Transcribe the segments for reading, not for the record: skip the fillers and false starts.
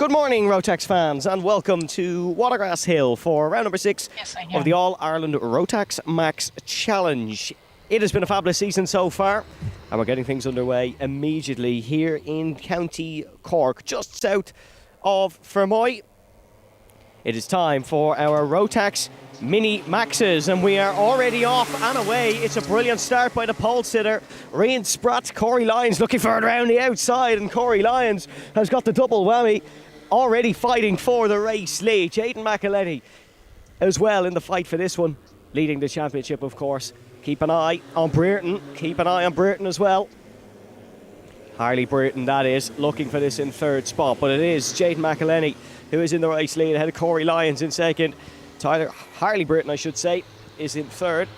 Good morning, Rotax fans, and welcome to Watergrasshill for round number 6 of the All-Ireland Rotax Max Challenge. It has been a fabulous season so far, and we're getting things underway immediately here in County Cork, just south of Fermoy. It is time for our Rotax Minimaxes, and we are already off and away. It's a brilliant start by the pole sitter, Rian Spratt. Corey Lyons looking for it around the outside, and Corey Lyons has got the double whammy, already fighting for the race lead. Jaden McElhenney as well in the fight for this one, leading the championship, of course. Keep an eye on Brereton. Keep an eye on Brereton as well. Harley Brereton, that is, looking for this in third spot, but it is Jaden McElhenney who is in the race lead ahead of Corey Lyons in second. Harley Brereton, I should say, is in third.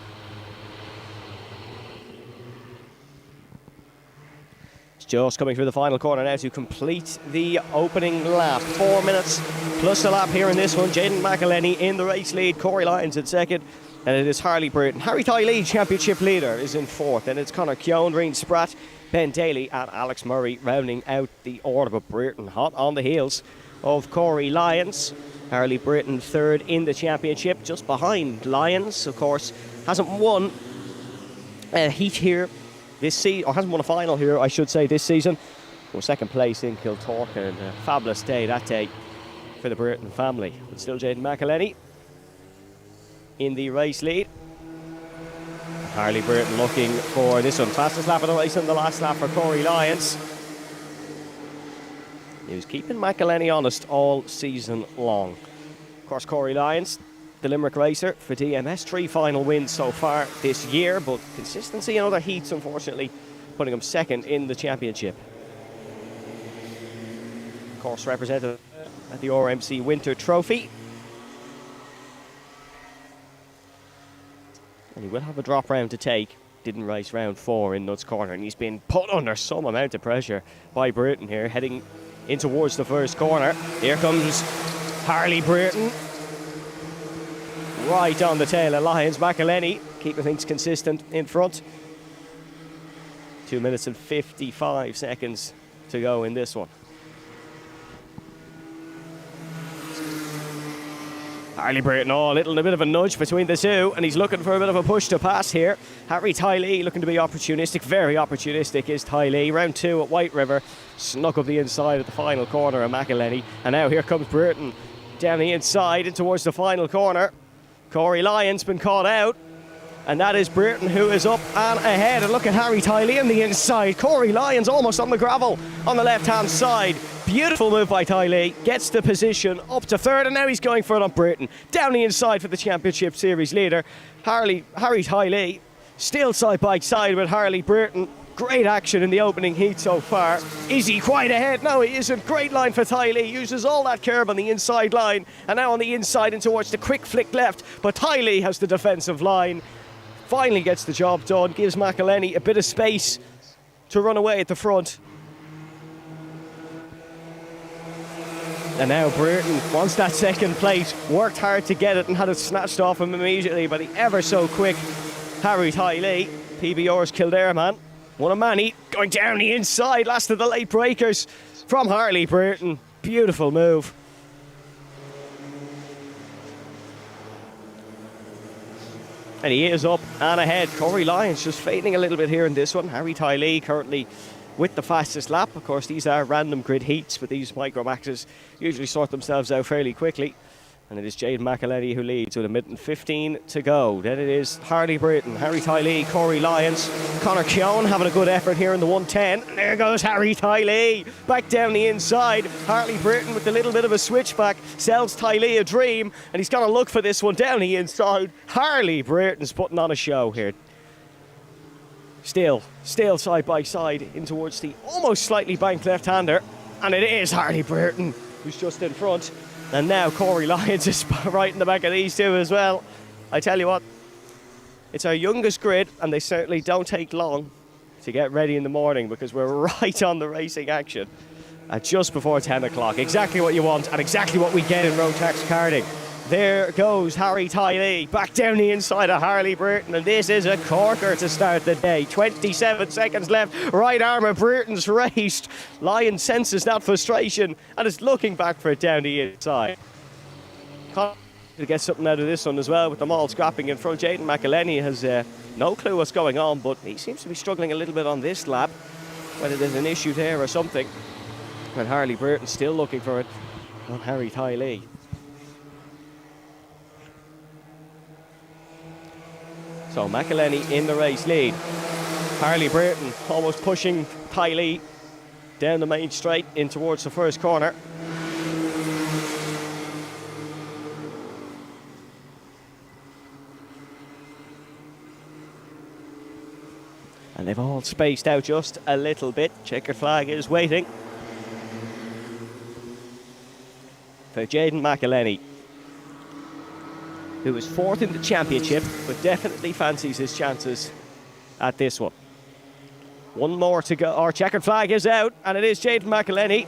It's just coming through the final corner now to complete the opening lap. 4 minutes plus a lap here in this one. Jaden McElhenney in the race lead, Corey Lyons in second, and it is Harley Brereton. Harry Tylee, championship leader, is in fourth, and it's Conor Keown, Rian Spratt, Ben Daly and Alex Murray rounding out the order, but Brereton hot on the heels of Corey Lyons. Harley Brereton third in the championship, just behind Lyons. Of course, hasn't won a heat here this season, or hasn't won a final here, I should say, this season. Well, second place in Kiltork, and a fabulous day that day for the Brereton family. But still Jaden McElhenney in the race lead. Harley Brereton looking for this one. Fastest lap of the race and the last lap for Corey Lyons. He was keeping McElhenney honest all season long. Of course, Corey Lyons, the Limerick racer for DMS, 3 final wins so far this year, but consistency in other heats, unfortunately, putting him second in the championship. Of course, represented at the RMC Winter Trophy. And he will have a drop round to take. Didn't race round 4 in Nuts Corner, and he's been put under some amount of pressure by Brereton here, heading in towards the first corner. Here comes Harley Brereton, right on the tail of Lyons. McElhenney keeping things consistent in front. 2 minutes and 55 seconds to go in this one. Harley Brereton, a bit of a nudge between the two, and he's looking for a bit of a push to pass here. Harry Tylee looking to be opportunistic, very opportunistic is Tylee. Round 2 at White River, snuck up the inside of the final corner of McElhenney, and now here comes Brereton down the inside and towards the final corner. Corey Lyons been caught out, and that is Brereton who is up and ahead. And look at Harry Tylee on the inside. Corey Lyons almost on the gravel on the left-hand side. Beautiful move by Tylee, gets the position up to third, and now he's going for it on Brereton. Down the inside for the Championship Series leader, Harry Tylee, still side by side with Harley Brereton. Great action in the opening heat so far. Is he quite ahead? No, he isn't. Great line for Tylee, uses all that curb on the inside line, and now on the inside and towards the quick flick left, but Tylee has the defensive line. Finally gets the job done, gives McElhenney a bit of space to run away at the front. And now Brereton wants that second place, worked hard to get it and had it snatched off him immediately by the ever so quick Harry Tylee, PBR's Kildare man. Won a man-eat, going down the inside, last of the late breakers from Harley Brereton. Beautiful move. And he is up and ahead. Corey Lyons just fading a little bit here in this one. Harry Tylee currently with the fastest lap. Of course, these are random grid heats, but these Micromaxes usually sort themselves out fairly quickly. And it is Jaden McElhenney who leads with 1:15 to go. Then it is Harley Brereton, Harry Tylee, Corey Lyons, Conor Keown having a good effort here in the 1:10. And there goes Harry Tylee, back down the inside. Harley Brereton with a little bit of a switchback, sells Tylee a dream, and he's going to look for this one down the inside. Harley Brereton's putting on a show here. Still side by side in towards the almost slightly banked left-hander. And it is Harley Brereton who's just in front. And now Corey Lyons is right in the back of these two as well. I tell you what, it's our youngest grid, and they certainly don't take long to get ready in the morning, because we're right on the racing action at just before 10 o'clock. Exactly what you want and exactly what we get in Rotax karting. There goes Harry Tiley back down the inside of Harley Burton, and this is a corker to start the day. 27 seconds left. Right arm of Burton's raised. Lyon senses that frustration and is looking back for it down the inside. To get something out of this one as well, with them all scrapping in front. Jaden McElhenney has no clue what's going on, but he seems to be struggling a little bit on this lap, whether there's an issue there or something. And Harley Burton still looking for it on Harry Tiley. So McElhenney in the race lead. Harley Burton almost pushing Tiley down the main straight in towards the first corner. And they've all spaced out just a little bit. Checkered flag is waiting for Jaden McElhenney, who is fourth in the championship, but definitely fancies his chances at this one. One more to go. Our checkered flag is out, and it is Jaden McElhenney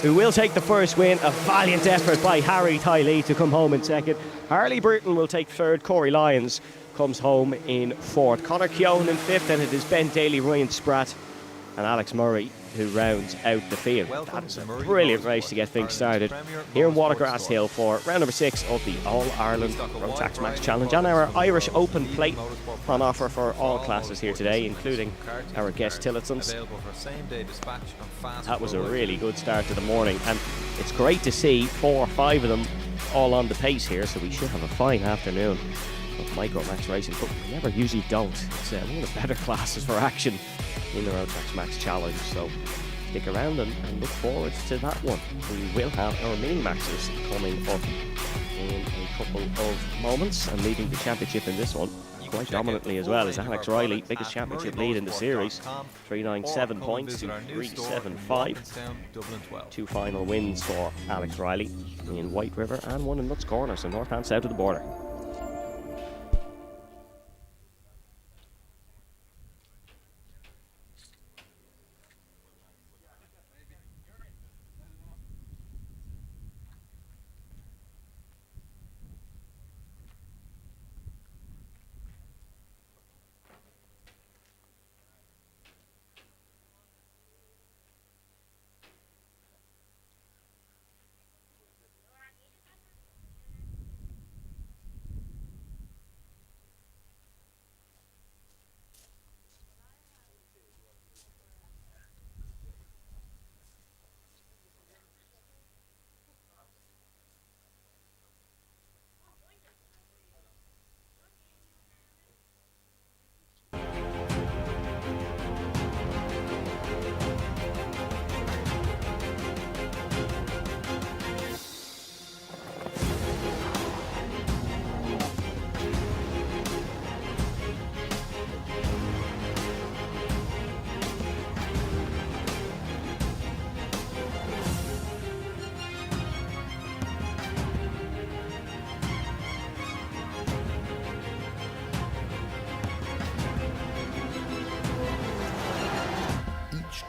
who will take the first win. A valiant effort by Harry Tiley to come home in second. Harley Burton will take third. Corey Lyons comes home in fourth. Conor Keown in fifth, and it is Ben Daly, Ryan Spratt, and Alex Murray who rounds out the field. That is a brilliant race to get things started here in Watergrasshill for round number 6 of the All-Ireland Rotax Max Challenge, and our Irish Open plate on offer for all classes here today, including our guest Tillotson. That was a really good start to the morning, and it's great to see 4 or 5 of them all on the pace here, so we should have a fine afternoon of Micromax racing, but we never usually don't. It's one of the better classes for action in the Rotax Max Challenge, so stick around and look forward to that one. We will have our Minimaxes coming up in a couple of moments, and leading the championship in this one quite dominantly as well is Alex Riley, biggest championship lead in the series, 397 points to 375. 2 final wins for Alex Riley in White River and 1 in Nuts Corner, so north and south of the border.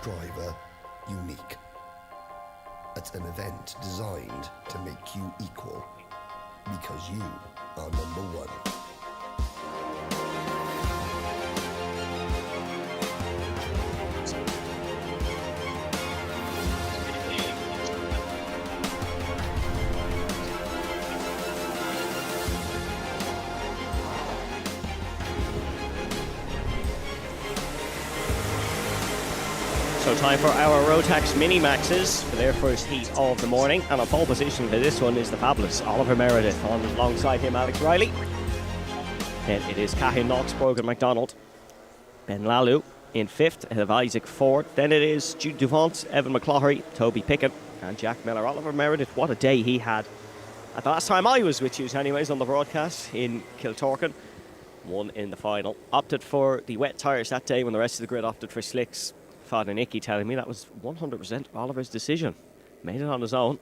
Driver unique. It's an event designed to make you equal, because you are number one. So time for our Rotax Minimaxes for their first heat of the morning, and on pole position for this one is the fabulous Oliver Meredith. On alongside him, Alex Riley. Then it is Cahill Knox, Brogan MacDonald, Ben Lalu in fifth, ahead of Isaac Ford. Then it is Jude Duvant, Evan McCloughery, Toby Pickett, and Jack Miller. Oliver Meredith, what a day he had at the last time I was with you, anyways, on the broadcast in Kiltorkin. Won in the final. Opted for the wet tyres that day when the rest of the grid opted for slicks. Father Nicky telling me that was 100% Oliver's decision. Made it on his own,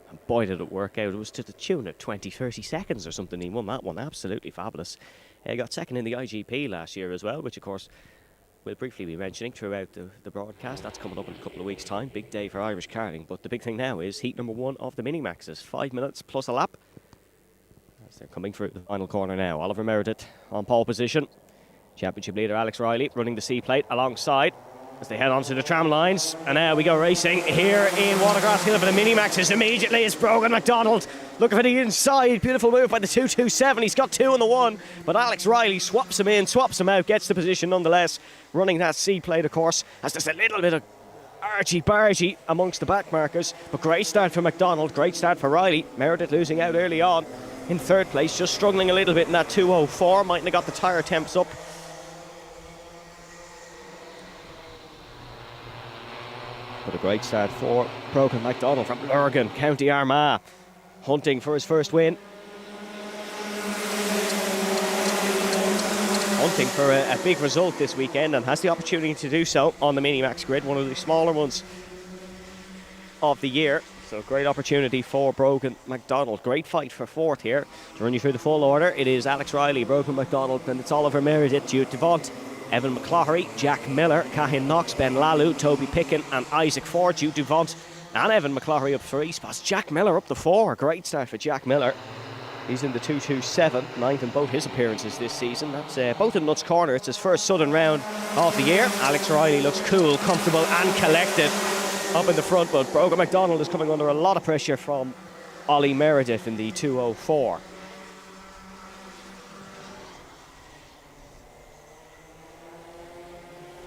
and boy did it work out. It was to the tune of 20-30 seconds or something. He won that one. Absolutely fabulous. He got second in the IGP last year as well, which of course we'll briefly be mentioning throughout the broadcast. That's coming up in a couple of weeks' time. Big day for Irish karting, but the big thing now is heat number 1 of the Minimaxes. 5 minutes plus a lap They're coming through the final corner now. Oliver Meredith on pole position. Championship leader Alex Riley running the C plate alongside as they head onto the tram lines. And now we go racing here in Watergrasshill, but the Minimaxes immediately. It's Brogan McDonald looking for the inside. Beautiful move by the 227. He's got 2 on the 1, but Alex Riley swaps him in, swaps him out, gets the position nonetheless. Running that C plate, of course, as there's a little bit of argy-bargy amongst the back markers, but great start for McDonald, great start for Riley. Meredith losing out early on in 3rd place, just struggling a little bit in that 204. Mightn't have got the tyre temps up. But a great start for Brogan McDonald from Lurgan, County Armagh, hunting for his first win. Hunting for a big result this weekend, and has the opportunity to do so on the Minimax grid, one of the smaller ones of the year. So great opportunity for Brogan McDonald. Great fight for 4th here. To run you through the full order, it is Alex Riley, Brogan McDonald, and it's Oliver Meredith, Jude Devont, Evan McCloughery, Jack Miller, Cahin Knox, Ben Lalu, Toby Picken and Isaac Ford. Jude Devont and Evan McCloughery up 3 spots. Jack Miller up the 4. Great start for Jack Miller. He's in the 227, 9th in both his appearances this season. That's both in Nuts Corner. It's his first Southern round of the year. Alex Riley looks cool, comfortable and collected up in the front, but Brogan McDonald is coming under a lot of pressure from Ollie Meredith in the 204.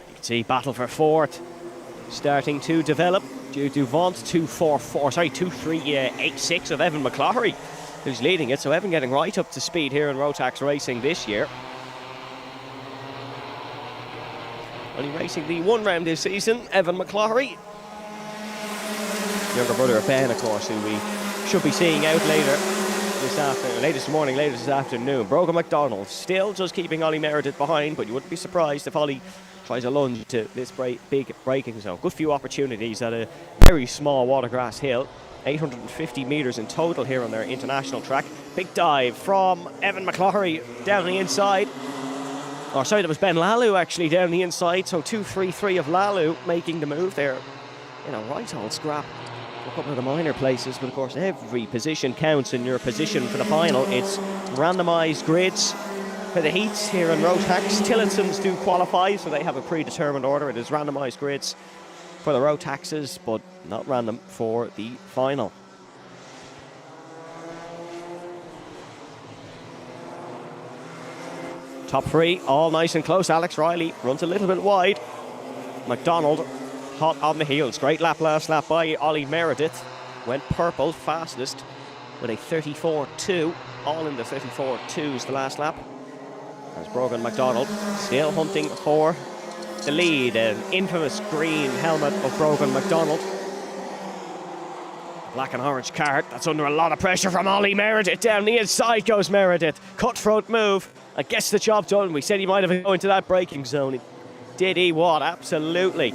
You can see battle for 4th starting to develop. Jude Devont 2.386 of Evan McCloughery, who's leading it. So Evan getting right up to speed here in Rotax racing this year. Only racing the 1 round this season, Evan McCloughery. Younger brother of Ben, of course, who we should be seeing out later this afternoon, later this afternoon. Brogan McDonald still just keeping Ollie Meredith behind, but you wouldn't be surprised if Ollie tries a lunge to this big braking zone. Good few opportunities at a very small Watergrasshill. 850 metres in total here on their international track. Big dive from Evan McCloughery down the inside. Oh, sorry, that was Ben Lalu actually down the inside. So 2.33 of Lalu making the move there in a right old scrap. A couple of the minor places, but of course every position counts in your position for the final. It's randomised grids for the heats here in Rotax. Tillotsons do qualify, so they have a predetermined order. It is randomised grids for the Rotaxes, but not random for the final. Top 3, all nice and close. Alex Riley runs a little bit wide. McDonald hot on the heels. Great last lap by Ollie Meredith. Went purple, fastest, with a 34.2. All in the 34.2s the last lap. As Brogan McDonald still hunting for the lead. An infamous green helmet of Brogan McDonald. Black and orange cart. That's under a lot of pressure from Ollie Meredith. Down the inside goes Meredith. Cutthroat move. I guess the job done. We said he might have been going to that braking zone. Did he what? Absolutely.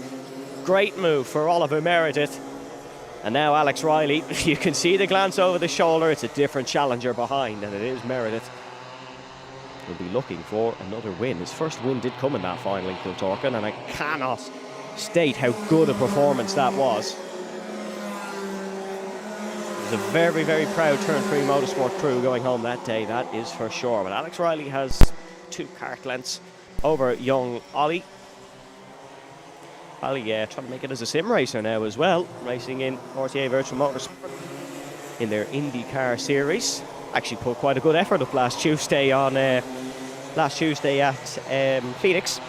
Great move for Oliver Meredith. And now Alex Riley. You can see the glance over the shoulder. It's a different challenger behind, and it is Meredith. He'll be looking for another win. His first win did come in that final in Kiltorkin, and I cannot state how good a performance that was. It was a very, very proud Turn 3 Motorsport crew going home that day, that is for sure. But Alex Riley has 2 kart lengths over young Ollie. Ollie trying to make it as a sim racer now as well, racing in RTA Virtual Motorsport in their IndyCar series. Actually put quite a good effort up last Tuesday at Phoenix.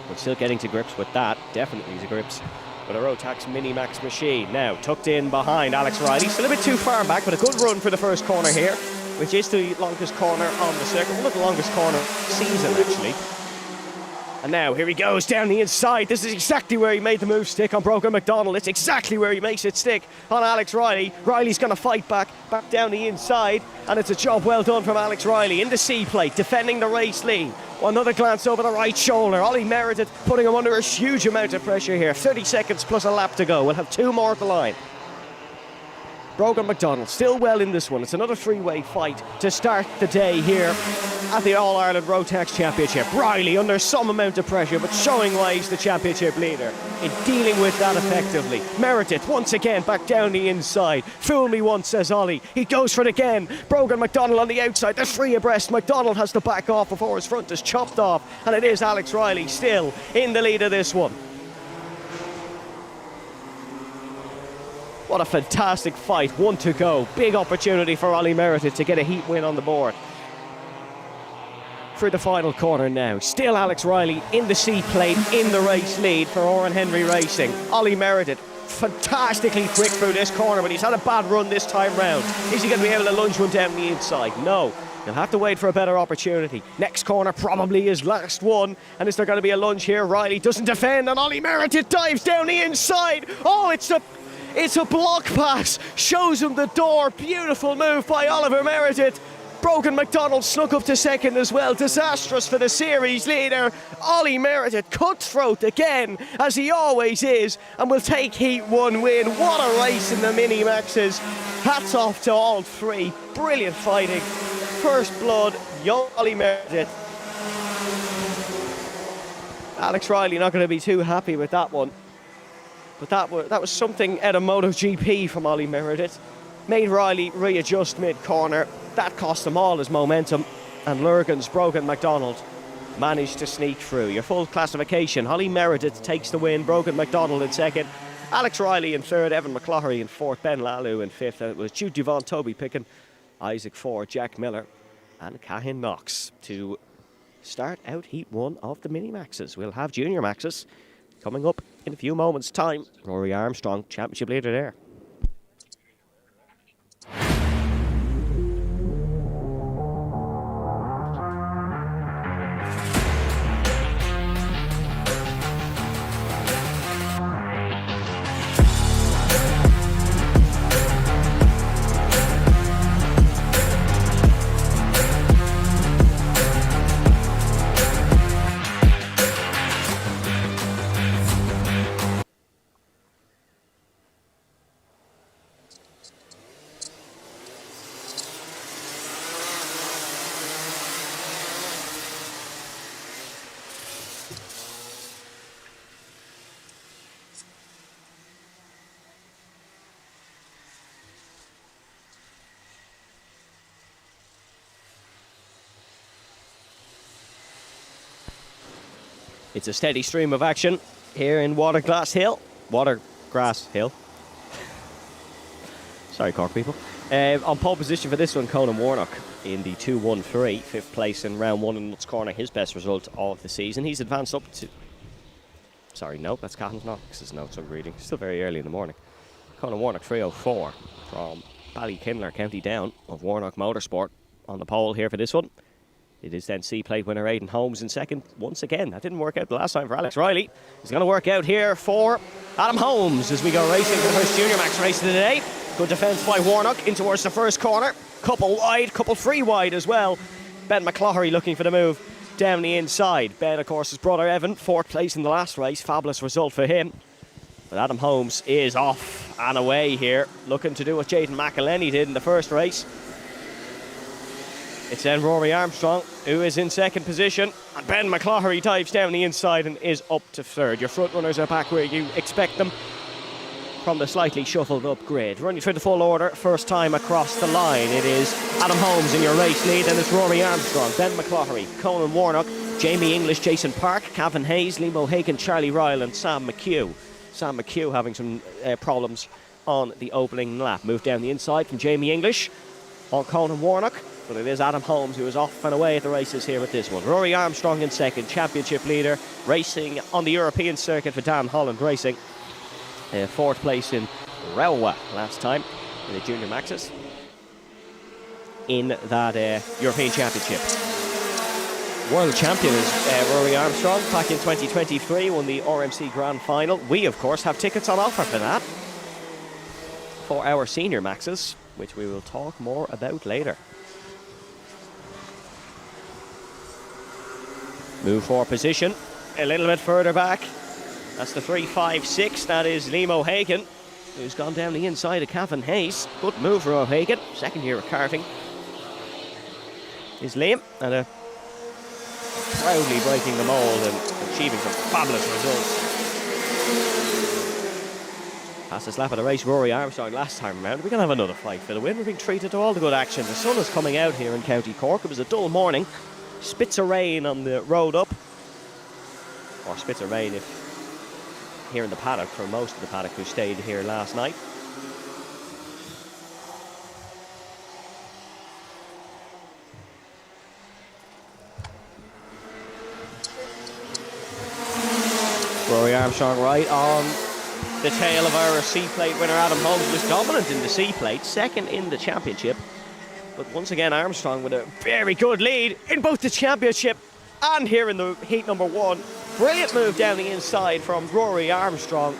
But still getting to grips with that, definitely to grips with a Rotax Minimax machine. Now tucked in behind Alex Riley, still a bit too far back, but a good run for the first corner here, which is the longest corner on the circuit, one of the longest corner season actually. And now here he goes down the inside. This is exactly where he made the move stick on Brogan McDonald. It's exactly where he makes it stick on Alex Riley. Riley's going to fight back down the inside, and it's a job well done from Alex Riley in the C plate, defending the race lead. Another glance over the right shoulder. Ollie Meredith putting him under a huge amount of pressure here. 30 seconds plus a lap to go. We'll have 2 more at the line. Brogan McDonald still well in this one. It's another three-way fight to start the day here at the All-Ireland Rotax Championship. Riley under some amount of pressure, but showing why he's the championship leader in dealing with that effectively. Meredith once again back down the inside. Fool me once, says Ollie. He goes for it again. Brogan McDonald on the outside. There's three abreast. McDonald has to back off before his front is chopped off, and it is Alex Riley still in the lead of this one. What a fantastic fight, one to go. Big opportunity for Ollie Meredith to get a heat win on the board. Through the final corner now. Still Alex Riley in the C plate, in the race lead for Oran Henry Racing. Ollie Meredith fantastically quick through this corner, but he's had a bad run this time round. Is he going to be able to lunge one down the inside? No. He'll have to wait for a better opportunity. Next corner probably his last one. And is there going to be a lunge here? Riley doesn't defend, and Ollie Meredith dives down the inside. Oh, it's a block pass, shows him the door. Beautiful move by Oliver Meredith. Brogan McDonald snuck up to second as well. Disastrous for the series leader. Ollie Meredith, cutthroat again, as he always is, and will take Heat 1 win. What a race in the Minimaxes. Hats off to all three. Brilliant fighting. First blood, young Ollie Meredith. Alex Riley not going to be too happy with that one. But that was something out of MotoGP from Ollie Meredith. Made Riley readjust mid-corner. That cost him all his momentum. And Lurgan's Brogan McDonald managed to sneak through. Your full classification: Ollie Meredith takes the win, Brogan McDonald in second, Alex Riley in third, Evan McCloughery in fourth, Ben Lalu in fifth, and it was Jude Duvon, Toby Picken, Isaac Ford, Jack Miller and Cahin Knox to start out Heat 1 of the Minimaxes. We'll have Junior Maxes coming up in a few moments' time. Rory Armstrong, championship leader there. It's a steady stream of action here in Watergrasshill. Sorry, Cork people. On pole position for this one, Conan Warnock in the 2-1-3, fifth place in round one in Nuts Corner, his best result of the season. He's advanced up to... Sorry, no, that's Catherine's Knox's notes I'm reading. Still very early in the morning. Conan Warnock 3:04 from Ballykindler, County Down of Warnock Motorsport on the pole here for this one. It is then C-plate winner Aidan Holmes in second. Once again, that didn't work out the last time for Alex Riley. It's going to work out here for Adam Holmes as we go racing for the first Junior Max race of the day. Good defence by Warnock in towards the first corner. Couple wide, couple three wide as well. Ben McCloughery looking for the move down the inside. Ben, of course, his brother Evan, fourth place in the last race. Fabulous result for him. But Adam Holmes is off and away here, looking to do what Jaden McElhenney did in the first race. It's then Rory Armstrong who is in second position, and Ben McCloughery dives down the inside and is up to third. Your front runners are back where you expect them from the slightly shuffled up grid. Running through the full order, first time across the line, it is Adam Holmes in your race lead, and it's Rory Armstrong, Ben McCloughery, Conan Warnock, Jamie English, Jason Park, Cavan Hayes, Liam O'Hagan, Charlie Ryle and Sam McHugh. Sam McHugh having some problems on the opening lap. Move down the inside from Jamie English on Conan Warnock. But it is Adam Holmes who is off and away at the races here with this one. Rory Armstrong in second, championship leader, racing on the European circuit for Dan Holland Racing. Fourth place in Rewa last time in the Junior Maxes in that European Championship. World champion is Rory Armstrong back in 2023, won the RMC Grand Final. We, of course, have tickets on offer for that, for our Senior Maxes, which we will talk more about later. Move for position a little bit further back. That's the 3-5-6. That is Liam O'Hagan. who's gone down the inside of Cavan Hayes. Good move for O'Hagan, second year of karting. Is Liam, and proudly breaking the mould and achieving some fabulous results. Fastest lap of the race, Rory Armstrong last time around. We're going to have another fight for the win. We're being treated to all the good action. The sun is coming out here in County Cork. It was a dull morning. Spits of rain on the road up. Or spits of rain if here in the paddock for most of the paddock who stayed here last night. Rory Armstrong right on the tail of our C-plate winner Adam Holmes. Was dominant in the C-plate, second in the championship. But once again Armstrong with a very good lead in both the championship and here in the heat number one. Brilliant move down the inside from Rory Armstrong,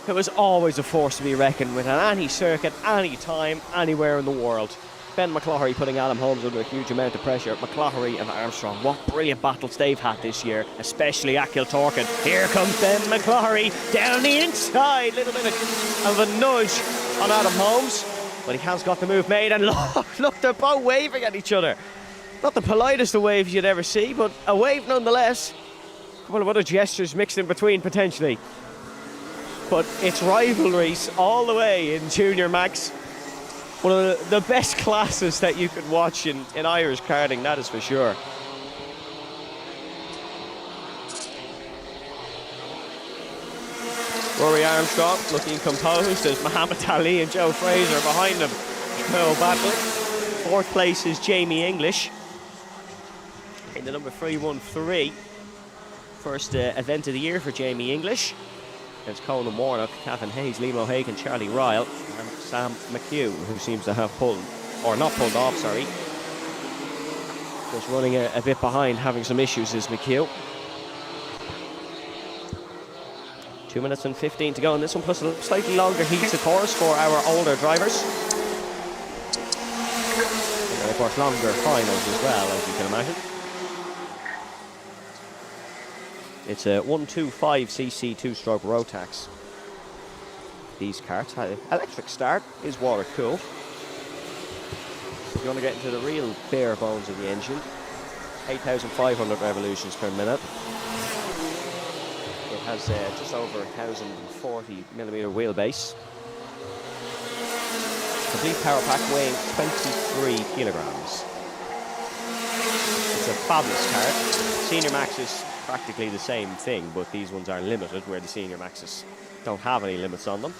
who was always a force to be reckoned with on any circuit, any time, anywhere in the world. Ben McCloughery putting Adam Holmes under a huge amount of pressure. McCloughery and Armstrong, what brilliant battles they've had this year, especially at Kiltorkin. Here comes Ben McCloughery down the inside. Little bit of a nudge on Adam Holmes, but he has got the move made, and look, they're both waving at each other. Not the politest of waves you'd ever see, but a wave nonetheless. A couple of other gestures mixed in between potentially. But it's rivalries all the way in Junior Max. One of the best classes that you could watch in Irish karting, that is for sure. Rory Armstrong looking composed as Muhammad Ali and Joe Fraser behind him. No battling. Fourth place is Jamie English in the number 313. First event of the year for Jamie English. There's Conan Warnock, Cavan Hayes, Liam O'Hagan, Charlie Ryle, and Sam McHugh, who seems to have pulled, or not pulled off, sorry. Just running a bit behind, having some issues is McHugh. 2 minutes and 15 to go in this one, plus a slightly longer heats, of course, for our older drivers. And of course, longer finals as well, as you can imagine. It's a 125cc two-stroke Rotax. These carts have electric start, is water cooled. If you want to get into the real bare bones of the engine, 8,500 revolutions per minute. It has just over 1,040mm wheelbase. Complete power pack weighing 23 kilograms. It's a fabulous cart. Senior Max is practically the same thing, but these ones are limited, where the Senior Maxes don't have any limits on them.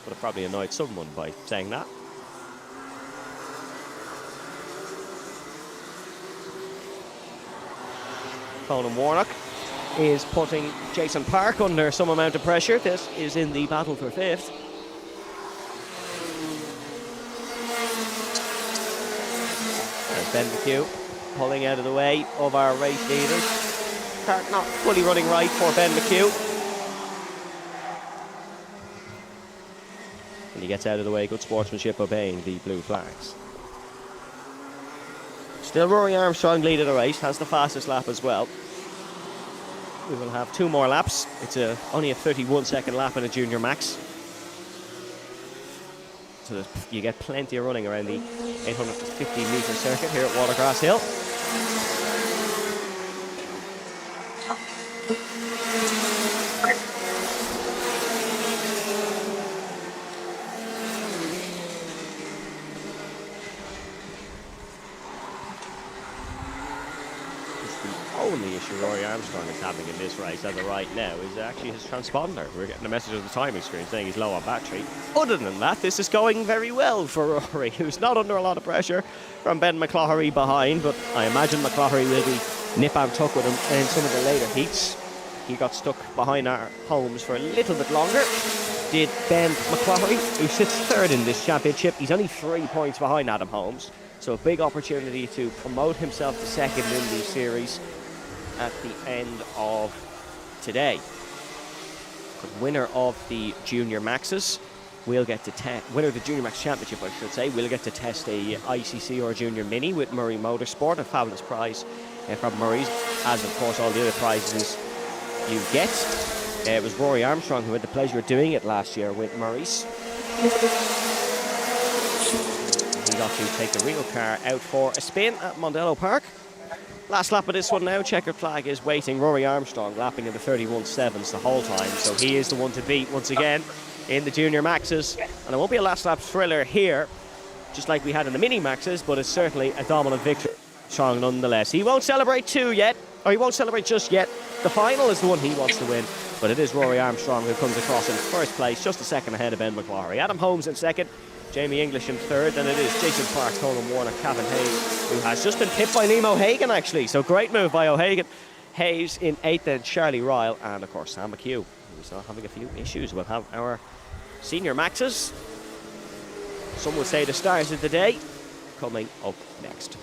But I've probably annoyed someone by saying that. Conan Warnock is putting Jason Park under some amount of pressure. This is in the battle for fifth. There's Ben McHugh pulling out of the way of our race leaders. Kart not fully running right for Ben McHugh. And he gets out of the way, good sportsmanship obeying the blue flags. Still Rory Armstrong leading the race, has the fastest lap as well. We will have 2 more laps. It's only a 31-second lap in a Junior Max. So you get plenty of running around the 850-metre circuit here at Watergrasshill. Only issue Rory Armstrong is having in this race as of right now is actually his transponder. We're getting a message on the timing screen saying he's low on battery. Other than that, this is going very well for Rory, who's not under a lot of pressure from Ben McCloughery behind, but I imagine McCloughery will be nip and tuck with him in some of the later heats. He got stuck behind our Holmes for a little bit longer. Did Ben McCloughery, who sits third in this championship. He's only 3 points behind Adam Holmes, so a big opportunity to promote himself to second in the series at the end of today. The winner of the Junior Maxes will get to winner of the Junior Max Championship, I should say, will get to test a ICC or Junior Mini with Murray Motorsport, a fabulous prize from Murray's, as of course all the other prizes you get. It was Rory Armstrong who had the pleasure of doing it last year with Maurice. He got to take the real car out for a spin at Mondello Park. Last lap of this one now, checkered flag is waiting. Rory Armstrong lapping in the 31.7s the whole time, so he is the one to beat once again in the Junior Maxes. And it won't be a last lap thriller here, just like we had in the Mini Maxes, but it's certainly a dominant victory. Strong nonetheless. He won't celebrate he won't celebrate just yet. The final is the one he wants to win, but it is Rory Armstrong who comes across in first place, just a second ahead of Ben McQuarrie. Adam Holmes in second, Jamie English in third, then it is Jason Park, Colin Warner, Cavan Hayes, who has just been pipped by Liam O'Hagan actually, so great move by O'Hagan. Hayes in eighth, then Charlie Ryle, and of course Sam McHugh, who's not having a few issues. We'll have our senior maxes, some would say the stars of the day, coming up next.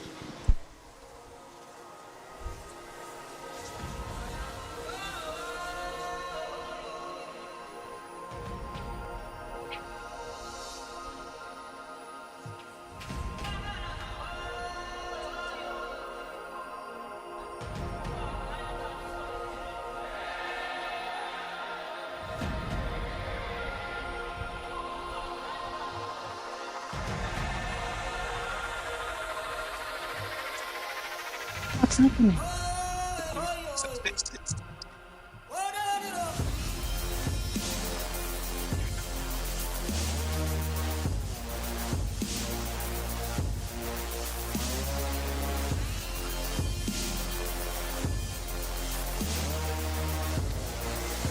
What's happening?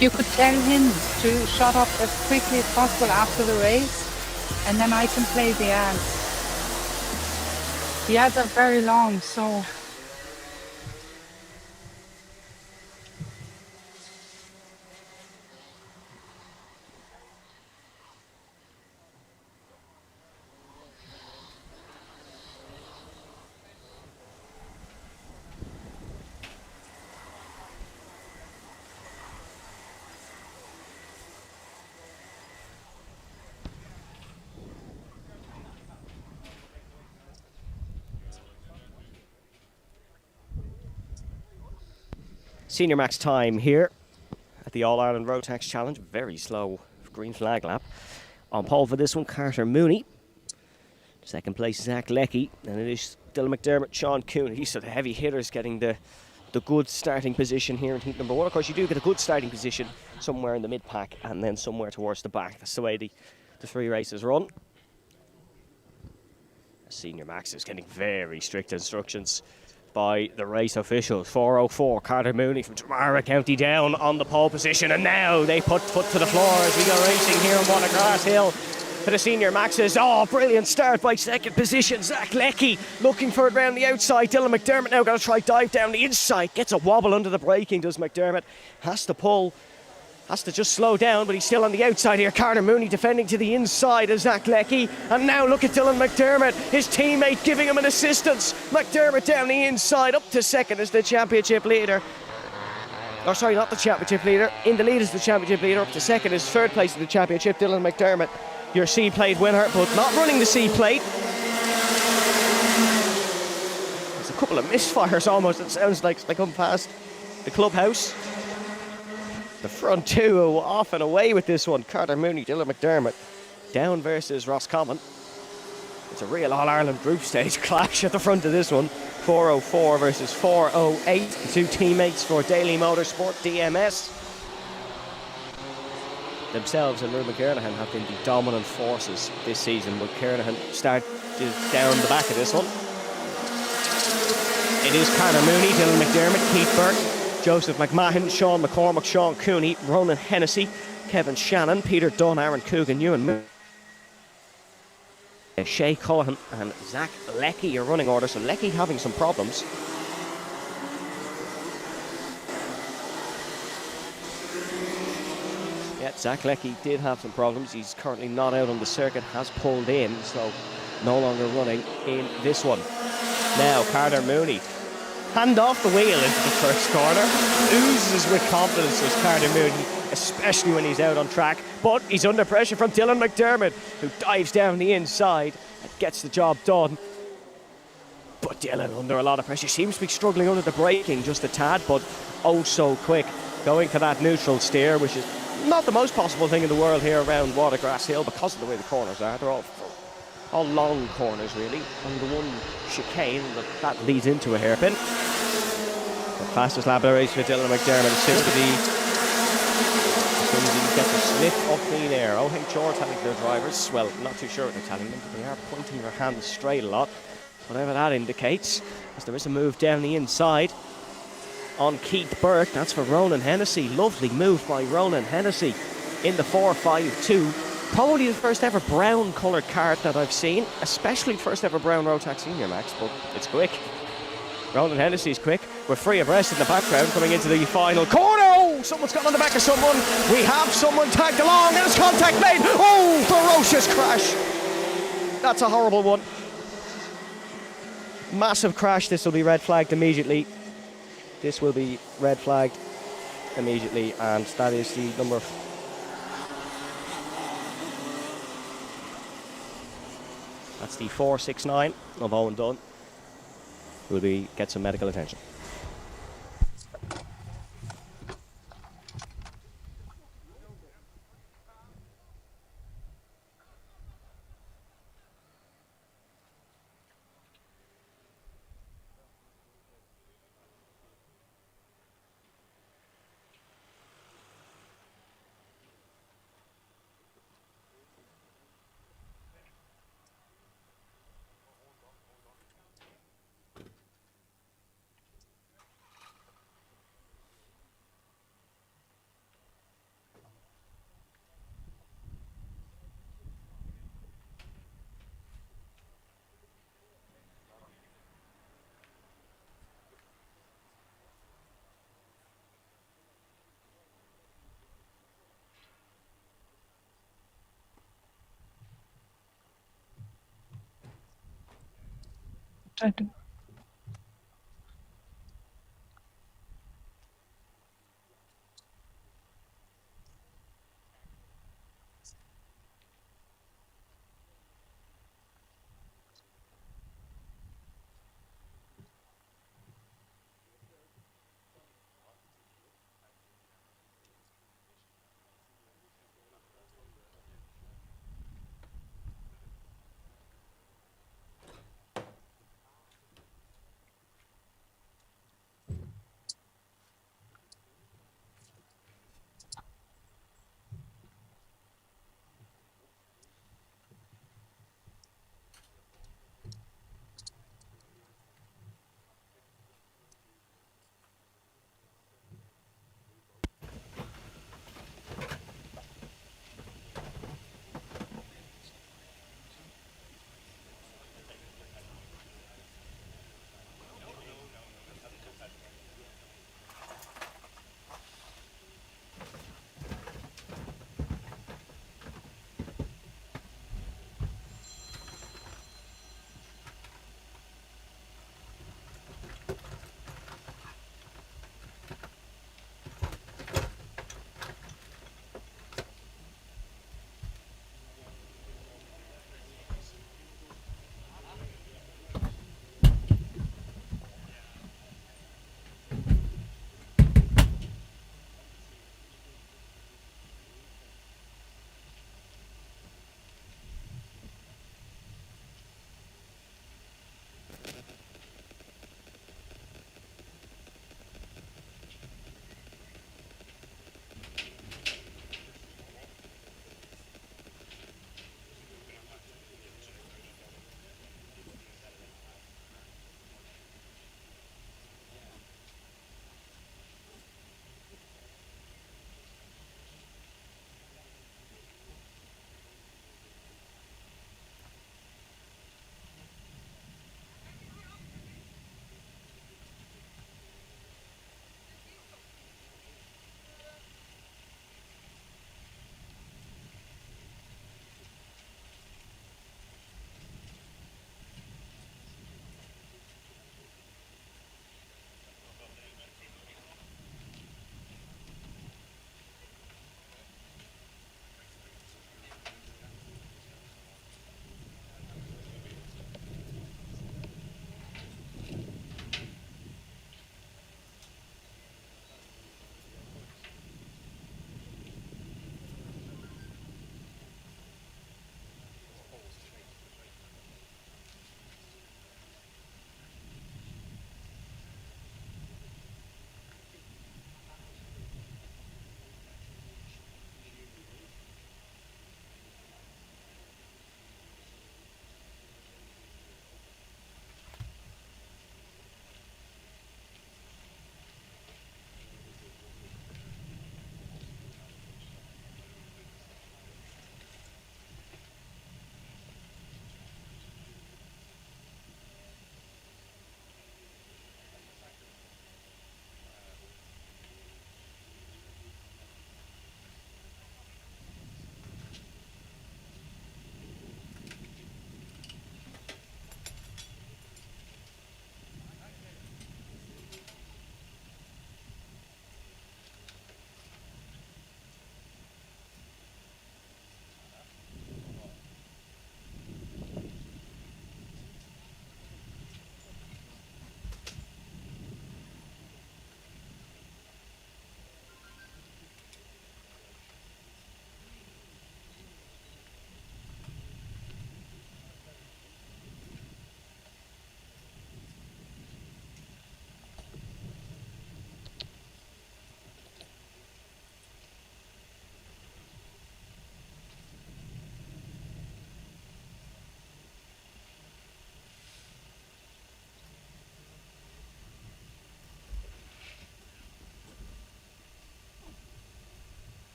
You could tell him to shut up as quickly as possible after the race, and then I can play the ads. The ads are very long, so... Senior max time here at the All-Ireland Rotax Challenge. Very slow green flag lap. On pole for this one, Carter Mooney. Second place, Zach Leckie. And it is Dylan McDermott, Sean Coon. These are the heavy hitters getting the good starting position here in heat number one. Of course, you do get a good starting position somewhere in the mid-pack and then somewhere towards the back. That's the way the three races run. Senior max is getting very strict instructions by the race officials. 4:04, Carter Mooney from Tamara County Down on the pole position, and now they put foot to the floor as we go racing here on Watergrasshill for the senior maxes. Oh, brilliant start by second position, Zach Leckie looking for it round the outside. Dylan McDermott now going to try dive down the inside, gets a wobble under the braking, does McDermott, has to pull, has to just slow down, but he's still on the outside here. Carter Mooney defending to the inside of Zach Leckie. And now look at Dylan McDermott, his teammate giving him an assistance. McDermott down the inside, up to second as the championship leader. Or sorry, not the championship leader. In the lead is the championship leader. Up to second is third place in the championship, Dylan McDermott, your C-plate winner, but not running the C-plate. There's a couple of misfires almost, it sounds like, as they come past the clubhouse. The front two are off and away with this one. Carter Mooney, Dylan McDermott. Down versus Roscommon. It's a real All-Ireland group stage clash at the front of this one. 4:04 versus 4:08. The two teammates for Daily Motorsport, DMS. Themselves and Ruben Kernahan have been the dominant forces this season, but Kernahan started down the back of this one. It is Carter Mooney, Dylan McDermott, Keith Burke, Joseph McMahon, Sean McCormick, Sean Cooney, Ronan Hennessy, Kevin Shannon, Peter Dunn, Aaron Coogan, Ewan Shay Cullihan and Zach Leckie, your running order. So Leckie having some problems. Yeah, Zach Leckie did have some problems. He's currently not out on the circuit, has pulled in, so no longer running in this one. Now Carter Mooney, hand off the wheel into the first corner. Oozes with confidence was Carter Mooney, especially when he's out on track. But he's under pressure from Dylan McDermott, who dives down the inside and gets the job done. But Dylan under a lot of pressure. Seems to be struggling under the braking just a tad, but oh so quick. going for that neutral steer, which is not the most possible thing in the world here around Watergrasshill because of the way the corners are. They're all long corners, really. And the one chicane that leads into a hairpin. The fastest lap of the race for Dylan McDermott is 60. As soon as he gets a sniff of clean air. OHR telling their drivers, well, not too sure what they're telling them, but they are pointing their hands straight a lot. Whatever that indicates, as there is a move down the inside on Keith Burke. That's for Ronan Hennessy. Lovely move by Ronan Hennessy in the 4.52. Probably the first ever brown coloured cart that I've seen, especially the first ever brown Rotax Senior Max, but it's quick. Ronan Hennessy's quick. We're free of rest in the background coming into the final corner. Oh, someone's got on the back of someone. We have someone tagged along and there's contact made. Oh, ferocious crash. That's a horrible one. Massive crash. This will be red flagged immediately. This will be red flagged immediately, and that is the number. That's the 469 of Owen Dunn. Will be get some medical attention. I do.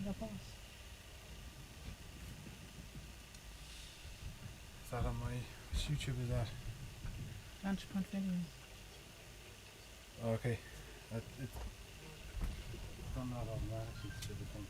the boss. Is that on my YouTube? Is that? Launch point videos. Okay. It's done that automatically, stupid thing.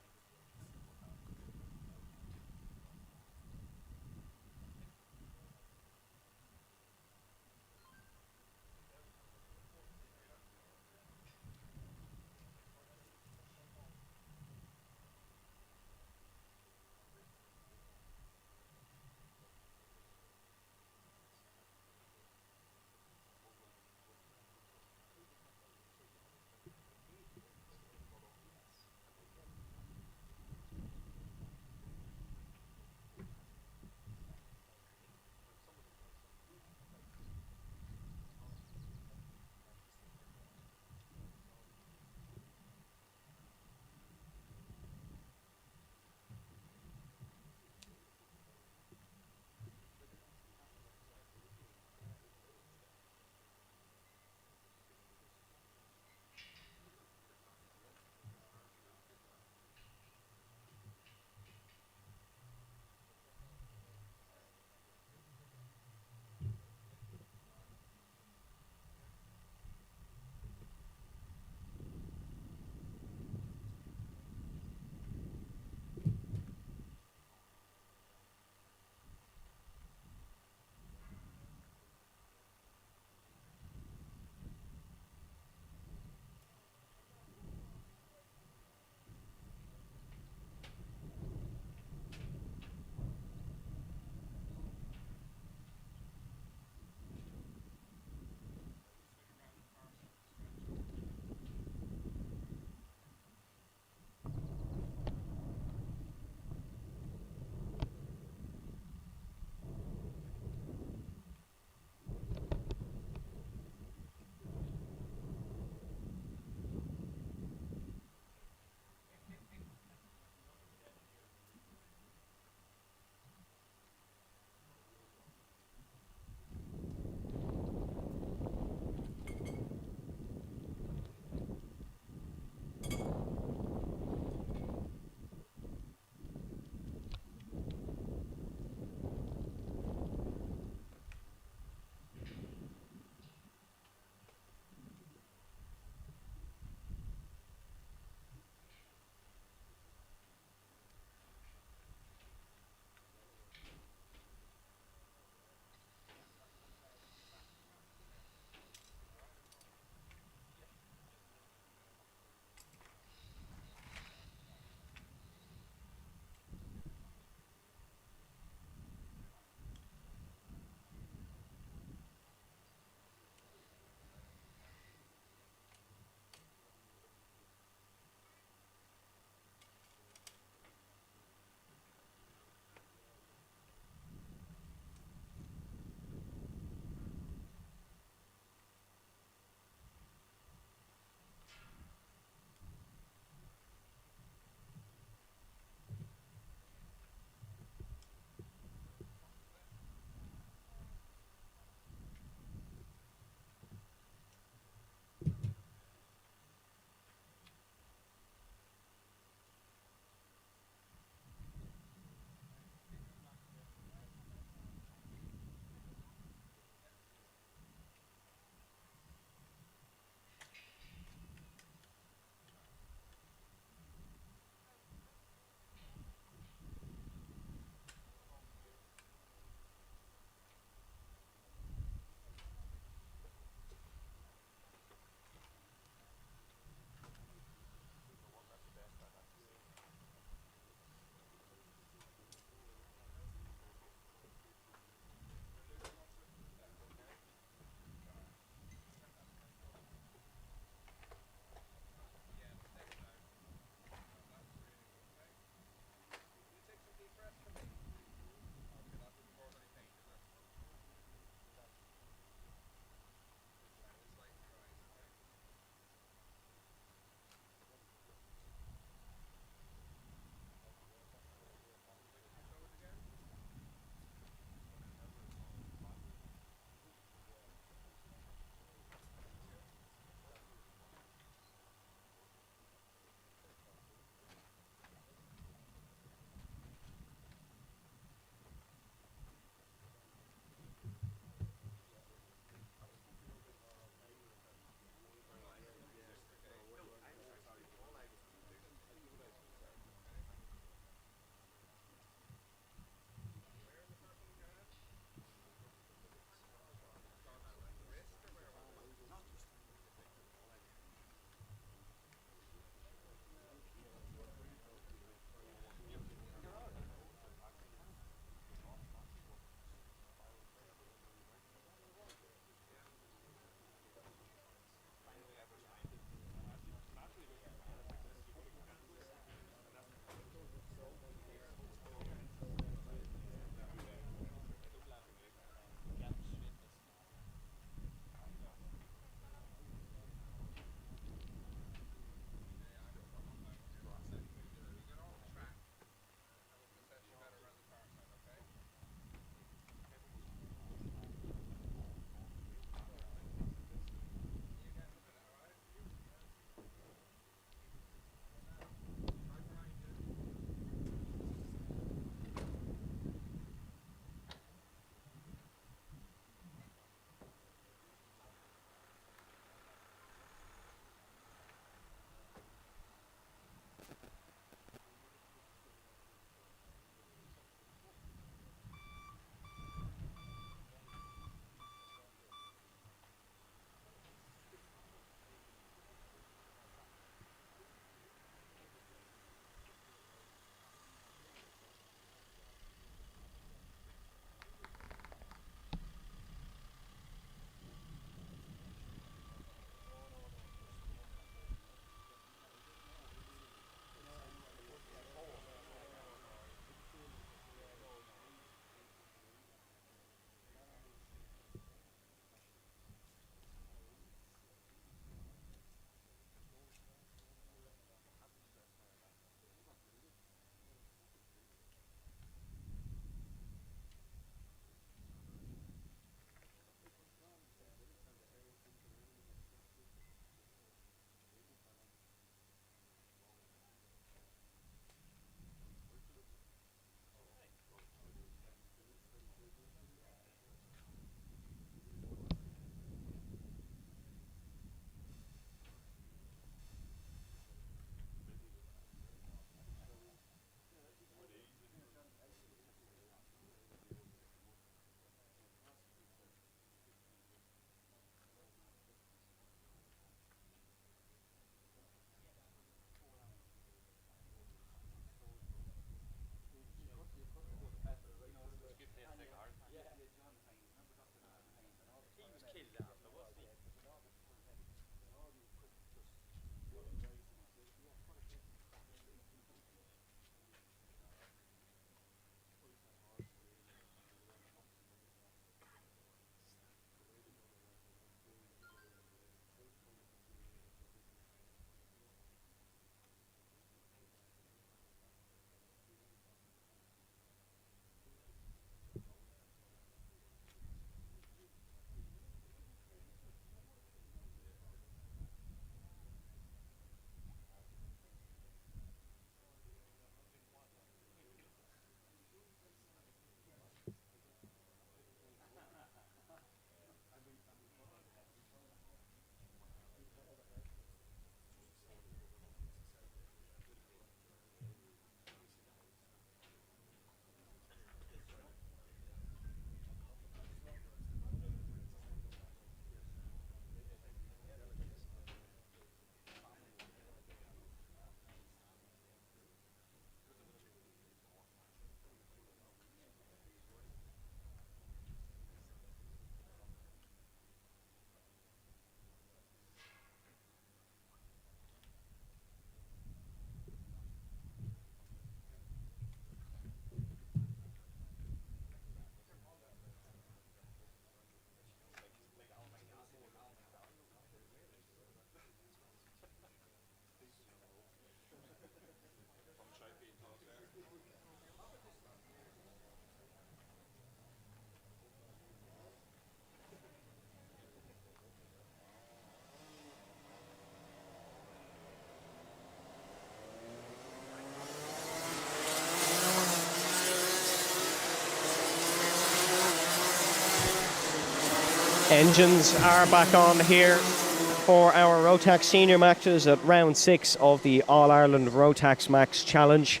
Engines are back on here for our Rotax Senior Maxes at round 6 of the All-Ireland Rotax Max Challenge.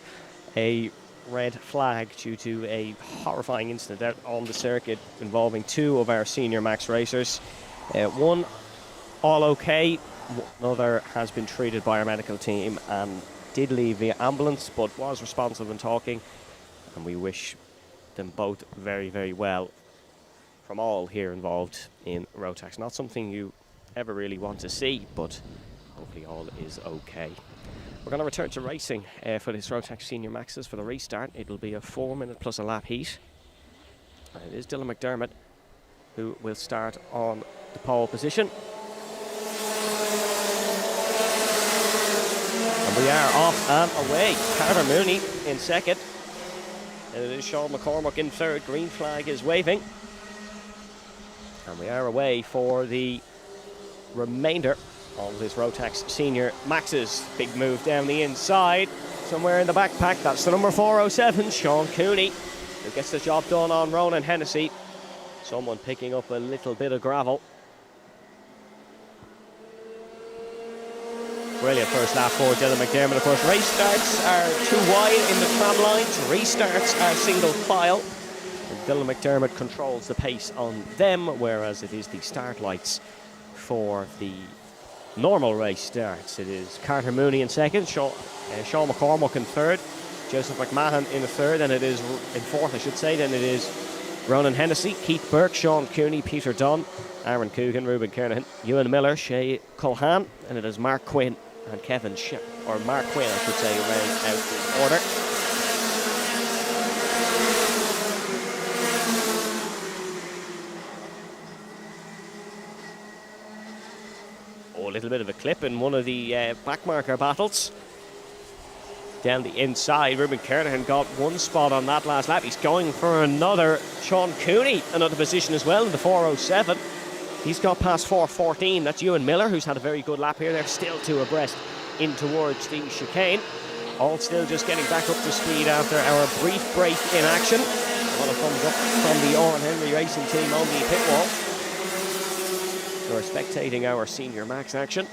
A red flag due to a horrifying incident out on the circuit involving 2 of our Senior Max racers. One all okay, another has been treated by our medical team and did leave via ambulance but was responsive and talking, and we wish them both very, very well from all here involved in Rotax. Not something you ever really want to see, but hopefully all is okay. We're going to return to racing for this Rotax Senior Maxes for the restart. It'll be a 4-minute plus a lap heat. And it is Dylan McDermott who will start on the pole position. And we are off and away. Carter Mooney in second. And it is Sean McCormack in third. Green flag is waving. And we are away for the remainder of this Rotax Senior Maxes. Big move down the inside. Somewhere in the backpack. That's the number 407, Sean Cooney, who gets the job done on Ronan Hennessy. Someone picking up a little bit of gravel. Brilliant first lap for Dylan McDermott. Of course, race starts are too wide in the tram lines. Restarts are single file. And Dylan McDermott controls the pace on them, whereas it is the start lights for the normal race starts. It is Carter Mooney in second, Sean McCormack in third, Joseph McMahon in the third, and it is in fourth, I should say. Then it is Ronan Hennessy, Keith Burke, Sean Cooney, Peter Dunn, Aaron Coogan, Ruben Kernahan, Ewan Miller, Shay Culhan, and it is Mark Quinn and Kevin or Mark Quinn, I should say, round out the order. A little bit of a clip in one of the backmarker battles. Down the inside, Ruben Kernahan got one spot on that last lap. He's going for another. Sean Cooney, another position as well in the 407. He's got past 414. That's Ewan Miller, who's had a very good lap here. They're still 2 abreast in towards the chicane. All still just getting back up to speed after our brief break in action. A lot of thumbs up from the Owen Henry Racing team on the pit wall. We're spectating our Senior Max action.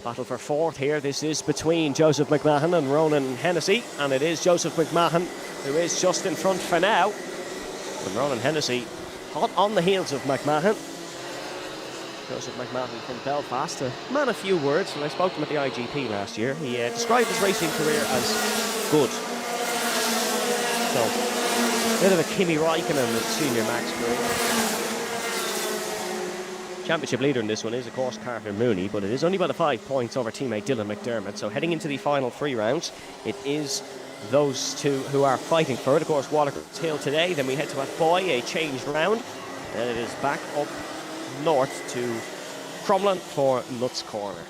Battle for fourth here. This is between Joseph McMahon and Ronan Hennessy, and it is Joseph McMahon who is just in front for now. And Ronan Hennessy hot on the heels of McMahon. Joseph McMahon from Belfast, a man of few words. When I spoke to him at the IGP last year, he described his racing career as good. So, a bit of a Kimi Räikkönen with Senior Max career. Championship leader in this one is, of course, Carter Mooney, but it is only by the 5 points over teammate Dylan McDermott. So heading into the final 3 rounds, it is those 2 who are fighting for it. Of course, Watergrasshill today, then we head to Athboy, a changed round. Then it is back up north to Crumlin for Nuts Corner.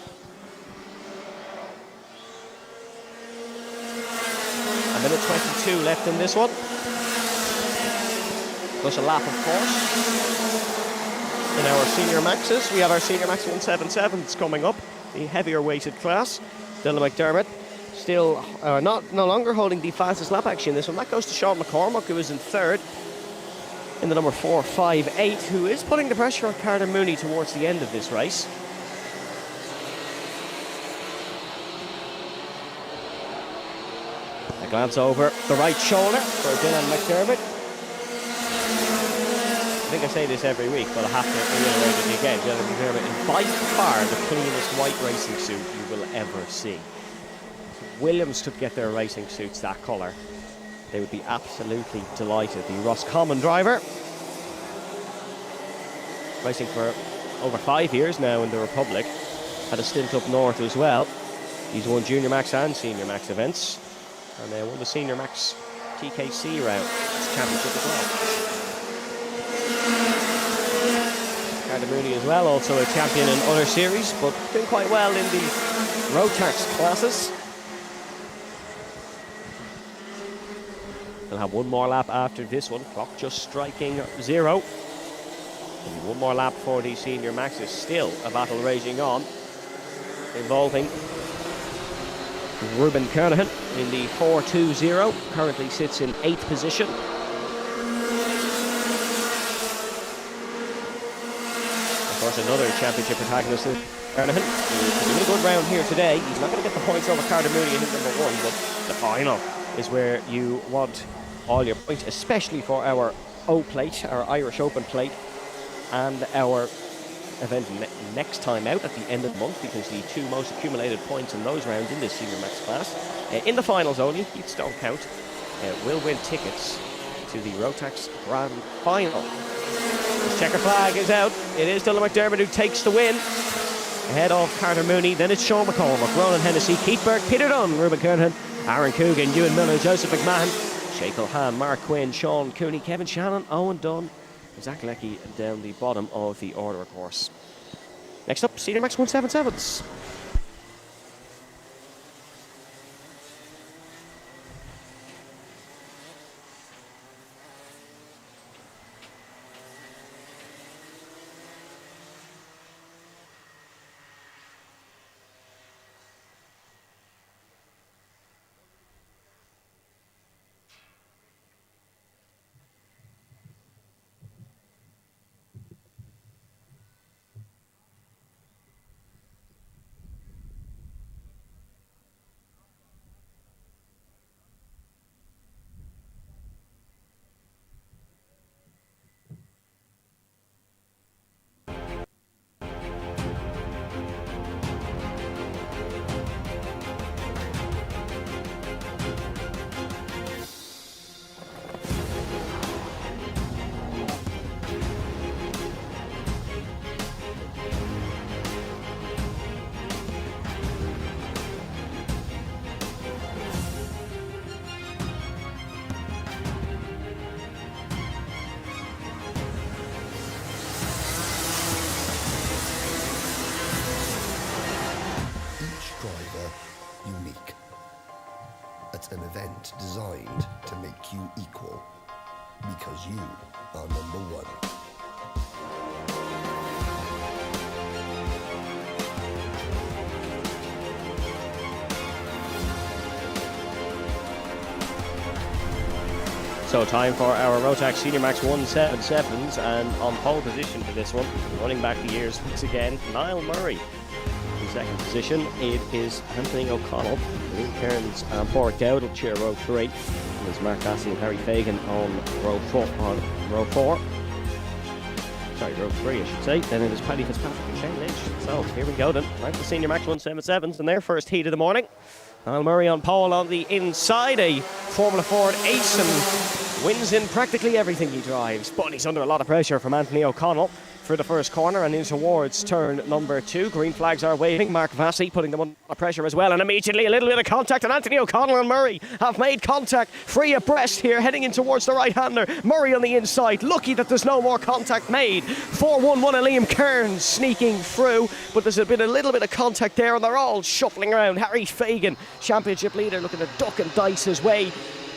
A minute 22 left in this one. Plus a lap, of course. In our Senior Maxes, we have our Senior Max 177s coming up, the heavier weighted class. Dylan McDermott still no longer holding the fastest lap action in this one. That goes to Sean McCormack, who is in third in the number 458, who is putting the pressure on Carter Mooney towards the end of this race. A glance over the right shoulder for Dylan McDermott. I think I say this every week, but I have to reiterate it again. Dylan McDermott is by far the cleanest white racing suit you will ever see. If Williams could get their racing suits that colour, they would be absolutely delighted. The Roscommon driver, racing for over 5 years now in the Republic, had a stint up north as well. He's won Junior Max and Senior Max events, and they won the Senior Max TKC round championship as well. Carter Mooney as well, also a champion in other series, but doing quite well in the Rotax classes. They'll have one more lap after this one, clock just striking 0. And one more lap for the Senior Maxes. Still a battle raging on, involving Ruben Kernahan in the 420, currently sits in 8th position. There's another championship protagonist in Carnahan. He's doing a good round here today. He's not going to get the points over Carter Mooney, I think, number one, but the final is where you want all your points, especially for our O plate, our Irish Open plate, and our event next time out at the end of the month, because the two most accumulated points in those rounds in this Senior Max class, in the finals only, heats don't count, will win tickets to the Rotax Grand Final. The checker flag is out. It is Dylan McDermott who takes the win ahead of Carter Mooney. Then it's Sean McCormack, Ronan Hennessy, Keith Burke, Peter Dunn, Ruben Kernahan, Aaron Coogan, Ewan Miller, Joseph McMahon, Shay Culhan, Mark Quinn, Sean Cooney, Kevin Shannon, Owen Dunn, Zach Leckie down the bottom of the order, of course. Next up, Senior Max 177s. Unique. It's an event designed to make you equal, because you are number one. So time for our Rotax Senior Max 177s, and on pole position for this one, running back the years once again, Niall Murray. In second position, it is Anthony O'Connell, Liam Kearns and Porrick Dowdall share row 3. And there's Mark Massey and Harry Fagan on row 4. Sorry, row 3 I should say. Then it is Paddy Fitzpatrick and Shane Lynch. So here we go then. Right, the Senior Max 177s in their first heat of the morning. Niall Murray on pole on the inside, a Formula Ford ace, and wins in practically everything he drives. But he's under a lot of pressure from Anthony O'Connell for the first corner and in towards turn number 2. Green flags are waving. Mark Vassy putting them under pressure as well, and immediately a little bit of contact, and Anthony O'Connell and Murray have made contact, free abreast here, heading in towards the right-hander. Murray on the inside, lucky that there's no more contact made. 4-1-1 and Liam Kearns sneaking through, but there's been a little bit of contact there, and they're all shuffling around. Harry Fagan, championship leader, looking to duck and dice his way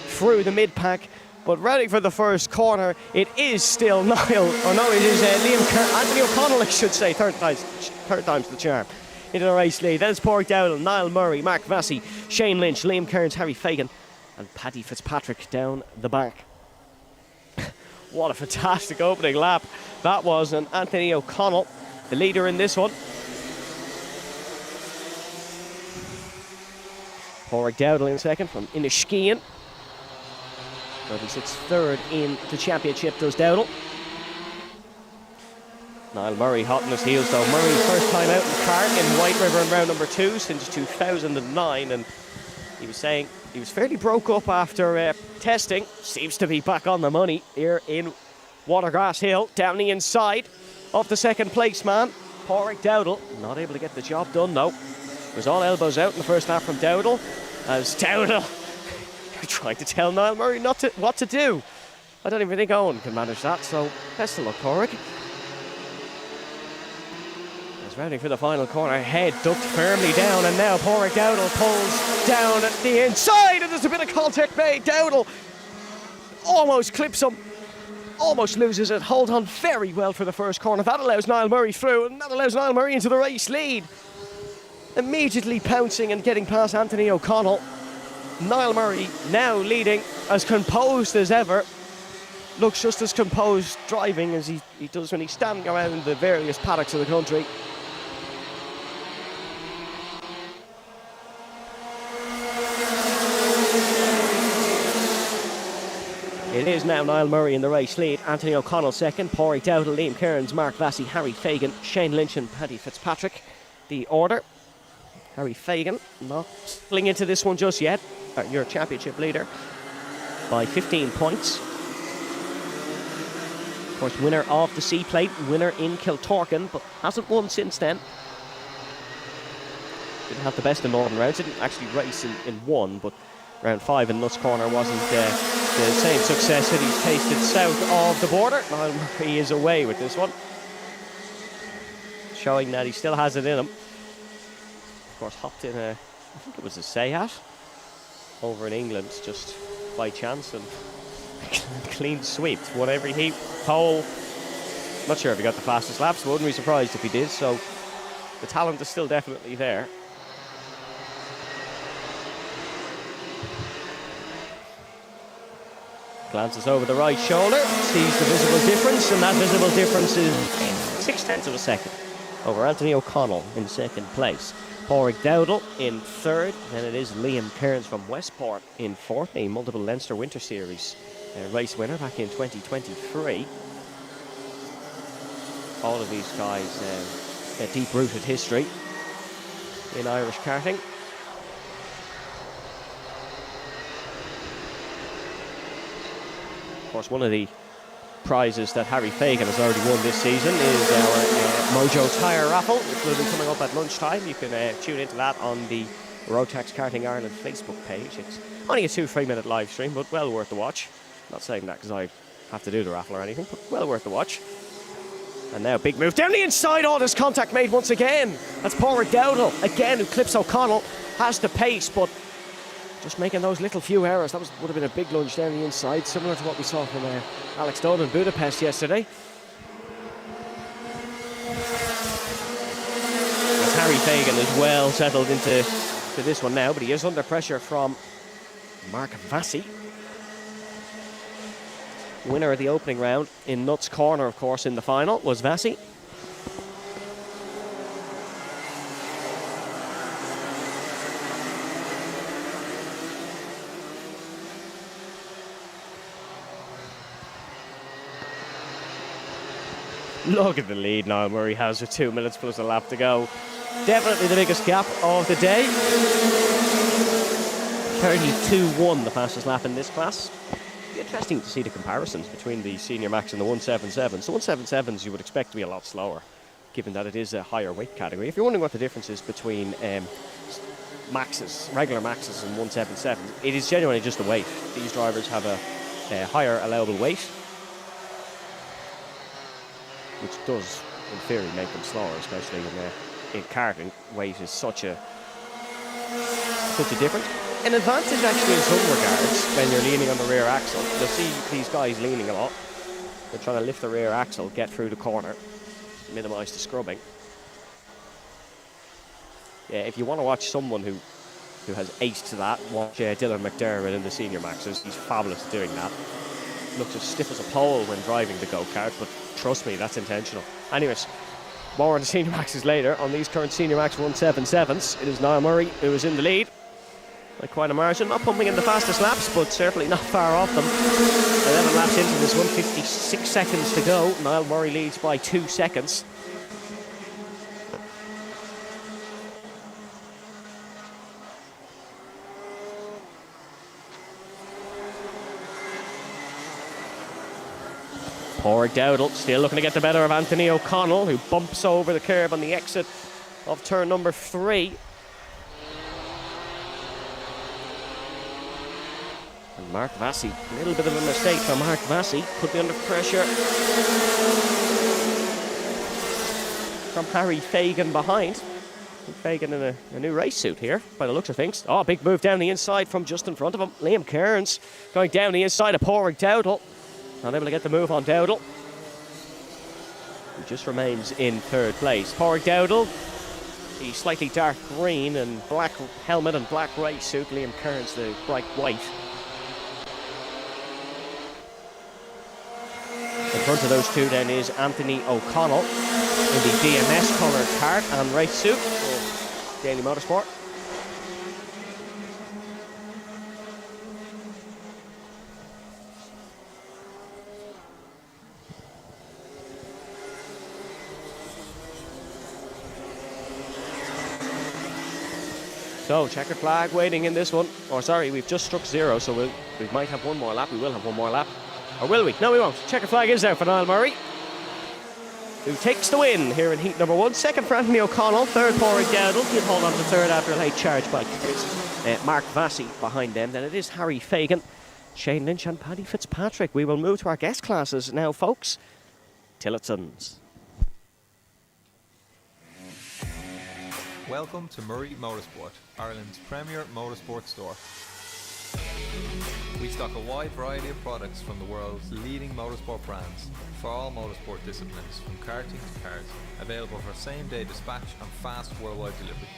through the mid-pack. But ready for the first corner, it is still Niall, or no, it is Anthony O'Connell, I should say, third time's the charm, into the race lead. Then it's Porrick Dowdall, Niall Murray, Mark Vassy, Shane Lynch, Liam Kearns, Harry Fagan, and Paddy Fitzpatrick down the back. What a fantastic opening lap that was, and Anthony O'Connell, the leader in this one. Porrick Dowdall in second from Inishkean. He sits third in the championship, does Dowdall. Niall Murray hot on his heels though. Murray first time out in the car in White River in round number 2 since 2009, and he was saying he was fairly broke up after testing. Seems to be back on the money here in Watergrasshill, down the inside of the second place man. Porrick Dowdall not able to get the job done though. It was all elbows out in the first lap from Dowdall, as Dowdall trying to tell Niall Murray what to do. I don't even think Owen can manage that, so best of luck, Porrick. He's rounding for the final corner, head ducked firmly down, and now Porrick Dowdall pulls down at the inside, and there's a bit of contact made. Dowdall almost clips him, almost loses it, hold on very well for the first corner. That allows Niall Murray through, and that allows Niall Murray into the race lead. Immediately pouncing and getting past Anthony O'Connell. Niall Murray now leading as composed as ever. looks just as composed driving as he does when he's standing around the various paddocks of the country. It is now Niall Murray in the race lead, Anthony O'Connell second, Pádraig Dowdall, Liam Kearns, Mark Vassey, Harry Fagan, Shane Lynch and Paddy Fitzpatrick. The order: Harry Fagan not fling into this one just yet, your championship leader by 15 points. Of course, winner of the C Plate, winner in Kiltorkin, but hasn't won since then. Didn't have the best in Northern rounds, didn't actually race in one, but round 5 in Nuts Corner wasn't the same success that he's tasted south of the border. Niall Murray is away with this one, showing that he still has it in him. Of course, hopped in I think it was a Seat over in England just by chance and clean sweep. Won every heat, pole. Not sure if he got the fastest laps, but wouldn't be surprised if he did. So the talent is still definitely there. Glances over the right shoulder, sees the visible difference, and that visible difference is 0.6 of a second over Anthony O'Connell in second place. Pádraig Dowdall in third, then it is Liam Kearns from Westport in fourth, a multiple Leinster Winter Series race winner back in 2023. All of these guys a deep-rooted history in Irish karting. Of course, one of the prizes that Harry Fagan has already won this season is our Mojo Tyre Raffle, which will be coming up at lunchtime. You can tune into that on the Rotax Karting Ireland Facebook page. It's only a 2-3 minute live stream, but well worth the watch. Not saying that because I have to do the raffle or anything, but well worth the watch. And now big move down the inside. Oh, there's contact made once again. That's Pádraig Dowdall again, who clips O'Connell. Has the pace, but just making those little few errors. That would have been a big lunge down the inside, similar to what we saw from Alex Dunn in Budapest yesterday. As Harry Fagan is well settled into this one now, but he is under pressure from Mark Vassey. Winner of the opening round in Nuts Corner, of course, in the final was Vassey. Look at the lead Niall Murray has with 2 minutes plus a lap to go. Definitely the biggest gap of the day. 32.1, the fastest lap in this class. It'd be interesting to see the comparisons between the Senior Max and the 177s. The 177s you would expect to be a lot slower, given that it is a higher weight category. If you're wondering what the difference is between maxes, regular maxes and 177s, it is genuinely just the weight. These drivers have a higher allowable weight, which does, in theory, make them slower, especially in karting. Weight is such a difference. An advantage, actually, in some regards, when you're leaning on the rear axle. You'll see these guys leaning a lot. They're trying to lift the rear axle, get through the corner, minimise the scrubbing. Yeah, if you want to watch someone who has aced that, watch Dylan McDermott in the Senior Maxes. He's fabulous at doing that. Looks as stiff as a pole when driving the go-kart, but trust me, that's intentional. Anyways, more on the Senior Maxes later. On these current Senior Max 177s, it is Niall Murray who is in the lead by quite a margin. Not pumping in the fastest laps, but certainly not far off them. 11 laps into this one, 56 seconds to go. Niall Murray leads by 2 seconds. Pádraig Dowdall still looking to get the better of Anthony O'Connell, who bumps over the curb on the exit of turn number 3. And Mark Vassey, a little bit of a mistake from Mark Vassey, could be under pressure from Harry Fagan behind. Fagan in a new race suit here, by the looks of things. Oh, big move down the inside from just in front of him. Liam Kearns going down the inside of Pádraig Dowdall. Not able to get the move on Dowdall, who just remains in third place. Pádraig Dowdall, the slightly dark green and black helmet and black race suit. Liam Kearns, the bright white. front of those two then is Anthony O'Connell in the DMS coloured card and race suit for Daily Motorsport. So, checkered flag waiting in this one. Or sorry, we've just struck 0, so we might have one more lap. We will have one more lap. Or will we? No, we won't. Checkered flag is out for Niall Murray, who takes the win here in heat number 1. Second for Anthony O'Connell. Third for Dowdle. He'll hold on to third after a late charge by Mark Vassy behind them. Then it is Harry Fagan, Shane Lynch and Paddy Fitzpatrick. We will move to our guest classes now, folks. Tillotson. Welcome to Murray Motorsport, Ireland's premier motorsport store. We stock a wide variety of products from the world's leading motorsport brands for all motorsport disciplines, from karting to cars, available for same-day dispatch and fast worldwide delivery.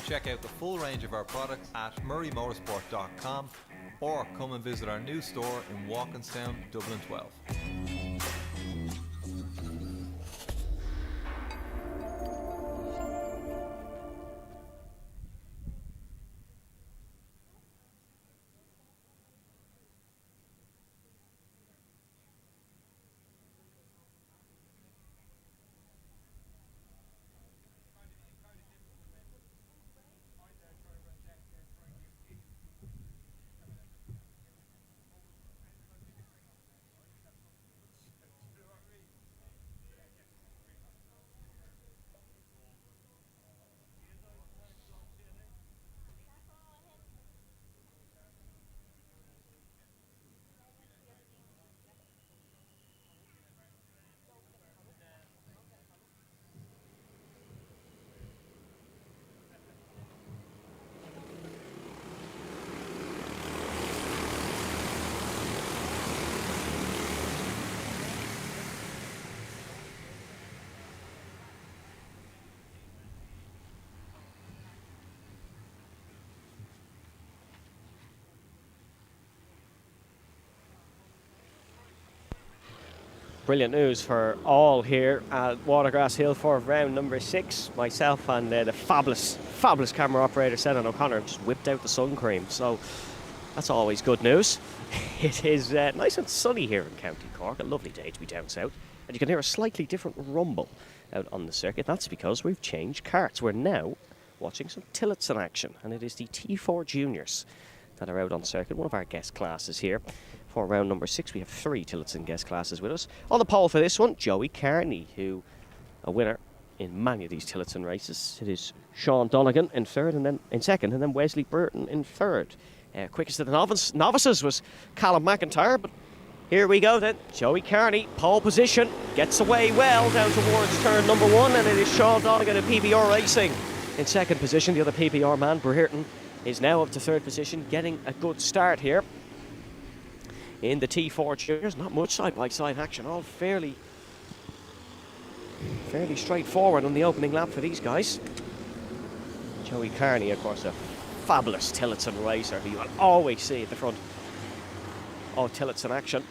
Check out the full range of our products at murraymotorsport.com or come and visit our new store in Walkinstown, Dublin 12. Brilliant news for all here at Watergrasshill for round number 6. Myself and the fabulous camera operator, Senan O'Connor, just whipped out the sun cream. So that's always good news. It is nice and sunny here in County Cork. A lovely day to be down south. And you can hear a slightly different rumble out on the circuit. That's because we've changed karts. We're now watching some Tillotson action. And it is the T4 Juniors that are out on circuit. One of our guest classes here. For round number 6, we have 3 Tillotson guest classes with us. On the pole for this one, Joey Carney, who a winner in many of these Tillotson races. It is Sean Donegan in third, and then in second, and then Wesley Burton in third. Quickest of the novices was Callum McIntyre, but here we go then. Joey Carney, pole position, gets away well down towards turn number 1, and it is Sean Donegan of PBR Racing in second position. The other PBR man, Burton, is now up to third position, getting a good start here. In the T4 Juniors, not much side-by-side action, all fairly straightforward on the opening lap for these guys. Joey Carney, of course, a fabulous Tillotson racer who you will always see at the front of Tillotson action.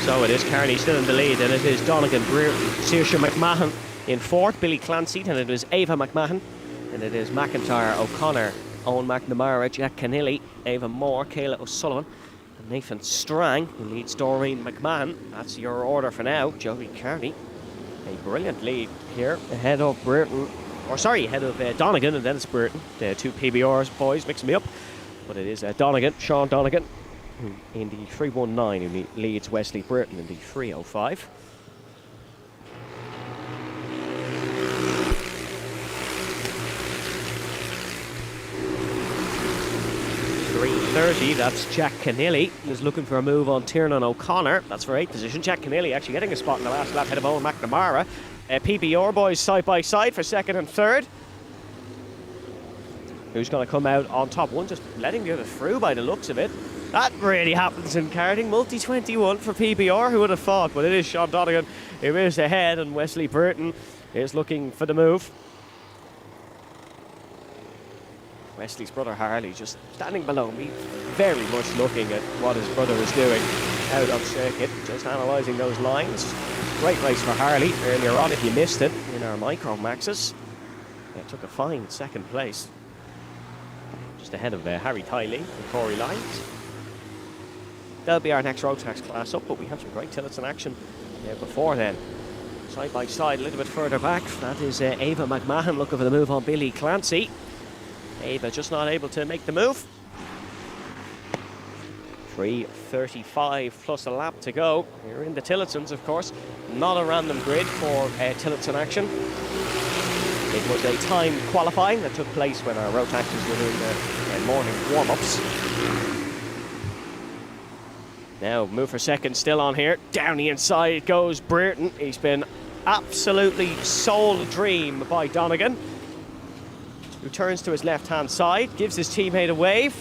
So it is Carney still in the lead, and it is Donegan, Brereton, Saoirse McMahon in fourth, Billy Clancy, and it is Ava McMahon, and it is McIntyre, O'Connor, Owen McNamara, Jack Kenneally, Ava Moore, Kayla O'Sullivan, and Nathan Strang, who leads Doreen McMahon. That's your order for now. Joey Carney, a brilliant lead here, ahead of Brereton, ahead of Donegan, and then it's Brereton. The 2 PBRs boys mixing me up, but it is Donegan, Sean Donegan, in the 319, who leads Wesley Burton in the 305. 30, that's Jack Keneally, who's looking for a move on Tiernan O'Connor. That's for 8th position. Jack Keneally actually getting a spot in the last lap ahead of Owen McNamara. PBR boys side by side for 2nd and 3rd. Who's going to come out on top? One just letting the other through by the looks of it. That really happens in karting. Multi-21 for PBR, who would have thought? But it is Sean Donegan who is ahead, and Wesley Burton is looking for the move. Wesley's brother Harley just standing below me, very much looking at what his brother is doing out on circuit, just analysing those lines. Great race for Harley earlier on, if you missed it, in our Micromaxes. Yeah, took a fine 2nd place. Just ahead of Harry Tiley and Corey Lyons. That'll be our next Rotax class up, but we have some great tillets in action before then. Side by side, a little bit further back, that is Ava McMahon looking for the move on Billy Clancy. Ava just not able to make the move. 3:35 plus a lap to go. We're in the Tillotson, of course. Not a random grid for Tillotson action. It was a time qualifying that took place when our Rotaxes were doing their morning warm-ups. Now, move for 2nd still on here. Down the inside goes Brereton. He's been absolutely soul dream by Donegan, who turns to his left-hand side, gives his teammate a wave.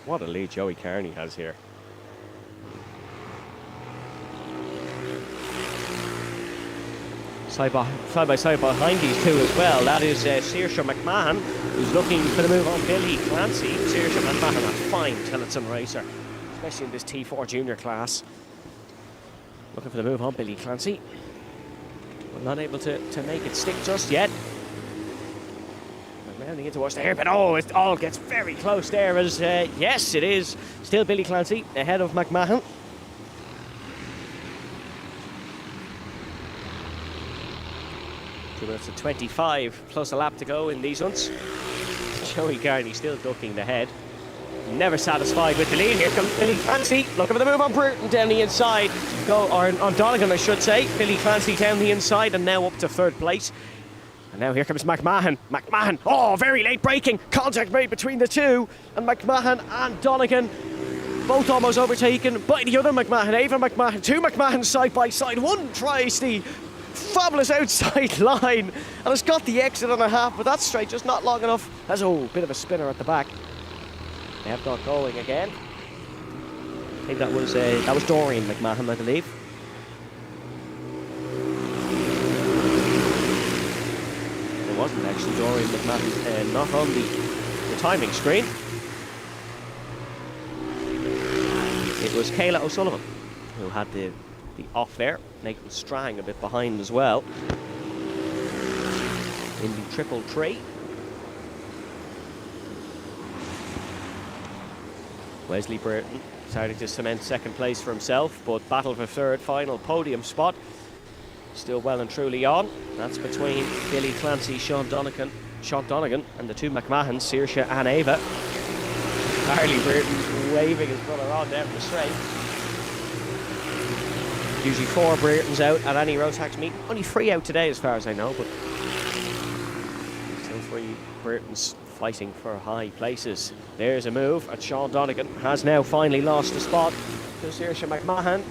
What a lead Joey Carney has here. Side by side behind these two as well. That is Saoirse McMahon, who's looking for the move on Billy Clancy. Saoirse McMahon, a fine Tillotson racer, especially in this T4 junior class. Looking for the move on Billy Clancy. Well, not able to make it stick just yet. Rounding in towards the hairpin. Oh, it all gets very close there as, yes, it is still Billy Clancy ahead of McMahon. That's a 25 plus a lap to go in these ones. Joey Carney still ducking the head. Never satisfied with the lead. Here comes Billy Clancy looking for the move on Brereton down the inside. Or on Donegan, I should say. Billy Clancy down the inside and now up to 3rd place. And now here comes McMahon. McMahon, oh, very late braking. Contact made between the two. And McMahon and Donegan both almost overtaken by the other McMahon. Ava McMahon, 2 McMahons side by side. One tries the fabulous outside line and has got the exit on a half, but that's straight, just not long enough. That's a bit of a spinner at the back. They have got going again. I think that was Dorian McMahon, I believe. It wasn't actually Dorian McMahon, not on the timing screen. It was Kayla O'Sullivan who had the off there. Nathan Strang a bit behind as well in the triple tree. Wesley Burton starting to cement 2nd place for himself, but battle for 3rd, final podium spot still well and truly on. That's between Billy Clancy, Sean Donegan and the 2 McMahons, Saoirse and Ava. Harley Burton waving his brother on down the straight. Usually 4 Breretons out at any Rotax meet. Only 3 out today as far as I know, but still 3 Breretons fighting for high places. There's a move at Sean Donegan. Has now finally lost the spot to Saoirse McMahon.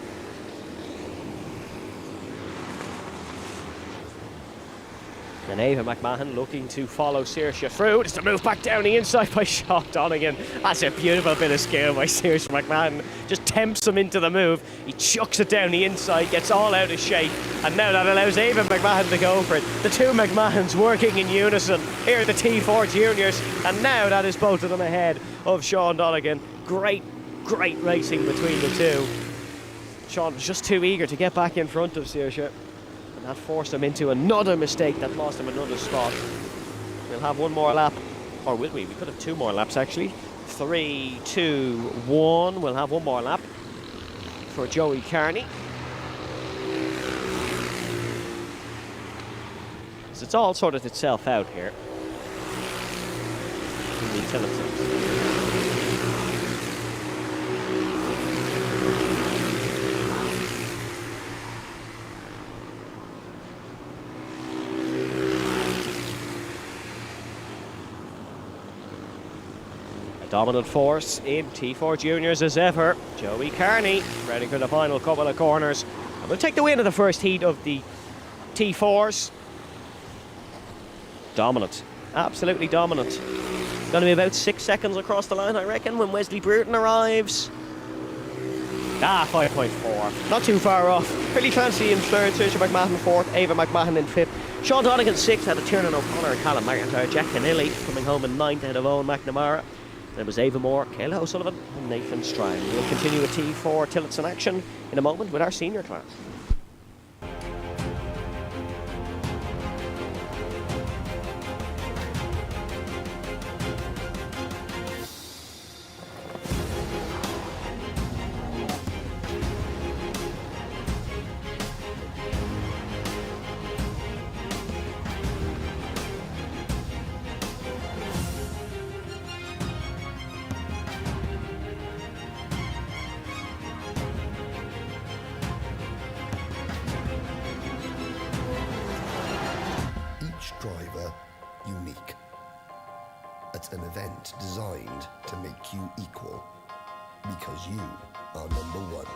And Ava McMahon looking to follow Saoirse through. Just a move back down the inside by Sean Donegan. That's a beautiful bit of skill by Saoirse McMahon. Just tempts him into the move. He chucks it down the inside, gets all out of shape, and now that allows Ava McMahon to go for it. The 2 McMahons working in unison here at the T4 Juniors, and now that is both of them ahead of Sean Donegan. Great racing between the two. Sean was just too eager to get back in front of Saoirse. That forced him into another mistake that lost him another spot. We'll have one more lap, or will we? We could have 2 more laps actually. 3, 2, 1. We'll have one more lap for Joey Carney. So it's all sorted itself out here in the Tillotson. Dominant force in T4 Juniors as ever. Joey Carney ready for the final couple of corners. And we'll take the win of the first heat of the T4s. Dominant. Absolutely dominant. It's going to be about 6 seconds across the line, I reckon, when Wesley Bruton arrives. 5.4. Not too far off. Pretty fancy in third. Saoirse McMahon fourth. Ava McMahon in fifth. Sean Donegan sixth out of Tiernan O'Connor and Callum McIntyre. Jack Keneally coming home in ninth out of Owen McNamara. There was Ava Moore, Kayla O'Sullivan and Nathan Strang. We'll continue with T4 Tillot's in action in a moment with our senior class. Driver unique. It's an event designed to make you equal because you are number one.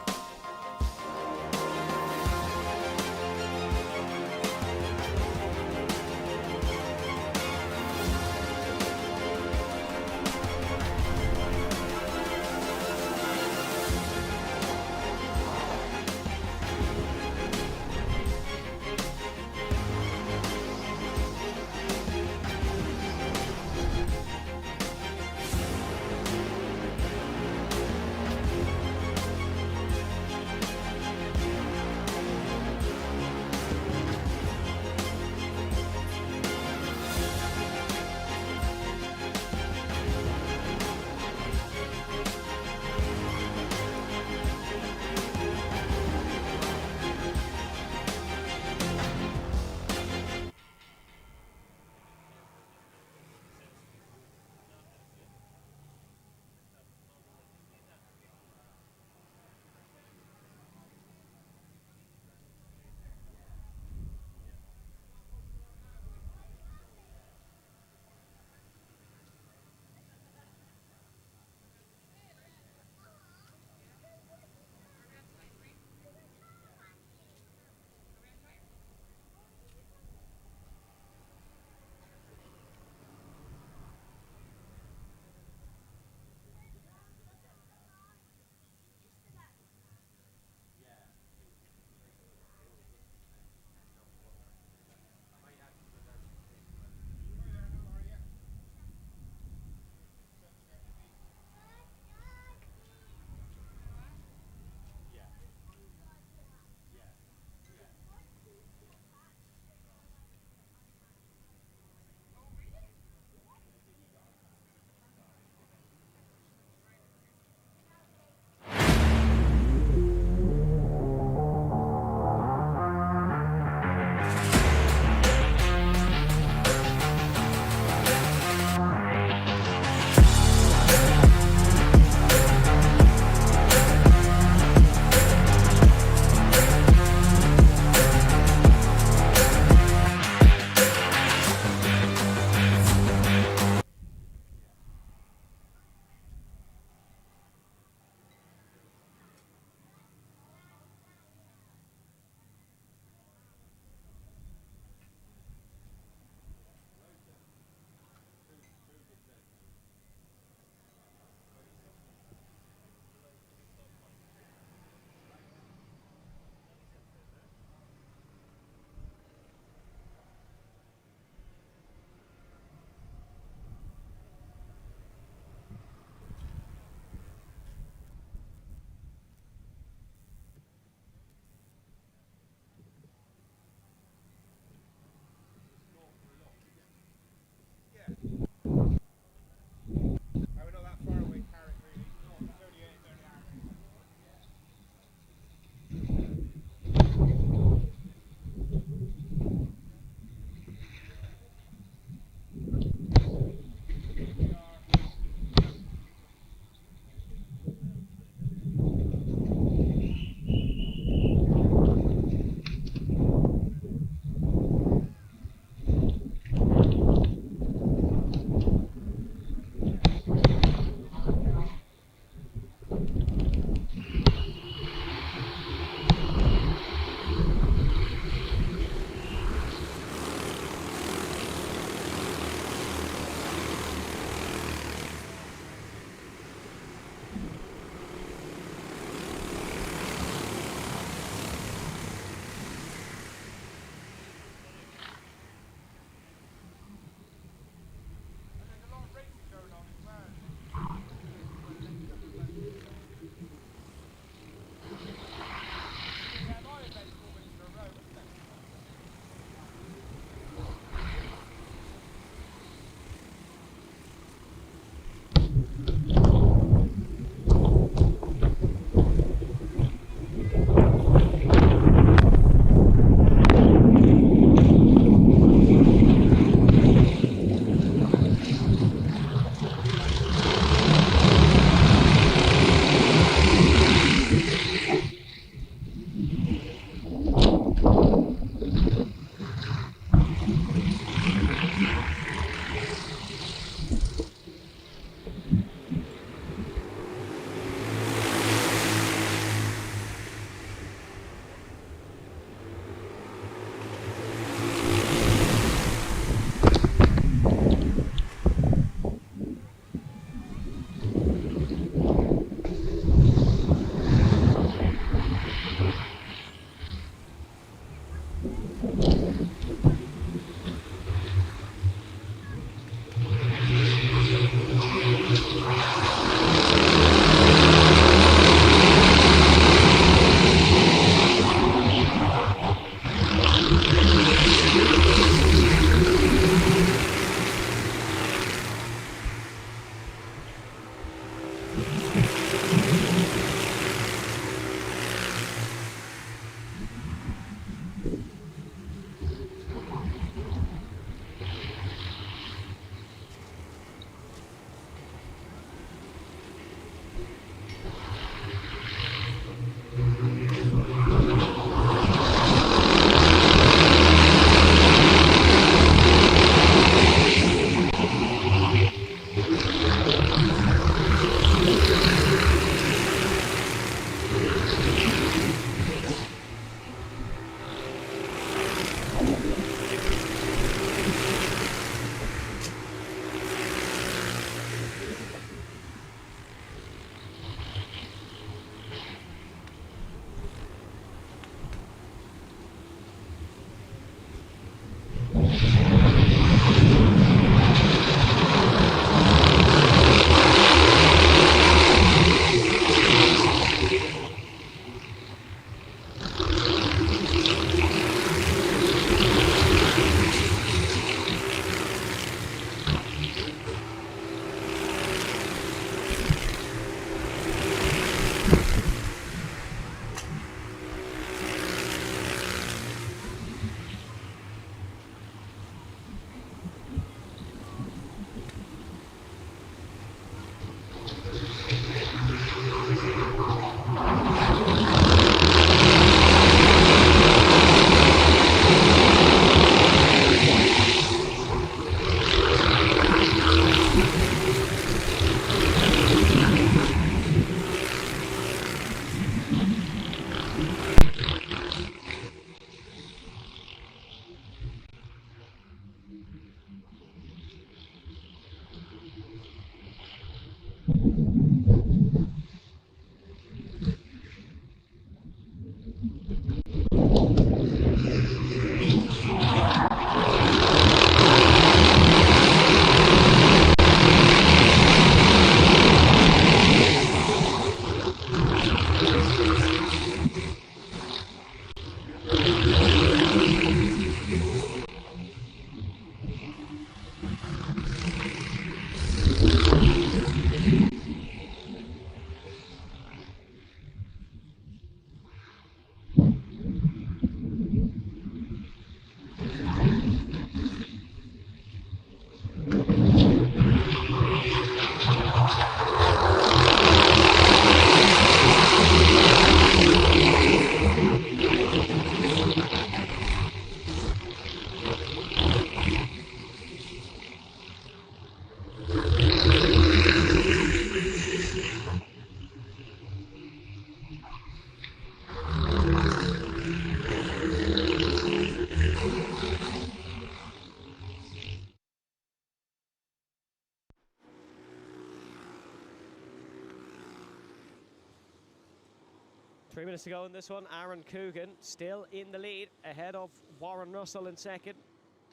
3 minutes to go in this one. Aaron Coogan still in the lead, ahead of Warren Russell in second.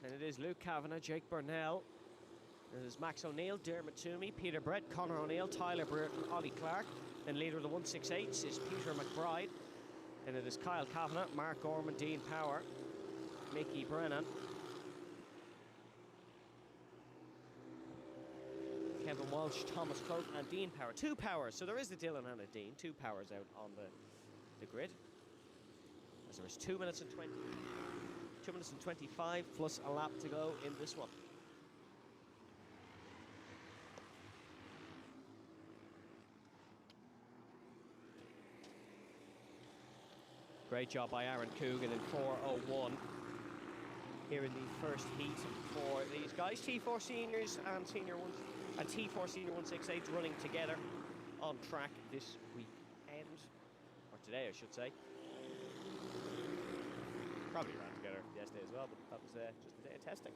And it is Luke Kavanagh, Jake Burnell. It is Max O'Neill, Dermot Toomey, Peter Brett, Conor O'Neill, Tyler Burton, Ollie Clark. Then leader of the 168s is Peter McBride. Then it is Kyle Kavanagh, Mark Gorman, Dean Power, Mickey Brennan, Kevin Walsh, Thomas Cloak, and Dean Power. 2 Powers, so there is a Dylan and a Dean. 2 Powers out on the grid. As there is 2 minutes and 25 plus a lap to go in this one. Great job by Aaron Coogan in 4:01 here in the first heat for these guys. T4 seniors and T4 senior 168s running together on track this weekend, or today I should say. Probably ran together yesterday as well, but that was just a day of testing.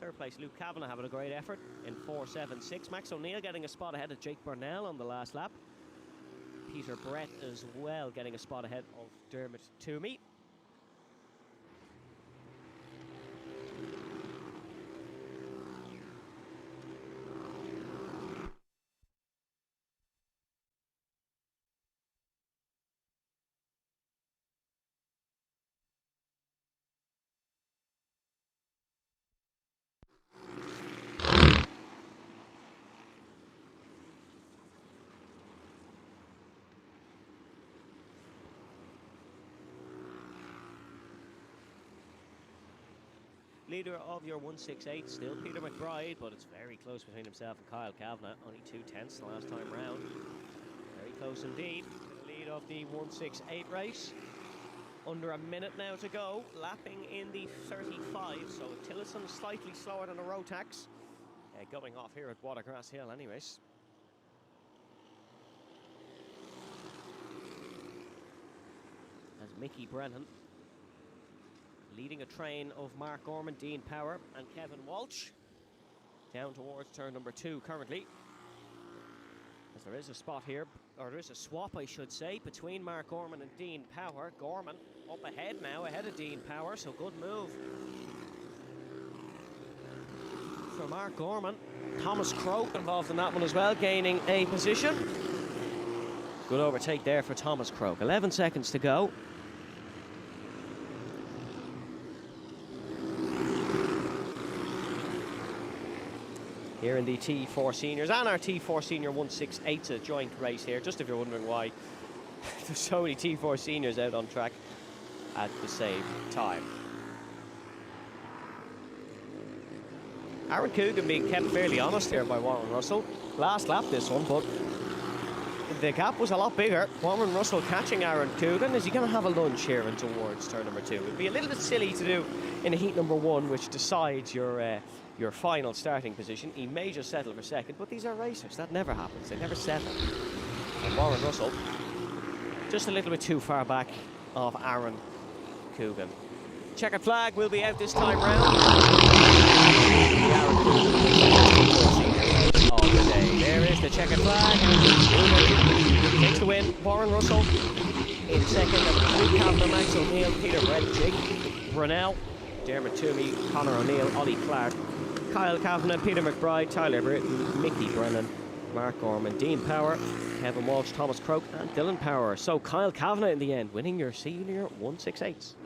Third place, Luke Kavanagh having a great effort in 4:76. Max O'Neill getting a spot ahead of Jake Burnell on the last lap. Peter Brett as well getting a spot ahead of Dermot Toomey. Leader of your 168 still Peter McBride, but it's very close between himself and Kyle Kavanagh. Only 2/10 the last time round. Very close indeed. The lead of the 168 race. Under a minute now to go. Lapping in the 35, so Tillotson slightly slower than a Rotax. Going off here at Watergrasshill anyways. As Mickey Brennan leading a train of Mark Gorman, Dean Power, and Kevin Walsh down towards turn number 2 currently. As there is a spot here, or there is a swap I should say, between Mark Gorman and Dean Power. Gorman up ahead now, ahead of Dean Power, so good move for Mark Gorman. Thomas Croak involved in that one as well, gaining a position. Good overtake there for Thomas Croak. 11 seconds to go. Here in the T4 seniors and our T4 senior 168's a joint race here, just if you're wondering why there's so many T4 seniors out on track at the same time. Aaron Coogan being kept fairly honest here by Warren Russell. Last lap this one, but the gap was a lot bigger. Warren Russell catching Aaron Coogan. Is he going to have a lunge here and towards turn number 2? It would be a little bit silly to do in a heat number 1, which decides your final starting position. He may just settle for second, but these are racers. That never happens. They never settle. And Warren Russell just a little bit too far back of Aaron Coogan. Checkered flag will be out this time round. Of the day. There is the checkered flag. Coogan takes the win. Warren Russell in second. Luke Kavanagh, Max O'Neill, Peter Brett, Jake Brunel, Dermot Toomey, Conor O'Neill, Ollie Clark, Kyle Kavanagh, Peter McBride, Tyler Britton, Mickey Brennan, Mark Gorman, Dean Power, Kevin Walsh, Thomas Croak, and Dylan Power. So Kyle Kavanagh in the end, winning your senior 168s.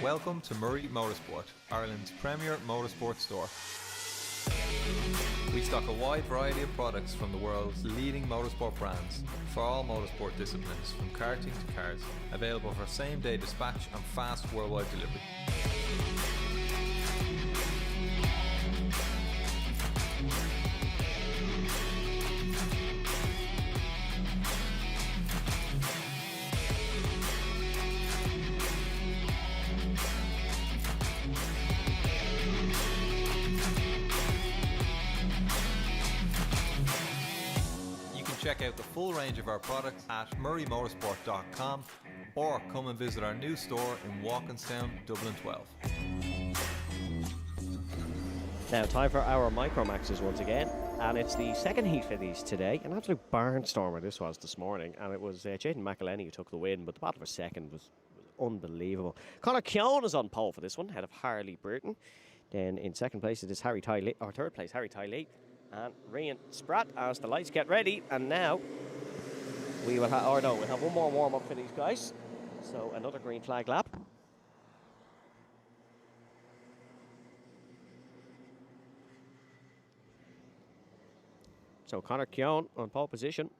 Welcome to Murray Motorsport, Ireland's premier motorsport store. We stock a wide variety of products from the world's leading motorsport brands for all motorsport disciplines, from karting to cars, available for same-day dispatch and fast worldwide delivery. Check out the full range of our products at murraymotorsport.com or come and visit our new store in Walkinstown, Dublin 12. Now, time for our Micromaxes once again, and it's the second heat for these today. An absolute barnstormer this was this morning, and it was Jayden McElhenney who took the win, but the battle for second was unbelievable. Conor Keown is on pole for this one, ahead of Harley Burton. Then in second place it is Harry Tylee, or third place Harry Tylee, and Rian Spratt as the lights get ready. And now we will have, we'll have one more warm up for these guys. So another green flag lap. So Conor Keown on pole position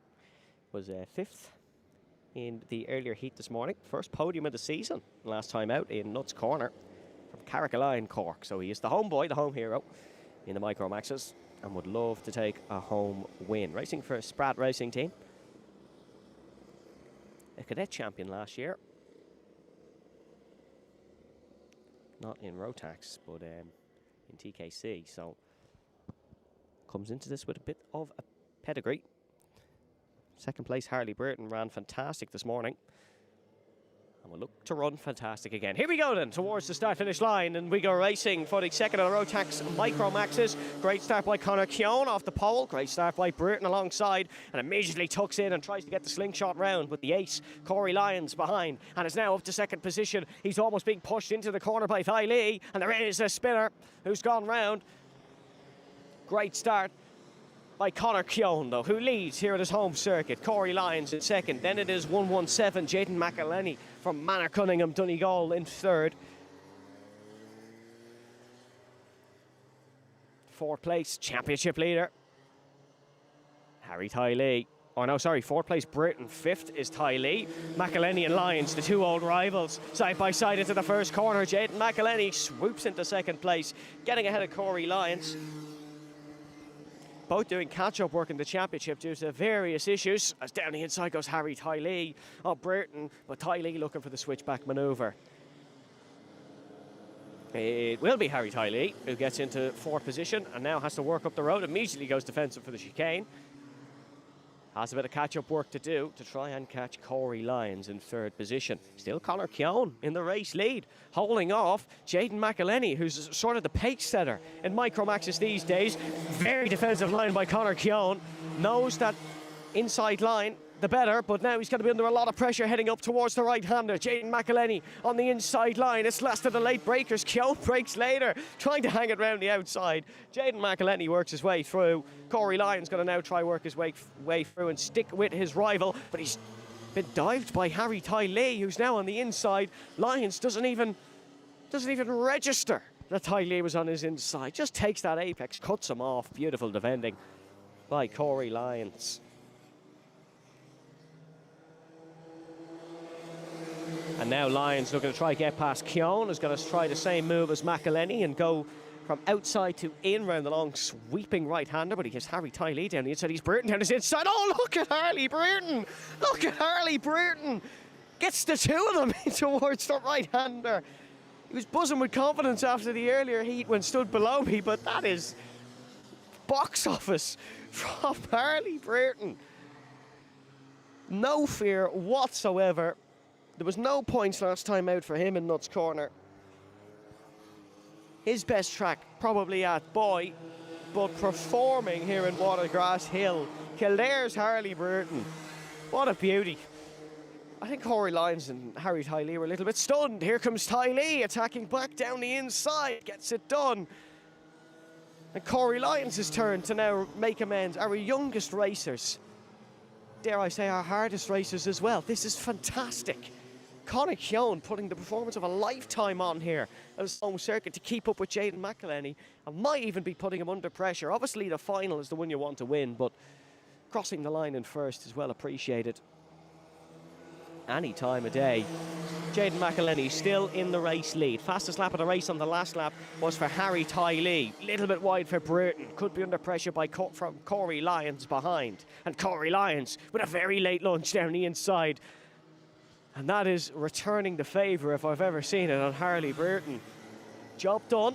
was fifth in the earlier heat this morning. First podium of the season, last time out in Nuts Corner from Carrickline, Cork. So he is the home boy, the home hero in the Micromaxes, and would love to take a home win. Racing for a Spratt Racing team. A cadet champion last year. Not in Rotax, but in TKC. So comes into this with a bit of a pedigree. Second place Harley Burton ran fantastic this morning, and will look to run fantastic again. Here we go then, towards the start-finish line, and we go racing for the second of the Rotax Micromaxes. Great start by Conor Keown off the pole. Great start by Burton alongside, and immediately tucks in and tries to get the slingshot round with the ace, Corey Lyons, behind, and is now up to second position. He's almost being pushed into the corner by Tylee, and there is a spinner who's gone round. Great start by Conor Keown, though, who leads here at his home circuit. Corey Lyons in second. Then it is 117, Jayden McElhenney from Manor Cunningham, Donegal in third. Fourth place, championship leader, Harry Tylee. Oh no, sorry, fourth place Britain. Fifth is Tylee. McElhenney and Lyons, the two old rivals, side by side into the first corner. Jayden McElhenney swoops into second place, getting ahead of Corey Lyons. Both doing catch-up work in the championship due to various issues, as down the inside goes Harry Tylee of Burton, but Tylee looking for the switchback manoeuvre. It will be Harry Tylee who gets into fourth position and now has to work up the road. Immediately goes defensive for the chicane. Has a bit of catch-up work to do to try and catch Corey Lyons in third position. Still Conor Keown in the race lead, holding off Jayden McElhenney, who's sort of the pace setter in Micromaxes these days. Very defensive line by Conor Keown. Knows that inside line the better, but now he's going to be under a lot of pressure heading up towards the right-hander. Jayden McElhenney on the inside line. It's last of the late breakers. Keown breaks later, trying to hang it round the outside. Jayden McElhenney works his way through. Corey Lyons going to now try work his way through and stick with his rival, but he's been dived by Harry Tylee, who's now on the inside. Lyons doesn't even register that Tylee was on his inside. Just takes that apex, cuts him off. Beautiful defending by Corey Lyons. And now Lyons looking to try to get past Keown. Is going to try the same move as McElhenney and go from outside to in round the long sweeping right-hander, but he gets Harry Tylee down the inside. He's Burton down his inside. Oh, look at Harley Burton! Look at Harley Burton! Gets the two of them towards the right-hander. He was buzzing with confidence after the earlier heat when stood below me, but that is box office from Harley Burton. No fear whatsoever. There was no points last time out for him in Nuts Corner. His best track probably at Boy, but performing here in Watergrasshill. Kildare's Harley Burton. What a beauty. I think Corey Lyons and Harry Tylee were a little bit stunned. Here comes Tylee attacking back down the inside. Gets it done. And Corey Lyons' turn to now make amends. Our youngest racers. Dare I say our hardest racers as well. This is fantastic. Conor Keown putting the performance of a lifetime on here at his home circuit to keep up with Jaden McElhenney, and might even be putting him under pressure. Obviously the final is the one you want to win, but crossing the line in first is well appreciated any time of day. Jaden McElhenney still in the race lead. Fastest lap of the race on the last lap was for Harry Ty-Lee. Little bit wide for Burton. Could be under pressure from Corey Lyons behind. And Corey Lyons with a very late lunge down the inside. And that is returning the favour if I've ever seen it on Harley Burton. Job done.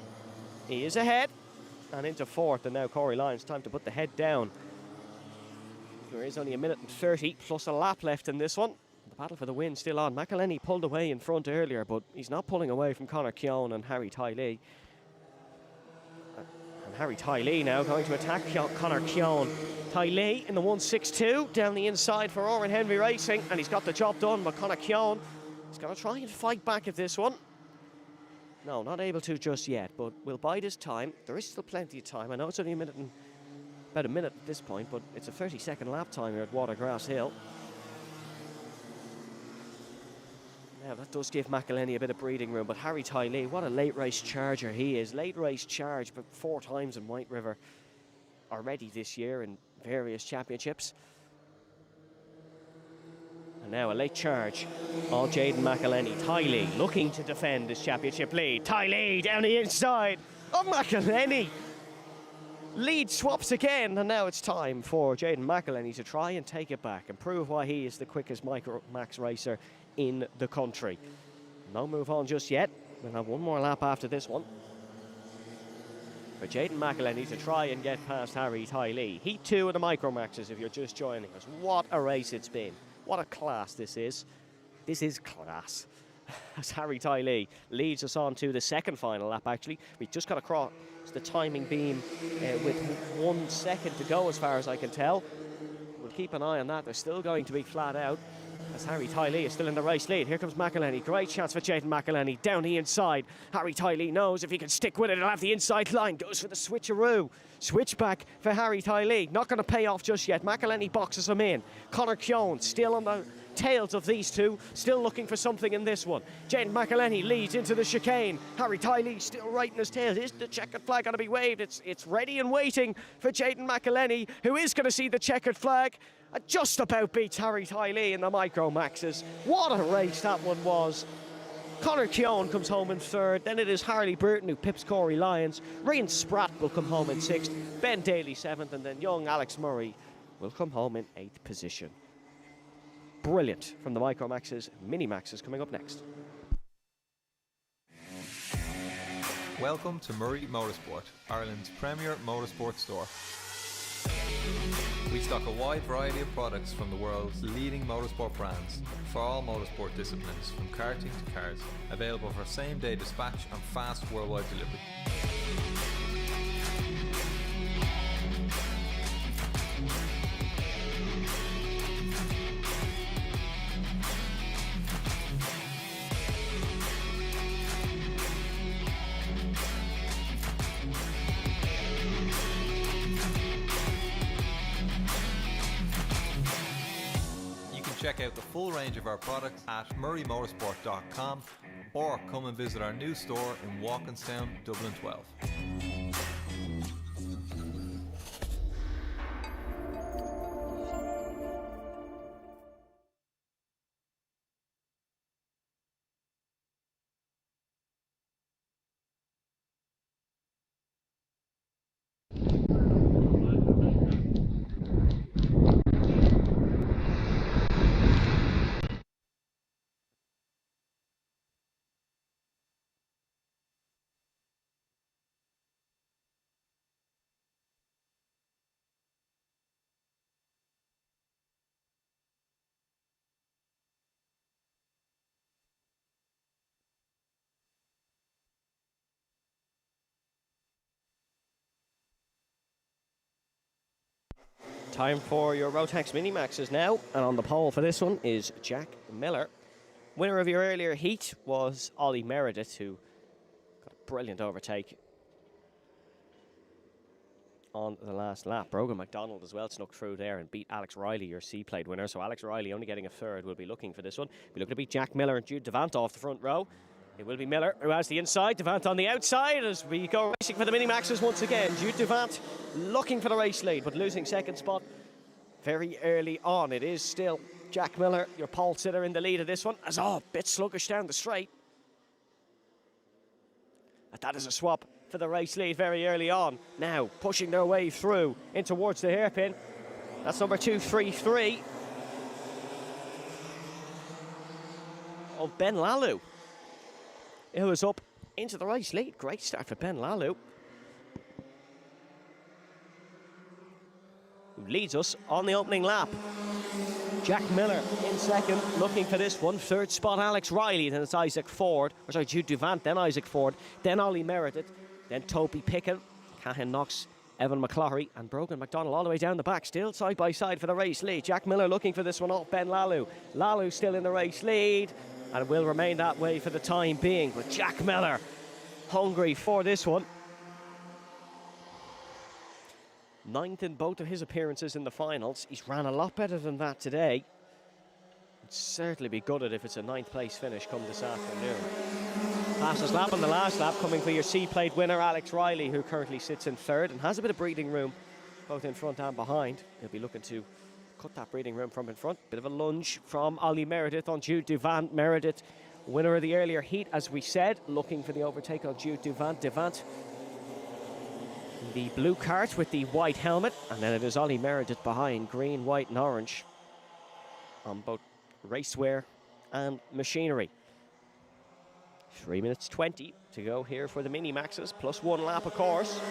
He is ahead. And into fourth. And now Corey Lyons, time to put the head down. There is only a minute and 30 plus a lap left in this one. The battle for the win still on. McElhenney pulled away in front earlier, but he's not pulling away from Conor Keown and Harry Ty-Lee. And Harry Ty-Lee now going to attack Conor Keown. Ty-Lee in the 162 down the inside for Oran Henry Racing, and he's got the job done. But Conor Keown is going to try and fight back at this one. No, not able to just yet, but we'll bide his time. There is still plenty of time. I know it's only about a minute at this point, but it's a 30-second lap time here at Watergrasshill. Now that does give McElhenney a bit of breathing room, but Harry Ty-Lee, what a late race charger he is. Late race charge, but 4 times in White River already this year in various championships. And now a late charge of Jaden McElhenney. Ty-Lee looking to defend his championship lead. Ty-Lee down the inside of McElhenney. Lead swaps again, and now it's time for Jaden McElhenney to try and take it back and prove why he is the quickest Micromax racer in the country. No move on just yet. We'll have one more lap after this one for Jaden McElhenney to try and get past Harry Ty-Lee. Heat 2 of the Micromaxes if you're just joining us. What a race it's been. What a class this is. This is class. As Harry Ty-Lee leads us on to the second final lap, actually. We've just got across the timing beam with 1 second to go as far as I can tell. We'll keep an eye on that. They're still going to be flat out as Harry Ty-Lee is still in the race lead. Here comes McElhenney. Great chance for Jaden McElhenney down the inside. Harry Ty-Lee knows if he can stick with it, he'll have the inside line. Goes for the switcheroo. Switchback for Harry Ty-Lee. Not going to pay off just yet. McElhenney boxes him in. Conor Keown still on the tails of these two, still looking for something in this one. Jaden McElhenney leads into the chicane. Harry Ty-Lee still right in his tail. Is the checkered flag going to be waved? It's ready and waiting for Jaden McElhenney, who is going to see the checkered flag. Just about beats Harry Ty-Lee in the Micromaxes. What a race that one was. Conor Keown comes home in third. Then it is Harley Burton who pips Corey Lyons. Ryan Spratt will come home in sixth. Ben Daly seventh, and then young Alex Murray will come home in eighth position. Brilliant from the Micromaxes. Minimaxes coming up next. Welcome to Murray Motorsport, Ireland's premier motorsport store. We stock a wide variety of products from the world's leading motorsport brands for all motorsport disciplines, from karting to cars, available for same-day dispatch and fast worldwide delivery. Check out the full range of our products at murraymotorsport.com or come and visit our new store in Walkinstown, Dublin 12. Time for your Rotax Minimaxes now, and on the pole for this one is Jack Miller. Winner of your earlier heat was Ollie Meredith, who got a brilliant overtake on the last lap. Brogan McDonald as well snuck through there and beat Alex Riley, your C-plate winner. So Alex Riley only getting a third will be looking for this one. Be looking to beat Jack Miller and Jude Devant off the front row. It will be Miller who has the inside, Devant on the outside as we go racing for the Minimaxes once again. Jude Devant looking for the race lead but losing second spot very early on. It is still Jack Miller, your pole sitter, in the lead of this one. As a bit sluggish down the straight. But that is a swap for the race lead very early on. Now pushing their way through in towards the hairpin. That's number 233 of Ben Lalu, who is up into the race lead. Great start for Ben Lalu, who leads us on the opening lap. Jack Miller in second, looking for this one. Third spot, Alex Riley. Then it's Isaac Ford, or sorry, Jude Devant, then Isaac Ford, then Ollie Meredith, then Toby Picken, Cahan Knox, Evan McCloughy, and Brogan McDonald all the way down the back, still side by side for the race lead. Jack Miller looking for this one off Ben Lalu. Lalu still in the race lead, and will remain that way for the time being. But Jack Miller hungry for this one. 9th in both of his appearances in the finals. He's ran a lot better than that today. Would certainly be gutted if it's a 9th place finish come this afternoon. Fastest lap on the last lap coming for your C-plate winner Alex Riley, who currently sits in third and has a bit of breathing room both in front and behind. He'll be looking to cut that breathing room from in front. Bit of a lunge from Ollie Meredith on Jude Devant. Meredith, winner of the earlier heat, as we said, looking for the overtake on Jude Devant. Devant, the blue cart with the white helmet, and then it is Ollie Meredith behind, green, white and orange on both racewear and machinery. 3 minutes 20 to go here for the Minimaxes, plus 1 lap of course.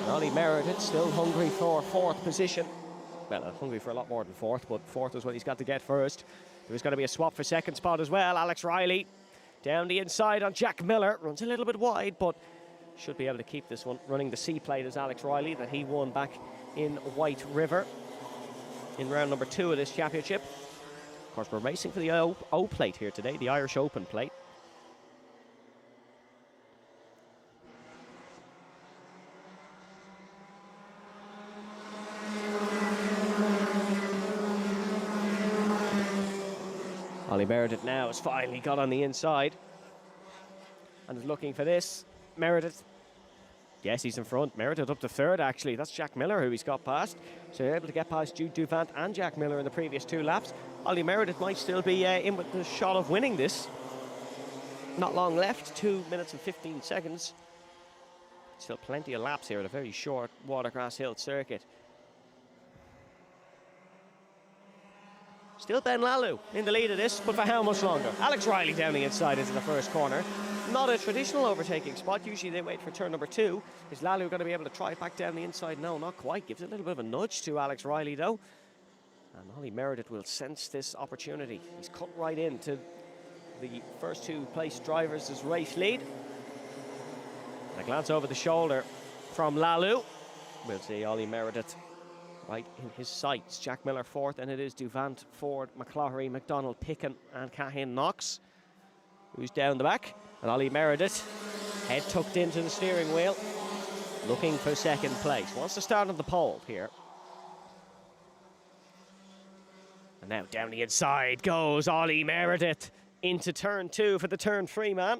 And Ollie Meredith still hungry for 4th position. Well, hungry for a lot more than 4th, but 4th is what he's got to get first. There's going to be a swap for 2nd spot as well. Alex Riley down the inside on Jack Miller, runs a little bit wide, but should be able to keep this one. Running the C-plate is Alex Riley, that he won back in White River in round number 2 of this championship. Of course, we're racing for the O plate here today, the Irish Open plate. Ollie Meredith now has finally got on the inside and is looking for this. Meredith, yes, he's in front. Meredith up to 3rd, actually. That's Jack Miller who he's got past. So they're able to get past Jude Devant and Jack Miller in the previous 2 laps. Ollie Meredith might still be in with the shot of winning this. Not long left, 2 minutes and 15 seconds. Still plenty of laps here at a very short Watergrasshill circuit. Still Ben Lalu in the lead of this, but for how much longer? Alex Riley down the inside into the first corner. Not a traditional overtaking spot. Usually they wait for turn number 2. Is Lalu going to be able to try it back down the inside? No, not quite. Gives a little bit of a nudge to Alex Riley though. And Ollie Meredith will sense this opportunity. He's cut right into the first 2 place drivers' race lead. And a glance over the shoulder from Lalu. We'll see Ollie Meredith right in his sights. Jack Miller 4th, and it is Devant, Ford, McCloughy, McDonald, Picken and Cahan Knox, who's down the back. And Ollie Meredith, head tucked into the steering wheel, looking for 2nd place. Wants to start on the pole here. And now down the inside goes Ollie Meredith into turn 2 for the turn 3 man.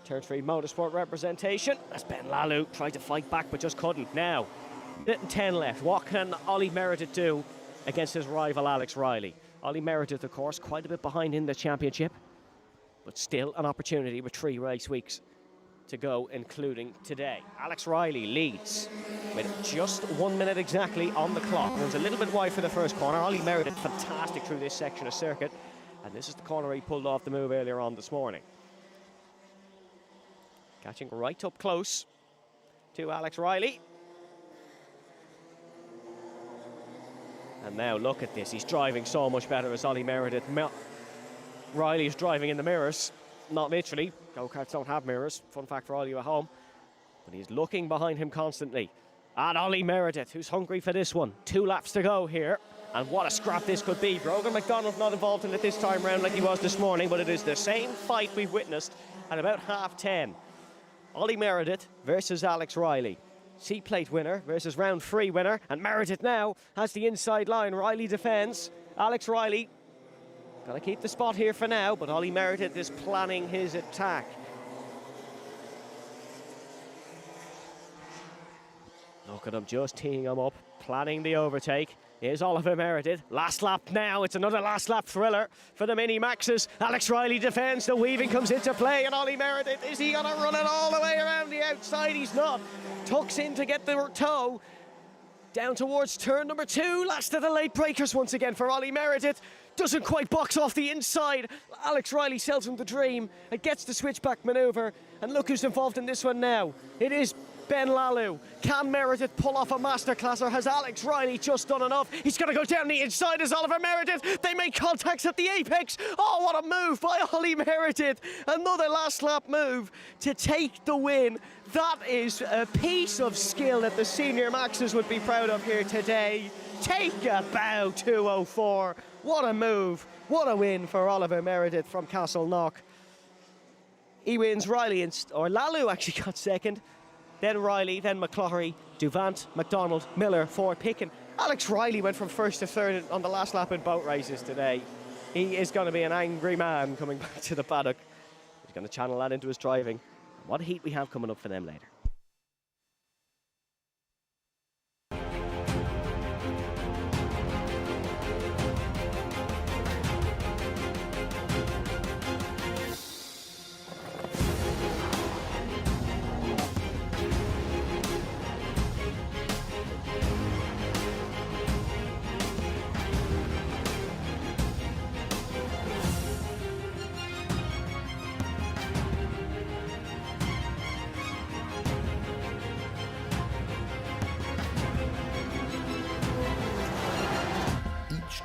Turn 3 motorsport representation. That's Ben Lalu, tried to fight back but just couldn't. Now, minute and 10 left. What can Ollie Meredith do against his rival Alex Riley? Ollie Meredith, of course, quite a bit behind in the championship, but still an opportunity with 3 race weeks to go, including today. Alex Riley leads with just 1 minute exactly on the clock. Runs a little bit wide for the first corner. Ollie Meredith, fantastic through this section of circuit, and this is the corner he pulled off the move earlier on this morning. Catching right up close to Alex Riley. And now look at this, he's driving so much better as Ollie Meredith. Riley's driving in the mirrors, not literally. Go-karts don't have mirrors, fun fact for all you at home. But he's looking behind him constantly. And Ollie Meredith, who's hungry for this one. 2 laps to go here, and what a scrap this could be. Brogan McDonald's not involved in it this time round like he was this morning, but it is the same fight we've witnessed at about 10:30. Ollie Meredith versus Alex Riley. seat plate winner versus round 3 winner, and Meredith now has the inside line. Riley defends. Alex Riley gonna keep the spot here for now, but Ollie Meredith is planning his attack. Look at him just teeing him up, planning the overtake. Here's Oliver Meredith. Last lap now. It's another last lap thriller for the Minimaxes. Alex Riley defends. The weaving comes into play, and Ollie Meredith, is he going to run it all the way around the outside? He's not. Tucks in to get the toe. Down towards turn number 2. Last of the late breakers once again for Ollie Meredith. Doesn't quite box off the inside. Alex Riley sells him the dream and gets the switchback manoeuvre. And look who's involved in this one now. It is Ben Lalu. Can Meredith pull off a masterclass, or has Alex Riley just done enough? He's going to go down the inside as Oliver Meredith. They make contacts at the apex. Oh, what a move by Ollie Meredith. Another last lap move to take the win. That is a piece of skill that the senior Maxes would be proud of here today. Take a bow, 204. What a move. What a win for Oliver Meredith from Castleknock. He wins. Lalu actually got second. Then Riley, then McCloughery, Duvant, McDonald, Miller, Ford, Picken. Alex Riley went from first to third on the last lap in boat races today. He is going to be an angry man coming back to the paddock. He's going to channel that into his driving. What a heat we have coming up for them later.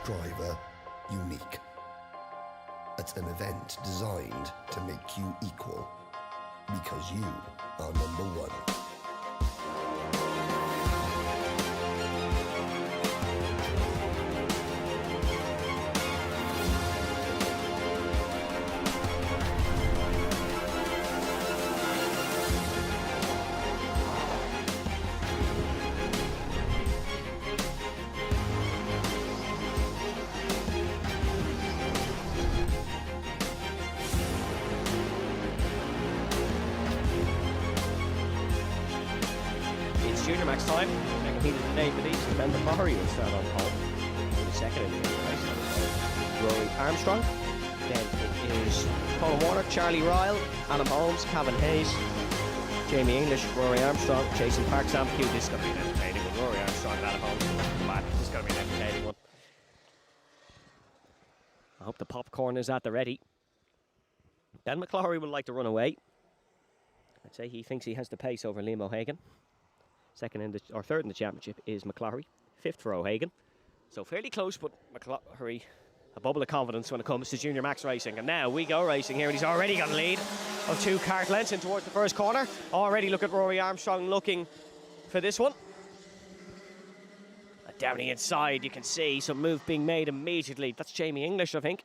Driver unique. It's an event designed to make you equal, because you are number 1. Junior Max time. Second heat of the day for these. Ben McCloughery will start on pole. Second in the race. Rory Armstrong. Then it is Colin Warner, Charlie Ryle, Adam Holmes, Cavan Hayes, Jamie English, Rory Armstrong, Jason Park, Sam Pugh. This is going to be an entertaining one. Rory Armstrong and Adam Holmes. This is going to be an entertaining one. I hope the popcorn is at the ready. Ben McCloughery would like to run away. I'd say he thinks he has the pace over Liam O'Hagan. Third in the championship is McCloughery. 5th for O'Hagan. So fairly close, but McCloughery a bubble of confidence when it comes to junior max racing. And now we go racing here, and he's already got a lead of 2 kart lengths in towards the first corner. Already look at Rory Armstrong looking for this one. And down the inside, you can see some move being made immediately. That's Jamie English, I think,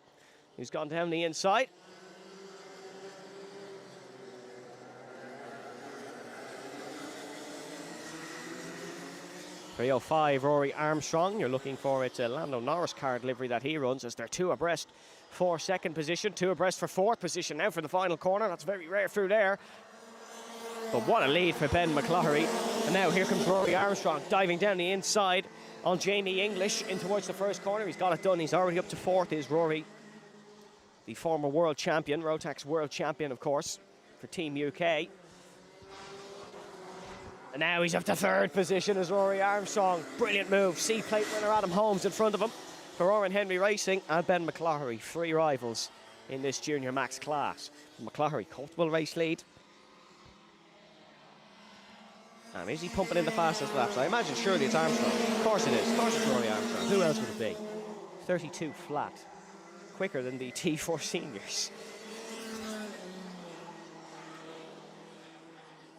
who's gone down the inside. .305 Rory Armstrong. You're looking for it's a Lando Norris card livery that he runs, as they're 2 abreast for second position, 2 abreast for 4th position now for the final corner. That's very rare through there. But what a lead for Ben McCloughery. And now here comes Rory Armstrong diving down the inside on Jamie English in towards the first corner. He's got it done. He's already up to 4th is Rory, the former world champion, Rotax world champion, of course, for Team UK. And now he's up to 3rd position as Rory Armstrong. Brilliant move. C-plate winner Adam Holmes in front of him for Oren Henry Racing, and Ben McCloughery. 3 rivals in this junior max class. McCloughery, comfortable race lead. And is he pumping in the fastest laps? I imagine surely it's Armstrong. Of course it is. Of course it's Rory Armstrong. Who else would it be? 32 flat. Quicker than the T4 seniors.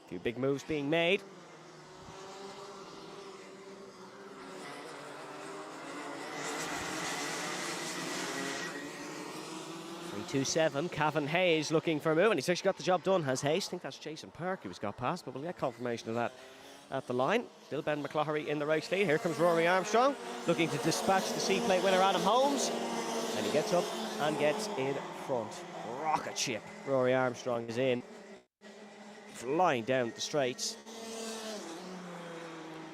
A few big moves being made. 327, Cavan Hayes looking for a move, and he's actually got the job done, has Hayes. I think that's Jason Park who's got past, but we'll get confirmation of that at the line. Still Ben McCloughery in the race lead. Here comes Rory Armstrong, looking to dispatch the C-plate winner Adam Holmes. And he gets up and gets in front. Rocket ship. Rory Armstrong is in, flying down the straights.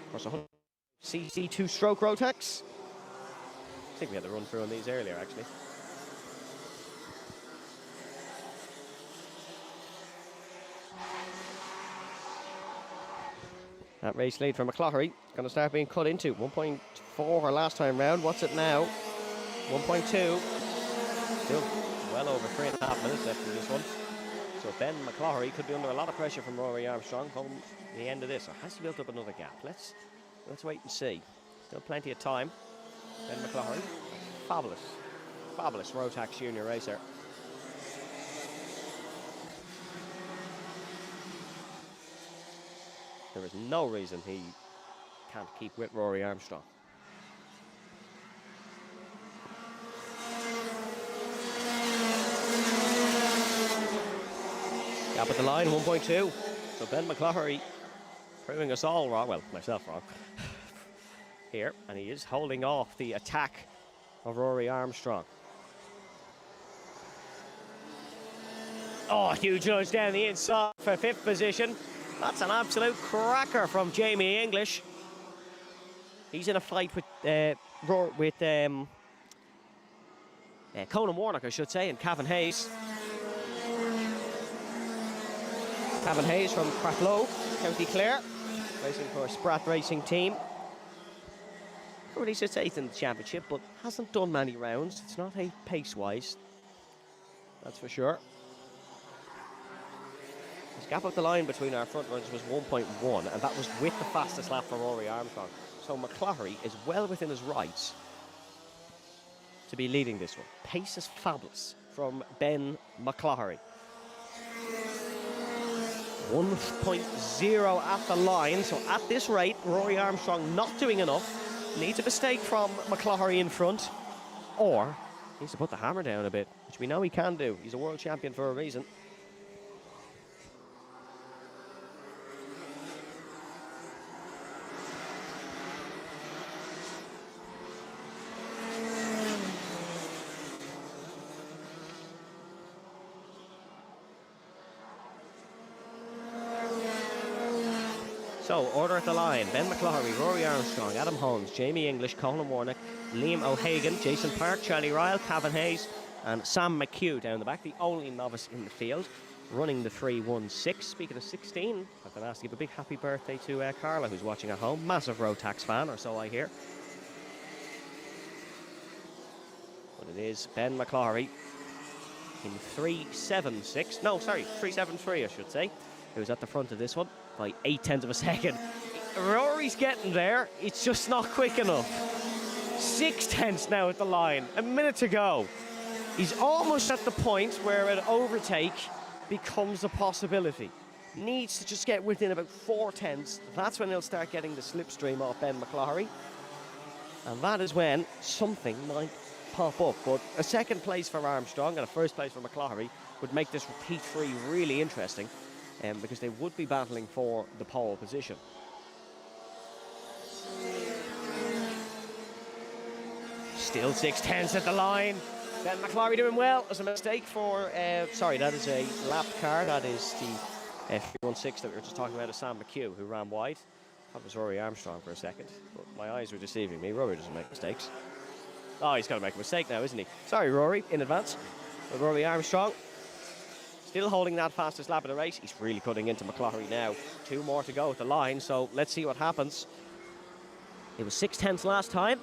Of course, 100 cc 2-stroke Rotax. I think we had the run through on these earlier, actually. That race lead for McCloughery going to start being cut into 1.4 last time round. What's it now? 1.2. Still well over 3.5 minutes left in this one. So Ben McCloughery could be under a lot of pressure from Rory Armstrong come the end of this. Or has he built up another gap? Let's wait and see. Still plenty of time. Ben McCloughery, fabulous Rotax junior racer. There is no reason he can't keep with Rory Armstrong. Gap at the line, 1.2. So Ben McCloughery proving us all wrong, well, myself wrong, here. And he is holding off the attack of Rory Armstrong. Oh, huge nudge down the inside for 5th position. That's an absolute cracker from Jamie English. He's in a fight with Conan Warnock, I should say, and Cavan Hayes. Cavan Hayes from Cracklow, County Clare, racing for a Sprat racing team. Already sits 8th in the championship, but hasn't done many rounds. It's not a pace-wise, that's for sure. His gap up the line between our front runners was 1.1, and that was with the fastest lap for Rory Armstrong. So McCloughery is well within his rights to be leading this one. Pace is fabulous from Ben McCloughery. 1.0 at the line, so at this rate, Rory Armstrong not doing enough. Needs a mistake from McCloughery in front, or needs to put the hammer down a bit, which we know he can do. He's a world champion for a reason. So, order at the line. Ben McCloughery, Rory Armstrong, Adam Holmes, Jamie English, Colin Warnock, Liam O'Hagan, Jason Park, Charlie Ryle, Cavan Hayes and Sam McHugh down the back, the only novice in the field, running the 3.16. Speaking of 16, I've been asked to give a big happy birthday to Carla, who's watching at home. Massive Rotax fan, or so I hear. But it is Ben McCloughery in 3.76. No, sorry, 3.73 I should say. Who's at the front of this one by 0.8 of a second. Rory's getting there, it's just not quick enough. 0.6 now at the line, a minute to go. He's almost at the point where an overtake becomes a possibility. Needs to just get within about 0.4. That's when he'll start getting the slipstream off Ben McCloughery. And that is when something might pop up. But a second place for Armstrong and a first place for McCloughery would make this repeat 3 really interesting. Because they would be battling for the pole position. Still 6.10 at the line. Ben McCloughery doing well. There's a mistake for... sorry, that is a lapped car. That is the 3.16 that we were just talking about of Sam McHugh, who ran wide. That was Rory Armstrong for a second. But my eyes were deceiving me. Rory doesn't make mistakes. Oh, he's got to make a mistake now, isn't he? Sorry, Rory, in advance. But Rory Armstrong... still holding that fastest lap of the race. He's really cutting into McCloughery now. 2 more to go at the line, so let's see what happens. It was 0.6 last time.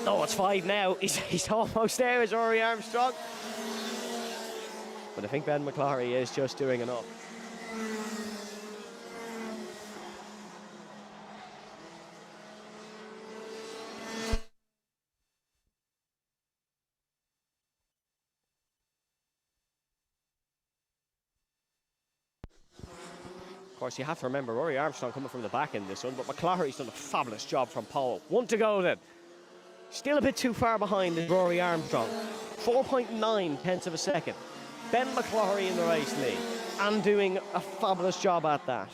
Oh, it's 5 now. He's almost there as Rory Armstrong. But I think Ben McCloughery is just doing enough. Of course, you have to remember Rory Armstrong coming from the back in this one, but McCloughery's done a fabulous job from pole. 1 to go then. Still a bit too far behind is Rory Armstrong. 4.9 of a second. Ben McCloughery in the race lead and doing a fabulous job at that.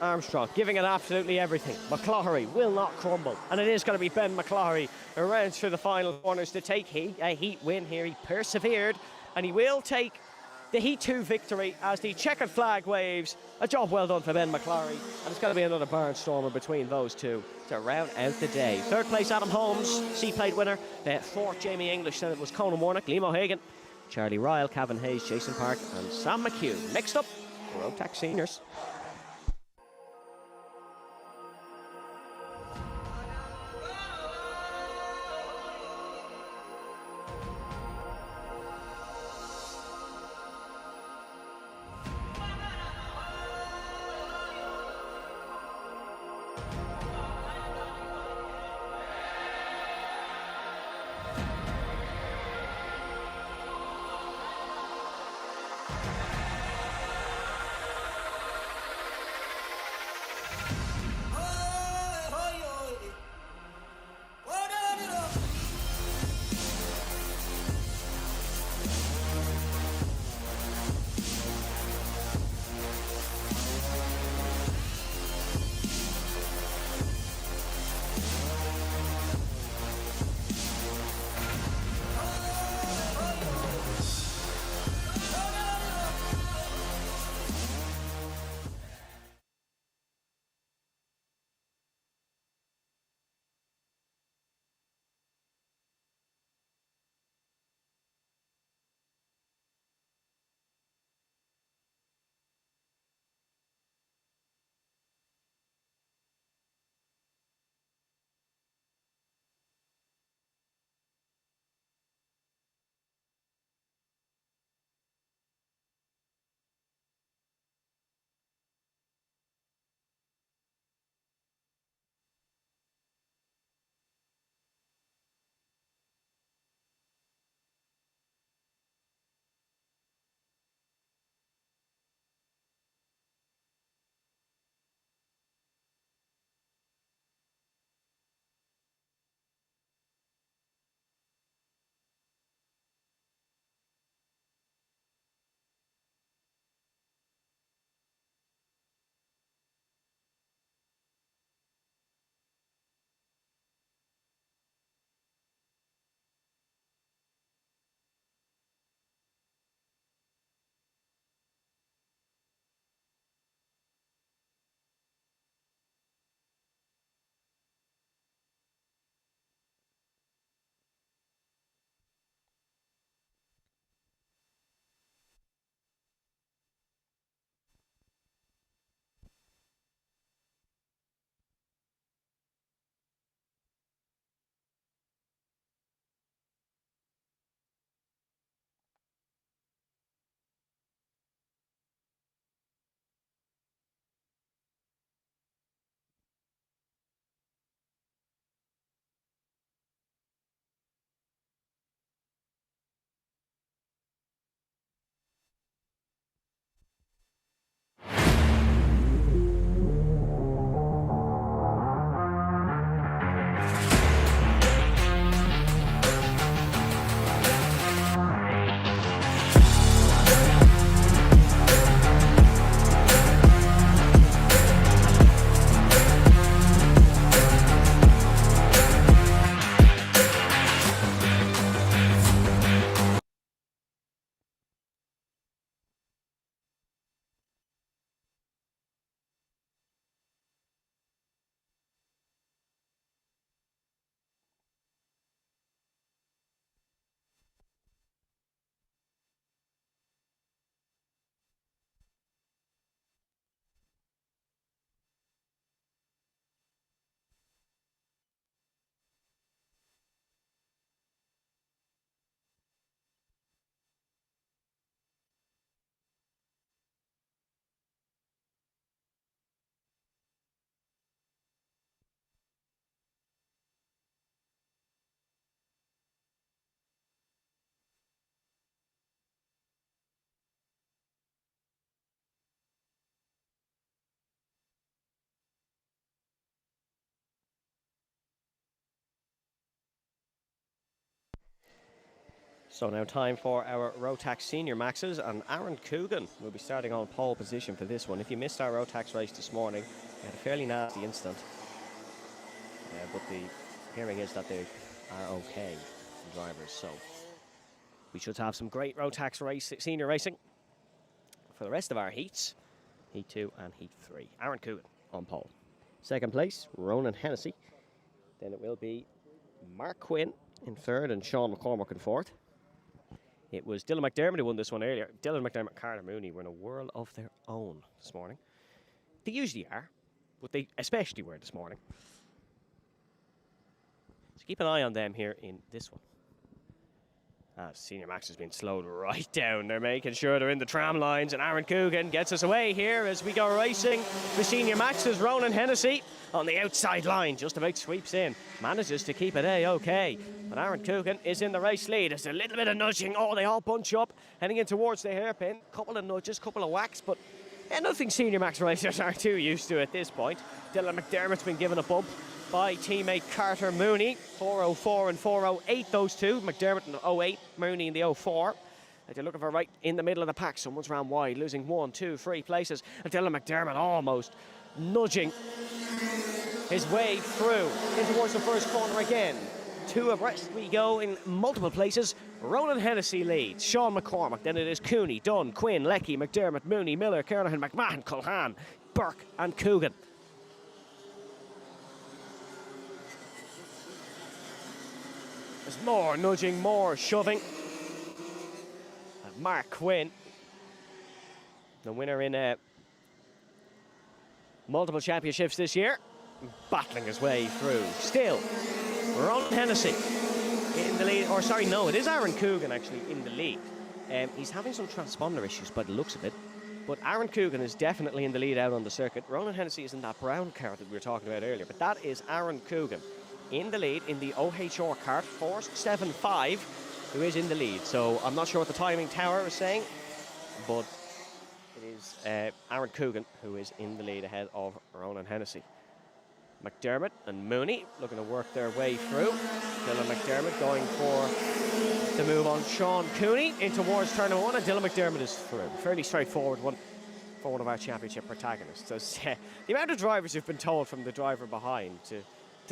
Armstrong giving it absolutely everything. McCloughery will not crumble. And it is going to be Ben McCloughery around through the final corners to take a Heat win here. He persevered, and he will take the Heat 2 victory as the checkered flag waves. A job well done for Ben McCloughery. And it's going to be another barnstormer between those two to round out the day. Third place, Adam Holmes, C-Plate winner. Fourth, Jamie English. Then it was Conan Warnock, Liam O'Hagan, Charlie Ryle, Cavan Hayes, Jason Park, and Sam McHugh. Next up, Rotax Seniors. So now time for our Rotax Senior Maxes, and Aaron Coogan will be starting on pole position for this one. If you missed our Rotax race this morning, we had a fairly nasty incident. But the hearing is that they are okay, the drivers. So we should have some great Rotax senior racing for the rest of our heats. Heat 2 and Heat 3. Aaron Coogan on pole. Second place, Ronan Hennessy. Then it will be Mark Quinn in third and Sean McCormack in fourth. It was Dylan McDermott who won this one earlier. Dylan McDermott and Carter Mooney were in a world of their own this morning. They usually are, but they especially were this morning. So keep an eye on them here in this one. Senior Max has been slowed right down. They're making sure they're in the tram lines, and Aaron Coogan gets us away here as we go racing. The Senior Max's Ronan Hennessy on the outside line, just about sweeps in. Manages to keep it A-OK. But Aaron Coogan is in the race lead. There's a little bit of nudging. Oh, they all bunch up, heading in towards the hairpin. Couple of nudges, couple of whacks, but nothing Senior Max racers are too used to at this point. Dylan McDermott's been given a bump by teammate Carter Mooney. 4:04 and 4:08, those two. McDermott in the 08, Mooney in the 04. If you're looking for right in the middle of the pack, someone's round wide, losing 1, 2, 3 places. And Dylan McDermott almost nudging his way through in towards the first corner again. Two abreast we go in multiple places. Ronan Hennessy leads. Sean McCormack. Then it is Cooney, Dunn, Quinn, Leckie, McDermott, Mooney, Miller, Kernahan, McMahon, Culhan, Burke and Coogan. There's more nudging, more shoving. And Mark Quinn, the winner in multiple championships this year, battling his way through. Still, Ronan Hennessy in the lead. Or sorry, no, it is Aaron Coogan actually in the lead. He's having some transponder issues by the looks of it. But Aaron Coogan is definitely in the lead out on the circuit. Ronan Hennessy is in that brown car that we were talking about earlier. But that is Aaron Coogan in the lead in the OHR kart, 475, who is in the lead. So I'm not sure what the timing tower is saying, but it is Aaron Coogan who is in the lead ahead of Ronan Hennessy. McDermott and Mooney looking to work their way through. Dylan McDermott going for the move on Sean Cooney in towards turn 1, and Dylan McDermott is through. Fairly straightforward one for one of our championship protagonists. So, the amount of drivers who've been told from the driver behind to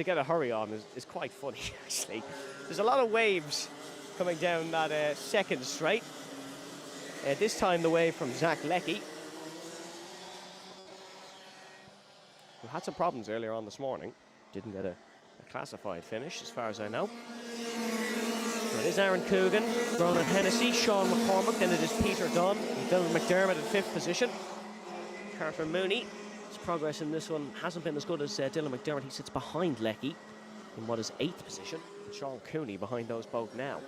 get a hurry on is quite funny, actually. There's a lot of waves coming down that second straight. This time the wave from Zach Leckie, who had some problems earlier on this morning. Didn't get a classified finish, as far as I know. So it is Aaron Coogan, Ronan Hennessy, Sean McCormack, then it is Peter Dunn, and Dylan McDermott in 5th position. Carter Mooney. His progress in this one hasn't been as good as Dylan McDermott. He sits behind Leckie in what is 8th position. And Sean Cooney behind those both now.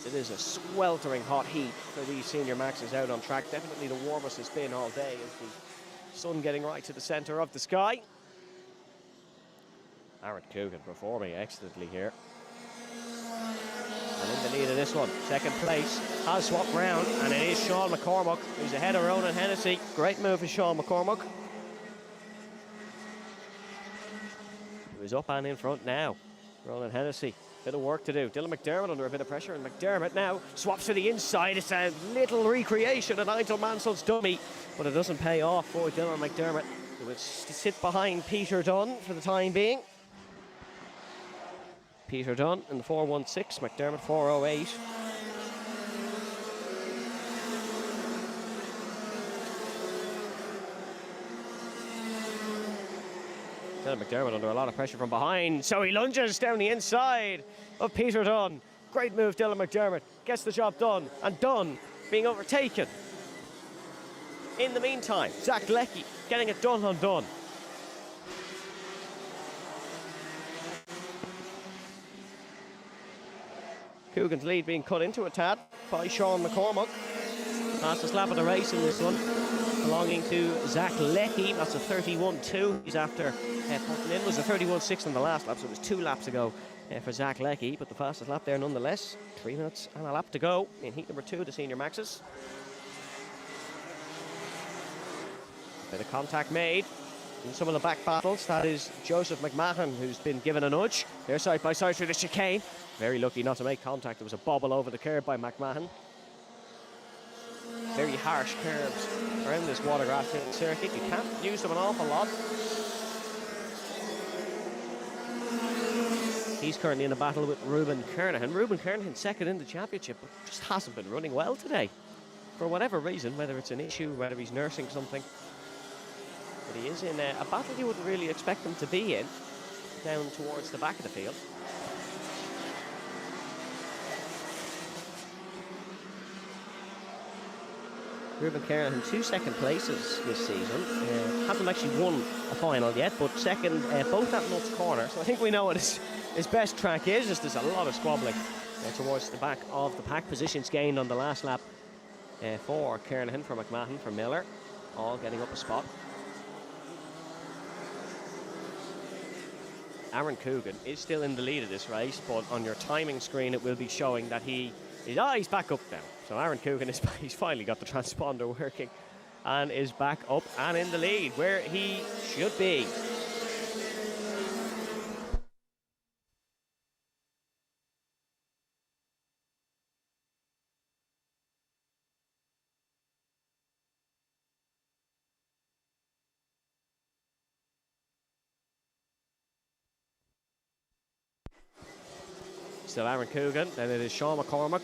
It is a sweltering hot heat for these Senior Maxes out on track. Definitely the warmest it's been all day, as the sun getting right to the centre of the sky. Aaron Coogan performing excellently here. And in the lead of this one, second place, has swapped round, and it is Sean McCormack who's ahead of Ronan Hennessy. Great move for Sean McCormack, who is up and in front now. Ronan Hennessy, bit of work to do. Dylan McDermott under a bit of pressure, and McDermott now swaps to the inside. It's a little recreation of Nigel Mansell's dummy, but it doesn't pay off for Dylan McDermott, who will sit behind Peter Dunn for the time being. Peter Dunn in the 4:16, McDermott 4:08. Dylan McDermott under a lot of pressure from behind, so he lunges down the inside of Peter Dunn. Great move, Dylan McDermott. Gets the job done, and Dunn being overtaken. In the meantime, Zach Leckie getting it done on Dunn. Coogan's lead being cut into a tad by Sean McCormack. Fastest lap of the race in this one, belonging to Zach Leckie. That's a 31.2. He's after putting in. Was a 31.6 in the last lap, so it was 2 laps ago for Zach Leckie, but the fastest lap there nonetheless. 3 minutes and a lap to go in heat number 2, the Senior Maxes. Bit of contact made. In some of the back battles, that is Joseph McMahon, who's been given a nudge. They're side by side through the chicane. Very lucky not to make contact. There was a bobble over the curb by McMahon. Very harsh curves around this Watergrasshill circuit. You can't use them an awful lot. He's currently in a battle with Ruben Kernahan. Ruben Kernahan second in the championship, but just hasn't been running well today. For whatever reason, whether it's an issue, whether he's nursing something. But he is in a battle you wouldn't really expect him to be in, down towards the back of the field. Ruben Kernahan, 2 second places this season. Hasn't actually won a final yet, but second both at Nuts Corner. So I think we know what his best track is. Just there's a lot of squabbling towards the back of the pack. Positions gained on the last lap for Kernahan, for McMahon, for Miller. All getting up a spot. Aaron Coogan is still in the lead of this race, but on your timing screen it will be showing that he's back up now. So Aaron Coogan he's finally got the transponder working and is back up and in the lead where he should be. Still Aaron Coogan, then it is Sean McCormack,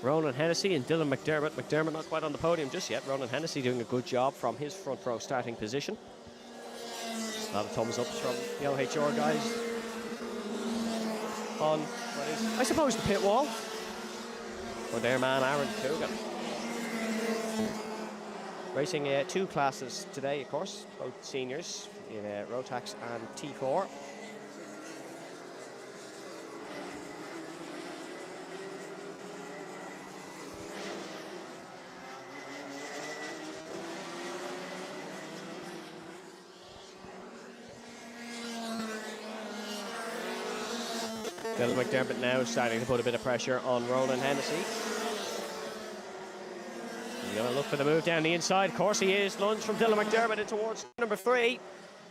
Ronan Hennessy and Dylan McDermott. McDermott not quite on the podium just yet. Ronan Hennessy doing a good job from his front row starting position. A lot of thumbs ups from the OHR guys on what is, I suppose, the pit wall for their man Aaron Coogan. Racing 2 classes today, of course, both seniors in Rotax and T4. Dylan McDermott now starting to put a bit of pressure on Ronan Hennessy. He's going to look for the move down the inside. Of course he is. Lunge from Dylan McDermott in towards number 3.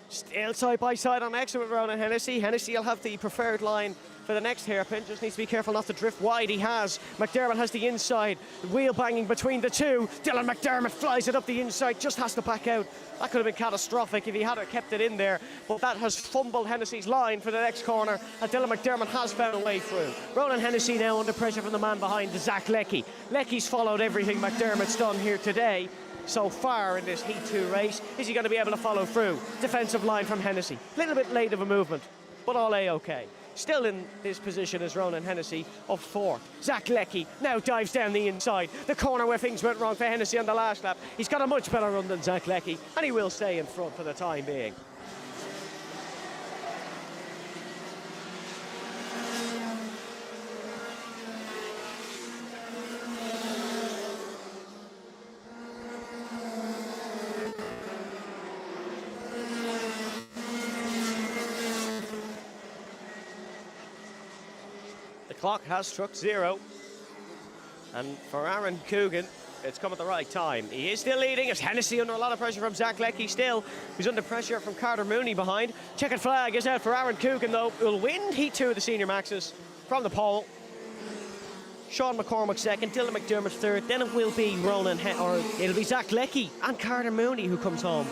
Still side by side on exit with Ronan Hennessy. Hennessy will have the preferred line for the next hairpin. Just needs to be careful not to drift wide. He has. McDermott has the inside. Wheel banging between the two. Dylan McDermott flies it up the inside. Just has to back out. That could have been catastrophic if he had kept it in there. But that has fumbled Hennessy's line for the next corner. And Dylan McDermott has found a way through. Ronan Hennessy now under pressure from the man behind, Zach Leckie. Leckie's followed everything McDermott's done here today so far in this Heat 2 race. Is he going to be able to follow through? Defensive line from Hennessy. A little bit late of a movement, but all A-OK. Still in this position is Ronan Hennessy up 4th. Zach Leckie now dives down the inside. The corner where things went wrong for Hennessy on the last lap. He's got a much better run than Zach Leckie, and he will stay in front for the time being. The clock has struck 0, and for Aaron Coogan it's come at the right time. He is still leading. It's Hennessy under a lot of pressure from Zach Leckie still. He's under pressure from Carter Mooney behind. Checkered flag is out for Aaron Coogan though. Will win Heat 2 of the Senior Maxes from the pole. Sean McCormack second, Dylan McDermott third. Then it will be it'll be Zach Leckie and Carter Mooney who comes home.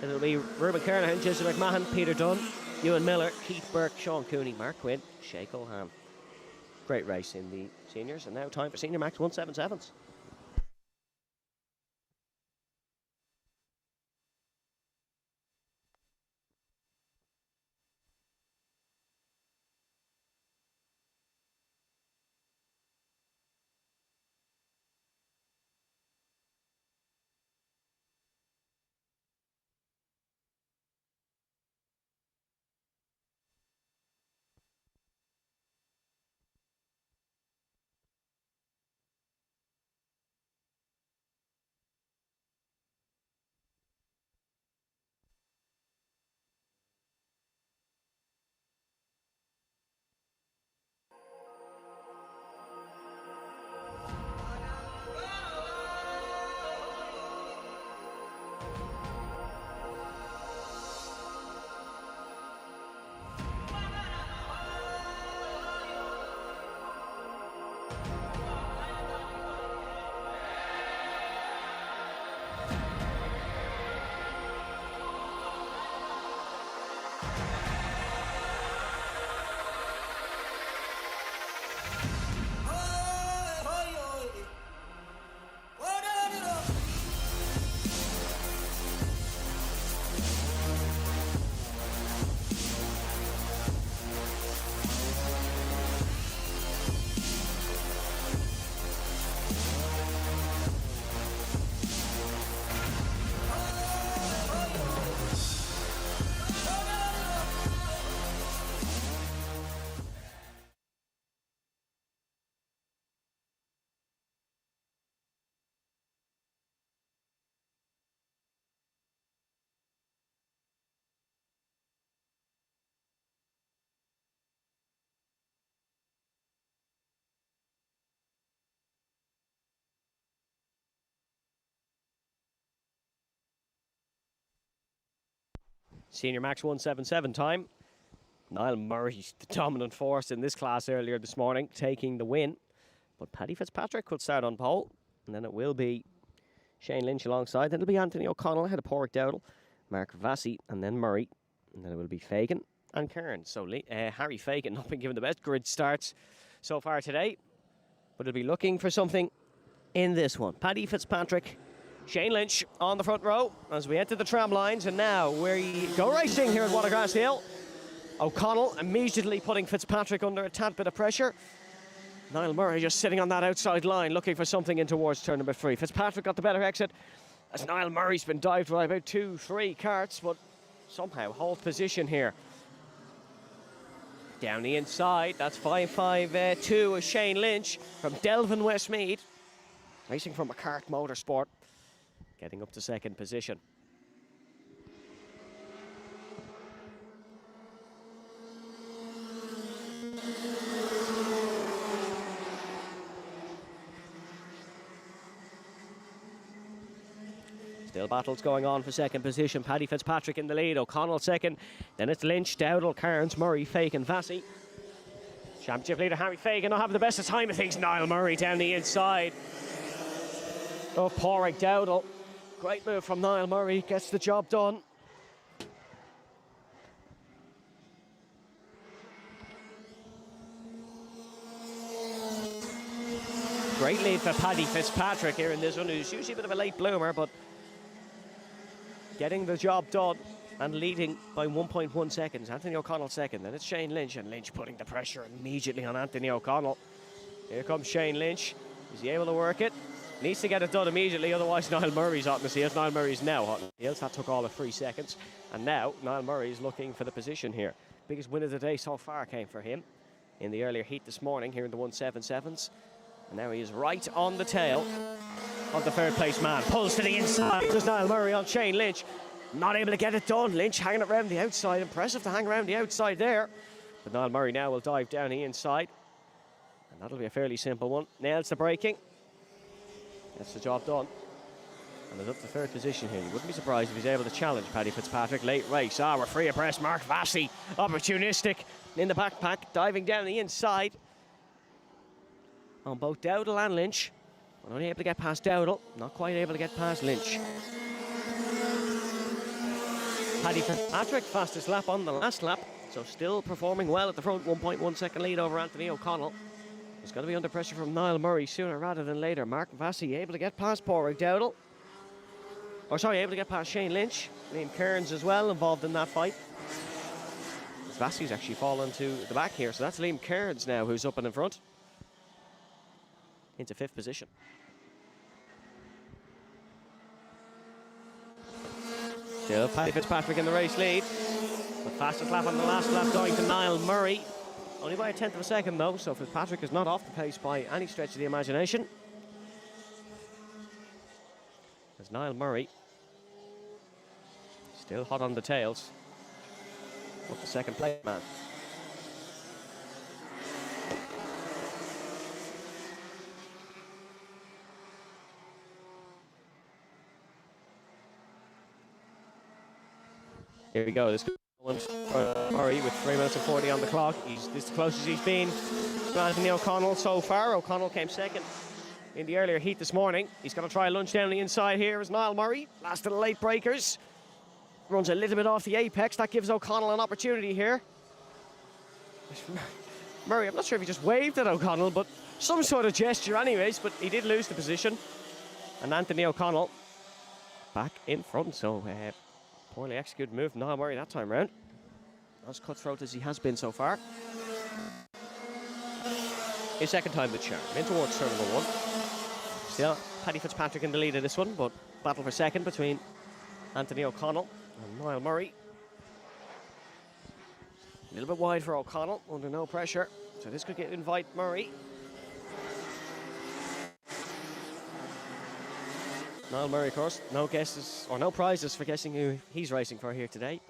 And it'll be Ruben Kernahan, Joseph McMahon, Peter Dunn, Ewan Miller, Keith Burke, Sean Cooney, Mark Quinn, Shay Cohan. Great race in the seniors, and now time for Senior Max 177s. Senior Max 177 time. Niall Murray's the dominant force in this class earlier this morning, taking the win. But Paddy Fitzpatrick will start on pole, and then it will be Shane Lynch alongside. Then it'll be Anthony O'Connell ahead of Porrick Dowdall, Mark Vassy, and then Murray. And then it will be Fagan and Kern. So Harry Fagan not been given the best grid starts so far today, but he'll be looking for something in this one. Paddy Fitzpatrick, Shane Lynch on the front row as we enter the tram lines, and now we go racing here at Watergrasshill. O'Connell immediately putting Fitzpatrick under a tad bit of pressure. Niall Murray just sitting on that outside line looking for something in towards turn number 3. Fitzpatrick got the better exit as Niall Murray's been dived by about 2-3 carts, but somehow hold position here. Down the inside, that's 5-5-2 Shane Lynch from Delvin Westmead, racing from a cart motorsport, getting up to second position. Still battles going on for second position. Paddy Fitzpatrick in the lead, O'Connell second. Then it's Lynch, Dowdall, Cairns, Murray, Fagan, Vassy. Championship leader Harry Fagan not having the best of time of things. Niall Murray down the inside of Porrick Dowdall. Great move from Niall Murray, gets the job done. Great lead for Paddy Fitzpatrick here in this one, who's usually a bit of a late bloomer, but getting the job done and leading by 1.1 seconds. Anthony O'Connell second, then it's Shane Lynch, and Lynch putting the pressure immediately on Anthony O'Connell. Here comes Shane Lynch. Is he able to work it? Needs to get it done immediately, otherwise Niall Murray's hot in the heels. Niall Murray's now hot in the heels. That took all of 3 seconds. And now Niall Murray is looking for the position here. Biggest win of the day so far came for him in the earlier heat this morning here in the 177s. And now he is right on the tail of the third place man. Pulls to the inside. Does Niall Murray on Shane Lynch. Not able to get it done. Lynch hanging it around the outside. Impressive to hang around the outside there. But Niall Murray now will dive down the inside. And that'll be a fairly simple one. Nails the braking. Gets the job done. And is up to third position here. You wouldn't be surprised if he's able to challenge Paddy Fitzpatrick. Late race. We're free of press. Mark Vassy, opportunistic in the backpack. Diving down the inside on both Dowdall and Lynch. But only able to get past Dowdall. Not quite able to get past Lynch. Paddy Fitzpatrick, fastest lap on the last lap. So still performing well at the front. 1.1 second lead over Anthony O'Connell. He's going to be under pressure from Niall Murray sooner rather than later. Mark Vassy able to get past Porrick Dowdall. Able to get past Shane Lynch. Liam Kearns as well involved in that fight. Vassy's actually fallen to the back here, so that's Liam Kearns now who's up and in front. Into fifth position. Still Paddy Fitzpatrick in the race lead. The fastest lap on the last lap going to Niall Murray. Only by a tenth of a second though, so Fitzpatrick is not off the pace by any stretch of the imagination. As Niall Murray still hot on the tails of the second place man. Here we go. This Murray with 3 minutes and 40 on the clock. This is the closest he's been to Anthony O'Connell so far. O'Connell came second in the earlier heat this morning. He's going to try a lunge down the inside here as Niall Murray. Last of the late breakers. Runs a little bit off the apex. That gives O'Connell an opportunity here. Murray, I'm not sure if he just waved at O'Connell, but some sort of gesture anyways, but he did lose the position. And Anthony O'Connell back in front, so poorly executed move from Niall Murray that time round. Not as cutthroat as he has been so far. His second time the charm, in towards turn number 1. Still, Paddy Fitzpatrick in the lead of this one, but battle for second between Anthony O'Connell and Niall Murray. A little bit wide for O'Connell, under no pressure, so this could invite Murray. Niall Murray, of course, no guesses or no prizes for guessing who he's racing for here today.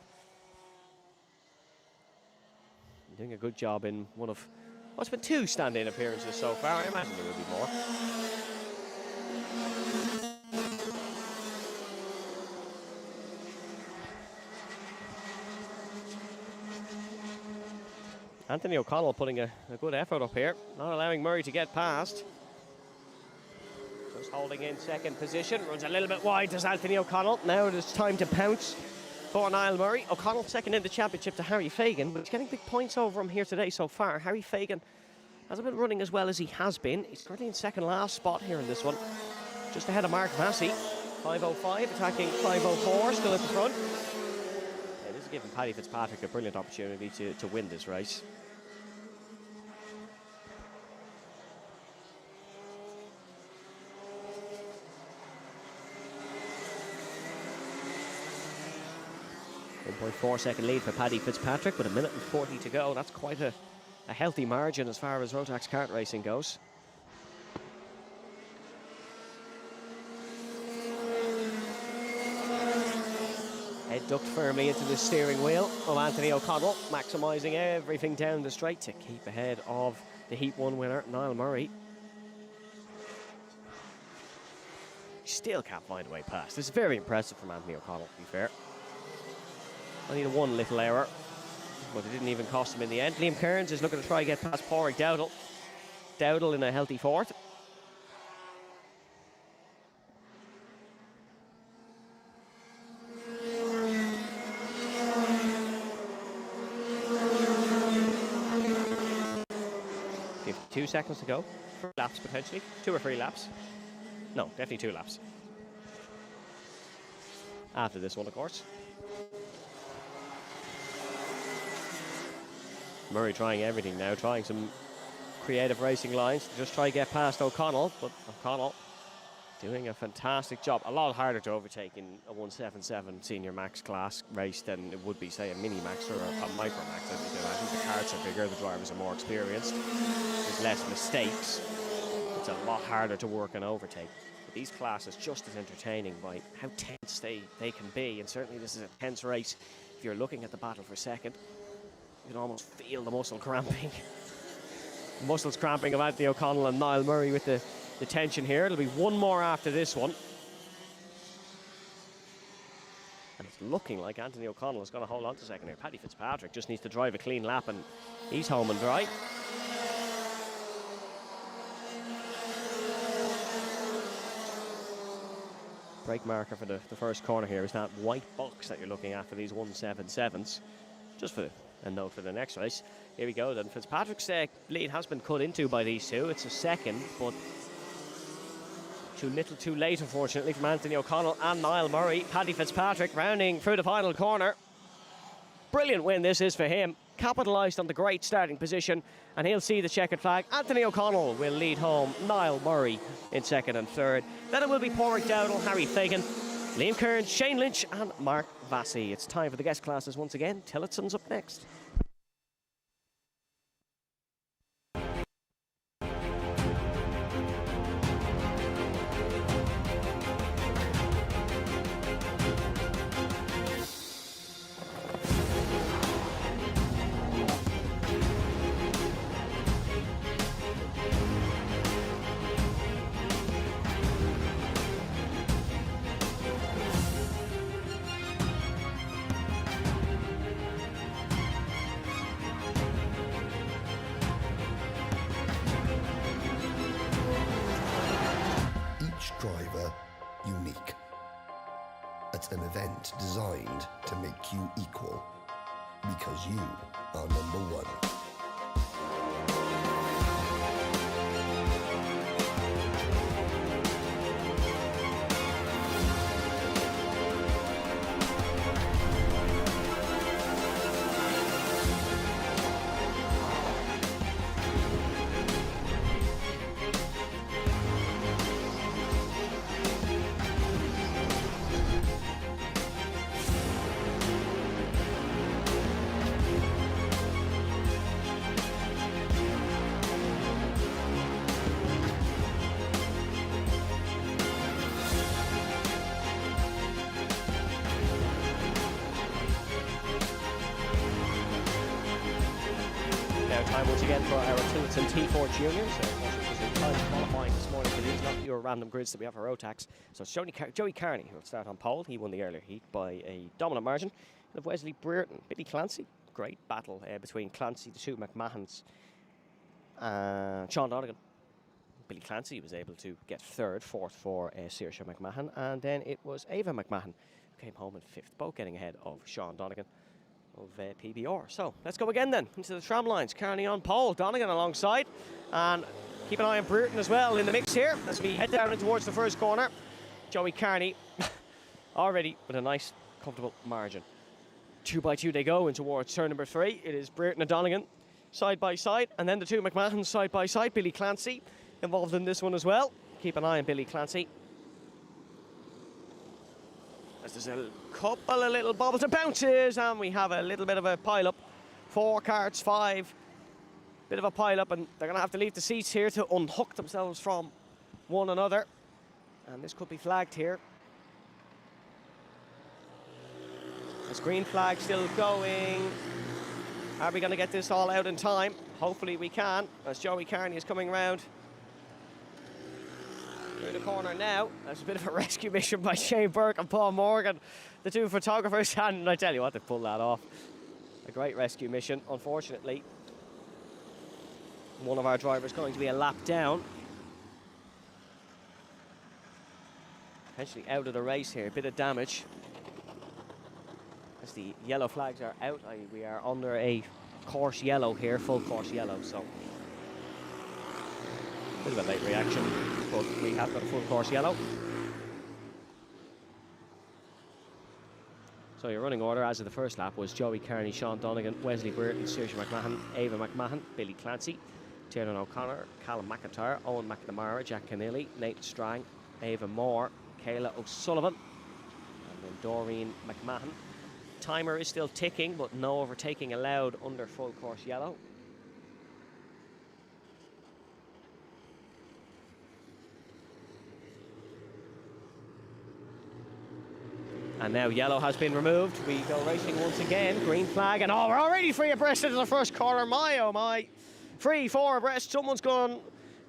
Doing a good job in one of what's been 2 stand-in appearances so far. I imagine there will be more. Anthony O'Connell putting a good effort up here, not allowing Murray to get past. Just holding in second position, runs a little bit wide, does Anthony O'Connell. Now it is time to pounce for Niall Murray. O'Connell second in the championship to Harry Fagan, but he's getting big points over him here today so far. Harry Fagan hasn't been running as well as he has been. He's currently in second last spot here in this one. Just ahead of Mark Vassey. 5.05, attacking 5.04, still at the front. Yeah, this is giving Paddy Fitzpatrick a brilliant opportunity to win this race. .4-second lead for Paddy Fitzpatrick with 1 minute and 40 to go. That's quite a healthy margin as far as Rotax kart racing goes. Head ducked firmly into the steering wheel of Anthony O'Connell, maximising everything down the straight to keep ahead of the Heat 1 winner, Niall Murray. Still can't find a way past. This is very impressive from Anthony O'Connell, to be fair. Only the one little error, but it didn't even cost him in the end. Liam Kearns is looking to try and get past Pádraig Dowdall. Dowdall in a healthy fourth. Two seconds to go. 3 laps potentially. 2 or 3 laps. No, definitely 2 laps. After this one, of course. Murray trying everything now, trying some creative racing lines to just try to get past O'Connell, but O'Connell doing a fantastic job. A lot harder to overtake in a 177 senior max class race than it would be, say, a Minimax or a Micromax. I think the carts are bigger, the drivers are more experienced, there's less mistakes. It's a lot harder to work and overtake. But these classes just as entertaining by how tense they can be, and certainly this is a tense race. If you're looking at the battle for second, you can almost feel the muscle cramping. Muscles cramping of Anthony O'Connell and Niall Murray with the tension here. It'll be one more after this one. And it's looking like Anthony O'Connell is going to hold on to second here. Paddy Fitzpatrick just needs to drive a clean lap and he's home and dry. Brake marker for the first corner here is that white box that you're looking at for these 177s. Just for a note for the next race. Here we go then. Fitzpatrick's lead has been cut into by these two. It's a second, but too little too late, unfortunately, from Anthony O'Connell and Niall Murray. Paddy Fitzpatrick rounding through the final corner. Brilliant win this is for him. Capitalised on the great starting position, and he'll see the checkered flag. Anthony O'Connell will lead home. Niall Murray in second and third. Then it will be Pádraig Dowdall, Harry Fagan, Liam Kearns, Shane Lynch and Mark Vassey. It's time for the guest classes once again. Tillotson's up next. at an event designed to make you equal. Because you are number one. Time once again for our Tilton T4 Juniors. Time qualifying this morning for these, not your random grids that we have for Rotax. So it's Joey Carney who will start on pole. He won the earlier heat by a dominant margin. And of Wesley Brereton, Billy Clancy. Great battle between Clancy, the two McMahons, and Sean Donegan. Billy Clancy was able to get third, fourth for Saoirse McMahon, and then it was Ava McMahon who came home in fifth, both getting ahead of Sean Donegan of PBR. So let's go again then into the tram lines. Carney on pole, Donegan alongside, and keep an eye on Brereton as well in the mix here as we head down in towards the first corner. Joey Carney already with a nice comfortable margin. 2 by 2 they go in towards turn number 3. It is Brereton and Donegan side by side, and then the two McMahons side by side. Billy Clancy involved in this one as well. Keep an eye on Billy Clancy. There's a couple of little bobbles and bounces, and we have a little bit of a pile-up. 4 carts, 5. Bit of a pile-up, and they're going to have to leave the seats here to unhook themselves from one another. And this could be flagged here. This green flag still going. Are we going to get this all out in time? Hopefully we can, as Joey Carney is coming round through the corner now. That's a bit of a rescue mission by Shane Burke and Paul Morgan, the two photographers, and I tell you what, they pulled that off. A great rescue mission. Unfortunately, one of our drivers going to be a lap down. Potentially out of the race here, a bit of damage. As the yellow flags are out, we are under a course yellow here, full course yellow, so bit of a late reaction, but we have got a full course yellow. So your running order as of the first lap was Joey Carney, Sean Donegan, Wesley Brereton, Saoirse McMahon, Ava McMahon, Billy Clancy, Tiernan O'Connor, Callum McIntyre, Owen McNamara, Jack Keneally, Nathan Strang, Ava Moore, Kayla O'Sullivan, and then Doreen McMahon. Timer is still ticking, but no overtaking allowed under full course yellow. And now yellow has been removed. We go racing once again. Green flag, and we're already free abreast into the first corner. My oh my. Free 4 abreast. Someone's gone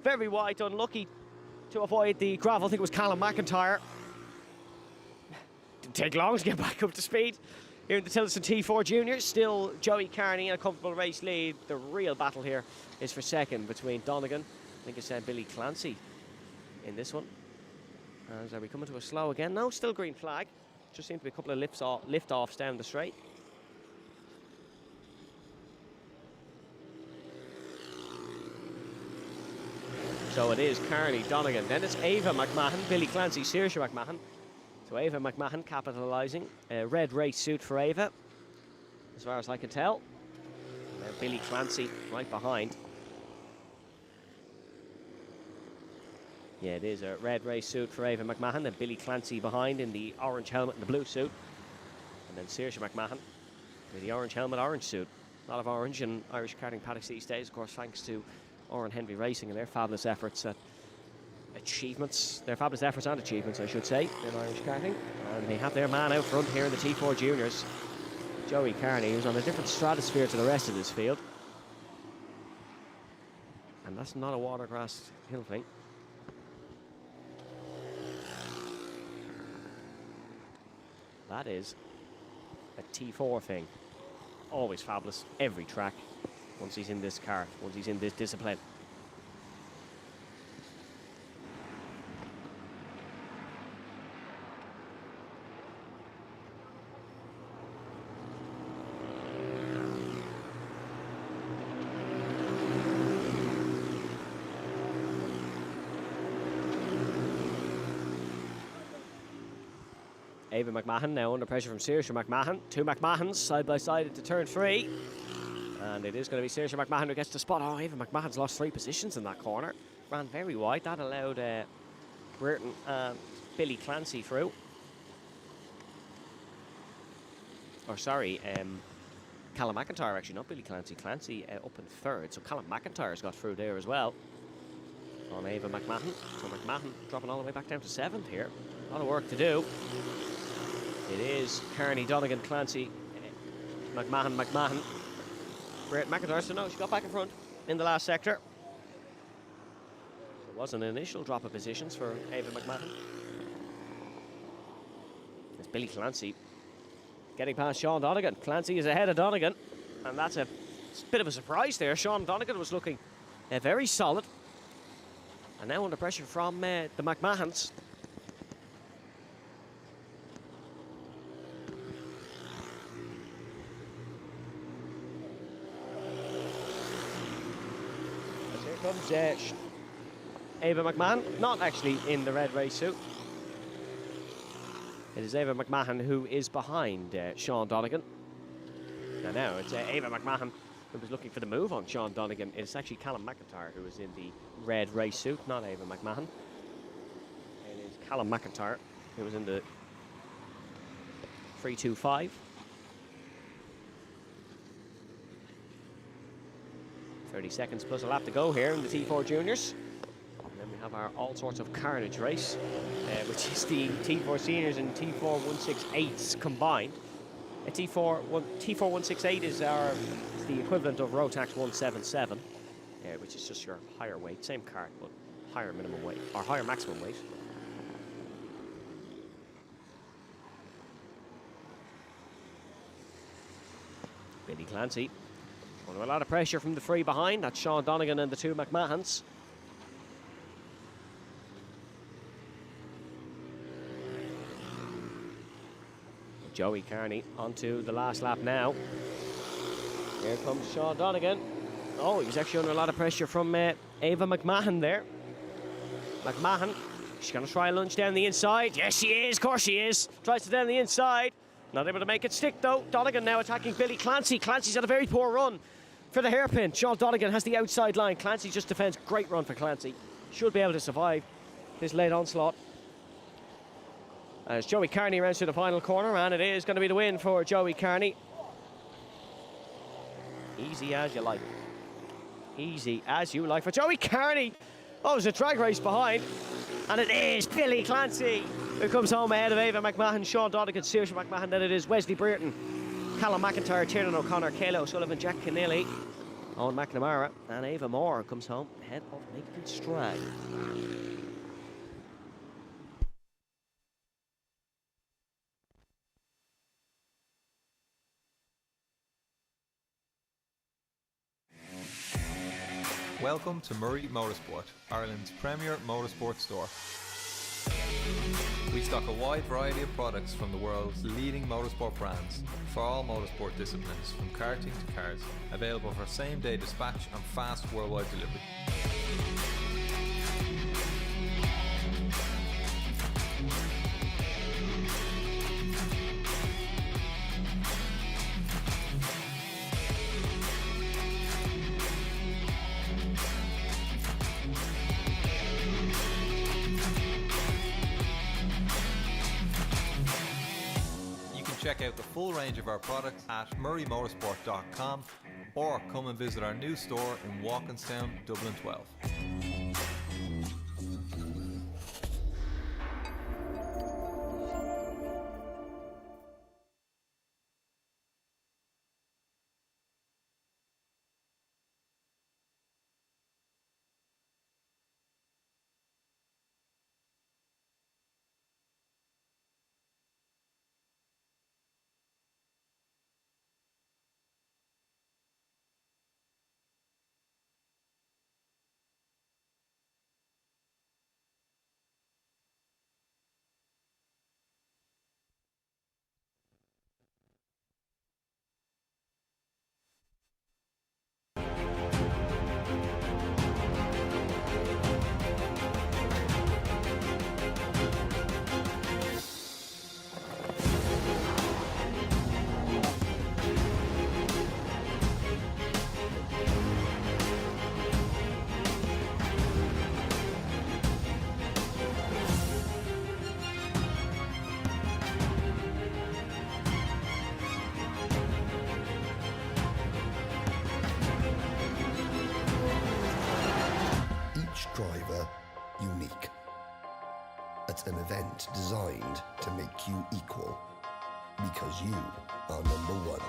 very wide, unlucky to avoid the gravel. I think it was Callum McIntyre. Didn't take long to get back up to speed. Here in the Tilton T4 Juniors, still Joey Carney in a comfortable race lead. The real battle here is for second between Donegan, I think it's Billy Clancy in this one. As are we coming to a slow again? No, still green flag. Just seemed to be a couple of lift-offs down the straight. So it is Carney, Donegan. Then it's Ava McMahon, Billy Clancy, Saoirse McMahon. So Ava McMahon capitalising. A red race suit for Ava, as far as I can tell. And then Billy Clancy right behind. Yeah, it is a red race suit for Ava McMahon, and Billy Clancy behind in the orange helmet and the blue suit. And then Saoirse McMahon with the orange helmet, orange suit. A lot of orange in Irish karting paddocks these days, of course, thanks to Oran Henry Racing and their fabulous efforts at achievements. Their fabulous efforts and achievements, I should say, in Irish karting. And they have their man out front here in the T4 Juniors. Joey Carney, who's on a different stratosphere to the rest of this field. And that's not a Watergrass Hill thing. That is a T4 thing. Always fabulous, every track, once he's in this car, once he's in this discipline. Ava McMahon now under pressure from Saoirse McMahon. Two McMahons side by side into turn 3. And it is going to be Saoirse McMahon who gets the spot. Oh, Ava McMahon's lost 3 positions in that corner. Ran very wide. That allowed Brereton and Billy Clancy through. Or sorry, Callum McIntyre actually, not Billy Clancy. Clancy up in 3rd. So Callum McIntyre's got through there as well. On Ava McMahon. So McMahon dropping all the way back down to 7th here. A lot of work to do. It is Kearney, Donegan, Clancy, McMahon. Brereton McIntyre, so no, she got back in front in the last sector. There was an initial drop of positions for Ava McMahon. It's Billy Clancy getting past Sean Donegan. Clancy is ahead of Donegan, and that's a bit of a surprise there. Sean Donegan was looking very solid. And now under pressure from the McMahons. As here comes Ava McMahon, not actually in the red race suit. It is Ava McMahon who is behind Sean Donegan. And now it's Ava McMahon who was looking for the move on Sean Donegan. It's actually Callum McIntyre who was in the red race suit, not Ava McMahon. It is Callum McIntyre who was in the 325. 30 seconds plus a lap to go here in the T4 Juniors. And then we have our all sorts of carnage race, which is the T4 Seniors and T4 168s combined. A T4 168 is the equivalent of Rotax 177, which is just your higher weight, same cart, but higher minimum weight, or higher maximum weight. Billy Clancy under a lot of pressure from the 3 behind. That's Sean Donegan and the 2 McMahons. Joey Kearney onto the last lap now. Here comes Sean Donegan. Oh, he's actually under a lot of pressure from Ava McMahon there. McMahon, she's going to try and lunge down the inside. Yes, she is. Of course she is. Tries to down the inside. Not able to make it stick, though. Donegan now attacking Billy Clancy. Clancy's had a very poor run for the hairpin. Sean Donegan has the outside line. Clancy just defends. Great run for Clancy. Should be able to survive this late onslaught. As Joey Kearney rounds to the final corner, and it is going to be the win for Joey Kearney. Easy as you like. Easy as you like for Joey Kearney. Oh, there's a drag race behind. And it is Billy Clancy who comes home ahead of Ava McMahon, Sean Donegan, Saoirse McMahon. Then it is Wesley Brereton, Callum McIntyre, Tiernan O'Connor, Kayla O'Sullivan, Jack Keneally, Owen McNamara, and Ava Moore comes home ahead of Nathan Stride. Welcome to Murray Motorsport, Ireland's premier motorsport store. We stock a wide variety of products from the world's leading motorsport brands for all motorsport disciplines, from karting to cars, available for same-day dispatch and fast worldwide delivery. Check out the full range of our products at murraymotorsport.com or come and visit our new store in Walkinstown, Dublin 12. each driver unique. It's an event designed to make you equal, because you are number one.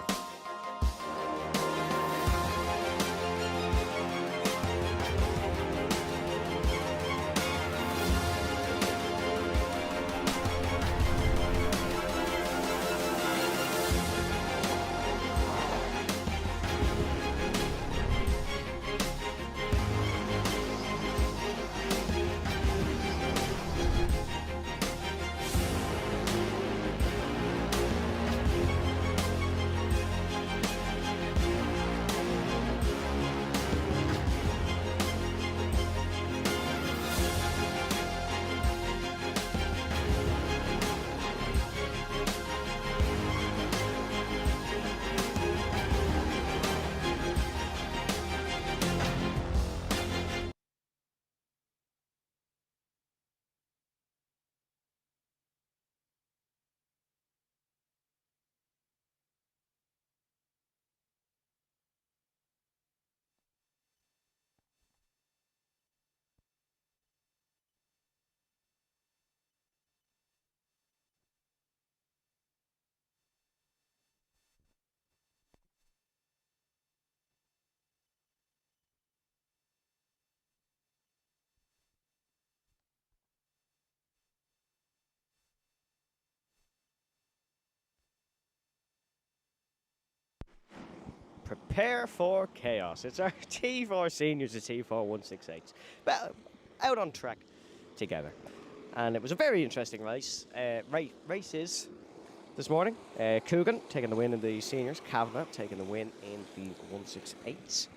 Prepare for chaos. It's our T4 seniors, the T4 168s. Well, out on track together. And it was a very interesting race. Races this morning. Coogan taking the win in the seniors. Kavanagh taking the win in the 168s.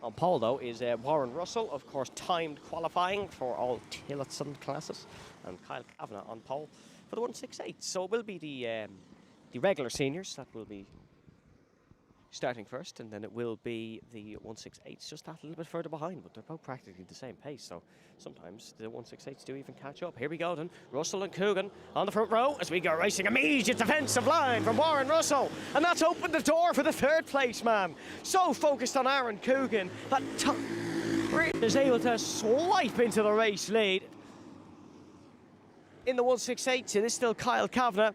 On pole, though, is Warren Russell, of course, timed qualifying for all Tillotson classes. And Kyle Kavanagh on pole for the 168. So it will be the regular seniors that will be starting first, and then it will be the 168s just that little bit further behind, but they're both practically the same pace, so sometimes the 168s do even catch up. Here we go then, Russell and Coogan on the front row as we go racing. Immediate defensive line from Warren Russell, and that's opened the door for the third place man. So focused on Aaron Coogan that is able to swipe into the race lead. In the 168s, it is still Kyle Kavanagh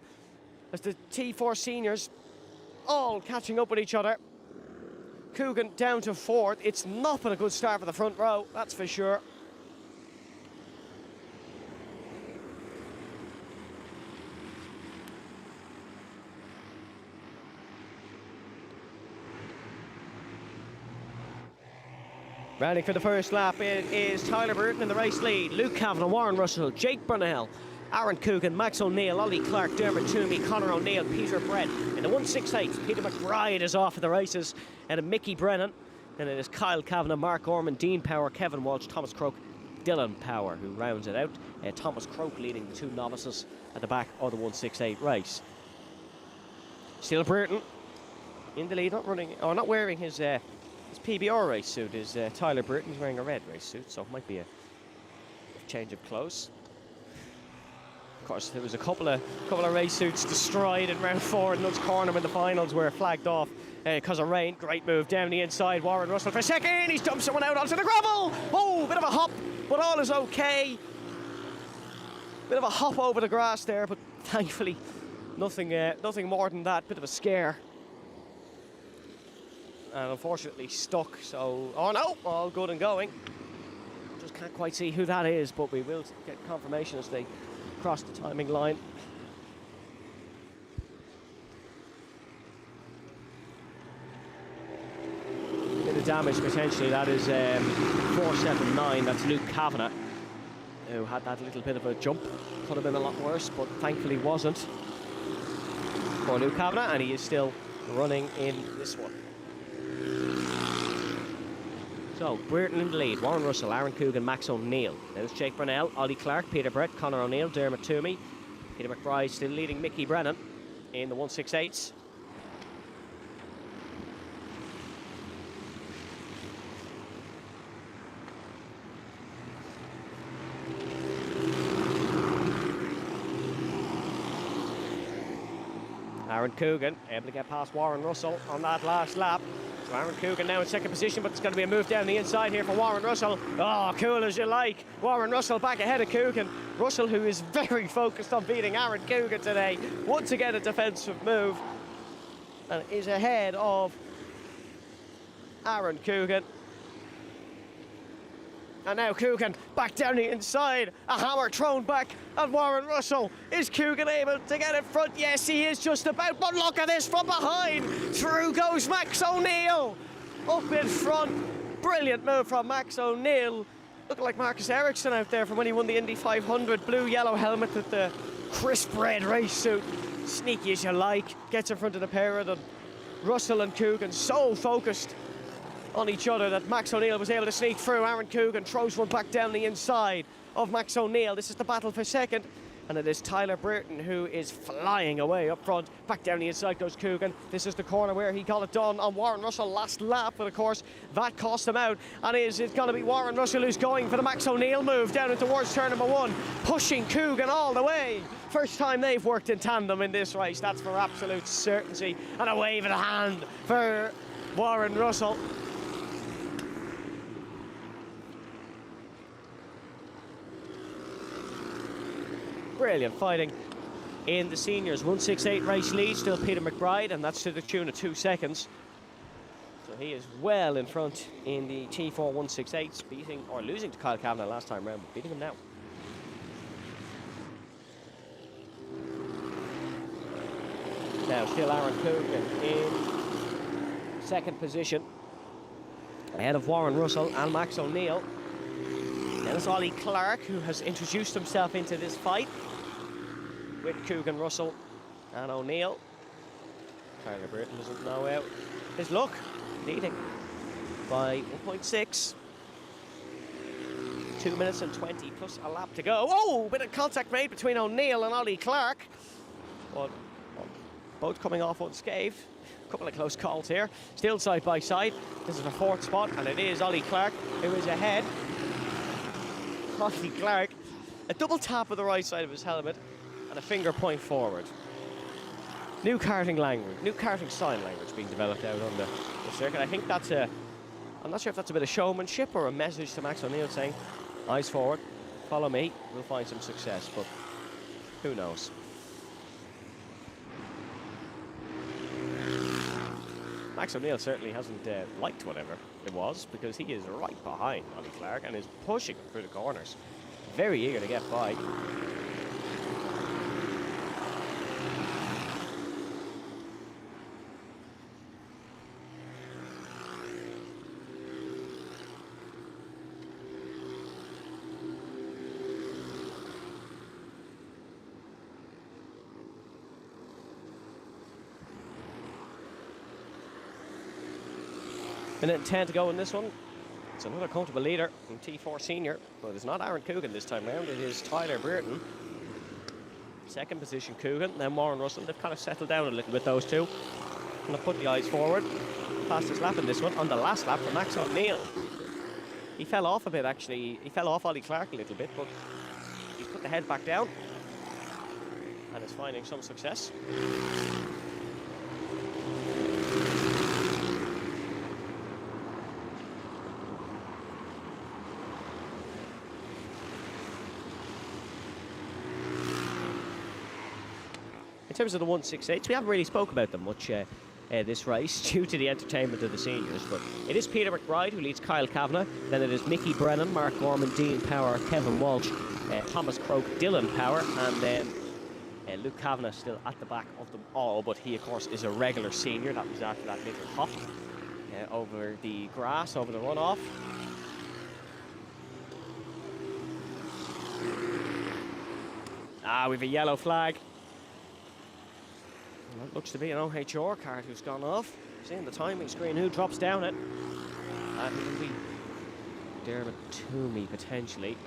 as the T4 seniors all catching up with each other. Coogan down to fourth. It's not been a good start for the front row, that's for sure. Rounding for the first lap, it is Tyler Burton in the race lead. Luke Kavanagh, Warren Russell, Jake Brunel, Aaron Coogan, Max O'Neill, Ollie Clark, Dermot Toomey, Conor O'Neill, Peter Brett. In the 168, Peter McBride is off of the races, and Mickey Brennan. Then it is Kyle Kavanagh, Mark Orman, Dean Power, Kevin Walsh, Thomas Croak, Dylan Power, who rounds it out. Thomas Croak leading the two novices at the back of the 168 race. Still Burton in the lead, not wearing his PBR race suit. Is Tyler Burton. He's wearing a red race suit, so it might be a change of clothes. Of course, there was a couple of race suits destroyed in round 4 in Nuts Corner when the finals were flagged off because of rain. Great move down the inside. Warren Russell for a second. He's dumped someone out onto the gravel. Oh, bit of a hop, but all is okay. Bit of a hop over the grass there, but thankfully nothing more than that. Bit of a scare. And unfortunately stuck. So, oh no, all good and going. Just can't quite see who that is, but we will get confirmation as they cross the timing line. Bit of damage potentially. That is 479. That's Luke Kavanagh, who had that little bit of a jump. Could have been a lot worse, but thankfully wasn't for Luke Kavanagh, and he is still running in this one. So, Burton in the lead, Warren Russell, Aaron Coogan, Max O'Neill. There's Jake Brunel, Ollie Clark, Peter Brett, Conor O'Neill, Dermot Toomey. Peter McBride still leading Mickey Brennan in the 168s. Aaron Coogan able to get past Warren Russell on that last lap. So Aaron Coogan now in second position, but it's going to be a move down the inside here for Warren Russell. Oh, cool as you like. Warren Russell back ahead of Coogan. Russell, who is very focused on beating Aaron Coogan today. Once again, a defensive move. And is ahead of Aaron Coogan. And now Coogan back down the inside. A hammer thrown back at Warren Russell. Is Coogan able to get in front? Yes, he is just about. But look at this from behind. Through goes Max O'Neill. Up in front. Brilliant move from Max O'Neill. Looking like Marcus Ericsson out there from when he won the Indy 500. Blue-yellow helmet with the crisp red race suit. Sneaky as you like. Gets in front of the pair of them. Russell and Coogan so focused on each other that Max O'Neill was able to sneak through. Aaron Coogan throws one back down the inside of Max O'Neill. This is the battle for second, and it is Tyler Burton who is flying away up front. Back down the inside goes Coogan. This is the corner where he got it done on Warren Russell last lap, but of course that cost him out, and it's going to be Warren Russell who's going for the Max O'Neill move down into towards turn number one, pushing Coogan all the way. First time they've worked in tandem in this race, that's for absolute certainty. And a wave of the hand for Warren Russell. Brilliant fighting in the seniors. 168 race lead, still Peter McBride, and that's to the tune of 2 seconds. So he is well in front in the T4 168s, beating or losing to Kyle Kavanagh last time round, but beating him now. Now still Aaron Coogan in second position, ahead of Warren Russell and Max O'Neill. Then it's Ollie Clark who has introduced himself into this fight with Coogan, Russell and O'Neill. Tyler Burton doesn't know out his luck, leading by 1.6. 2 minutes and 20 plus a lap to go. Oh, bit of contact made between O'Neill and Ollie Clark. But both coming off unscathed. A couple of close calls here. Still side by side. This is the fourth spot, and it is Ollie Clark who is ahead. Ollie Clark, a double tap of the right side of his helmet and a finger point forward. New karting language, new karting sign language being developed out on the circuit. I think that's I'm not sure if that's a bit of showmanship or a message to Max O'Neill saying, eyes forward, follow me, we'll find some success, but who knows. Max O'Neill certainly hasn't liked whatever it was, because he is right behind Ollie Clark and is pushing him through the corners. Very eager to get by. Minute 10 to go in this one. It's another comfortable leader in T4 Senior, but it's not Aaron Coogan this time round, it is Tyler Burton. Second position Coogan, then Warren Russell. They've kind of settled down a little bit, those two. Going to put the eyes forward. Fastest lap in this one, on the last lap for Max O'Neill. He fell off a bit actually, he fell off Ollie Clark a little bit, but he's put the head back down and is finding some success. In terms of the 168s, we haven't really spoke about them much this race due to the entertainment of the seniors, but it is Peter McBride who leads Kyle Kavanagh, then it is Mickey Brennan, Mark Gorman, Dean Power, Kevin Walsh, Thomas Croak, Dylan Power, and then Luke Kavanagh still at the back of them all, but he of course is a regular senior. That was after that little hop over the grass, over the runoff. We've a yellow flag. That looks to be an OHR card who's gone off. Seeing the timing screen, who drops down it? And it'll be Dermot Toomey potentially.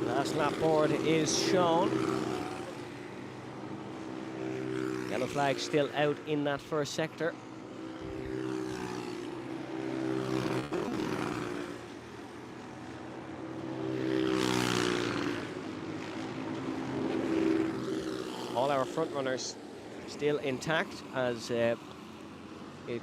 Last lap board is shown. Yellow flag still out in that first sector. All our front runners still intact, as it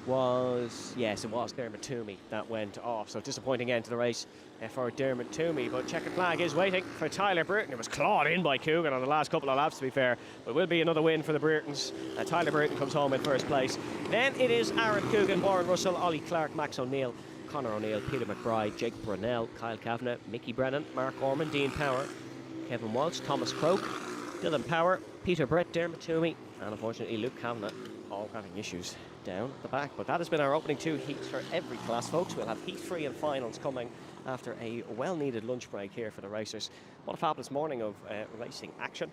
was Dermot Toomey that went off. So disappointing end to the race for Dermot Toomey. But checkered flag is waiting for Tyler Burton. It was clawed in by Coogan on the last couple of laps, to be fair. But will be another win for the Burtons. Tyler Burton comes home in first place. Then it is Aaron Coogan, Warren Russell, Ollie Clark, Max O'Neill, Conor O'Neill, Peter McBride, Jake Brunel, Kyle Kavanagh, Mickey Brennan, Mark Orman, Dean Power, Kevin Walsh, Thomas Croke, Dylan Power, Peter Brett, Dermot Toomey, and unfortunately Luke Kavanagh, all having issues down the back. But that has been our opening 2 heats for every class, folks. We'll have heat 3 and finals coming after a well-needed lunch break here for the racers. What a fabulous morning of racing action.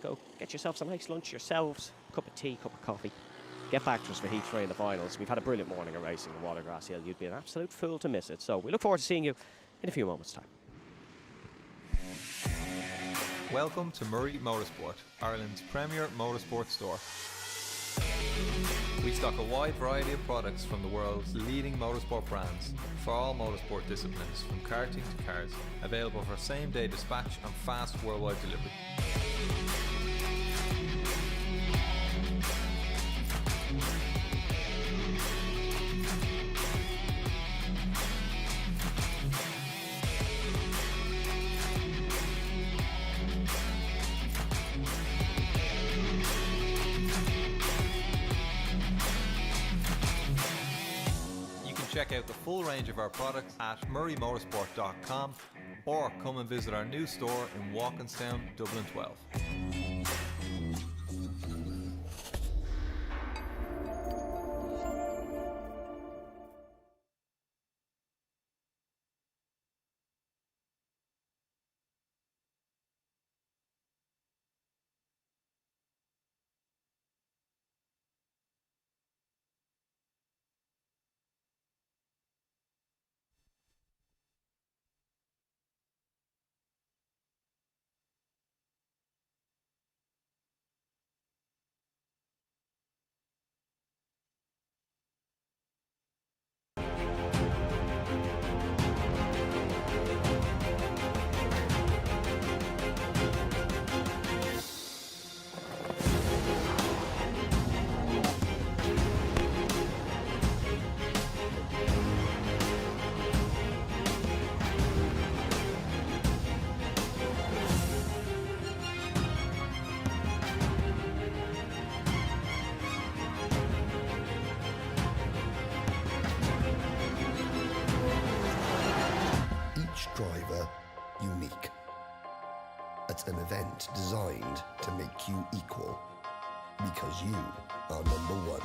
Go get yourselves a nice lunch yourselves, cup of tea, cup of coffee. Get back to us for heat 3 in the finals. We've had a brilliant morning of racing in Watergrasshill. You'd be an absolute fool to miss it. So we look forward to seeing you in a few moments' time. Welcome to Murray Motorsport, Ireland's premier motorsport store. We stock a wide variety of products from the world's leading motorsport brands for all motorsport disciplines, from karting to cars, available for same-day dispatch and fast worldwide delivery. Check out the full range of our products at murraymotorsport.com or come and visit our new store in Walkinstown, Dublin 12. Driver unique. It's an event designed to make you equal, because you are number 1.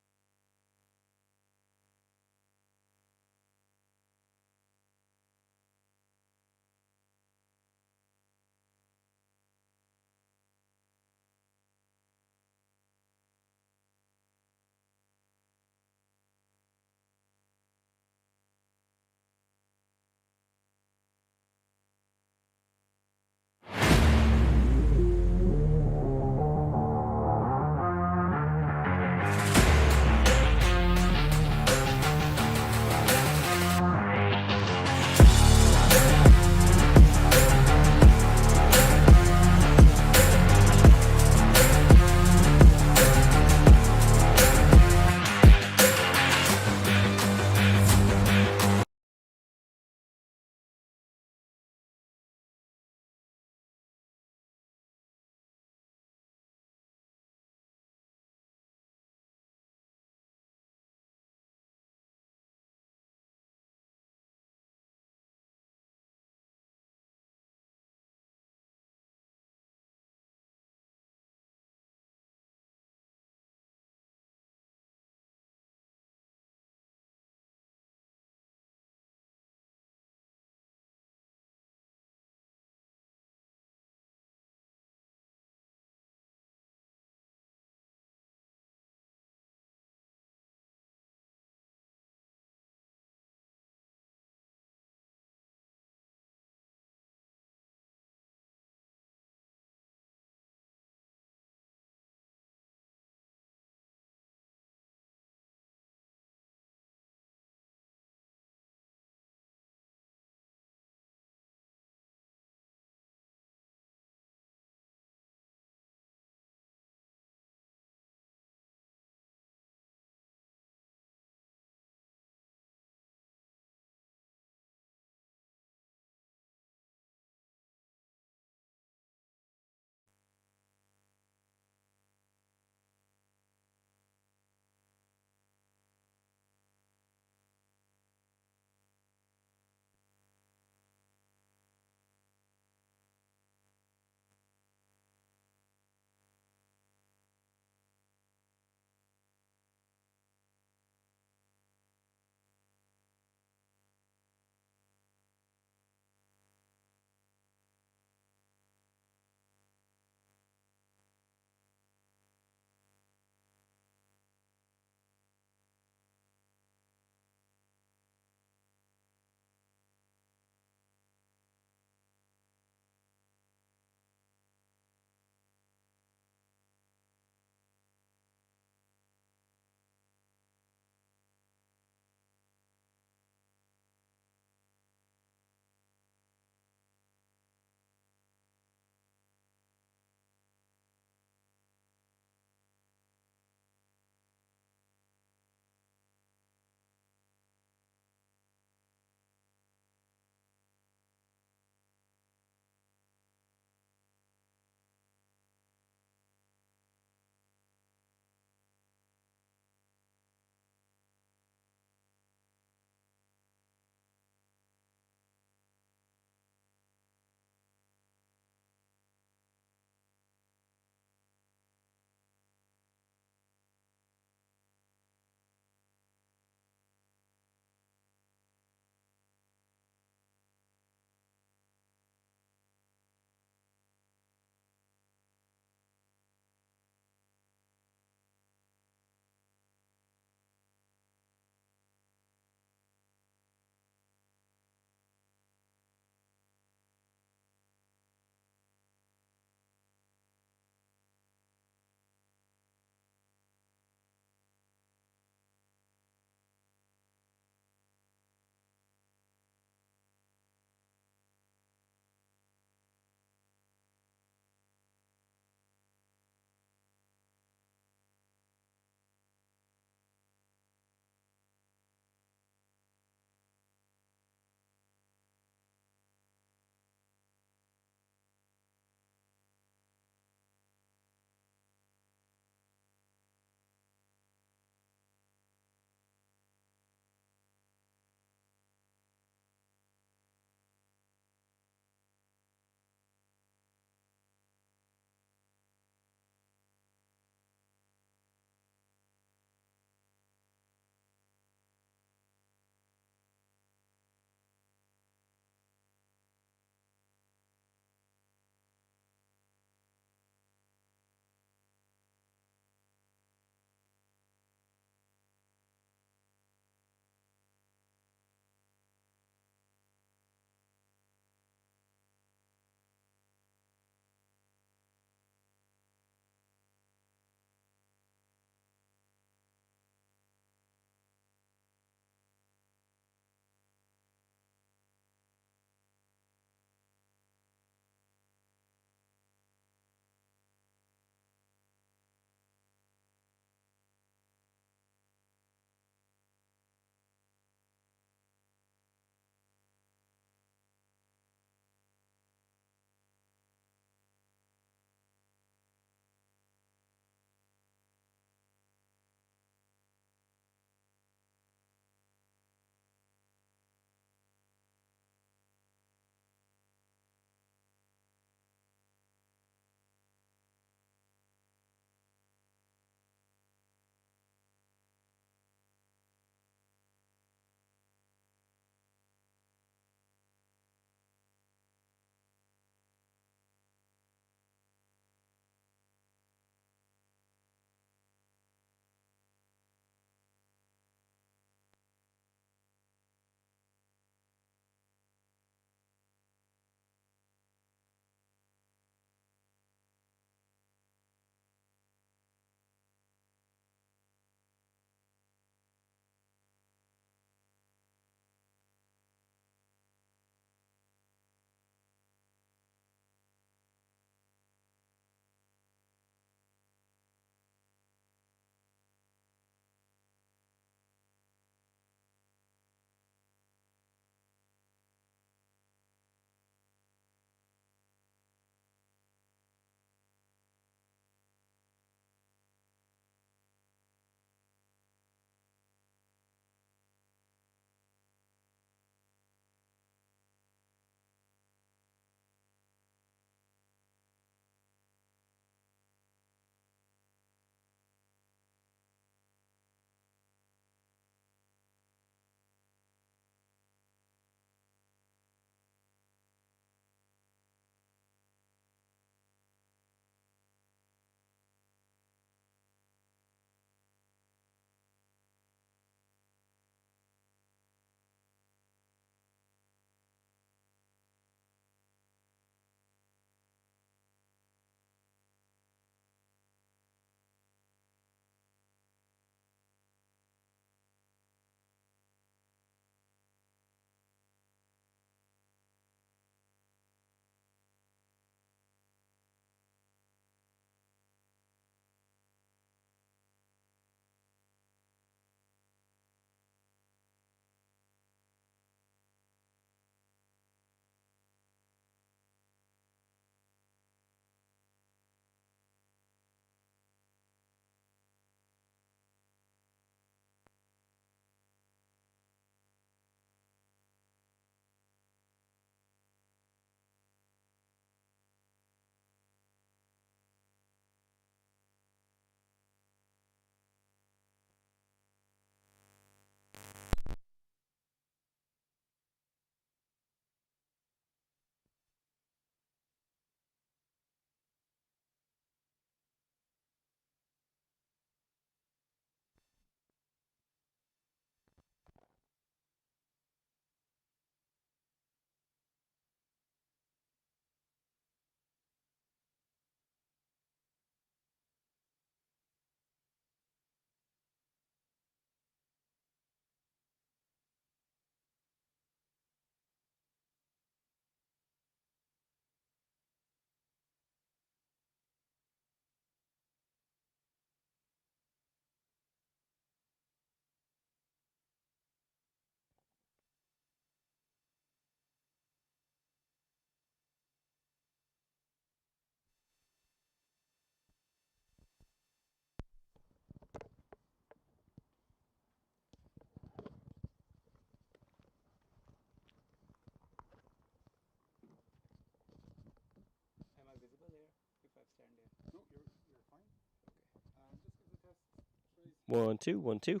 1, 2, 1, 2.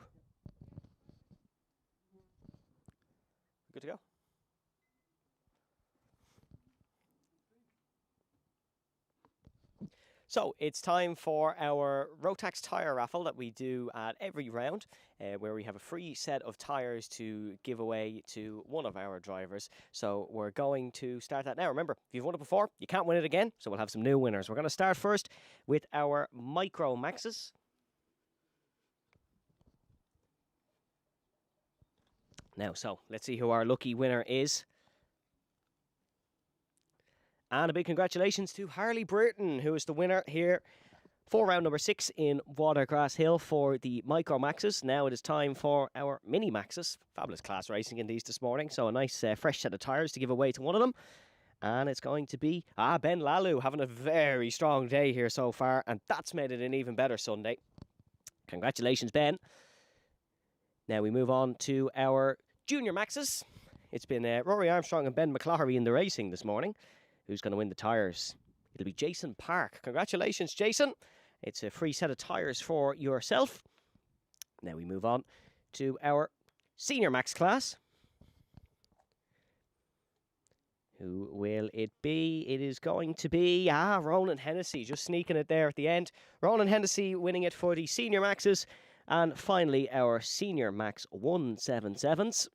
Good to go. So it's time for our Rotax tyre raffle that we do at every round, where we have a free set of tyres to give away to one of our drivers. So we're going to start that now. Remember, if you've won it before, you can't win it again. So we'll have some new winners. We're going to start first with our Micromaxes. Now, so let's see who our lucky winner is. And a big congratulations to Harley Burton, who is the winner here for round number 6 in Watergrasshill for the Micromaxes. Now it is time for our Minimaxes. Fabulous class racing in these this morning. So a nice fresh set of tyres to give away to one of them. And it's going to be Ben Lalu, having a very strong day here so far. And that's made it an even better Sunday. Congratulations, Ben. Now we move on to our Junior Maxes. It's been Rory Armstrong and Ben McClahary in the racing this morning. Who's going to win the tyres? It'll be Jason Park. Congratulations, Jason. It's a free set of tyres for yourself. Now we move on to our Senior Max class. Who will it be? It is going to be Ronan Hennessy, just sneaking it there at the end. Ronan Hennessy winning it for the Senior Maxes. And finally, our Senior Max 177s.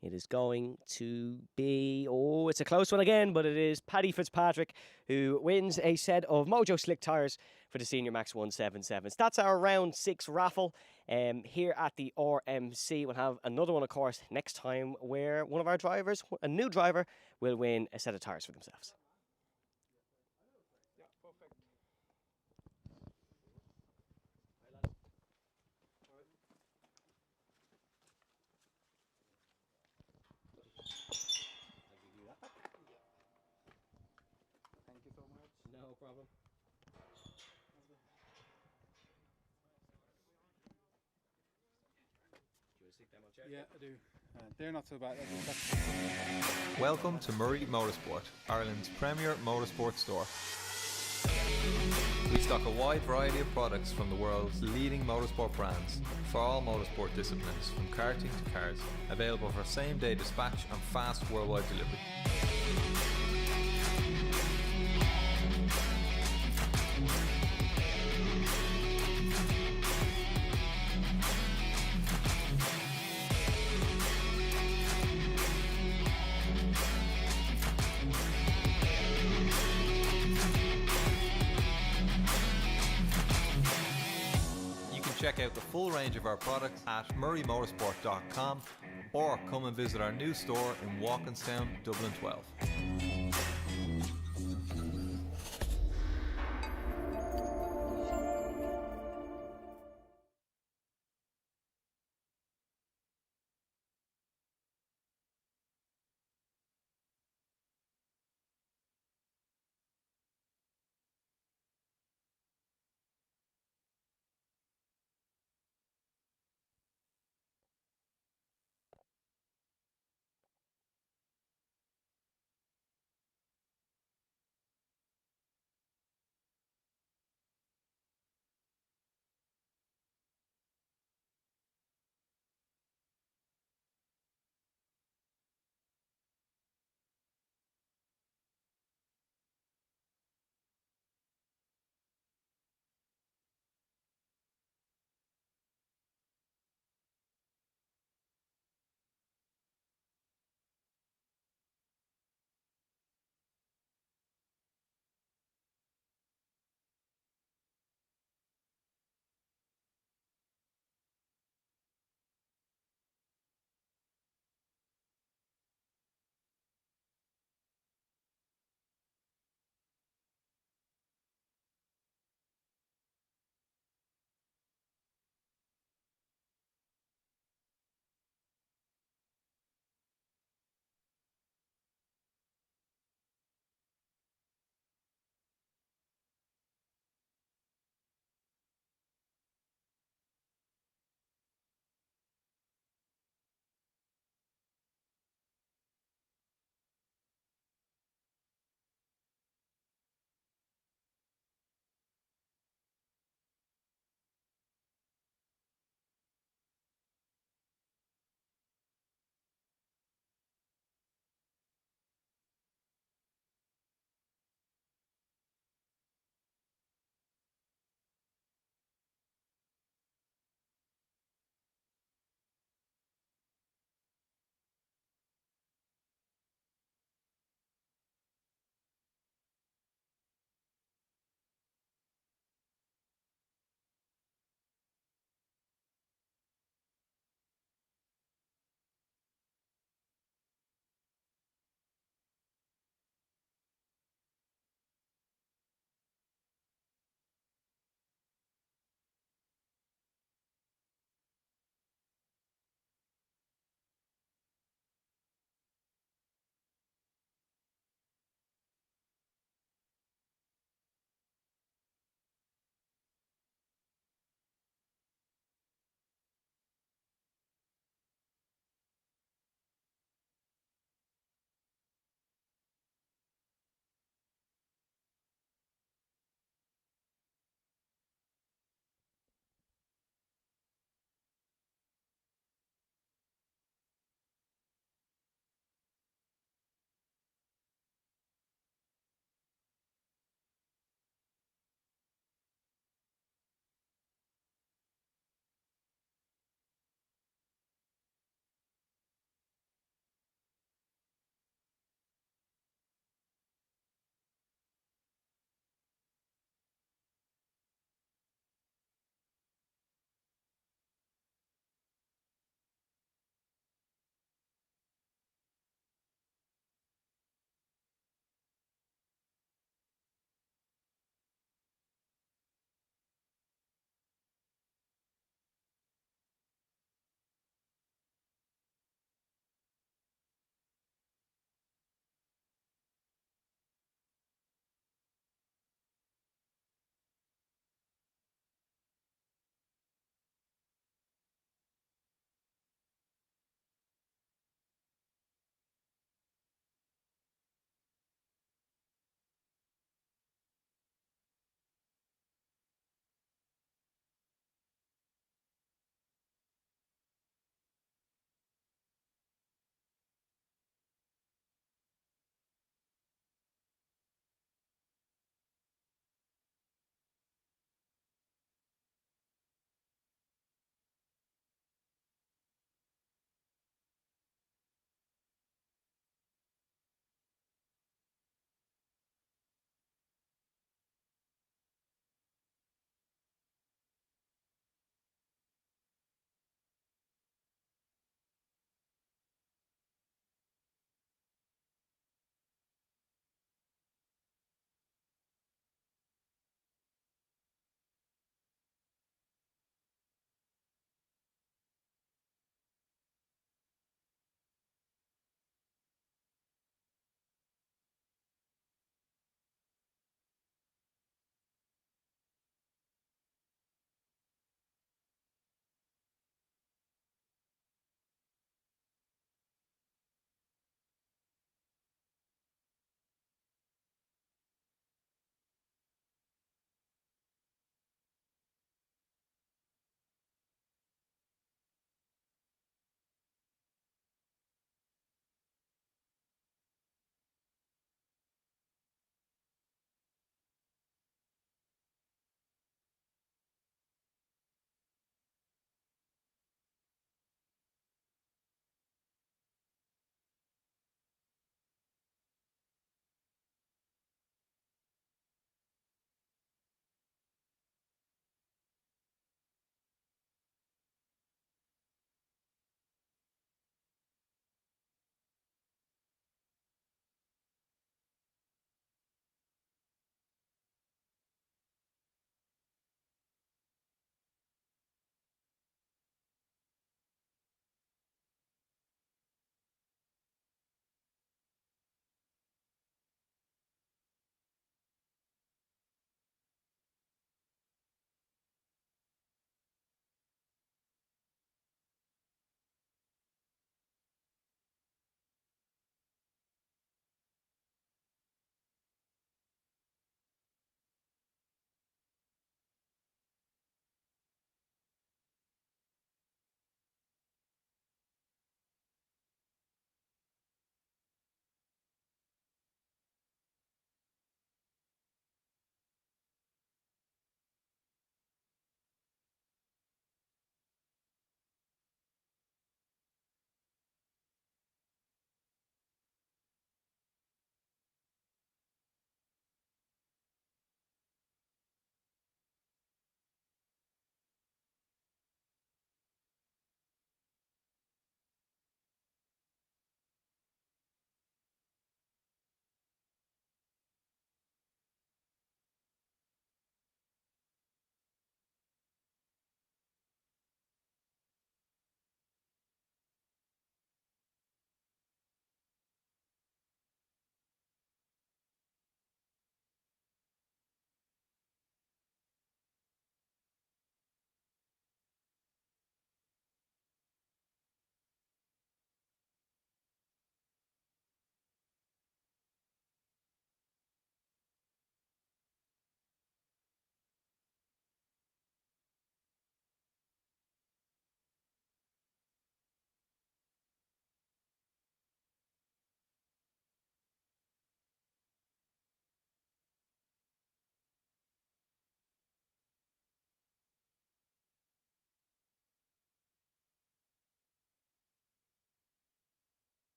It is going to be, it's a close one again, but it is Paddy Fitzpatrick who wins a set of Mojo Slick tyres for the Senior Max 177s. That's our round 6 raffle here at the RMC. We'll have another one, of course, next time where one of our drivers, a new driver, will win a set of tyres for themselves. Yeah, perfect. Thank you so much. No problem. Do you want to stick them on chair? Yeah, I do. They're not so bad. Welcome to Murray Motorsport, Ireland's premier motorsport store. We stock a wide variety of products from the world's leading motorsport brands for all motorsport disciplines, from karting to cars, available for same-day dispatch and fast worldwide delivery. Check out the full range of our products at murraymotorsport.com or come and visit our new store in Walkinstown, Dublin 12.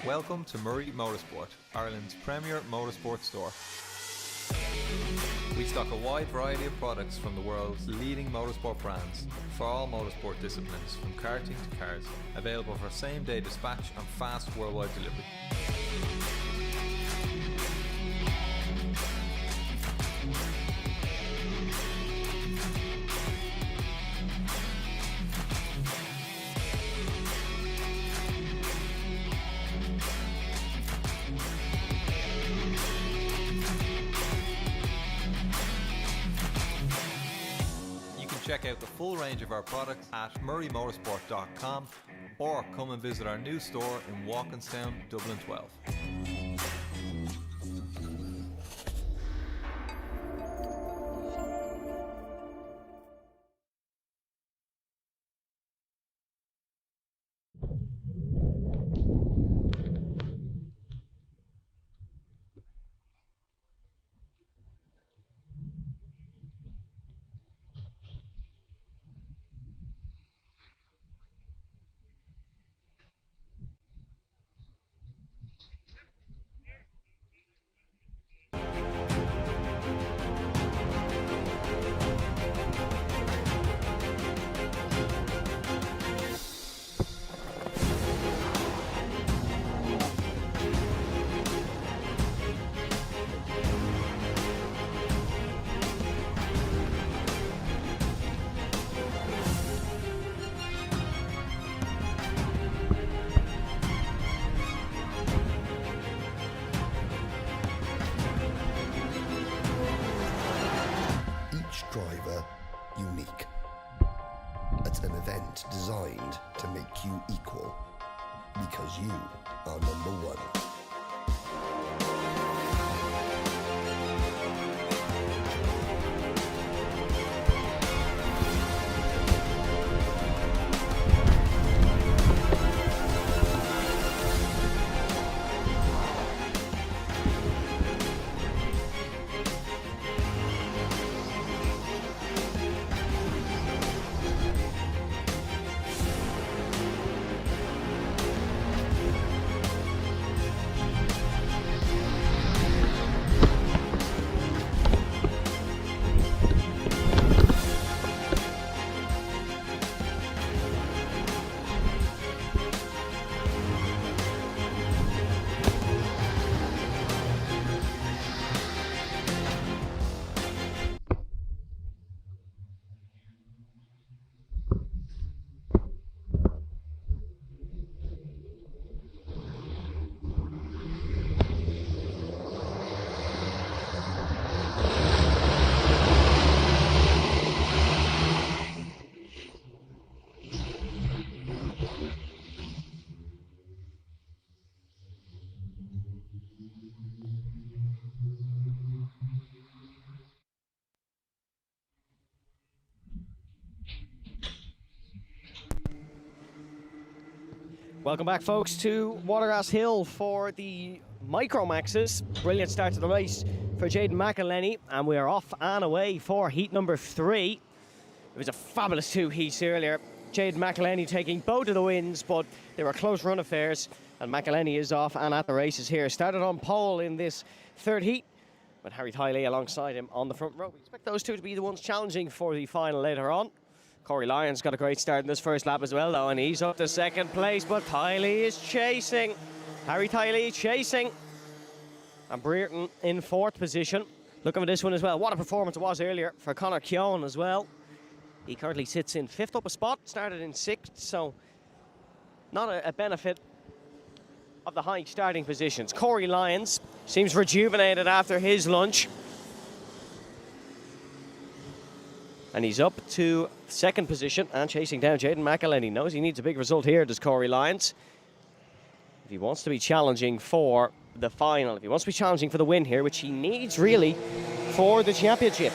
Welcome to Murray Motorsport, Ireland's premier motorsport store. We stock a wide variety of products from the world's leading motorsport brands for all motorsport disciplines, from karting to cars, available for same-day dispatch and fast worldwide delivery. Check out the full range of our products at murraymotorsport.com or come and visit our new store in Walkinstown, Dublin 12. Driver unique. It's an event designed to make you equal, because you are number one. Welcome back, folks, to Watergrasshill for the Micromaxes. Brilliant start to the race for Jaden McElhenney, and we are off and away for heat number 3. It was a fabulous 2 heats earlier. Jaden McElhenney taking both of the wins, but they were close run affairs, and McElhenney is off and at the races here. Started on pole in this 3rd heat, with Harry Tiley alongside him on the front row. We expect those two to be the ones challenging for the final later on. Corey Lyons got a great start in this first lap as well, though, and he's up to 2nd place, but Tiley is chasing. Harry Tiley chasing. And Brereton in 4th position. Looking for this one as well. What a performance it was earlier for Conor Keown as well. He currently sits in 5th up a spot, started in 6th, so not a benefit of the high starting positions. Corey Lyons seems rejuvenated after his lunch. And he's up to 2nd position and chasing down Jaden McElhenney. Knows he needs a big result here, does Corey Lyons. If he wants to be challenging for the final, if he wants to be challenging for the win here, which he needs really for the championship.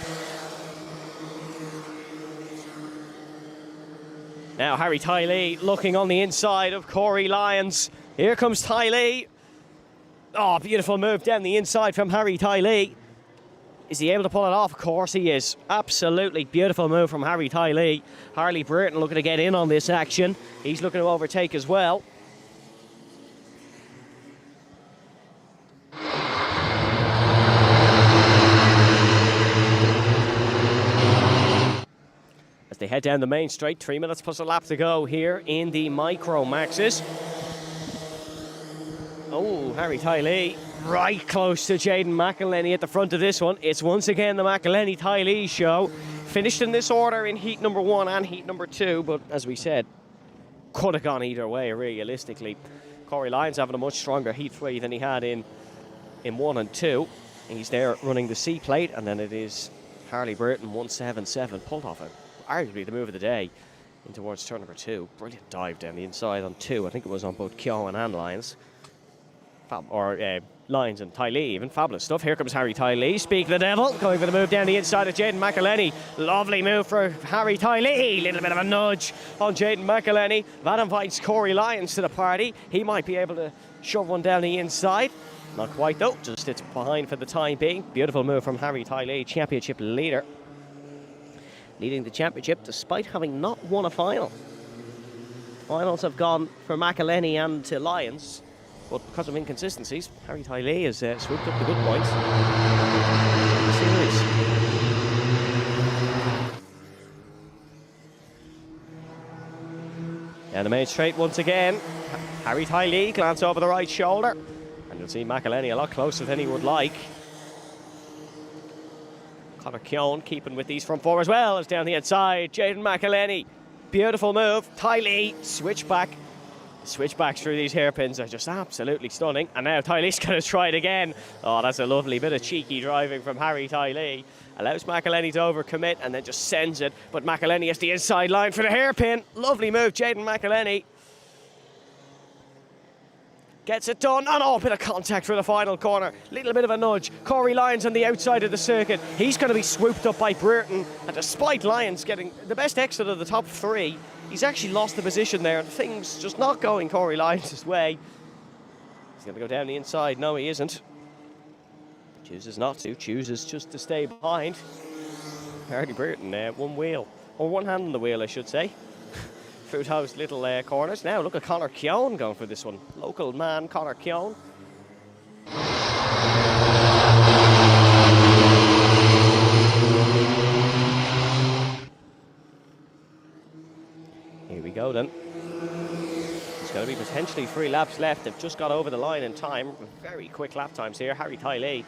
Now Harry Tiley looking on the inside of Corey Lyons. Here comes Tiley. Oh, beautiful move down the inside from Harry Tiley. Is he able to pull it off? Of course he is. Absolutely beautiful move from Harry Tiley. Harley Brereton looking to get in on this action. He's looking to overtake as well. head down the main straight. 3 minutes plus a lap to go here in the Micromaxes. Oh, Harry Tylee right close to Jaden McElhenney at the front of this one. It's once again the McElhenney-Tylee show. Finished in this order in heat number 1 and heat number 2, but as we said, could have gone either way realistically. Corey Lyons having a much stronger heat 3 than he had in 1 and 2. He's there running the C plate, and then it is Harley Burton 177 pulled off arguably the move of the day in towards turn number 2. Brilliant dive down the inside on 2. I think it was on both Keown and Lyons. Lyons and Tylee even. Fabulous stuff. Here comes Harry Tylee. Speak the devil. Going for the move down the inside of Jaden McElhenney. Lovely move for Harry Tylee. Little bit of a nudge on Jaden McElhenney. That invites Corey Lyons to the party. He might be able to shove one down the inside. Not quite though. Just it's behind for the time being. Beautiful move from Harry Tylee, championship leader. Leading the championship despite having not won a final. Finals have gone for McElhenney and to Lyons. But because of inconsistencies, Harry Tylee has swooped up the good points. The series. Down the main straight once again. Harry Tylee glance over the right shoulder. And you'll see McElhenney a lot closer than he would like. Connor Keown keeping with these front four as well as down the inside. Jaden McElhenney. Beautiful move. Tylee switch back. Switchbacks through these hairpins are just absolutely stunning. And now Tylee's going to try it again. Oh, that's a lovely bit of cheeky driving from Harry Tylee. Allows McElhenney to overcommit and then just sends it. But McElhenney has the inside line for the hairpin. Lovely move, Jaden McElhenney. Gets it done. And oh, a bit of contact for the final corner. Little bit of a nudge. Corey Lyons on the outside of the circuit. He's going to be swooped up by Burton. And despite Lyons getting the best exit of the top 3, he's actually lost the position there, and things just not going Corey Lyons' way. He's going to go down the inside. No, he isn't. Chooses not to. Chooses just to stay behind. Harley Burton, one wheel. Or one hand on the wheel, I should say. Through those little corners. Now, look at Connor Keown going for this one. Local man, Connor Keown. Here we go then. There's going to be potentially 3 laps left. They've just got over the line in time. Very quick lap times here. Harry Tylee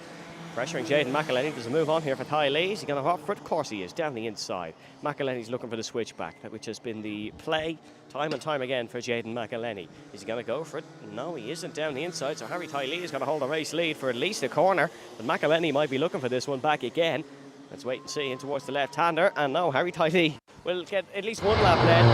pressuring Jaden McElhenney. There's a move on here for Tylee. Is he going to opt for it? Of course he is. Down the inside. McElhenney's looking for the switchback, which has been the play time and time again for Jaden McElhenney. Is he going to go for it? No, he isn't down the inside. So Harry Tylee is going to hold the race lead for at least a corner. But McElhenney might be looking for this one back again. Let's wait and see in towards the left-hander. And no, Harry Tylee will get at least 1 lap led.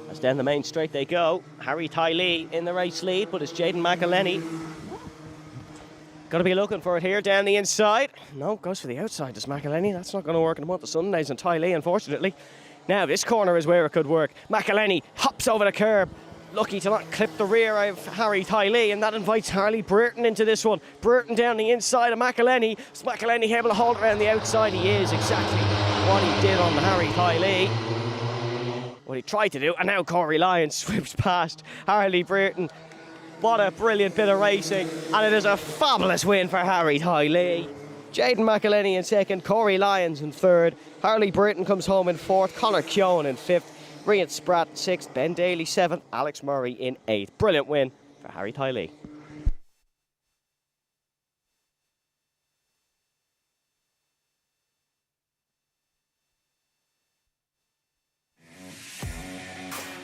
As down the main straight they go. Harry Tylee in the race lead, but it's Jaden McElhenney. Got to be looking for it here down the inside. No, goes for the outside, does McElhenney. That's not going to work in the month of Sundays and Tylee, unfortunately. Now, this corner is where it could work. McElhenney hops over the curb. Lucky to not clip the rear of Harry Tylee, and that invites Harley Burton into this one. Burton down the inside of McElhenney. Is McElhenney able to hold around the outside? He is, exactly what he did on Harry Tylee. What he tried to do, and now Corey Lyons sweeps past Harley Burton. What a brilliant bit of racing, and it is a fabulous win for Harry Tylee. Jaden McElhenney in second, Corey Lyons in third, Harley Burton comes home in fourth, Connor Keown in fifth, Rian Spratt sixth, Ben Daly seventh, Alex Murray in eighth. Brilliant win for Harry Tylee.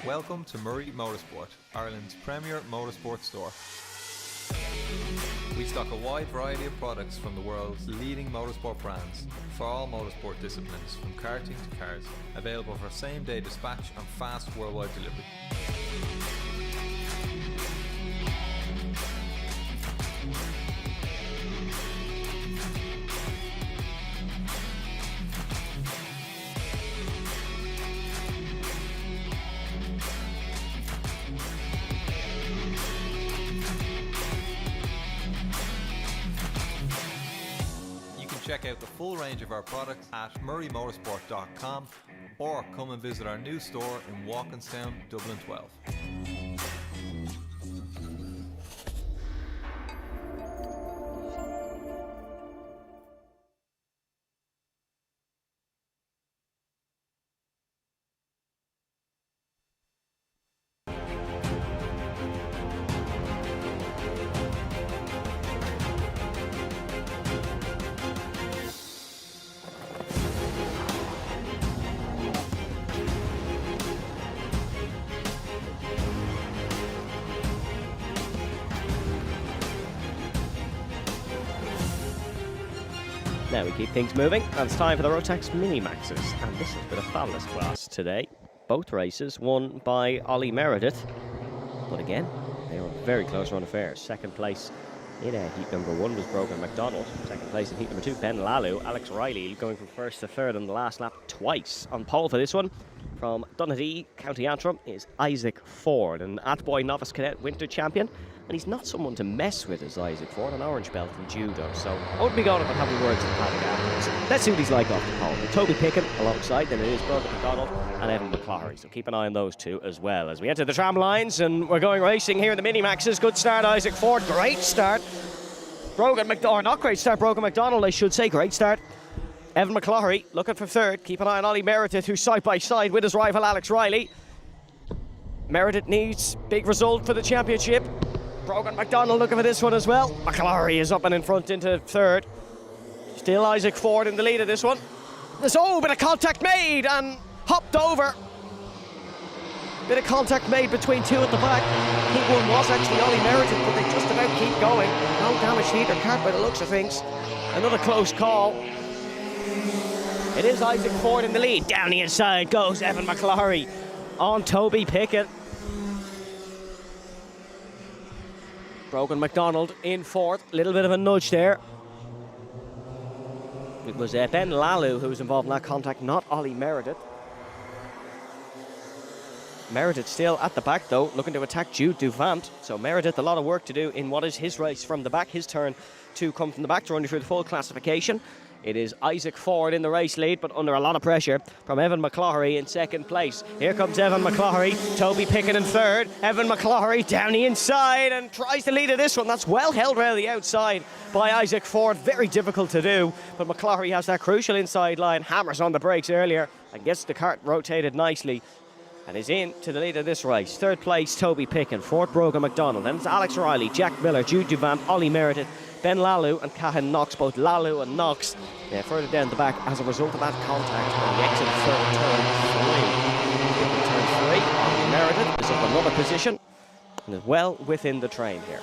Welcome to Murray Motorsport, Ireland's premier motorsport store. We stock a wide variety of products from the world's leading motorsport brands for all motorsport disciplines, from karting to cars, available for same-day dispatch and fast worldwide delivery. Check out the full range of our products at murraymotorsport.com or come and visit our new store in Walkinstown, Dublin 12. Now we keep things moving, and it's time for the Rotax Minimaxes. And this has been a fabulous class today. Both races won by Ollie Meredith. But again, they were a very close run affairs. Second place in heat number 1 was Brogan McDonald. Second place in heat number 2, Ben Lalu. Alex Riley going from first to third on the last lap twice. On pole for this one, from Donaghadee, County Antrim, is Isaac Ford, an Attaboy Novice Cadet Winter Champion. And he's not someone to mess with, as Isaac Ford, an orange belt in judo. So I wouldn't be going up and having words with the paddock afterwards. Let's see what he's like off the pole. Toby Pickett alongside, then it is Brogan McDonald and Evan McClary. So keep an eye on those two as well. As we enter the tram lines, and we're going racing here in the Minimaxes. Good start, Isaac Ford. Great start. Brogan McDonald, not great start, Brogan McDonald, I should say. Great start. Evan McClary looking for third. Keep an eye on Ollie Meredith, who's side by side with his rival Alex Riley. Meredith needs big result for the championship. Brogan McDonald looking for this one as well. McClary is up and in front into third. Still Isaac Ford in the lead of this one. There's bit of contact made and hopped over. Bit of contact made between two at the back. Heat 1 was actually Ollie Meredith, but they just about keep going. No damage to either cart by the looks of things. Another close call. It is Isaac Ford in the lead. Down the inside goes Evan McClary on Toby Pickett. Brogan McDonald in fourth. Little bit of a nudge there. It was Ben Lalu who was involved in that contact, not Ollie Meredith. Meredith still at the back though, looking to attack Jude Duvant. So Meredith, a lot of work to do in what is his race from the back. His turn to come from the back to run through the full classification. It is Isaac Ford in the race lead, but under a lot of pressure from Evan McClary in second place. Here comes Evan McClary, Toby Pickett in third. Evan McClary down the inside and tries to lead of this one. That's well held around the outside by Isaac Ford. Very difficult to do, but McClary has that crucial inside line, hammers on the brakes earlier and gets the cart rotated nicely and is in to the lead of this race. Third place, Toby Pickett. Fourth, Brogan McDonald. Then it's Alex Riley, Jack Miller, Jude Duvant, Ollie Meredith, Ben Lalu and Cahan Knox. Both Lalu and Knox further down the back as a result of that contact on the exit of turn 3. Turn 3, Ollie Meredith is up another position and is well within the train here.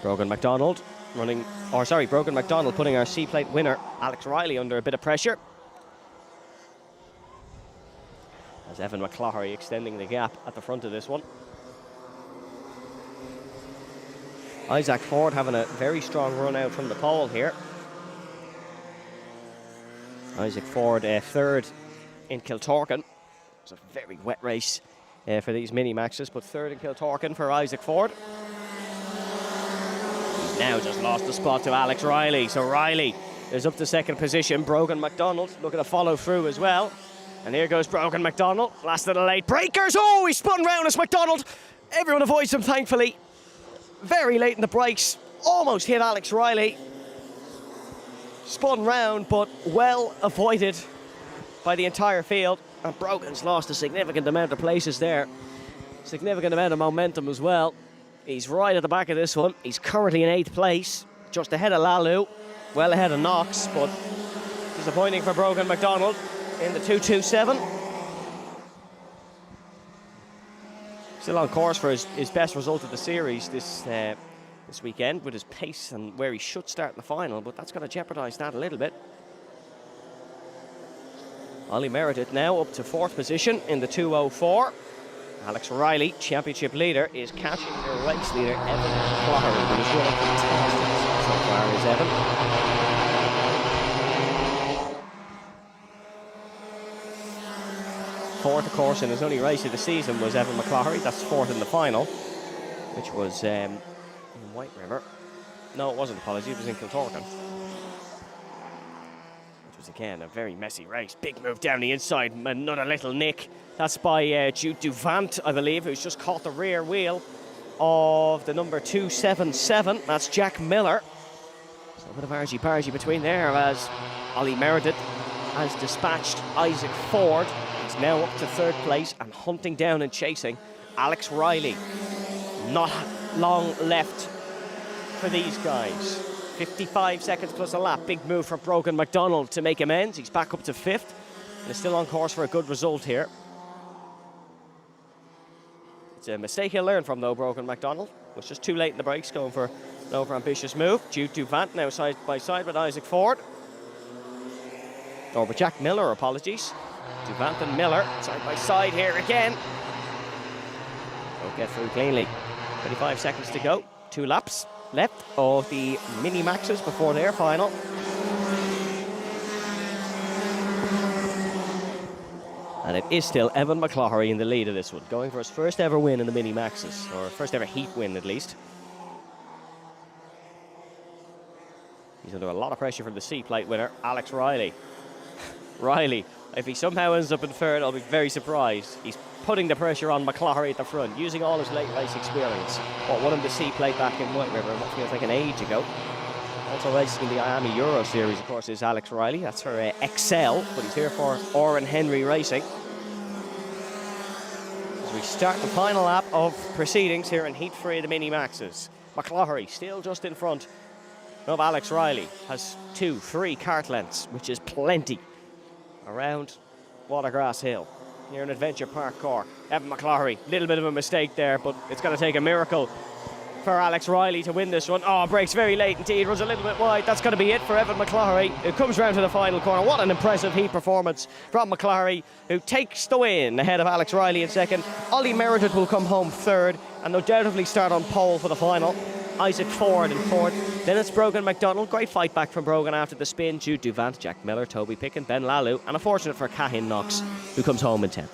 Brogan McDonald putting our C-plate winner Alex Riley under a bit of pressure. As Evan McClary extending the gap at the front of this one. Isaac Ford having a very strong run out from the pole here. Isaac Ford third in Kiltorkin. It's a very wet race for these Minimaxes, but third in Kiltorkin for Isaac Ford. He's now just lost the spot to Alex Riley. So Riley is up to second position. Brogan McDonald looking to follow through as well. And here goes Brogan McDonald. Last of the late breakers. Oh, he spun round as McDonald. Everyone avoids him, thankfully. Very late in the brakes. Almost hit Alex Riley. Spun round, but well avoided by the entire field. And Brogan's lost a significant amount of places there. Significant amount of momentum as well. He's right at the back of this one. He's currently in 8th place, just ahead of Lalu. Well ahead of Knox, but disappointing for Brogan McDonald in the 2:27. Still on course for his best result of the series this weekend with his pace and where he should start in the final, but that's going to jeopardise that a little bit. Ollie Meredith now up to 4th position in the 2:04. Alex Riley, championship leader, is catching the race leader Evan McClary, who is running fantastic so far, is Evan. Fourth, of course, in his only race of the season was Evan McClary. That's 4th in the final, which was in White River. No, it wasn't, apologies, it was in Kiltorkin. was again a very messy race. Big move down the inside, another little nick. That's by Jude Duvant, I believe, who's just caught the rear wheel of the number 277. That's Jack Miller. So a bit of argy-bargy between there as Ollie Meredith has dispatched Isaac Ford. He's now up to third place and hunting down and chasing Alex Riley. Not long left for these guys. 55 seconds plus a lap. Big move for Brogan McDonald to make amends. He's back up to fifth and is still on course for a good result here. It's a mistake he'll learn from though, Brogan McDonald. Was just too late in the brakes going for an over-ambitious move. Jude Duvant now side by side with Isaac Ford. Or with Jack Miller, apologies. Duvant and Miller side by side here again. Don't get through cleanly. 25 seconds to go. 2 laps left of the Minimaxes before their final. And it is still Evan McCloughery in the lead of this one, going for his first ever win in the Minimaxes, or first ever heat win at least. He's under a lot of pressure from the C-plate winner, Alex Riley. Riley, if he somehow ends up in third, I'll be very surprised. He's putting the pressure on McCloughery at the front, using all his late race experience. Won him the C-plate back in White River, what feels like an age ago. Also racing in the Miami Euro Series, of course, is Alex Riley. That's for Excel, but he's here for Oren Henry Racing. As we start the final lap of proceedings here in Heat 3 of the Minimaxes. McCloughery still just in front of Alex Riley. Has 2-3 kart lengths, which is plenty, around Watergrasshill here in Adventure Park, Cork. Evan McCloughery, little bit of a mistake there, but it's going to take a miracle for Alex Riley to win this one. Oh, brakes very late indeed, runs a little bit wide. That's going to be it for Evan McCloughery. It comes round to the final corner. What an impressive heat performance from McCloughery, who takes the win ahead of Alex Riley in second. Ollie Meredith will come home third and undoubtedly start on pole for the final. Isaac Ford in fourth. Then it's Brogan McDonald. Great fight back from Brogan after the spin. Jude Duvant, Jack Miller, Toby Picken, Ben Lalu, and unfortunate for Cahin Knox, who comes home in 10th.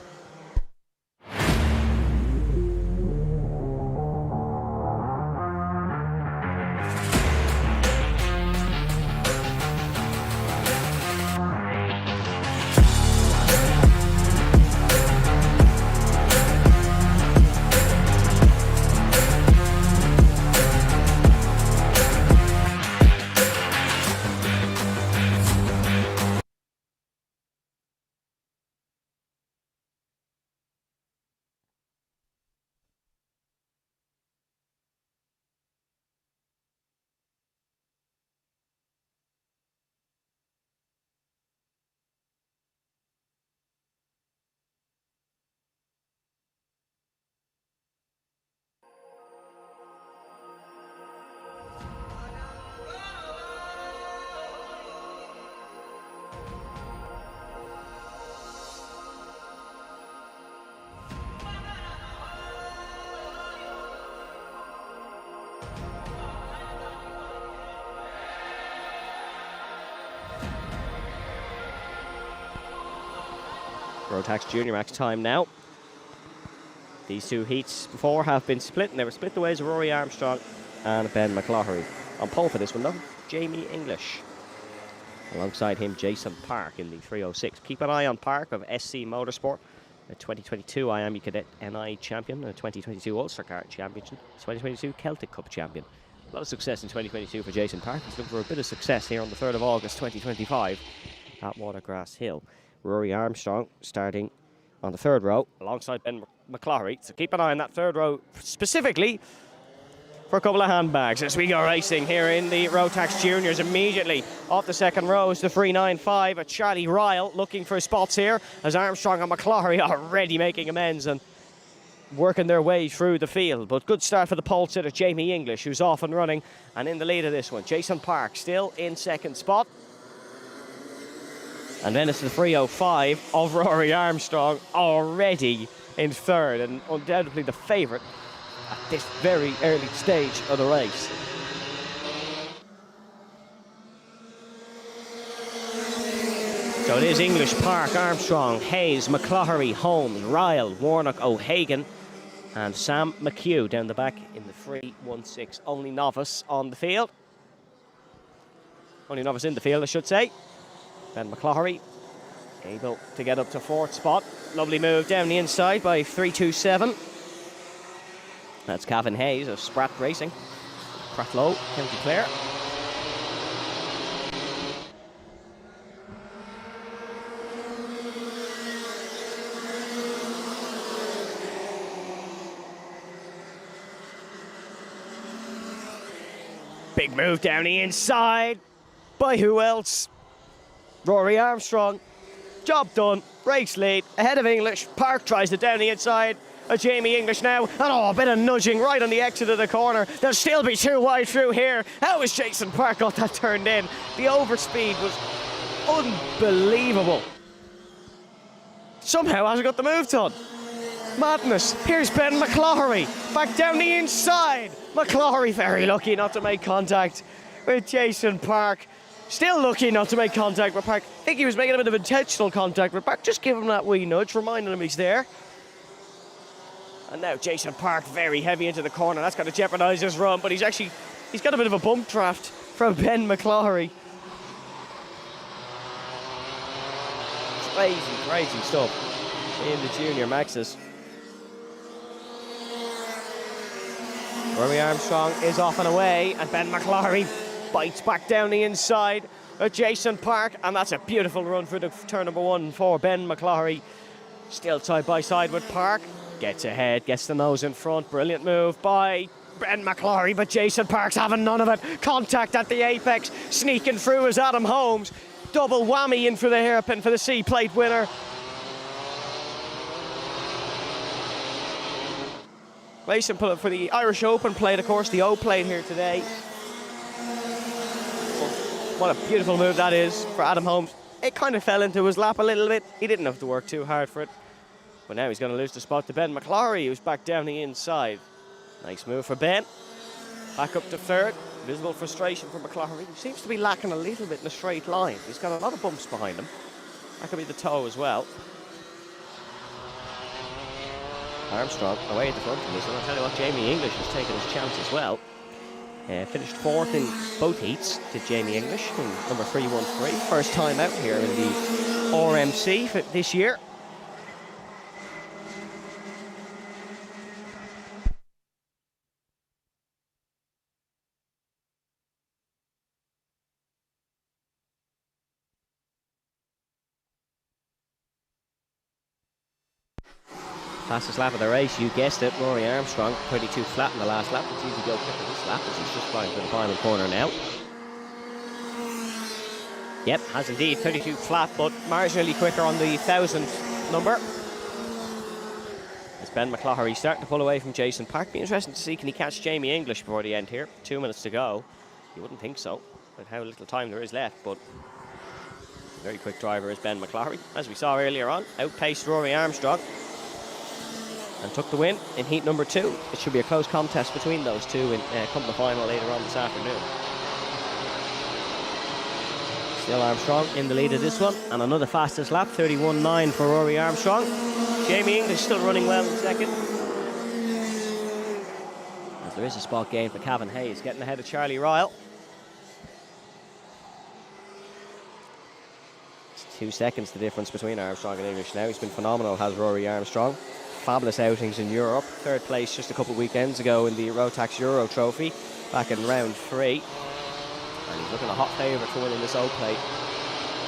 Rotax Junior Max time now. These two heats before have been split, and they were split the ways of Rory Armstrong and Ben McCloughery. On pole for this one though, Jamie English. Alongside him, Jason Park in the 306. Keep an eye on Park of SC Motorsport, a 2022 IAMU Cadet NI champion, a 2022 Ulster Kart champion, 2022 Celtic Cup champion. A lot of success in 2022 for Jason Park. He's looking for a bit of success here on the 3rd of August 2025 at Watergrasshill. Rory Armstrong starting on the 3rd row alongside Ben McCloughery. So keep an eye on that 3rd row specifically for a couple of handbags as we go racing here in the Rotax Juniors. Immediately off the 2nd row is the 395 at Charlie Ryle looking for spots here as Armstrong and McCloughery are already making amends and working their way through the field. But good start for the pole sitter Jamie English, who's off and running and in the lead of this one. Jason Park still in 2nd spot. And then it's the 305 of Rory Armstrong already in 3rd and undoubtedly the favourite at this very early stage of the race. So it is English, Park, Armstrong, Hayes, McCloughery, Holmes, Ryle, Warnock, O'Hagan and Sam McHugh down the back in the 316. Only novice on the field. Only novice in the field, I should say. Ben McCloughery able to get up to 4th spot. Lovely move down the inside by 327. That's Cavan Hayes of Spratt Racing. Cracklow, County Clare. Big move down the inside by who else? Rory Armstrong. Job done. Race lead. Ahead of English. Park tries it down the inside. Jamie English now. And a bit of nudging right on the exit of the corner. There'll still be too wide through here. How has Jason Park got that turned in? The overspeed was unbelievable. Somehow hasn't got the move done. Madness. Here's Ben McCloughery. Back down the inside. McCloughery very lucky not to make contact with Jason Park. Still lucky not to make contact with Park. I think he was making a bit of intentional contact with Park. Just give him that wee nudge, reminding him he's there. And now Jason Park very heavy into the corner. That's going to jeopardise his run, but he's got a bit of a bump draft from Ben McCloughery. Crazy stuff in the junior maxes. Rory Armstrong is off and away, and Ben McCloughery bites back down the inside of Jason Park, and that's a beautiful run for the turn number 1 for Ben McCloughery. Still side by side with Park. Gets ahead, gets the nose in front. Brilliant move by Ben McCloughery, but Jason Park's having none of it. Contact at the apex. Sneaking through is Adam Holmes. Double whammy in for the hairpin for the C-plate winner. Mason put it for the Irish Open plate, of course, the O plate here today. What a beautiful move that is for Adam Holmes. It kind of fell into his lap a little bit. He didn't have to work too hard for it. But now he's going to lose the spot to Ben McCloughery, who's back down the inside. Nice move for Ben. Back up to 3rd. Visible frustration for McCloughery. He seems to be lacking a little bit in a straight line. He's got a lot of bumps behind him. That could be the toe as well. Armstrong away at the front of this one. I'll tell you what, Jamie English has taken his chance as well. Finished 4th in both heats to Jamie English in number 313. First time out here in the RMC for this year. Fastest lap of the race, you guessed it, Rory Armstrong, 32 flat in the last lap. It's easy to go quicker this lap as he's just flying for the final corner now. Yep, has indeed 32 flat, but marginally quicker on the 1000th number. As Ben McCloughery starting to pull away from Jason Park. Be interesting to see, can he catch Jamie English before the end here? 2 minutes to go. You wouldn't think so, with how little time there is left, but very quick driver is Ben McCloughery. As we saw earlier on, outpaced Rory Armstrong and took the win in heat number 2. It should be a close contest between those two in come the final later on this afternoon. Still Armstrong in the lead of this one, and another fastest lap, 31.9 for Rory Armstrong. Jamie English still running well in second. As there is a spot gain for Cavan Hayes, getting ahead of Charlie Ryle. It's 2 seconds the difference between Armstrong and English now. He's been phenomenal, has Rory Armstrong. Fabulous outings in Europe. 3rd place just a couple of weekends ago in the Rotax Euro Trophy back in round 3. And he's looking a hot favourite for winning this O-plate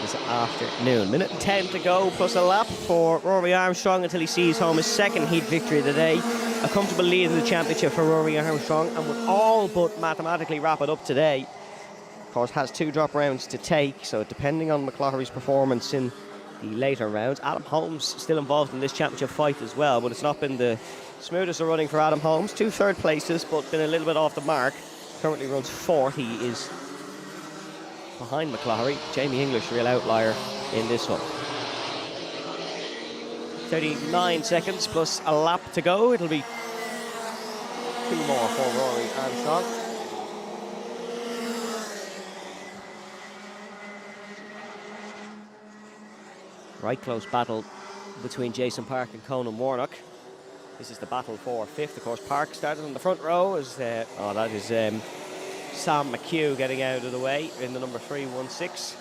this afternoon. Minute and 10 to go plus a lap for Rory Armstrong until he sees home his 2nd heat victory of the day. A comfortable lead in the championship for Rory Armstrong, and would all but mathematically wrap it up today. Of course, has 2 drop rounds to take, so depending on McCloughery's performance in the later rounds. Adam Holmes still involved in this championship fight as well, but it's not been the smoothest of running for Adam Holmes. 2 third places, but been a little bit off the mark. Currently runs 4th. He is behind McCloughery. Jamie English, real outlier in this one. 39 seconds plus a lap to go. It'll be 2 more for Rory Armstrong. Right close battle between Jason Park and Conan Warnock. This is the battle for 5th. Of course, Park started in the front row as that is Sam McHugh getting out of the way in the number 316.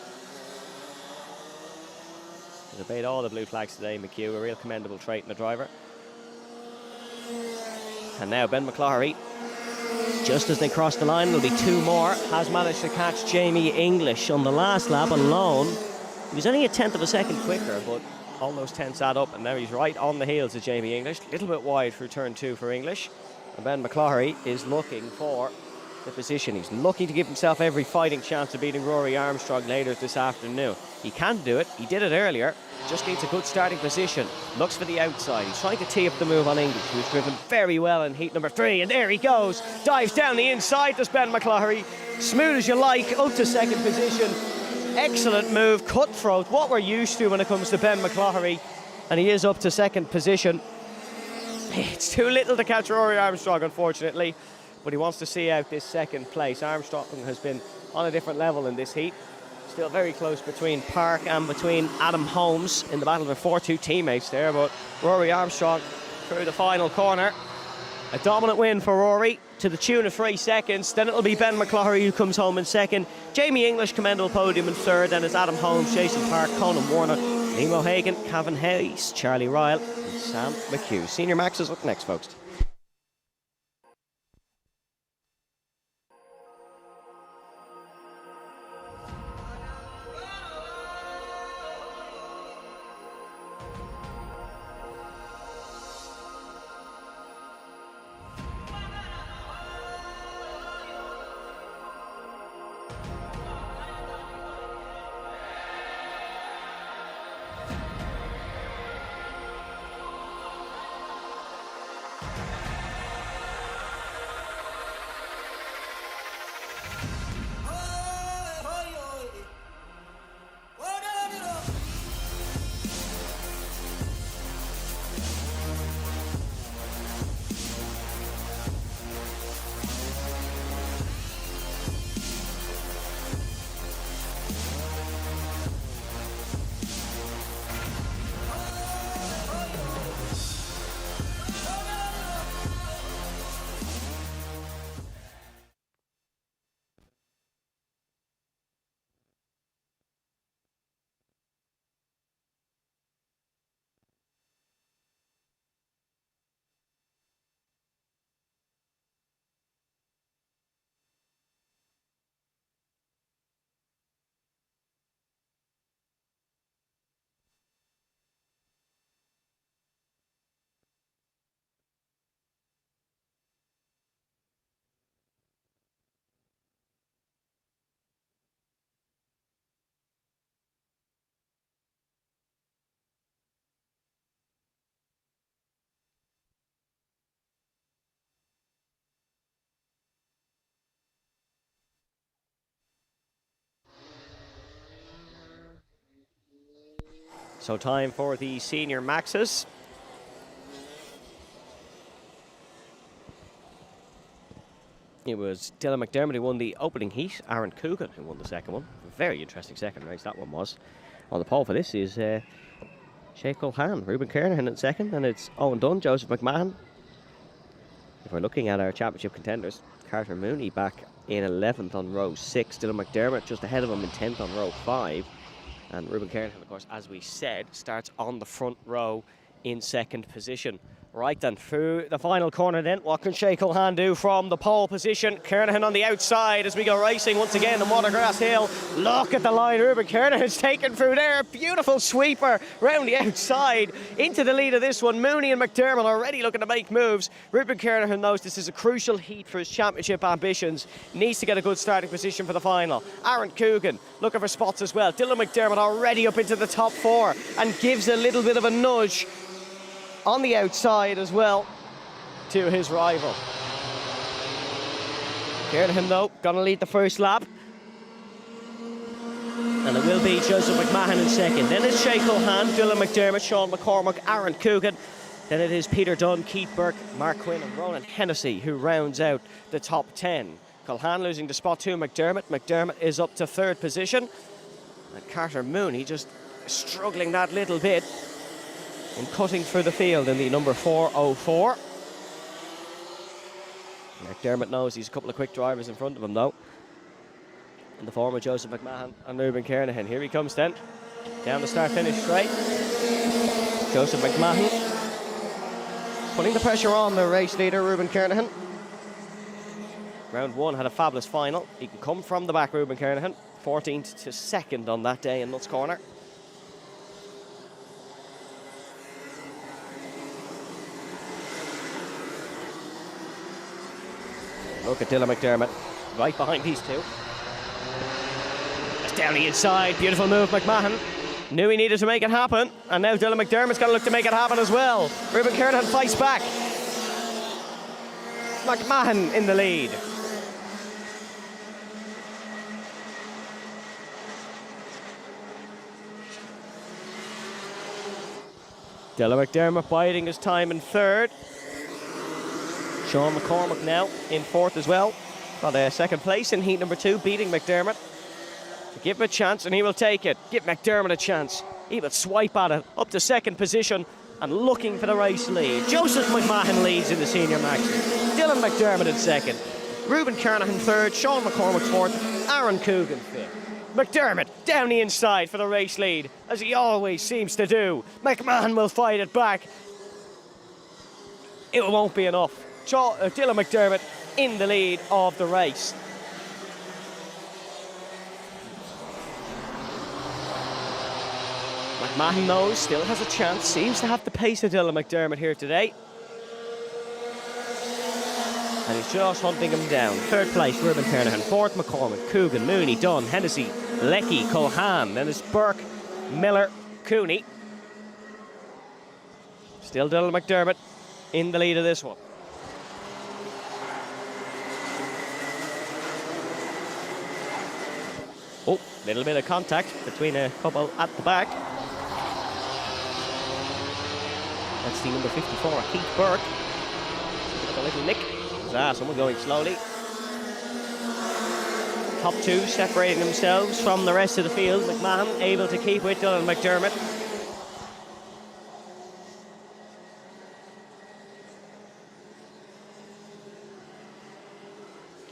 He's obeyed all the blue flags today, McHugh, a real commendable trait in the driver. And now Ben McCloughery, just as they cross the line, there'll be two more, has managed to catch Jamie English on the last lap alone. He was only a tenth of a second quicker, but all those tenths add up, and now he's right on the heels of Jamie English. A little bit wide through turn 2 for English. And Ben McCloughery is looking for the position. He's looking to give himself every fighting chance of beating Rory Armstrong later this afternoon. He can do it. He did it earlier. Just needs a good starting position. Looks for the outside. He's trying to tee up the move on English, who's driven very well in heat number 3. And there he goes. Dives down the inside, does Ben McCloughery. Smooth as you like, up to second position. Excellent move, cutthroat. What we're used to when it comes to Ben McCloughery. And he is up to second position. It's too little to catch Rory Armstrong, unfortunately. But he wants to see out this second place. Armstrong has been on a different level in this heat. Still very close between Park and between Adam Holmes in the battle of 4-2 teammates there. But Rory Armstrong through the final corner. A dominant win for Rory to the tune of 3 seconds. Then it'll be Ben McCloughery who comes home in second. Jamie English, commendable podium in third. Then it's Adam Holmes, Jason Park, Conan Warner, Nemo Hagan, Cavan Hayes, Charlie Ryle and Sam McHugh. Senior Max is up next, folks. So time for the senior maxes. It was Dylan McDermott who won the opening heat. Aaron Coogan who won the second one. Very interesting second race that one was. On the pole for this is Shay Culhan, Ruben Kernahan in second, and it's Owen Dunn, Joseph McMahon. If we're looking at our championship contenders, Carter Mooney back in 11th on row 6. Dylan McDermott just ahead of him in 10th on row 5. And Ruben Kernahan, of course, as we said, starts on the front row in second position. Right then, through the final corner then, what can Shay Culhan do from the pole position? Kernahan on the outside as we go racing once again on Watergrasshill. Look at the line, Ruben Kernahan's taken through there. Beautiful sweeper round the outside into the lead of this one. Mooney and McDermott already looking to make moves. Ruben Kernahan knows this is a crucial heat for his championship ambitions. Needs to get a good starting position for the final. Aaron Coogan looking for spots as well. Dylan McDermott already up into the top 4 and gives a little bit of a nudge on the outside as well to his rival. Kernahan though, gonna lead the first lap. And it will be Joseph McMahon in second. Then it's Shay Culhan, Dylan McDermott, Sean McCormack, Aaron Coogan. Then it is Peter Dunn, Keith Burke, Mark Quinn and Ronan Hennessy who rounds out the top 10. Culhan losing to spot 2 McDermott. McDermott is up to third position. And Carter Mooney just struggling that little bit and cutting through the field in the number 404. McDermott knows he's a couple of quick drivers in front of him though, in the form of Joseph McMahon and Ruben Kernahan. Here he comes then. Down the start-finish straight. Joseph McMahon putting the pressure on the race leader, Ruben Kernahan. Round 1 had a fabulous final. He can come from the back, Ruben Kernahan. 14th to 2nd on that day in Nuts Corner. Look at Dylan McDermott, right behind these two. Just down the inside, beautiful move, McMahon. Knew he needed to make it happen, and now Dylan McDermott's got to look to make it happen as well. Ruben Kernahan fights back. McMahon in the lead. Dylan McDermott biding his time in 3rd. Sean McCormick now in 4th as well. Got a 2nd place in heat number 2, beating McDermott. Give him a chance and he will take it. Give McDermott a chance. He will swipe at it up to 2nd position and looking for the race lead. Joseph McMahon leads in the senior maxi. Dylan McDermott in 2nd. Ruben Kernahan 3rd. Sean McCormick 4th. Aaron Coogan 5th. McDermott down the inside for the race lead, as he always seems to do. McMahon will fight it back. It won't be enough. Dylan McDermott in the lead of the race. McMahon knows, still has a chance. Seems to have the pace of Dylan McDermott here today. And he's just hunting him down. 3rd place, Ruben Kernahan. 4th, McCormick, Coogan, Mooney, Dunn, Hennessy, Leckie, Cohan. Then it's Burke, Miller, Cooney. Still Dylan McDermott in the lead of this one. Oh, little bit of contact between a couple at the back. That's the number 54, Keith Burke. A little nick. Someone going slowly. Top 2 separating themselves from the rest of the field. McMahon able to keep with Dylan McDermott.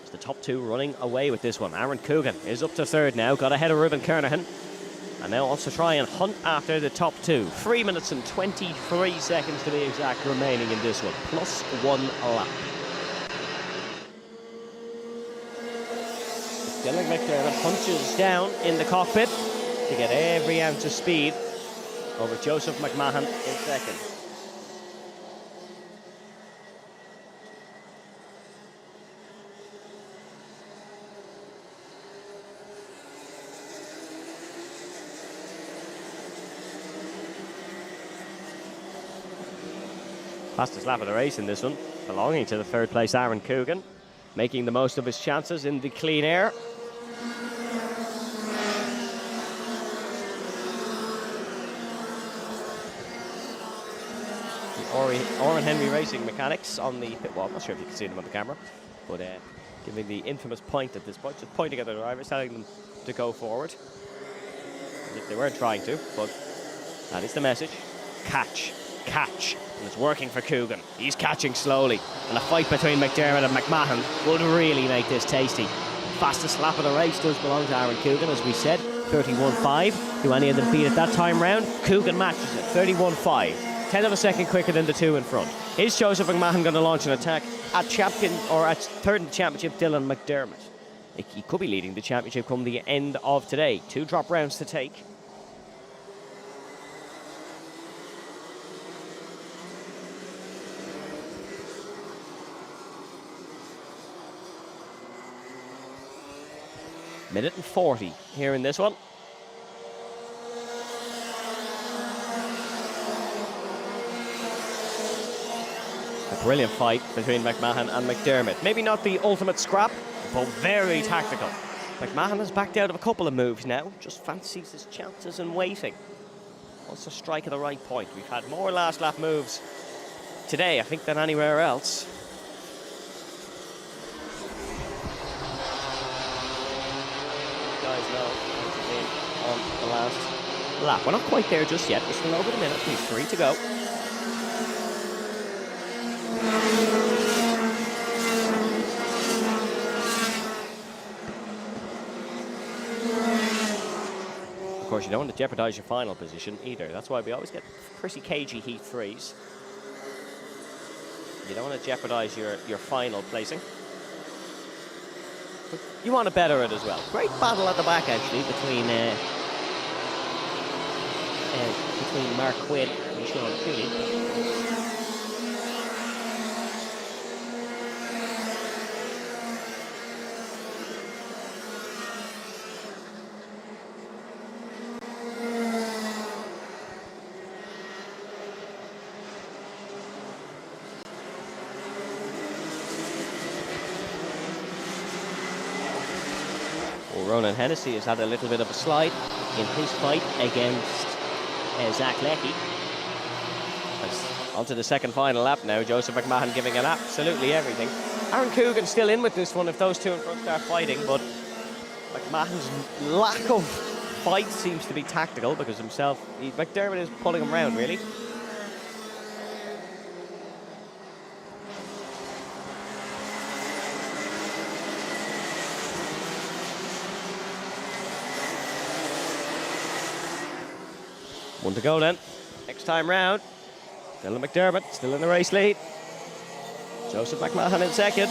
Just the top 2 running away with this one. Aaron Coogan is up to 3rd now. Got ahead of Ruben Kernahan. And now also try and hunt after the top 2. 3 minutes and 23 seconds to be exact remaining in this one. Plus 1 lap. Dylan McDermott punches down in the cockpit to get every ounce of speed over Joseph McMahon in 2nd. Fastest lap of the race in this one, belonging to the 3rd place Aaron Coogan, making the most of his chances in the clean air. Oren Henry Racing mechanics on the pit wall. I'm not sure if you can see them on the camera, but giving the infamous point at this point, just pointing at the drivers, telling them to go forward. As if they weren't trying to, but that is the message. Catch, catch. And it's working for Coogan. He's catching slowly. And a fight between McDermott and McMahon would really make this tasty. Fastest lap of the race does belong to Aaron Coogan, as we said. 31.5. Do any of them beat it that time round? Coogan matches it. 31.5. 10 of a second quicker than the 2 in front. Is Joseph McMahon going to launch an attack at champion or at 3rd in the championship, Dylan McDermott? He could be leading the championship come the end of today. 2 drop rounds to take. Minute and 40 here in this one. A brilliant fight between McMahon and McDermott. Maybe not the ultimate scrap, but very tactical. McMahon has backed out of a couple of moves now, just fancies his chances and waiting. Wants to strike at the right point. We've had more last lap moves today, I think, than anywhere else. On the last lap. We're not quite there just yet. We're still over the minute. We've 3 to go. course, you don't want to jeopardise your final position either. That's why we always get pretty cagey heat 3s. You don't want to jeopardise your final placing. But you want to better it as well. Great battle at the back, actually, between Mark Quinn and Sean Cooney. Ronan Hennessy has had a little bit of a slide in his fight against Zach Leckie. Onto the second final lap now. Joseph McMahon giving it absolutely everything. Aaron Coogan still in with this one if those two in front start fighting, but McMahon's lack of fight seems to be tactical because McDermott is pulling him round, really. One to go then. Next time round. Dylan McDermott still in the race lead. Joseph McMahon in second.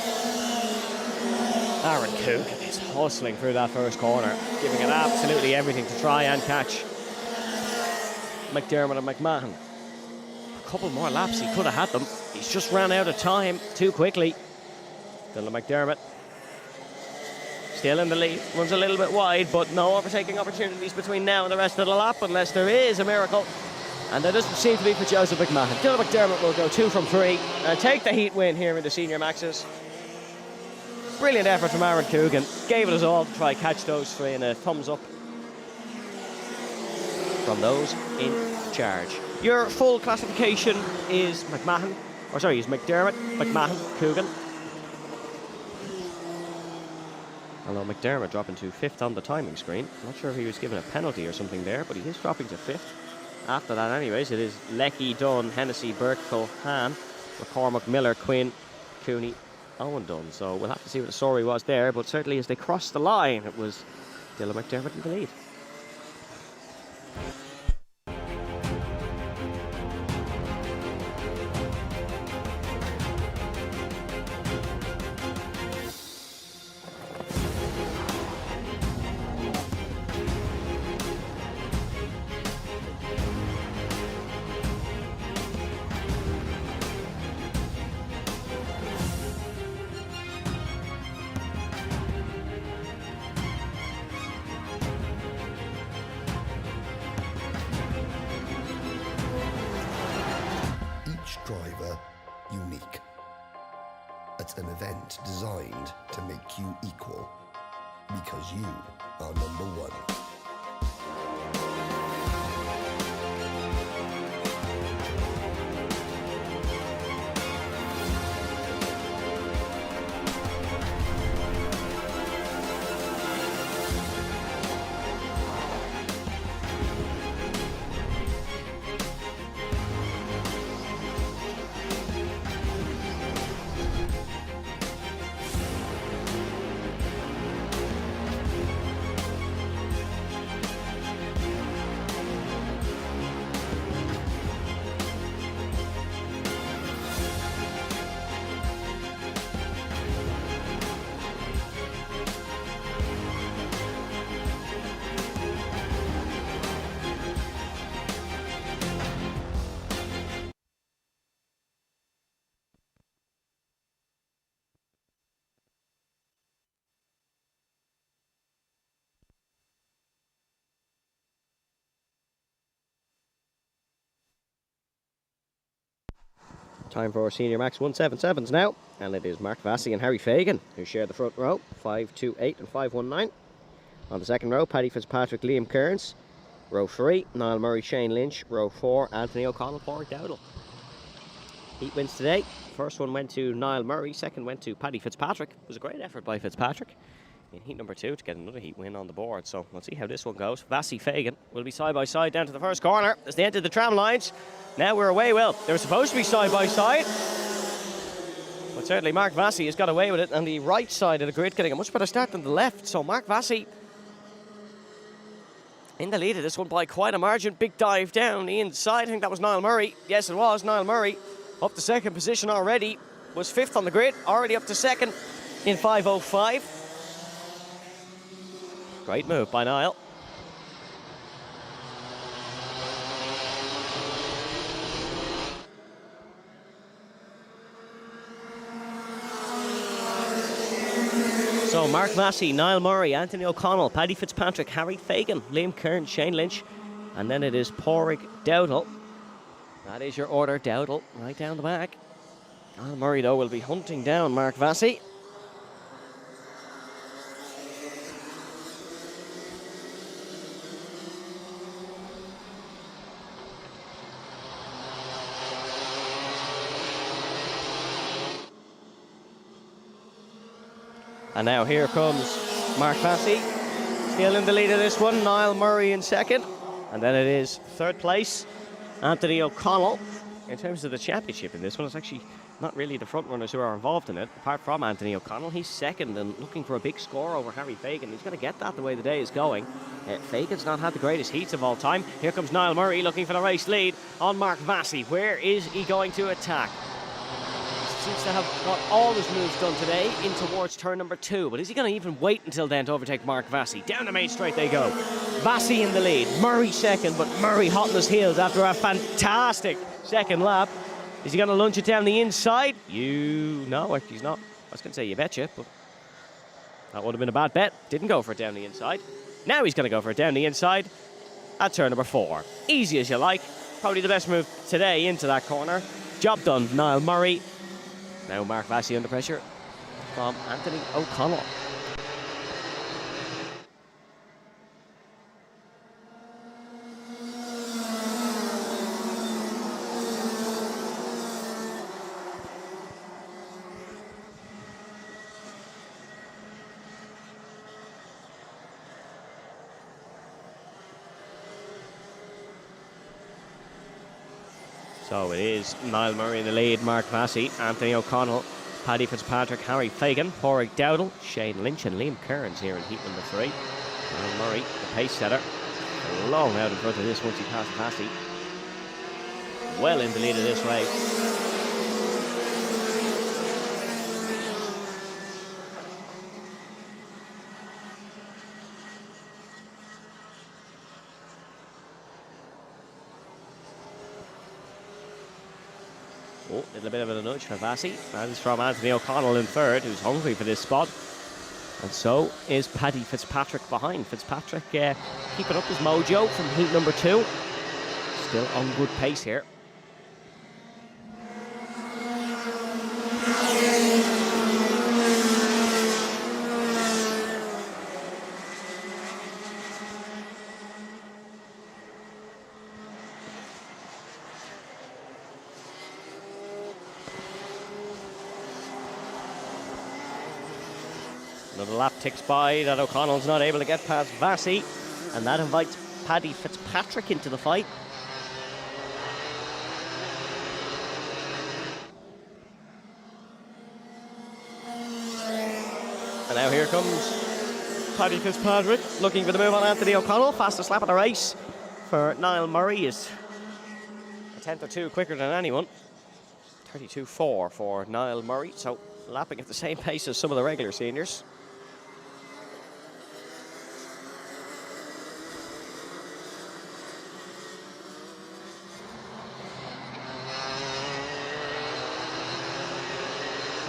Aaron Coogan is hustling through that first corner, giving it absolutely everything to try and catch McDermott and McMahon. A couple more laps, he could have had them. He's just ran out of time too quickly. Dylan McDermott still in the lead, runs a little bit wide, but no overtaking opportunities between now and the rest of the lap unless there is a miracle. And there doesn't seem to be for Joseph McMahon. Dylan McDermott will go 2 from 3 and take the heat win here in the Senior Maxes. Brilliant effort from Aaron Coogan. Gave it his all to try catch those 3, and a thumbs up from those in charge. Your full classification is McDermott, McMahon, Coogan. Although McDermott dropping to 5th on the timing screen. Not sure if he was given a penalty or something there, but he is dropping to 5th. After that, anyways, it is Leckie, Dunn, Hennessy, Burke, Cohan, McCormack, Miller, Quinn, Cooney, Owen Dunn. So we'll have to see what the story was there, but certainly as they crossed the line, it was Dylan McDermott in the lead. Driver unique. It's an event designed to make you equal, because you are number one. Time for Senior Max 177s now, and it is Mark Vassy and Harry Fagan who share the front row, 528 and 519. On the second row, Paddy Fitzpatrick, Liam Kearns. Row 3, Niall Murray, Shane Lynch. Row 4, Anthony O'Connell, Paul Dowdall. Heat wins today. First one went to Niall Murray, second went to Paddy Fitzpatrick. It was a great effort by Fitzpatrick in heat number 2 to get another heat win on the board. So we'll see how this one goes. Vassy, Fagan will be side by side down to the first corner as they enter the tram lines. Now we're away. Well, they were supposed to be side by side, but certainly Mark Vassy has got away with it on the right side of the grid, getting a much better start than the left. So Mark Vassy In the lead of this one by quite a margin. Big dive down the inside. I think that was Niall Murray. Yes, it was Niall Murray. Up to second position already. Was fifth on the grid. Already up to second in 5:05. Great move by Niall. So Mark Massey, Niall Murray, Anthony O'Connell, Paddy Fitzpatrick, Harry Fagan, Liam Kern, Shane Lynch, and then it is Pádraig Dowdall. That is your order, Dowdall, right down the back. Niall Murray, though, will be hunting down Mark Massey. And now here comes Mark Massey, still in the lead of this one. Niall Murray in second. And then it is third place, Anthony O'Connell. In terms of the championship in this one, it's actually not really the front runners who are involved in it. Apart from Anthony O'Connell, he's second and looking for a big score over Harry Fagan. He's going to get that the way the day is going. Fagan's not had the greatest heats of all time. Here comes Niall Murray looking for the race lead on Mark Massey. Where is he going to attack? Seems to have got all his moves done today in towards turn number 2. But is he going to even wait until then to overtake Mark Massey? Down the main straight they go. Massey in the lead. Murray second, but Murray hot on his heels after a fantastic second lap. Is he going to lunge it down the inside? No, he's not. I was going to say you betcha, but that would have been a bad bet. Didn't go for it down the inside. Now he's going to go for it down the inside at turn number 4. Easy as you like. Probably the best move today into that corner. Job done, Niall Murray. Now Mark Massey under pressure from Anthony O'Connell. So it is Niall Murray in the lead, Mark Massey, Anthony O'Connell, Paddy Fitzpatrick, Harry Fagan, Pádraig Dowdall, Shane Lynch and Liam Kearns here in heat number 3. Niall Murray, the pace setter, long out in front of this once he passes Massey. Well in the lead of this race. Oh, a little bit of a nudge for Massey. That is from Anthony O'Connell in third, who's hungry for this spot. And so is Paddy Fitzpatrick behind. Fitzpatrick keeping up his mojo from heat number 2. Still on good pace here. Another lap ticks by that O'Connell's not able to get past Massey, and that invites Paddy Fitzpatrick into the fight. And now here comes Paddy Fitzpatrick looking for the move on Anthony O'Connell. Fastest lap of the race for Niall Murray is a tenth or two quicker than anyone. 32.4 for Niall Murray, so lapping at the same pace as some of the regular seniors.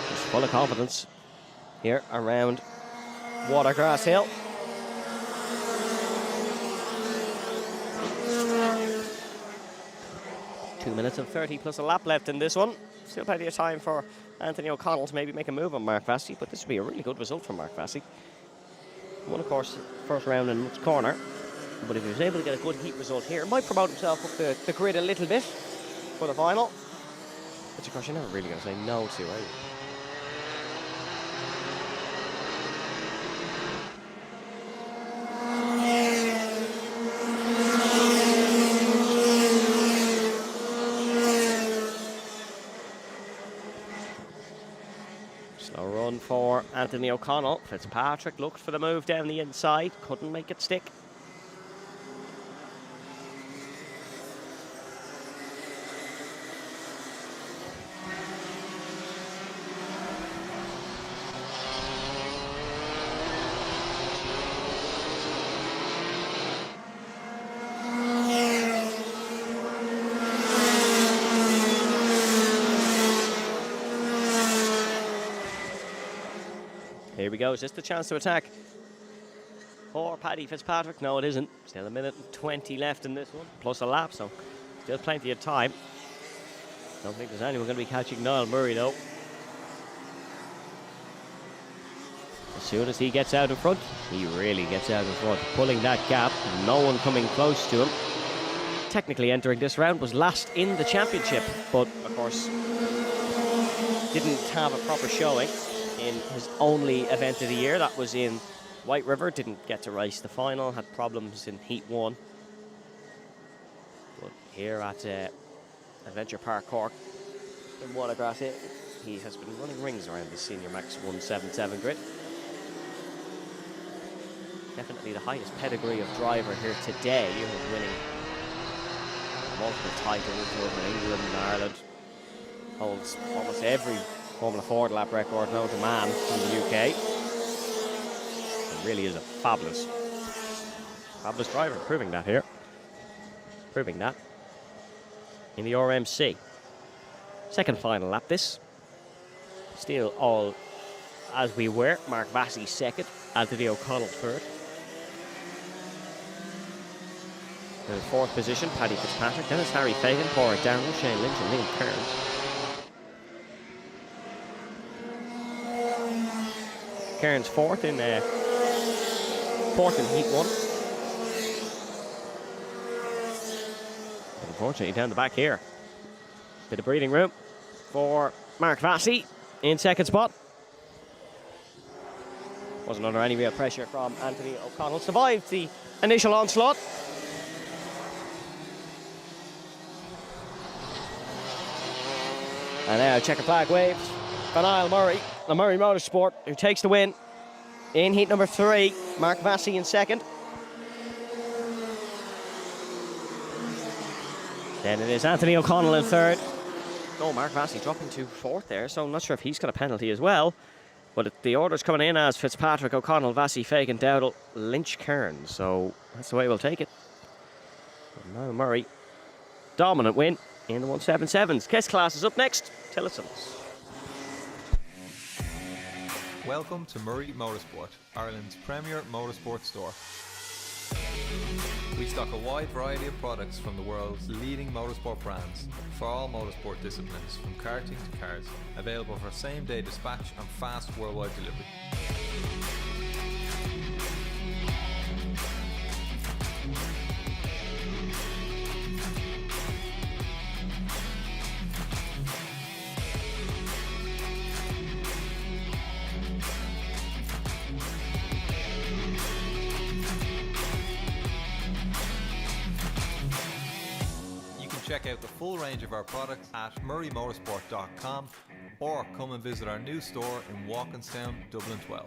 Just full of confidence here around Watergrasshill. Two minutes and 30 plus a lap left in this one. Still plenty of time for Anthony O'Connell to maybe make a move on Mark Massey, but this would be a really good result for Mark Massey. Won, of course, first round in Nuts Corner, but if he was able to get a good heat result here, might promote himself up the grid a little bit for the final. Which, of course, you're never really going to say no to, are you? Slow run for Anthony O'Connell. Fitzpatrick looked for the move down the inside, couldn't make it stick. Here we go. Is this the chance to attack for Paddy Fitzpatrick? No, it isn't. Still a minute and 20 left in this one, plus a lap, so still plenty of time. Don't think there's anyone going to be catching Niall Murray, though. As soon as he gets out in front, he really gets out in front, pulling that gap. No one coming close to him. Technically entering this round was last in the championship, but of course didn't have a proper showing in his only event of the year. That was in White River. Didn't get to race the final, had problems in Heat 1. But here at Adventure Park Cork in Watergrasshill, he has been running rings around the Senior Max 177 grid. Definitely the highest pedigree of driver here today, winning multiple titles over in England and Ireland. Holds almost every Formula Ford lap record known to man in the UK. He really is a fabulous driver, proving that here. Proving that in the RMC. Second final lap this. Still all as we were. Mark Vassey second, Anthony O'Connell third. In fourth position, Paddy Fitzpatrick. Then it's Harry Fagan, Porrick Daniel, Shane Lynch and Liam Kearns. Kearns fourth in Heat 1. But unfortunately down the back here. Bit of breathing room for Mark Vassey in second spot. Wasn't under any real pressure from Anthony O'Connell. Survived the initial onslaught. And now checker flag waved for Niall Murray, the Murray Motorsport, who takes the win in heat number 3. Mark Vassey in second. Then it is Anthony O'Connell in third. Oh, Mark Vassey dropping to fourth there, so I'm not sure if he's got a penalty as well. But the order's coming in as Fitzpatrick, O'Connell, Vassey, Fagan, Dowdall, Lynch, Kearns. So that's the way we'll take it. And Niall Murray, dominant win in the 177s. Guest class is up next. Tillison's. Welcome to Murray Motorsport, Ireland's premier motorsport store. We stock a wide variety of products from the world's leading motorsport brands for all motorsport disciplines, from karting to cars, available for same-day dispatch and fast worldwide delivery. Check out the full range of our products at murraymotorsport.com or come and visit our new store in Walkinstown, Dublin 12.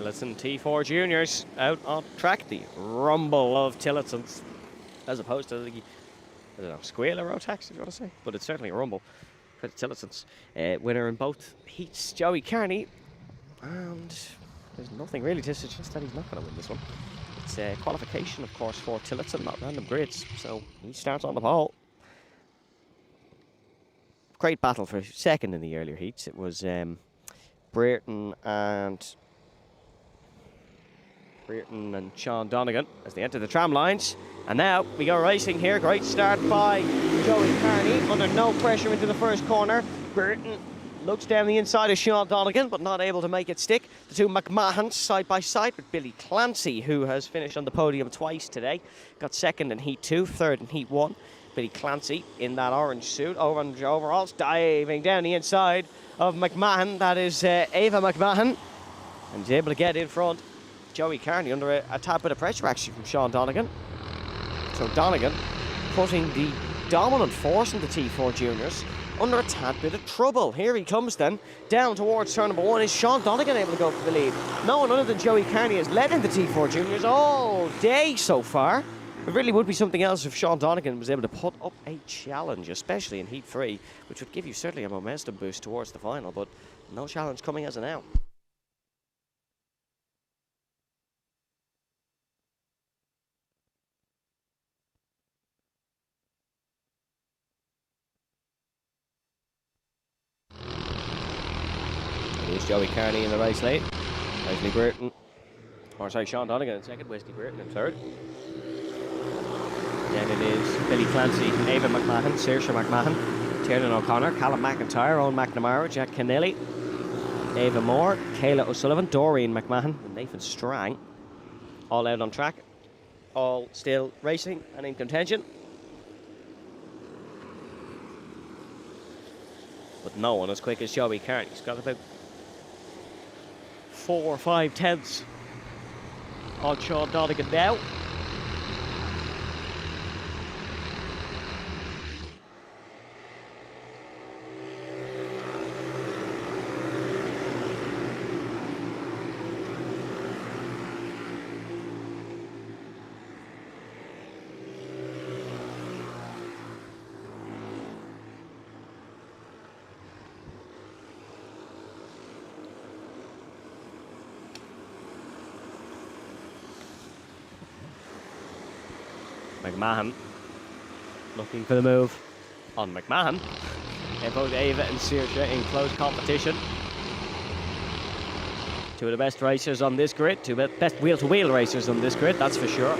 Tillotson T4 Juniors out on track. The rumble of Tillotsons, as opposed to the, I don't know, squeal or Rotax, if you want to say. But it's certainly a rumble for the Tillotsons. Winner in both heats, Joey Carney. And there's nothing really to suggest that he's not going to win this one. It's a qualification, of course, for Tillotson, not random grids. So he starts on the pole. Great battle for second in the earlier heats. It was Brereton and Sean Donegan as they enter the tram lines. And now we go racing here. Great start by Joey Carney under no pressure into the first corner. Brereton looks down the inside of Sean Donegan, but not able to make it stick. The two McMahons side by side with Billy Clancy, who has finished on the podium twice today. Got second in Heat 2, third in Heat 1. Billy Clancy in that orange suit, orange overalls, diving down the inside of McMahon. That is Ava McMahon. And he's able to get in front. Joey Carney under a tad bit of pressure actually from Sean Donegan. So Donegan putting the dominant force in the T4 Juniors under a tad bit of trouble. Here he comes then, down towards turn number 1. Is Sean Donegan able to go for the lead? No one other than Joey Carney has led in the T4 Juniors all day so far. It really would be something else if Sean Donegan was able to put up a challenge, especially in Heat 3, which would give you certainly a momentum boost towards the final, but no challenge coming as of now. Here's Joey Carney in the race late. Wesley Brereton, or sorry, Sean Donegan in second, Wesley Brereton in third. Then it is Billy Clancy, Ava McMahon, Saoirse McMahon, Tiernan O'Connor, Callum McIntyre, Owen McNamara, Jack Kennelly, Ava Moore, Kayla O'Sullivan, Doreen McMahon, and Nathan Strang. All out on track, all still racing and in contention. But no one as quick as Joey Carney. He's got about 4 or 5 tenths on Sean Donegan now. McMahon looking for the move on McMahon. And both Ava and Saoirse in close competition. Two of the best racers on this grid, two of the best wheel-to-wheel racers on this grid, that's for sure.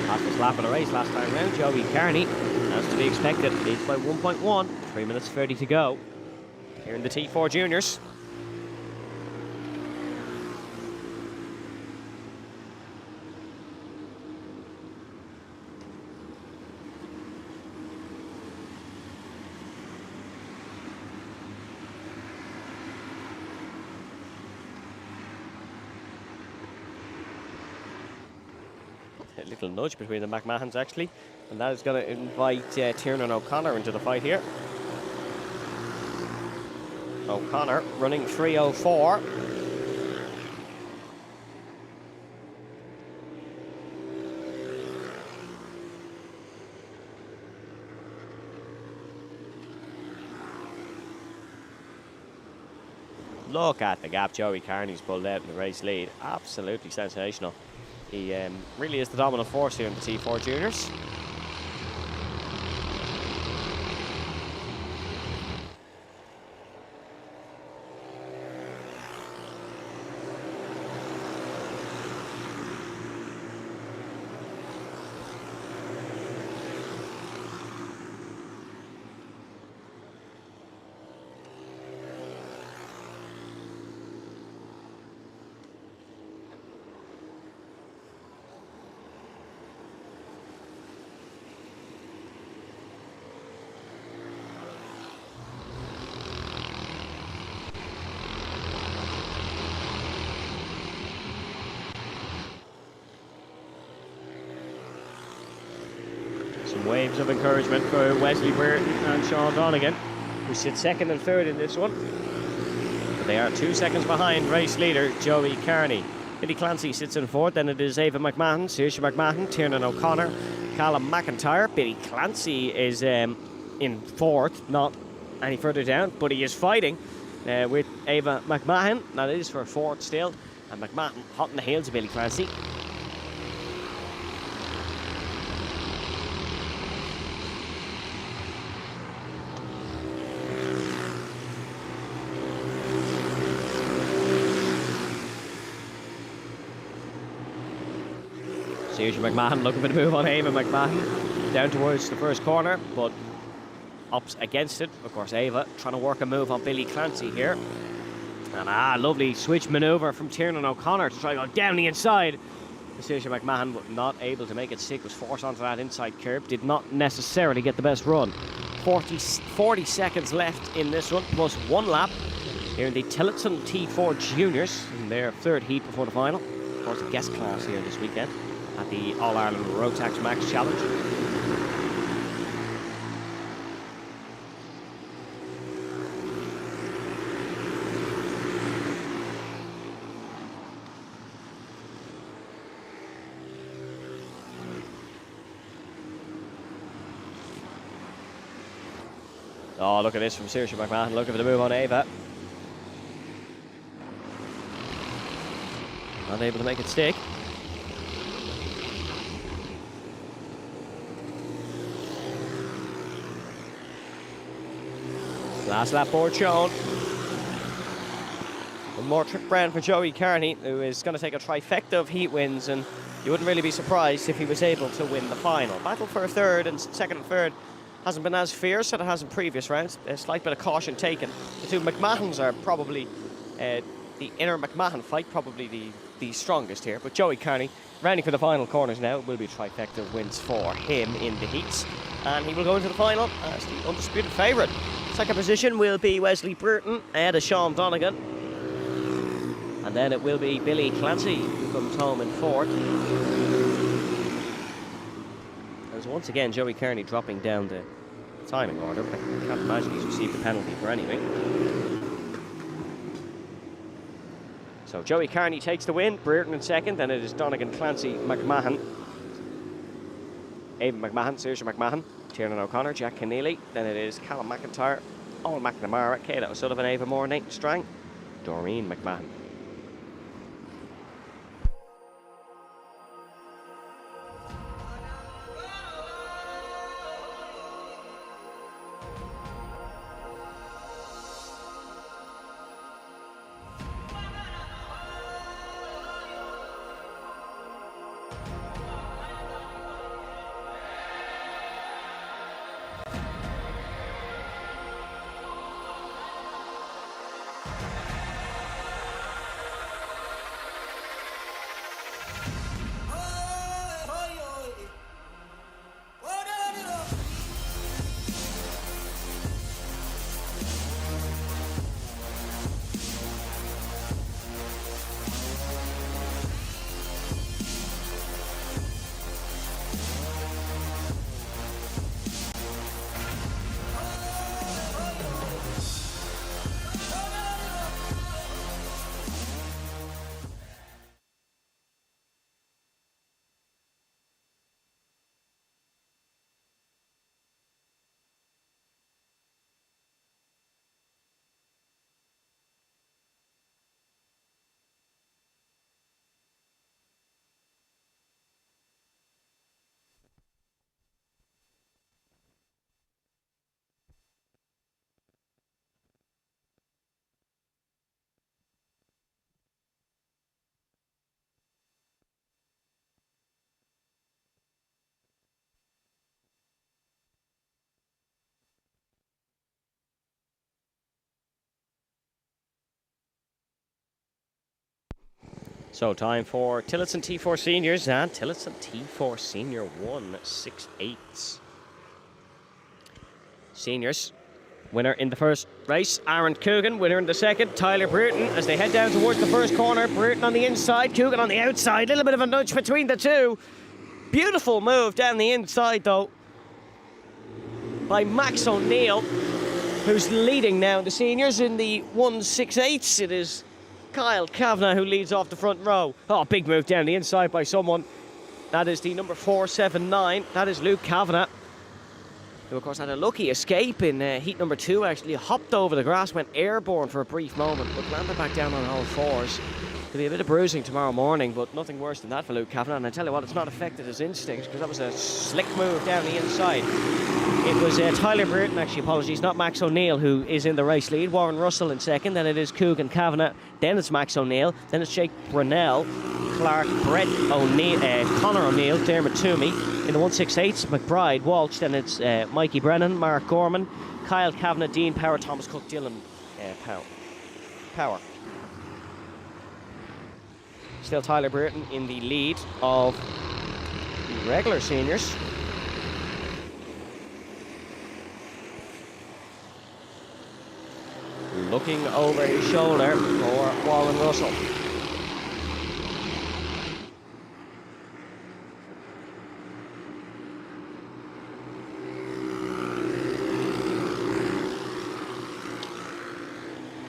Fastest lap of the race last time round, Joey Carney, as to be expected, leads by 1.1, 3 minutes 30 to go here in the T4 Juniors. A little nudge between the McMahons actually, and that is going to invite Tiernan O'Connor into the fight here. O'Connor running 3:04. Look at the gap Joey Carney's pulled out in the race lead. Absolutely sensational. He really is the dominant force here in the T4 Juniors. Some waves of encouragement for Wesley Brereton and Sean Donegan, who sit second and third in this one. But they are 2 seconds behind race leader Joey Carney. Billy Clancy sits in fourth, then it is Ava McMahon, Saoirse McMahon, Tiernan O'Connor, Callum McIntyre. Billy Clancy is in fourth, not any further down, but he is fighting with Ava McMahon. That is for fourth still, and McMahon hot in the heels of Billy Clancy. Saoirse McMahon looking for the move on Ava McMahon down towards the first corner, but ups against it. Of course, Ava trying to work a move on Billy Clancy here. And lovely switch manoeuvre from Tiernan O'Connor to try to go down the inside. Saoirse McMahon not able to make it stick, was forced onto that inside curb, did not necessarily get the best run. 40 seconds left in this one, plus 1 lap here in the Tillotson T4 Juniors in their third heat before the final. Of course, a guest class here this weekend at the All-Ireland Rotax Max Challenge. Oh, look at this from Saoirse McMahon, looking for the move on Ava. Not able to make it stick. Last lap board shown. One more trip round for Joey Carney, who is going to take a trifecta of heat wins, and you wouldn't really be surprised if he was able to win the final. Battle for third and second and third hasn't been as fierce as it has in previous rounds. A slight bit of caution taken. The two McMahons are probably the inner McMahon fight, probably the strongest here. But Joey Carney, rounding for the final corners now, will be trifecta of wins for him in the heats. And he will go into the final as the undisputed favourite. Second position will be Wesley Burton ahead of Sean Donegan. And then it will be Billy Clancy who comes home in fourth. There's once again Joey Carney dropping down the timing order, but I can't imagine he's received a penalty for anything. So Joey Carney takes the win, Burton in second, then it is Donegan, Clancy, McMahon, Ava McMahon, Saoirse McMahon, Tiernan O'Connor, Jack Keneally, then it is Callum McIntyre, Owen McNamara, Kayla O'Sullivan, Ava Moore, Nate Strang, Doreen McMahon. So time for Tillotson T4 Seniors, and Tillotson T4 Senior 1/6/8. Seniors, winner in the first race, Aaron Coogan, winner in the second, Tyler Bruton, as they head down towards the first corner. Bruton on the inside, Coogan on the outside, a little bit of a nudge between the two. Beautiful move down the inside though by Max O'Neill. who's leading now. The seniors in the 168s. It is Kyle Kavanagh who leads off the front row. Oh, big move down the inside by someone. That is the number 479. That is Luke Kavanagh, who of course had a lucky escape in heat number 2. Actually hopped over the grass, went airborne for a brief moment, but landed back down on all fours. There'll be a bit of bruising tomorrow morning, but nothing worse than that for Luke Kavanagh. And I tell you what, it's not affected his instincts, because that was a slick move down the inside. It was Tyler Brereton, actually, apologies, not Max O'Neill, who is in the race lead. Warren Russell in second, then it is Coogan Kavanagh, then it's Max O'Neill, then it's Jake Brunel, Clark, Brett O'Neill, Connor O'Neill, Dermot Toomey. In the 168s, McBride, Walsh, then it's Mikey Brennan, Mark Gorman, Kyle Kavanagh, Dean Power, Thomas Cook, Dylan Power. Still Tyler Brereton in the lead of the regular seniors. Looking over his shoulder for Warren Russell.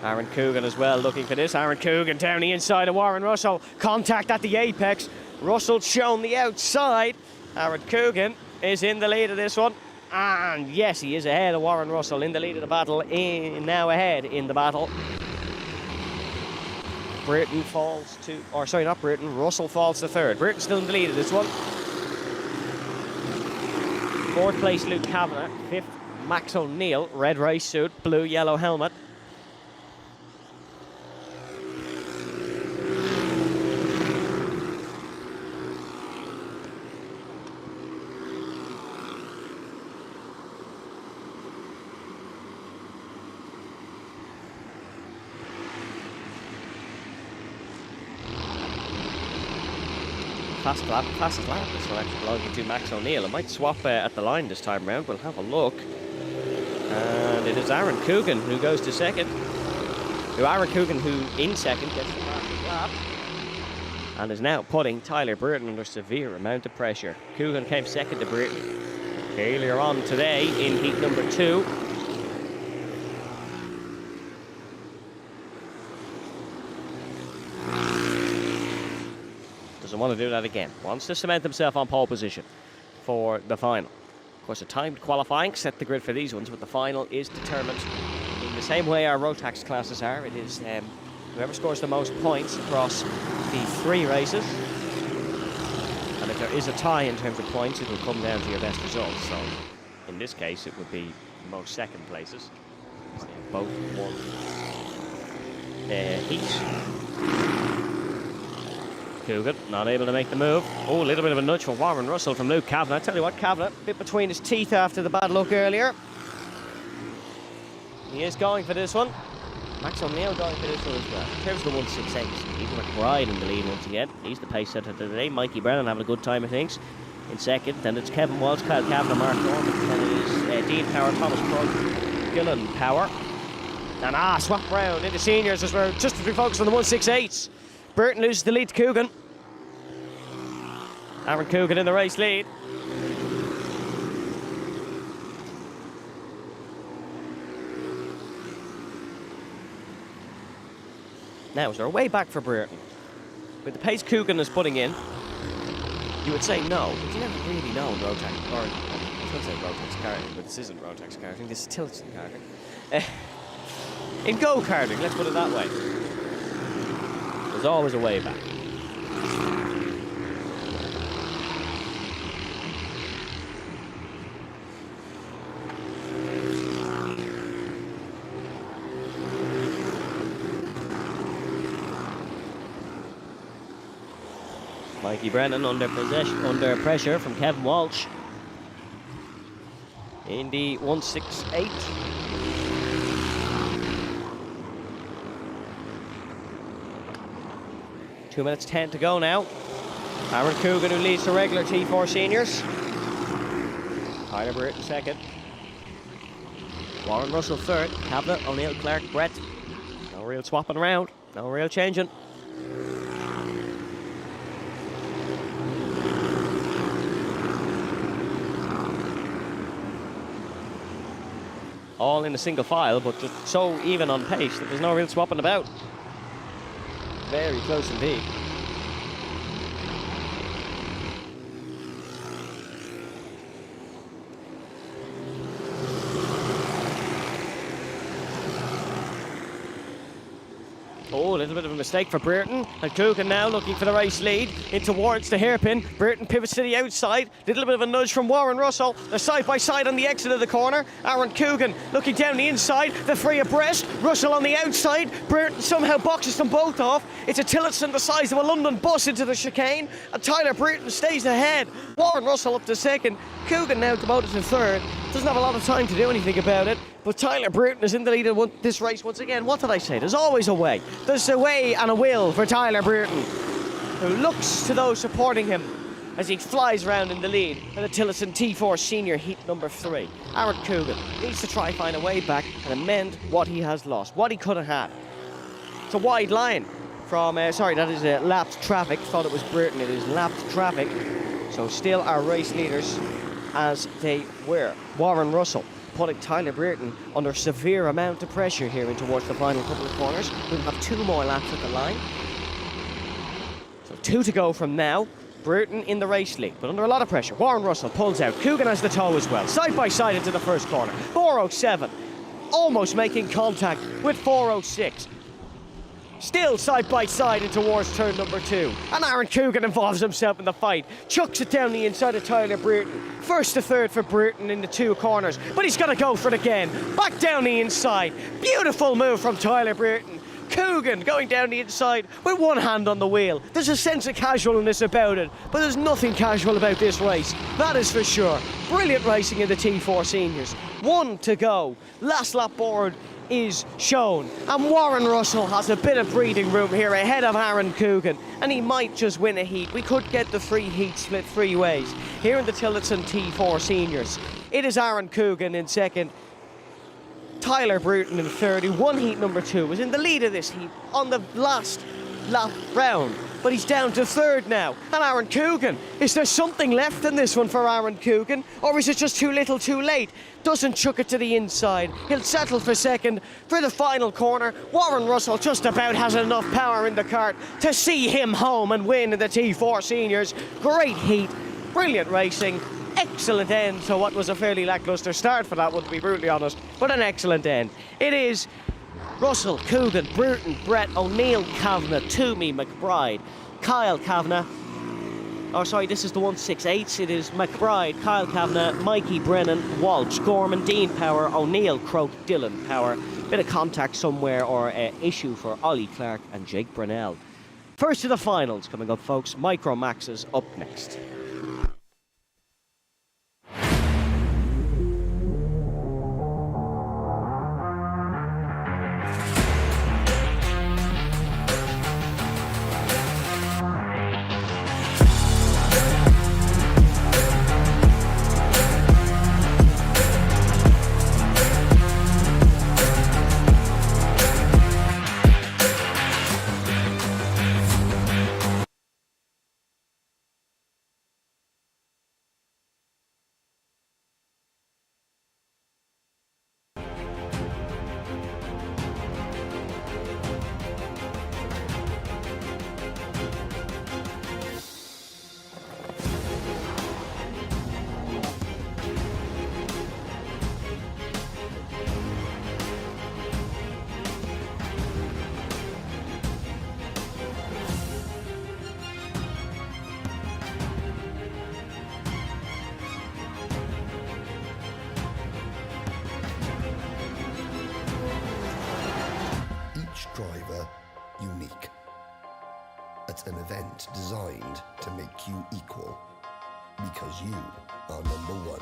Aaron Coogan as well looking for this. Aaron Coogan down the inside of Warren Russell. Contact at the apex. Russell's shown the outside. Aaron Coogan is in the lead of this one. And yes, he is ahead of Warren Russell in the lead of the battle. Now ahead in the battle. Brereton falls to, or sorry, not Brereton, Russell falls to third. Brereton still in the lead of this one. Fourth place, Luke Kavanagh. Fifth, Max O'Neill. Red race suit, blue, yellow helmet. Fastest lap this one actually belonging to Max O'Neill. It might swap at the line this time round. We'll have a look. And it is Aaron Coogan who goes to second. Aaron Coogan, who in second gets the fastest lap. And is now putting Tyler Brereton under severe amount of pressure. Coogan came second to Brereton earlier on today in heat number 2. Doesn't want to do that again. Wants to cement himself on pole position for the final. Of course, a timed qualifying set the grid for these ones, but the final is determined in the same way our Rotax classes are. It is whoever scores the most points across the 3 races. And if there is a tie in terms of points, it will come down to your best results. So in this case, it would be most second places. So they have both won heat. Coogan not able to make the move. Oh, a little bit of a nudge for Warren Russell from Luke Kavanagh. I tell you what, Kavanagh, a bit between his teeth after the bad luck earlier. He is going for this one. Max O'Neill going for this one as well. In terms of the 168, Ethan McBride in the lead once again. He's the pace setter today. Mikey Brennan having a good time, I think. In second, then it's Kevin Walsh, Kyle Kavanagh, Mark Norman. Then it is Dean Power, Thomas Krug, Dylan Power. And swap round into seniors as we're just as we focus on the 168s. Brereton loses the lead to Coogan. Aaron Coogan in the race lead. Now, is there a way back for Brereton? With the pace Coogan is putting in, you would say no, but you never really know in Rotax. Or, I was going to say Rotax karting, but this isn't Rotax karting, this is Tilton karting. In go-karting, let's put it that way. There's always a way back. Mikey Brennan under pressure from Kevin Walsh in the 168. Two minutes 10 to go now. Aaron Coogan, who leads the regular T4 seniors. Tyler Brereton second. Warren Russell third. Kavanagh, O'Neill, Clark, Brett. No real swapping around. No real changing. all in a single file, but just so even on pace that there's no real swapping about. Very close indeed. Oh, a little bit of a mistake for Brereton. And Coogan now looking for the race lead in towards the hairpin. Brereton pivots to the outside. Little bit of a nudge from Warren Russell. They're side by side on the exit of the corner. Aaron Coogan looking down the inside. The three abreast. Russell on the outside. Brereton somehow boxes them both off. It's a Tillotson the size of a London bus into the chicane. And Tyler Brereton stays ahead. Warren Russell up to second. Coogan now demoted to third. Doesn't have a lot of time to do anything about it. But Tyler Brereton is in the lead of this race once again. What did I say? There's always a way. There's a way and a will for Tyler Brereton, who looks to those supporting him as he flies around in the lead in the Tillotson T4 Senior Heat number 3. Aaron Coogan needs to try find a way back and amend what he has lost, what he could have had. It's a wide line from, sorry, that is lapped traffic. Thought it was Brereton. It is lapped traffic. So still our race leaders as they were. Warren Russell putting Tyler Brereton under severe amount of pressure here in towards the final couple of corners. We'll have 2 more laps at the line. So 2 to go from now. Brereton in the race lead, but under a lot of pressure. Warren Russell pulls out. Coogan has the tow as well. Side by side into the first corner. 4:07, almost making contact with 4:06. Still side by side in towards turn number 2. And Aaron Coogan involves himself in the fight. Chucks it down the inside of Tyler Brereton. First to third for Brereton in the 2 corners. But he's got to go for it again. Back down the inside. Beautiful move from Tyler Brereton. Coogan going down the inside with one hand on the wheel. There's a sense of casualness about it, but there's nothing casual about this race. That is for sure. Brilliant racing in the T4 Seniors. 1 to go. Last lap board is shown, and Warren Russell has a bit of breathing room here ahead of Aaron Coogan, and he might just win a heat. We could get the 3 heats split 3 ways here in the Tillotson T4 Seniors. It is Aaron Coogan in second, Tyler Brereton in third, who won heat number 2, was in the lead of this heat on the last lap round, but he's down to third now. And Aaron Coogan, is there something left in this one for Aaron Coogan, or is it just too little too late? Doesn't chuck it to the inside. He'll settle for second for the final corner. Warren Russell just about has enough power in the cart to see him home and win in the T4 Seniors. Great heat, brilliant racing, excellent end to what was a fairly lackluster start for that one, to be brutally honest, but an excellent end. It is Russell, Coogan, Brereton, Brett, O'Neill, Kavanagh, Toomey, McBride, Kyle Kavanagh. Oh, sorry, this is the 168s. It is McBride, Kyle Kavanagh, Mikey Brennan, Walsh, Gorman, Dean Power, O'Neill, Croak, Dylan Power. Bit of contact somewhere or issue for Ollie Clark and Jake Brunel. First to the finals coming up, folks. Micromax is up next. Driver unique. It's an event designed to make you equal, because you are number 1.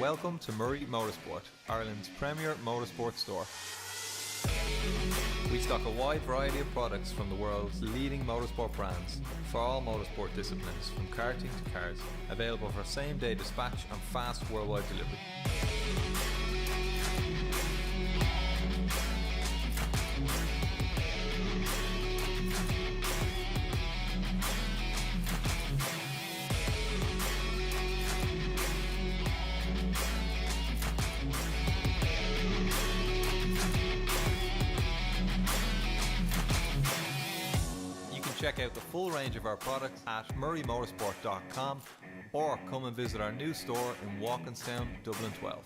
Welcome to Murray Motorsport, Ireland's premier motorsport store. We stock a wide variety of products from the world's leading motorsport brands for all motorsport disciplines, from karting to cars, available for same-day dispatch and fast worldwide delivery. Check out the full range of our products at murraymotorsport.com or come and visit our new store in Walkinstown, Dublin 12.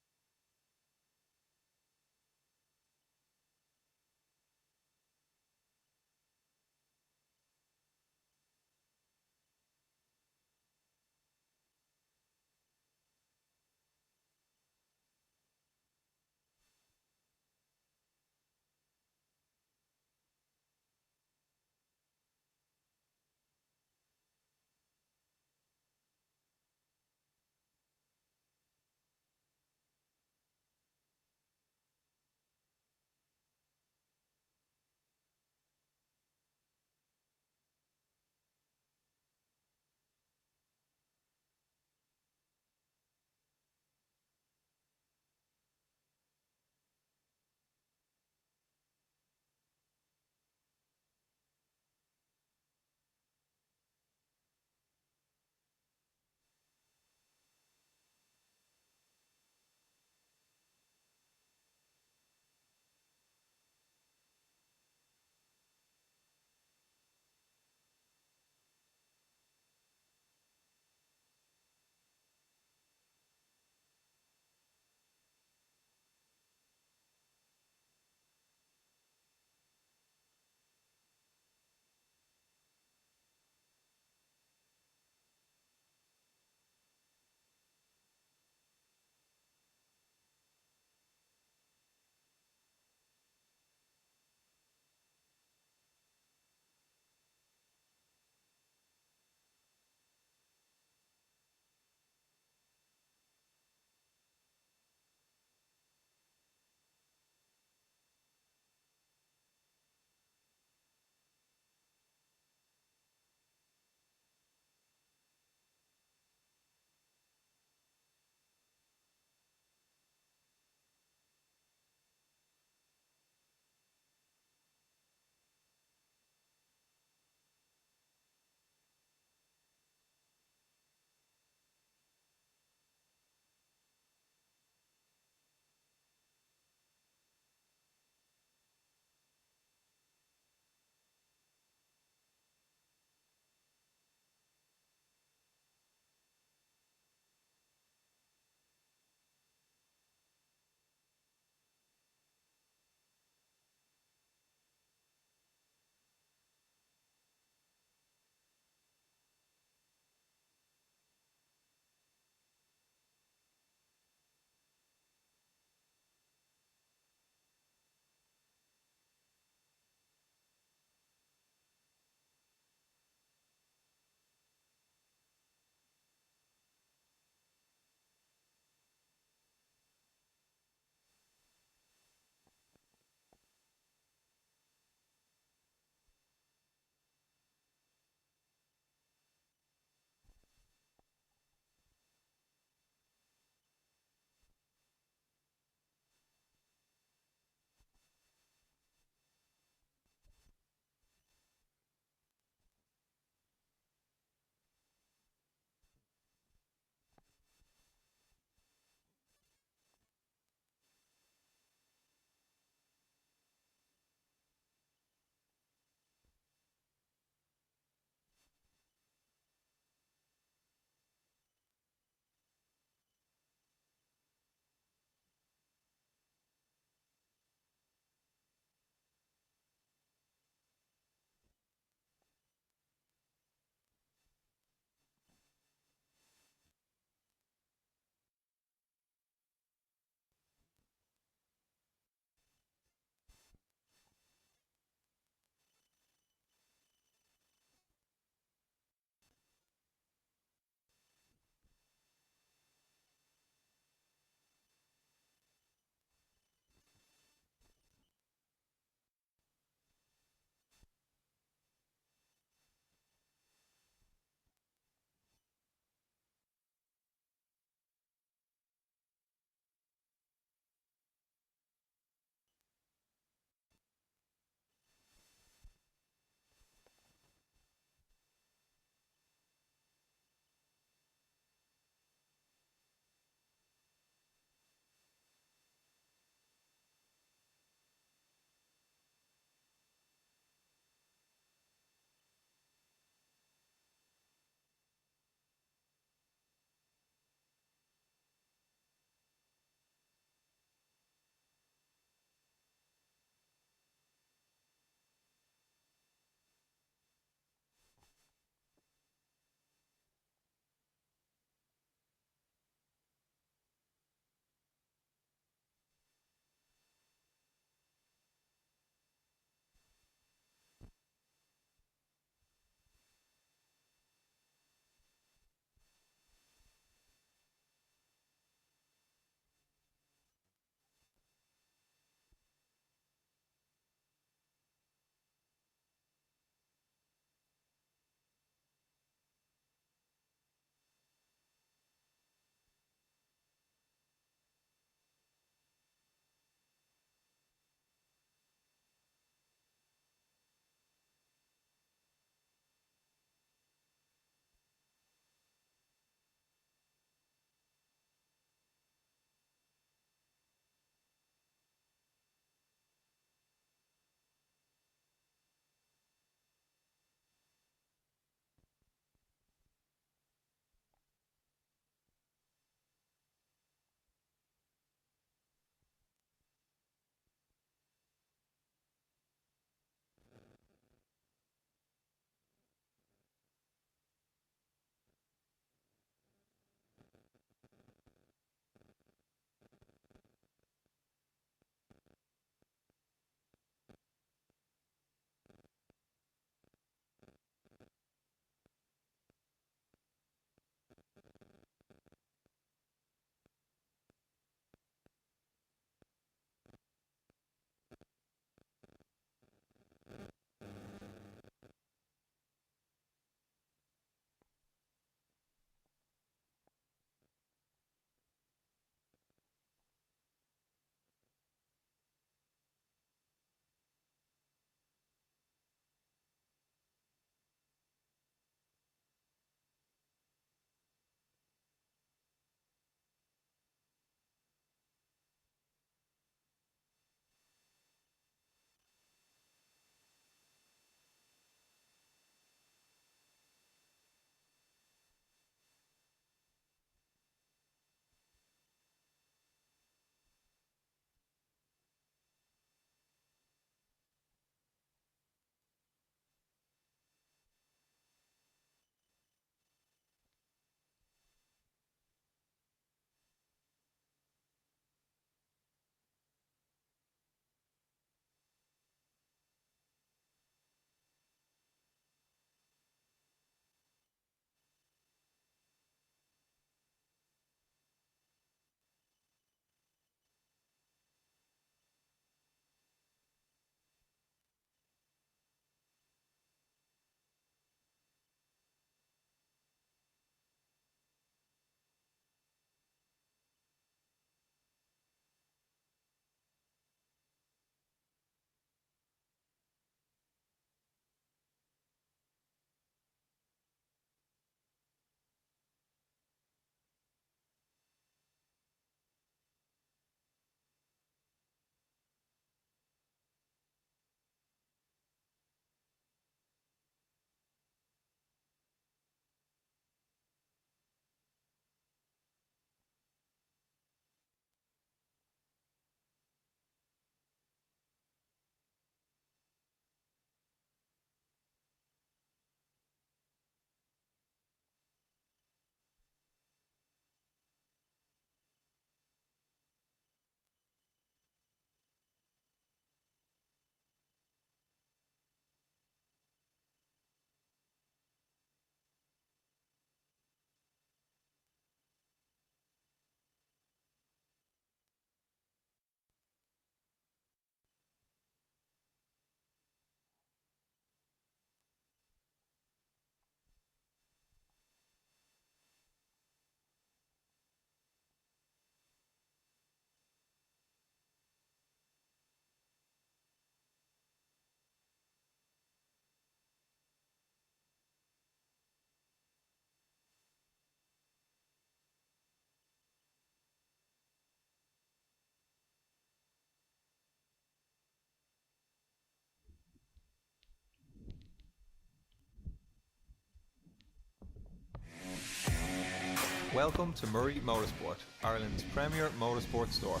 Welcome to Murray Motorsport, Ireland's premier motorsport store.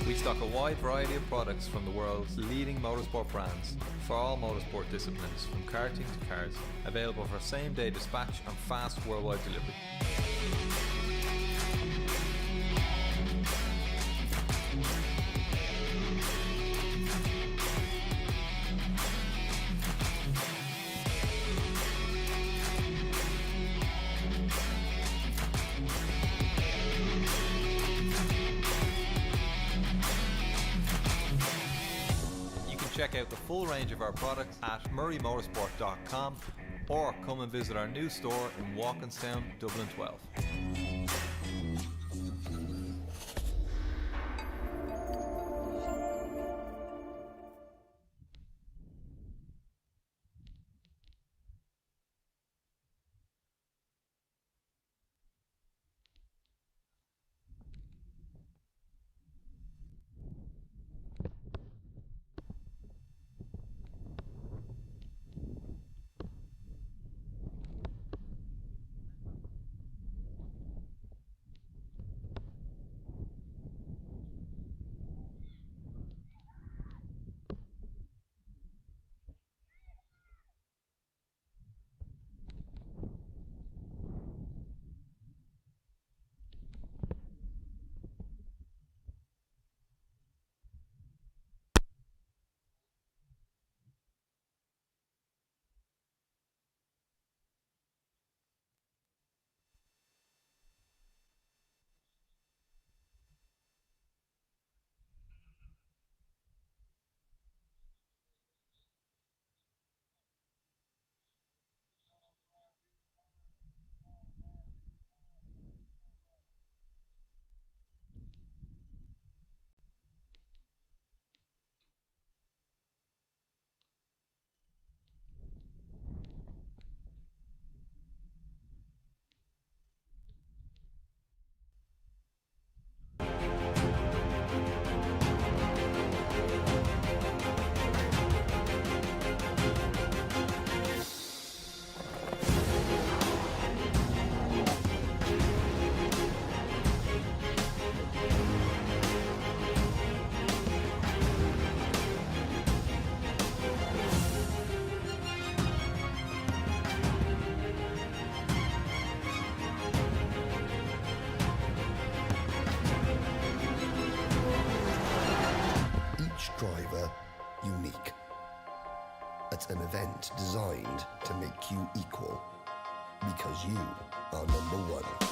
We stock a wide variety of products from the world's leading motorsport brands for all motorsport disciplines, from karting to cars, available for same-day dispatch and fast worldwide delivery. Check out the full range of our products at murraymotorsport.com or come and visit our new store in Walkinstown, Dublin 12. Driver unique. It's an event designed to make you equal, because you are number one.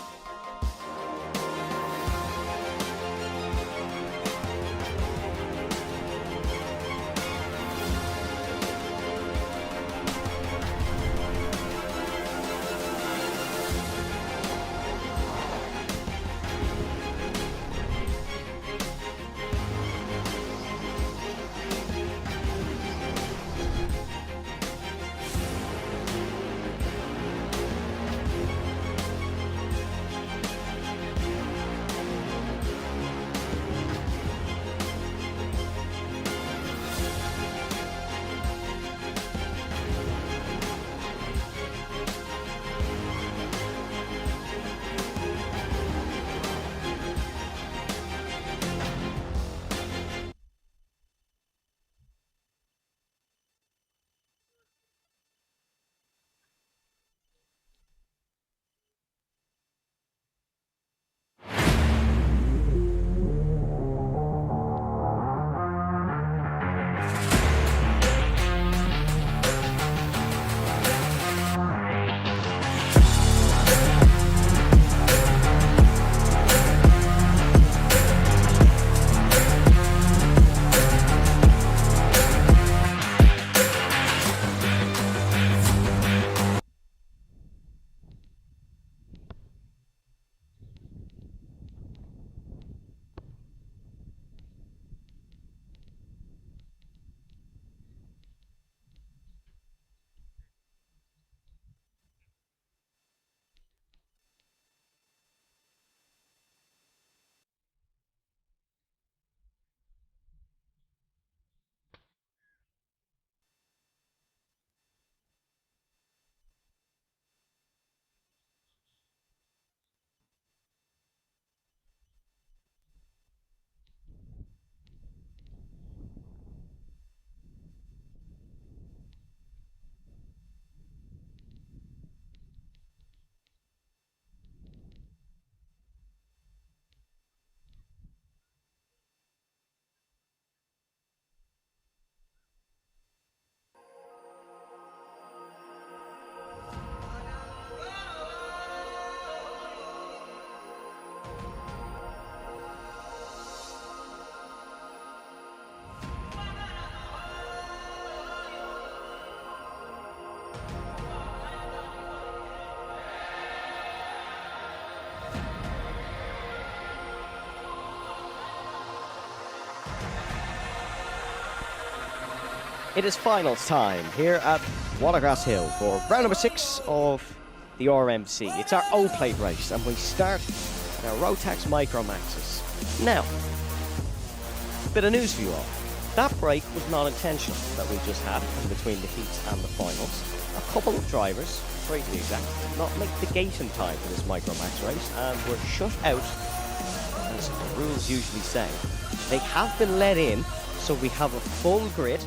It is finals time here at Watergrasshill for round number 6 of the RMC. It's our O-plate race, and we start at our Rotax Micromaxes. Now, bit of news for you all. That break was not intentional that we just had in between the heats and the finals. A couple of drivers, 3 to be exact, did not make the gate in time for this Micromax race and were shut out, as the rules usually say. They have been let in, so we have a full grid,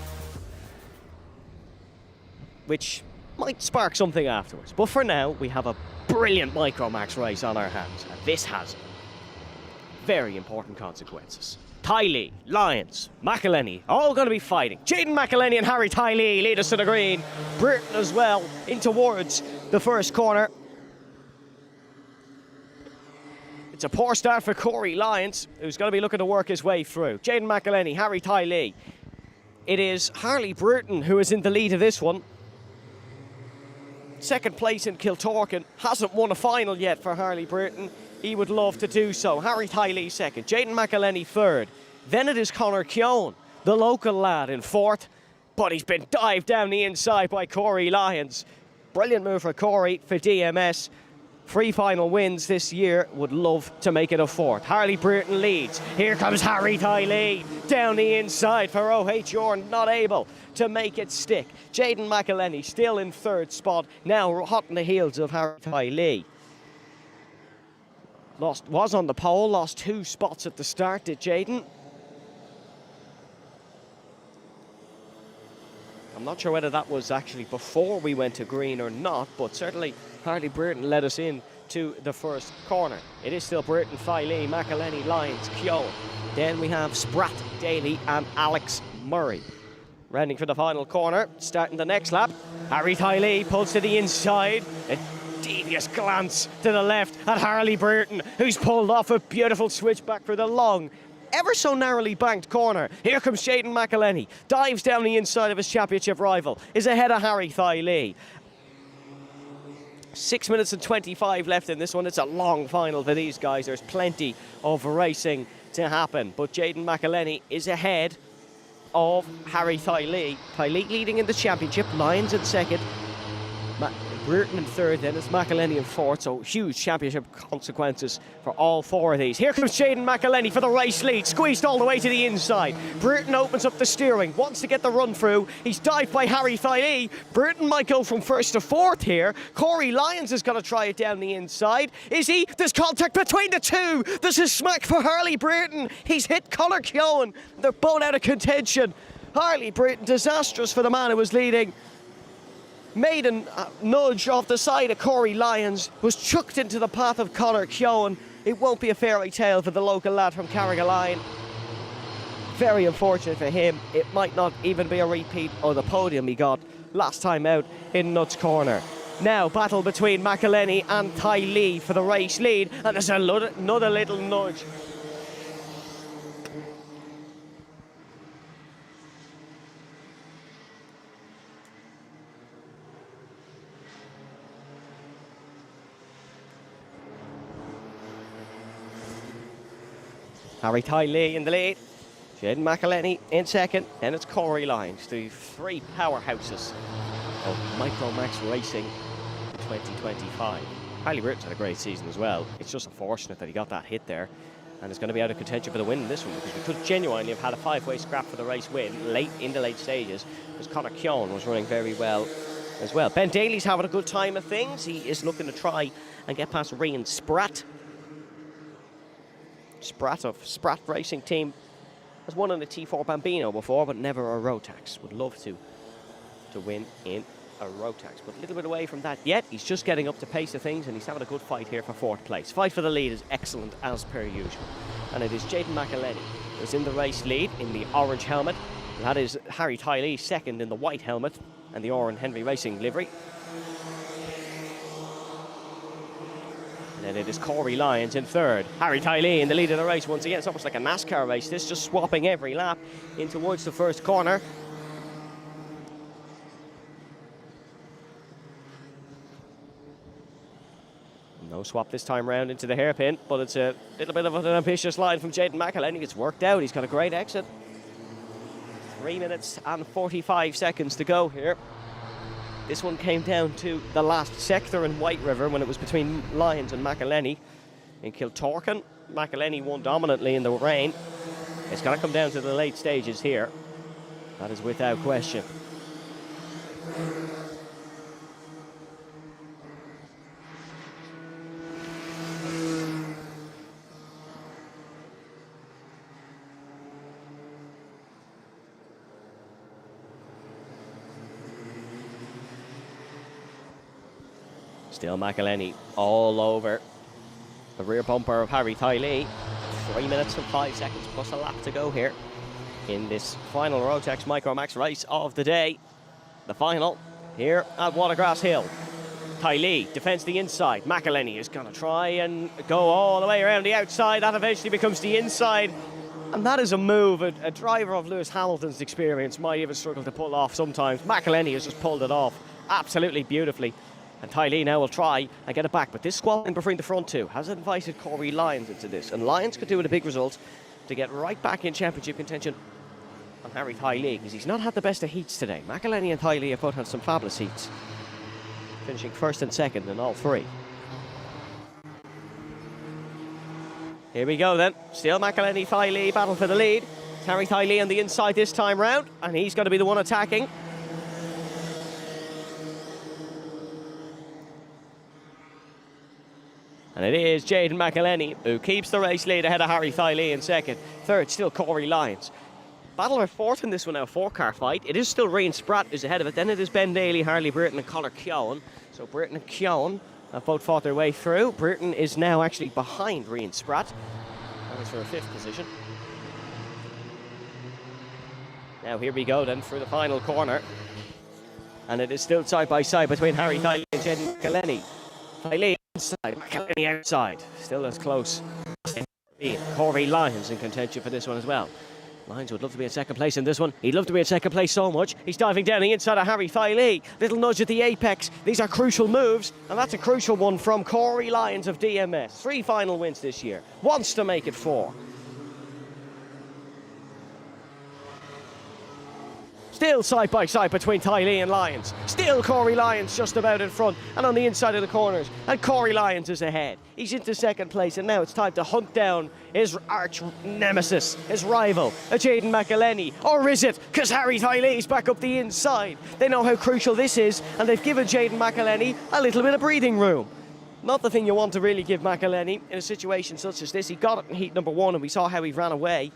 which might spark something afterwards. But for now, we have a brilliant Micromax race on our hands, and this has very important consequences. Tylee, Lyons, McElhenney, all going to be fighting. Jaden McElhenney and Harry Tylee lead us to the green. Burton as well in towards the first corner. It's a poor start for Corey Lyons, who's going to be looking to work his way through. Jaden McElhenney, Harry Tylee. It is Harley Burton who is in the lead of this one. Second place in Kiltorkin. Hasn't won a final yet for Harley Burton. He would love to do so. Harry Tylee second. Jaden McElhenney third. Then it is Conor Keown, the local lad, in fourth. But he's been dived down the inside by Corey Lyons. Brilliant move for Corey for DMS. 3 final wins this year. Would love to make it a fourth. Harley Burton leads. Here comes Harry Tylee down the inside for OHR, not able to make it stick. Jaden McElhenney still in third spot, now hot on the heels of Harry Tylee. Was on the pole, lost 2 spots at the start, did Jaden. I'm not sure whether that was actually before we went to green or not, but certainly Harley Burton led us in to the first corner. It is still Burton, Tylee, McElhenney, Lyons, Keown. Then we have Spratt, Daly and Alex Murray. Rounding for the final corner, starting the next lap. Harry Tylee pulls to the inside. A devious glance to the left at Harley Burton, who's pulled off a beautiful switchback for the long, ever so narrowly banked corner. Here comes Jaden McElhenney, dives down the inside of his championship rival, is ahead of Harry Tylee. 6 minutes and 25 left in this one. It's a long final for these guys. There's plenty of racing to happen, but Jaden McElhenney is ahead of Harry Tylee. Tylee leading in the championship, Lyons in second, Burton in third, then it's McElhenney in fourth, so huge championship consequences for all 4 of these. Here comes Jaden McElhenney for the race lead, squeezed all the way to the inside. Burton opens up the steering, wants to get the run through. He's dived by Harry Tylee. Burton might go from first to fourth here. Corey Lyons is going to try it down the inside. Is he? There's contact between the 2. This is smack for Harley Burton. He's hit Conor Keown. They're both out of contention. Harley Burton, disastrous for the man who was leading. Maiden nudge off the side of Corey Lyons, was chucked into the path of Conor Keown. It won't be a fairy tale for the local lad from Carrigaline. Very unfortunate for him. It might not even be a repeat of the podium he got last time out in Nuts Corner. Now battle between McElhenney and Tylee for the race lead, and there's another little nudge. Harry Tylee in the lead, Jaden McElhenney in second, then it's Corey Lyons, the 3 powerhouses of Micromax Racing 2025. Harley Burton's had a great season as well. It's just unfortunate that he got that hit there, and is going to be out of contention for the win in this one, because we could genuinely have had a 5-way scrap for the race win in the late stages, because Conor Keown was running very well as well. Ben Daly's having a good time of things. He is looking to try and get past Rian Spratt. Spratt of Spratt Racing Team has won on the T4 Bambino before, but never a Rotax. Would love to win in a Rotax, but a little bit away from that yet. He's just getting up to pace of things, and he's having a good fight here for 4th place. Fight for the lead is excellent as per usual, and it is Jaden McElhenney who's in the race lead in the orange helmet. And that is Harry Tylee second in the white helmet and the Oran Henry Racing livery. And then it is Corey Lyons in third. Harry Tylee in the lead of the race once again. It's almost like a NASCAR race. This just swapping every lap in towards the first corner. No swap this time round into the hairpin, but it's a little bit of an ambitious line from Jaden McElhenney. It's worked out. He's got a great exit. 3 minutes and 45 seconds to go here. This one came down to the last sector in White River when it was between Lyons and McElhenney in Kiltorkin. McElhenney won dominantly in the rain. It's going to come down to the late stages here. That is without question. Still McElhenney all over the rear bumper of Harry Thiley. 3 minutes and 5 seconds plus a lap to go here in this final Rotax Micromax race of the day. The final here at Watergrasshill. Thiley defends the inside. McElhenney is going to try and go all the way around the outside. That eventually becomes the inside. And that is a move a driver of Lewis Hamilton's experience might even struggle to pull off sometimes. McElhenney has just pulled it off absolutely beautifully. And Thiley now will try and get it back. But this squabbling between the front two has invited Corey Lyons into this. And Lyons could do with a big result to get right back in championship contention on Harry Thiley, because he's not had the best of heats today. McElhenney and Thiley have both had some fabulous heats, finishing first and second in all three. Here we go then. Still McElhenney, Thiley battle for the lead. It's Harry Thiley on the inside this time round, and he's going to be the one attacking. And it is Jaden McElhenney who keeps the race lead ahead of Harry Thiley in second. Third, still Corey Lyons. Battle for fourth in this one now, four-car fight. It is still Rian Spratt who's ahead of it. Then it is Ben Daly, Harley Britton and Conor Keown. So Britton and Keown have both fought their way through. Britton is now actually behind Rian Spratt. That was for a fifth position. Now here we go then through the final corner. And it is still side by side between Harry Thiley and Jaden McElhenney. Thiley inside, McElhenney outside. Still as close. Corey Lyons in contention for this one as well. Lyons would love to be in second place in this one. He'd love to be in second place so much. He's diving down the inside of Harry Thiley. Little nudge at the apex. These are crucial moves, and that's a crucial one from Corey Lyons of DMS. 3 final wins this year. Wants to make it 4. Still side by side between Thiley and Lyons. Still Corey Lyons just about in front and on the inside of the corners. And Corey Lyons is ahead. He's into second place, and now it's time to hunt down his arch nemesis, his rival, Jaden McElhenney. Or is it? Because Harry Thiley's back up the inside. They know how crucial this is, and they've given Jaden McElhenney a little bit of breathing room. Not the thing you want to really give McElhenney in a situation such as this. He got it in heat number 1, and we saw how he ran away.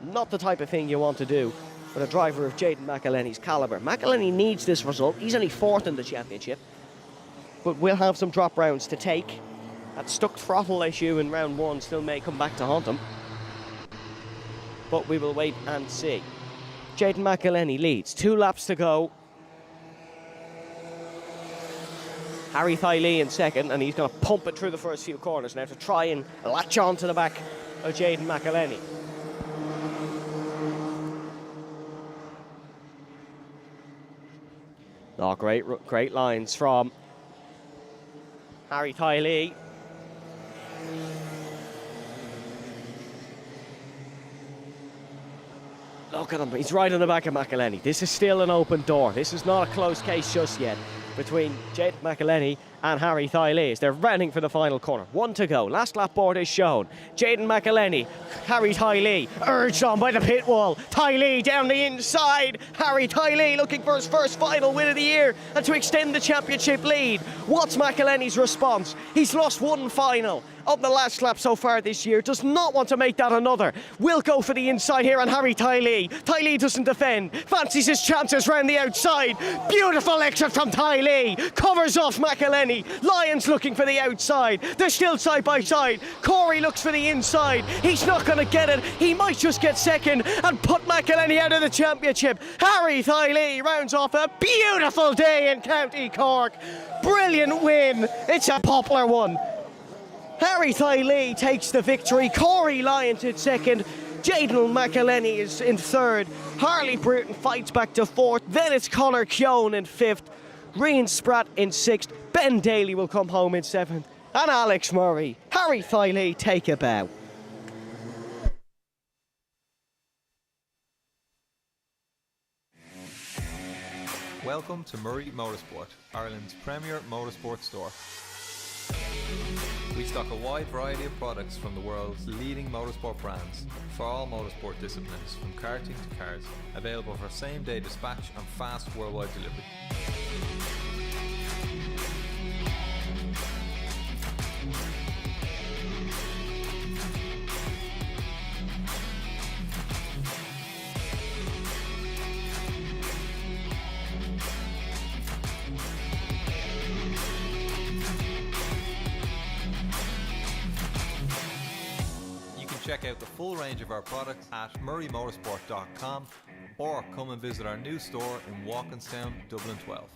Not the type of thing you want to do with a driver of Jaden McElhenney's calibre. McElhenney needs this result. He's only 4th in the championship, but will have some drop rounds to take. That stuck throttle issue in round 1 still may come back to haunt him, but we will wait and see. Jaden McElhenney leads. 2 laps to go. Harry Thiley in second, and he's going to pump it through the first few corners now to try and latch on to the back of Jaden McElhenney. Oh, great lines from Harry Thiley. Look at him, he's right on the back of McElhenney. This is still an open door. This is not a closed case just yet between Jaden McElhenney and Harry Thiley as they're running for the final corner. 1 to go. Last lap board is shown. Jaden McElhenney, Harry Thiley, urged on by the pit wall. Thiley down the inside. Harry Thiley looking for his first final win of the year and to extend the championship lead. What's McElhenney's response? He's lost 1 final on the last lap so far this year. Does not want to make that another. Will go for the inside here on Harry Thiley. Thiley doesn't defend. Fancies his chances round the outside. Beautiful exit from Thiley. Covers off McElhenney. Lyons looking for the outside. They're still side by side. Corey looks for the inside. He's not going to get it. He might just get second and put McElhenney out of the championship. Harry Thiley rounds off a beautiful day in County Cork. Brilliant win. It's a popular one. Harry Thiley takes the victory. Corey Lyons in second. Jaden McElhenney is in third. Harley Britton fights back to 4th. Then it's Conor Keown in 5th. Rian Spratt in 6th. Ben Daly will come home in 7th. And Alex Murray. Harry Thiley take a bow. Welcome to Murray Motorsport, Ireland's premier motorsport store. We stock a wide variety of products from the world's leading motorsport brands for all motorsport disciplines, from karting to cars, available for same-day dispatch and fast worldwide delivery. Check out the full range of our products at murraymotorsport.com or come and visit our new store in Walkinstown, Dublin 12.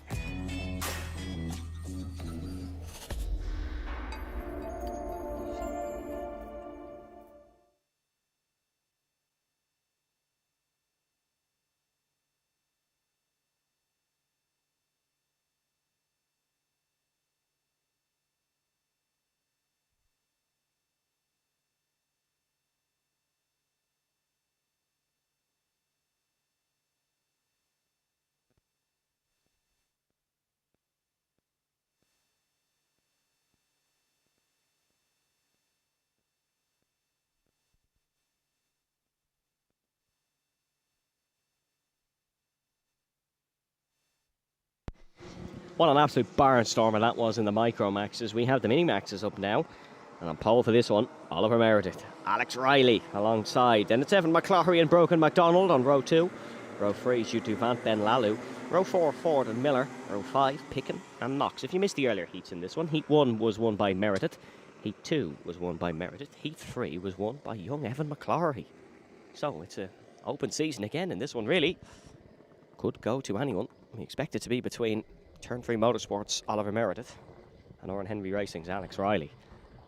What an absolute barnstormer that was in the Micromaxes. We have the Minimaxes up now. And on pole for this one, Oliver Meredith, Alex Riley alongside. Then it's Evan McCloughery and Broken MacDonald on row 2. Row 3, Jude Duvant, Ben Lalu. Row 4, Ford and Miller. Row 5, Picken and Knox. If you missed the earlier heats in this one, Heat 1 was won by Meredith. Heat 2 was won by Meredith. Heat 3 was won by young Evan McCloughery. So it's an open season again, and this one really could go to anyone. We expect it to be between Turn 3 Motorsports' Oliver Meredith and Oran Henry Racing's Alex Riley.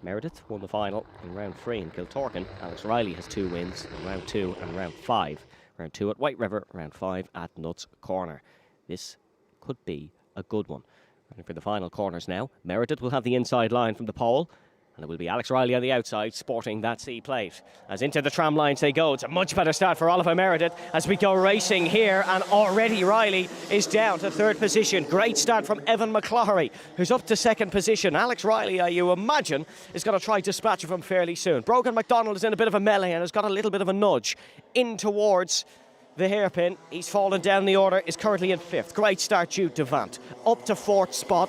Meredith won the final in round 3 in Kiltorkin. Alex Riley has 2 wins in round 2 and round 5. Round 2 at White River, round 5 at Nuts Corner. This could be a good one. Ready for the final corners now. Meredith will have the inside line from the pole, and it will be Alex Riley on the outside sporting that C plate. As into the tram lines they go. It's a much better start for Oliver Meredith as we go racing here, and already Riley is down to 3rd position. Great start from Evan McCloughery, who's up to 2nd position. Alex Riley, you imagine, is going to try to dispatch of him fairly soon. Brogan MacDonald is in a bit of a melee and has got a little bit of a nudge in towards the hairpin. He's fallen down the order, is currently in 5th. Great start, Jude Duvant. Up to 4th spot.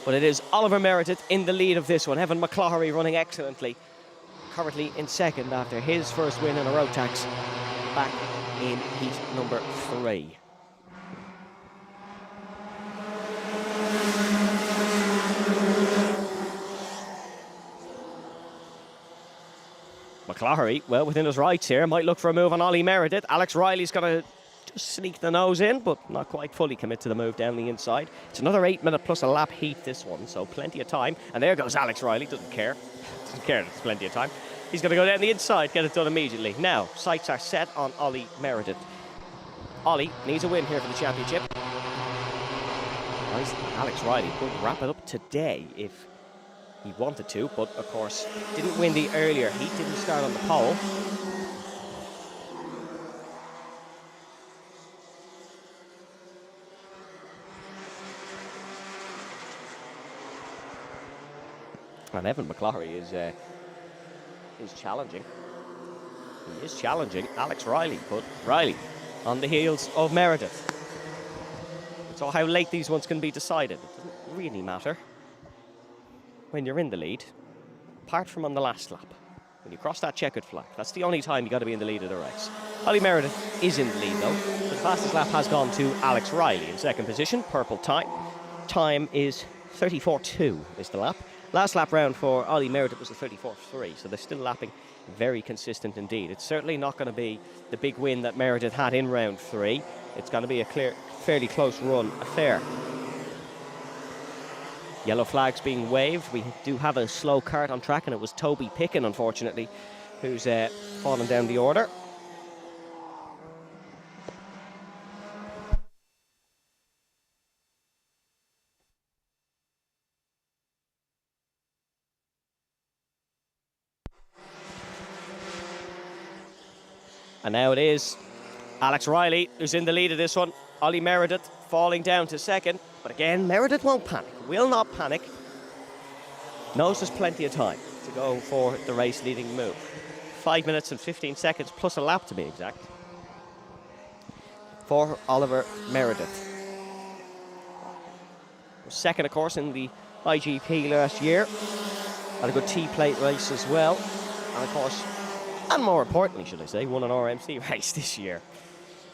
But it is Oliver Meredith in the lead of this one. Evan McCloughery running excellently. Currently in 2nd after his first win in a Rotax back in heat number 3. McCloughery, well within his rights here, might look for a move on Ollie Meredith. Alex Riley's going to just sneak the nose in, but not quite fully commit to the move down the inside. It's another 8-minute plus a lap heat, this one, so plenty of time. And there goes Alex Riley, doesn't care. Doesn't care, there's plenty of time. He's going to go down the inside, get it done immediately. Now, sights are set on Ollie Meredith. Ollie needs a win here for the championship. Alex Riley could wrap it up today if he wanted to, but of course didn't win the earlier heat, didn't start on the pole. And Evan McCloughery is challenging. He is challenging Alex Riley, but Riley on the heels of Meredith. So how late these ones can be decided, it doesn't really matter when you're in the lead, apart from on the last lap. When you cross that checkered flag, that's the only time you got to be in the lead of the race. Ollie Meredith is in the lead though. The fastest lap has gone to Alex Riley in 2nd position, purple time. Time is 34.2 is the lap. Last lap round for Ollie Meredith was a 34.3, so they're still lapping very consistent indeed. It's certainly not going to be the big win that Meredith had in round 3. It's going to be a fairly close run affair. Yellow flags being waved. We do have a slow cart on track, and it was Toby Picken, unfortunately, who's fallen down the order. And now it is Alex Riley who's in the lead of this one. Ollie Meredith falling down to second. But again, Meredith won't panic, will not panic. Knows there's plenty of time to go for the race leading move. 5 minutes and 15 seconds plus a lap to be exact for Oliver Meredith. Second, of course, in the IGP last year. Had a good T-plate race as well. And of course, and more importantly, should I say, won an RMC race this year.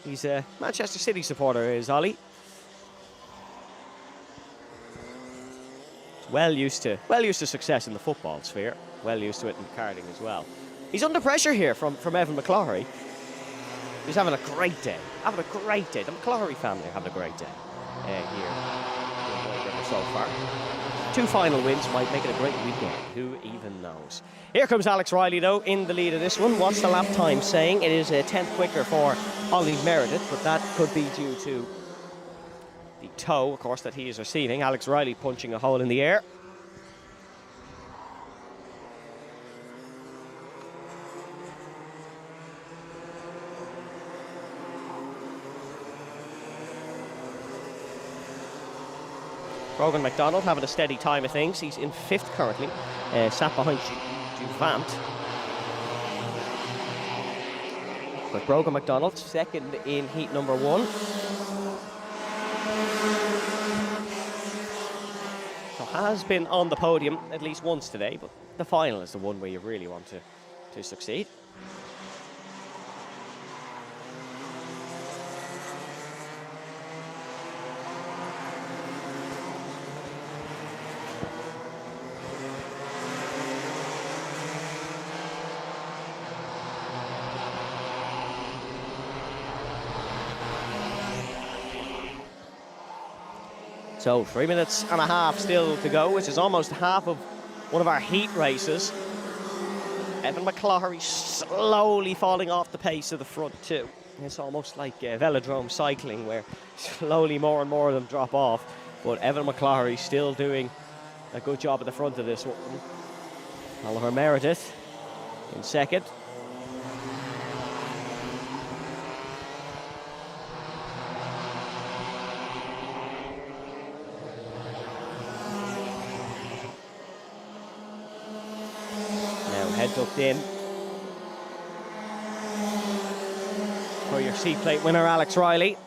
He's a Manchester City supporter, is Ollie. Well used to success in the football sphere. Well used to it in karting as well. He's under pressure here from Evan McCloughery. He's having a great day. Having a great day. The McCloughery family are having a great day here in White River so far. 2 final wins might make it a great weekend. Who even knows? Here comes Alex Riley, though, in the lead of this one. What's the lap time saying? It is a 10th quicker for Ollie Meredith, but that could be due to the tow, of course, that he is receiving. Alex Riley punching a hole in the air. Brogan McDonald having a steady time of things. He's in 5th currently, sat behind Duvant. But Brogan McDonald, 2nd in heat number 1. So has been on the podium at least once today, but the final is the one where you really want to succeed. So 3 minutes and a half still to go, which is almost half of one of our heat races. Evan McCloughery slowly falling off the pace of the front too. It's almost like velodrome cycling where slowly more and more of them drop off. But Evan McCloughery still doing a good job at the front of this one. Oliver Meredith in 2nd. Head ducked in for your C-plate winner, Alex Riley.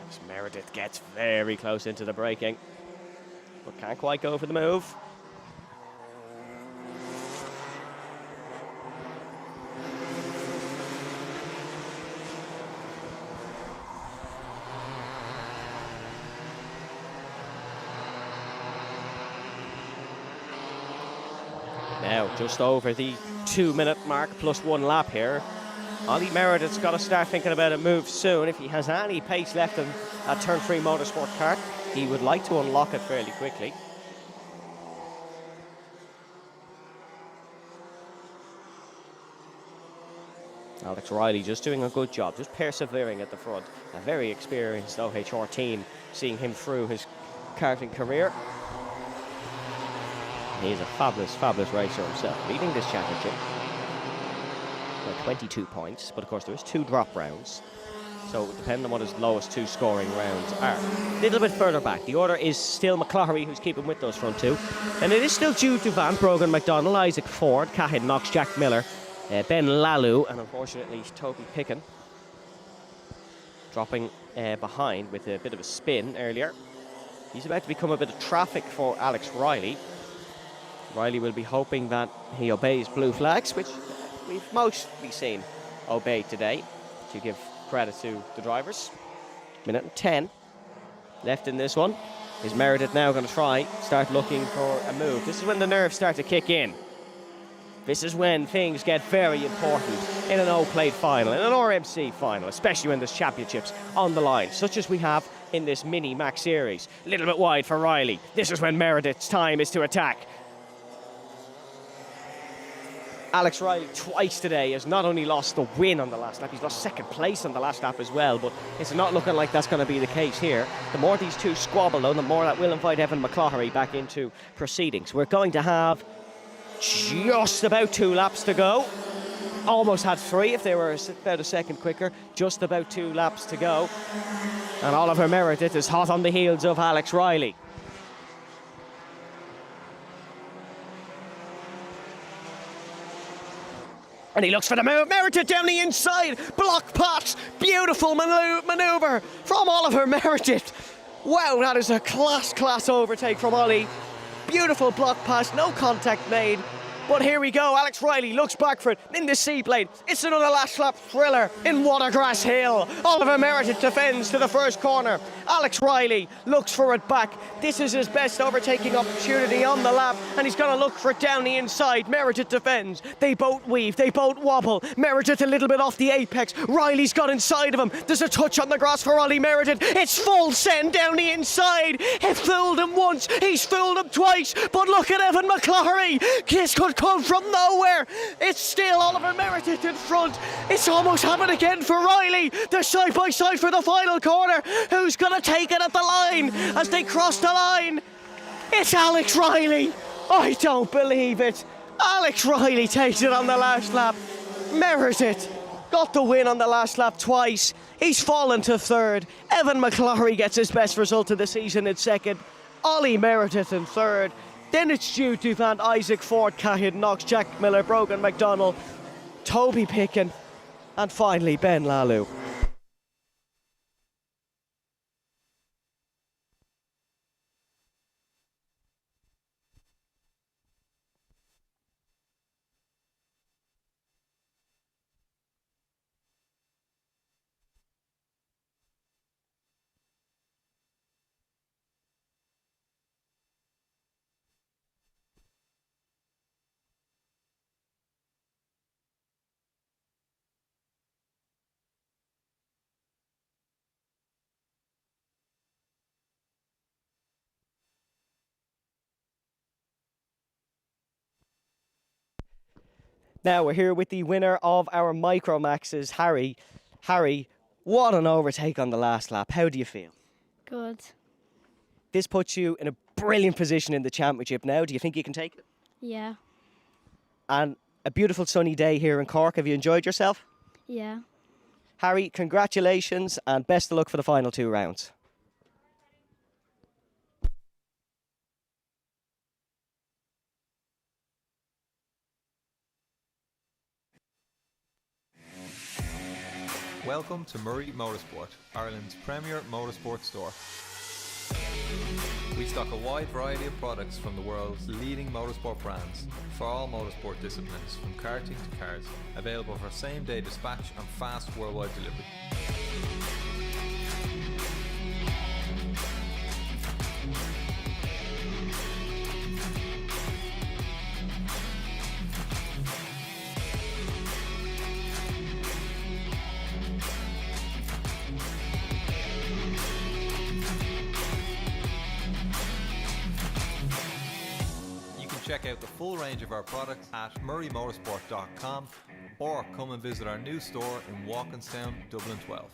As Meredith gets very close into the braking, but can't quite go for the move. Now, just over the 2-minute mark, plus 1 lap here. Ollie Meredith's got to start thinking about a move soon. If he has any pace left in that Turn 3 Motorsport kart, he would like to unlock it fairly quickly. Alex Riley just doing a good job, just persevering at the front. A very experienced OHR team seeing him through his karting career. He's a fabulous, fabulous racer himself, leading this championship by 22 points. But of course, there is 2 drop rounds, so depending on what his lowest 2 scoring rounds are. A little bit further back, the order is still McCloughery, who's keeping with those front 2, and it is still Jude Duvant, Brogan McDonald, Isaac Ford, Cahan Knox, Jack Miller, Ben Lalu, and unfortunately Toby Picken dropping behind with a bit of a spin earlier. He's about to become a bit of traffic for Alex Riley. Riley will be hoping that he obeys blue flags, which we've mostly seen obeyed today, to give credit to the drivers. 1:10 left in this one. Is Meredith now going to start looking for a move? This is when the nerves start to kick in. This is when things get very important in an O-plate final, in an RMC final, especially when there's championships on the line, such as we have in this Minimax series. A little bit wide for Riley. This is when Meredith's time is to attack. Alex Riley twice today has not only lost the win on the last lap, he's lost 2nd place on the last lap as well, but it's not looking like that's going to be the case here. The more these 2 squabble, though, the more that will invite Evan McCloughery back into proceedings. We're going to have just about 2 laps to go. almost had 3 if they were about a second quicker. Just about 2 laps to go. And Oliver Meredith is hot on the heels of Alex Riley. And he looks for the Meredith down the inside. Block pass. Beautiful manoeuvre from Oliver Meredith. Wow, that is a class overtake from Ollie. Beautiful block pass, no contact made. But here we go, Alex Riley looks back for it in the seaplane. It's another last lap thriller in Watergrasshill. Oliver Meredith defends to the first corner. Alex Riley looks for it back. This is his best overtaking opportunity on the lap, and he's going to look for it down the inside. Meredith defends. They both weave, they both wobble. Meredith a little bit off the apex. Riley's got inside of him. There's a touch on the grass for Ollie Meredith. It's full send down the inside. He fooled him once, he's fooled him twice. But look at Evan McCloughery. This could come from nowhere. It's still Oliver Meredith in front. It's almost happened again for Riley. They're side by side for the final corner. Who's going to take it at the line as they cross the line? It's Alex Riley. I don't believe it. Alex Riley takes it on the last lap. Meredith got the win on the last lap twice. He's fallen to third. Evan McCloughery gets his best result of the season in second. Ollie Meredith in third. Then it's Jude Dupont, Isaac Ford, Cahill Knox, Jack Miller, Brogan McDonald, Toby Pickin, and finally Ben Lalu. Now we're here with the winner of our Micromaxes, Harry. Harry, what an overtake on the last lap. How do you feel? Good. This puts you in a brilliant position in the championship now. Do you think you can take it? Yeah. And a beautiful sunny day here in Cork. Have you enjoyed yourself? Yeah. Harry, congratulations and best of luck for the final 2 rounds. Welcome to Murray Motorsport, Ireland's premier motorsport store. We stock a wide variety of products from the world's leading motorsport brands for all motorsport disciplines, from karting to cars, available for same-day dispatch and fast worldwide delivery. Check out the full range of our products at murraymotorsport.com or come and visit our new store in Walkinstown, Dublin 12.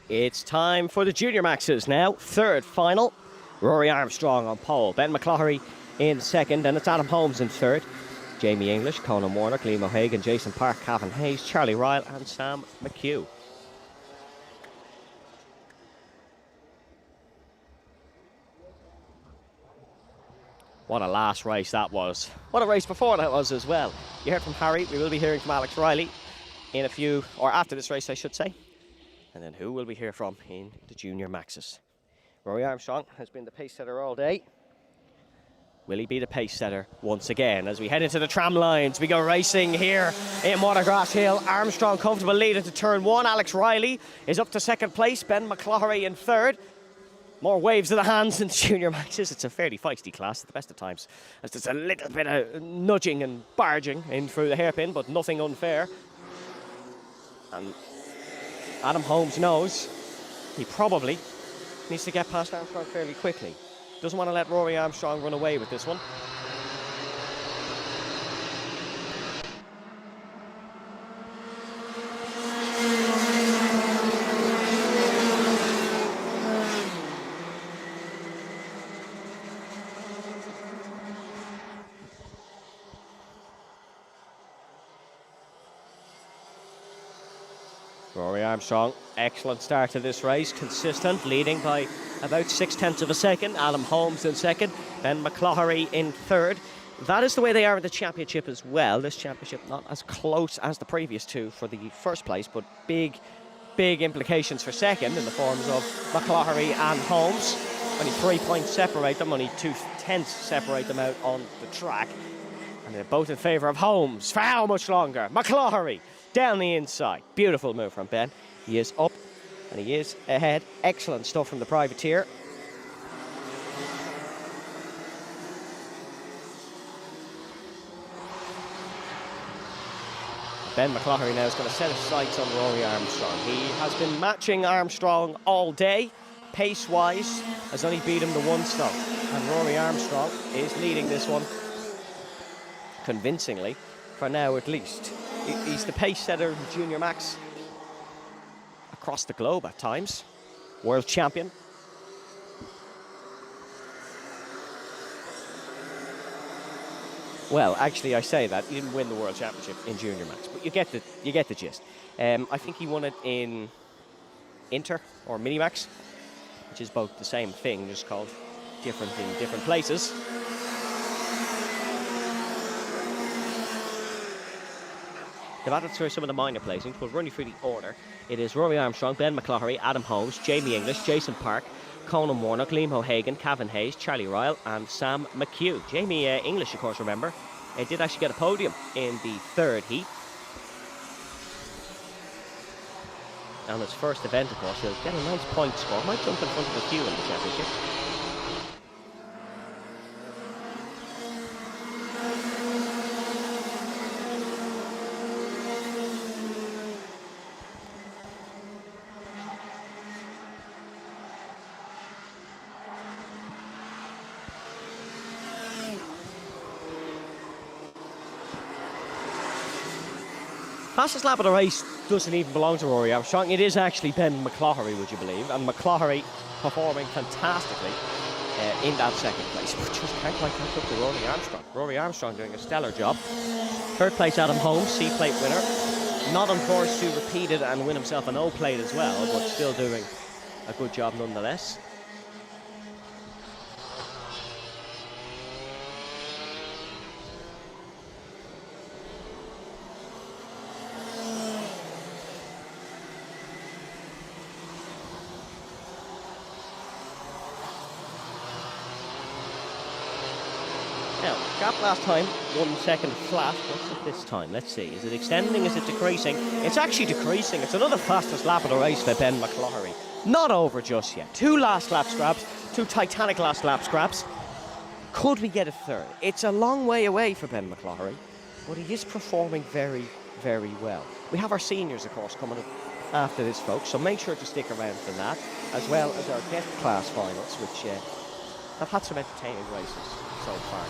It's time for the Junior Maxes now. Third final. Rory Armstrong on pole. Ben McCloughery in second. And it's Adam Holmes in third. Jamie English, Conan Warner, Gleam O'Hagan, Jason Park, Cavan Hayes, Charlie Ryle and Sam McHugh. What a last race that was. What a race before that was as well. You heard from Harry. We will be hearing from Alex Riley in a few, or after this race, I should say. And then who will we hear from in the Junior Maxes? Rory Armstrong has been the pace setter all day. Will he be the pace setter once again as we head into the tram lines? We go racing here in Watergrasshill. Armstrong comfortable lead into turn 1. Alex Riley is up to second place. Ben McCloughery in third. More waves of the hands in Junior Maxes. It's a fairly feisty class at the best of times. As there's a little bit of nudging and barging in through the hairpin, but nothing unfair. And Adam Holmes knows he probably needs to get past Armstrong fairly quickly. Doesn't want to let Rory Armstrong run away with this one. Rory Armstrong, excellent start to this race, consistent, leading by about 0.6 of a second. Adam Holmes in second, Ben McCloughery in third. That is the way they are in the championship as well. This championship not as close as the previous two for the first place, but big implications for second in the forms of McCloughery and Holmes. Only 3 points separate them, only 0.2 separate them out on the track. And they're both in favour of Holmes. For how much longer? McCloughery down the inside. Beautiful move from Ben. He is up and he is ahead. Excellent stuff from the privateer. Ben McCloughery now is going to set his sights on Rory Armstrong. He has been matching Armstrong all day. Pace-wise, has only beat him the one stop. And Rory Armstrong is leading this one convincingly, for now at least. He's the pace setter in Junior Max across the globe at times. World champion. Well, actually, I say that he didn't win the World Championship in Junior Max, but you get the gist. I think he won it in Inter or Minimax, which is both the same thing, just called different in different places. They've added through some of the minor placings. We'll run you through the order. It is Rory Armstrong, Ben McCloughery, Adam Holmes, Jamie English, Jason Park, Conan Warnock, Liam O'Hagan, Cavan Hayes, Charlie Ryle and Sam McHugh. Jamie English, of course, remember, did actually get a podium in the third heat. On his first event, of course, he'll get a nice point score. Might jump in front of a few in the championship. Fastest lap of the race doesn't even belong to Rory Armstrong. It is actually Ben McCloughery, would you believe? And McCloughery performing fantastically in that second place. But just can't quite catch up to Rory Armstrong. Rory Armstrong doing a stellar job. Third place, Adam Holmes, C-plate winner. Not on course to repeat it and win himself an O-plate as well, but still doing a good job nonetheless. Now, gap last time, 1 second flat. What's it this time? Let's see. Is it extending? Is it decreasing? It's actually decreasing. It's another fastest lap of the race for Ben McCloughery. Not over just yet. 2 last lap scraps, 2 titanic last lap scraps. Could we get a third? It's a long way away for Ben McCloughery, but he is performing very, very well. We have our seniors, of course, coming up after this, folks, so make sure to stick around for that, as well as our guest class finals, which have had some entertaining races so far.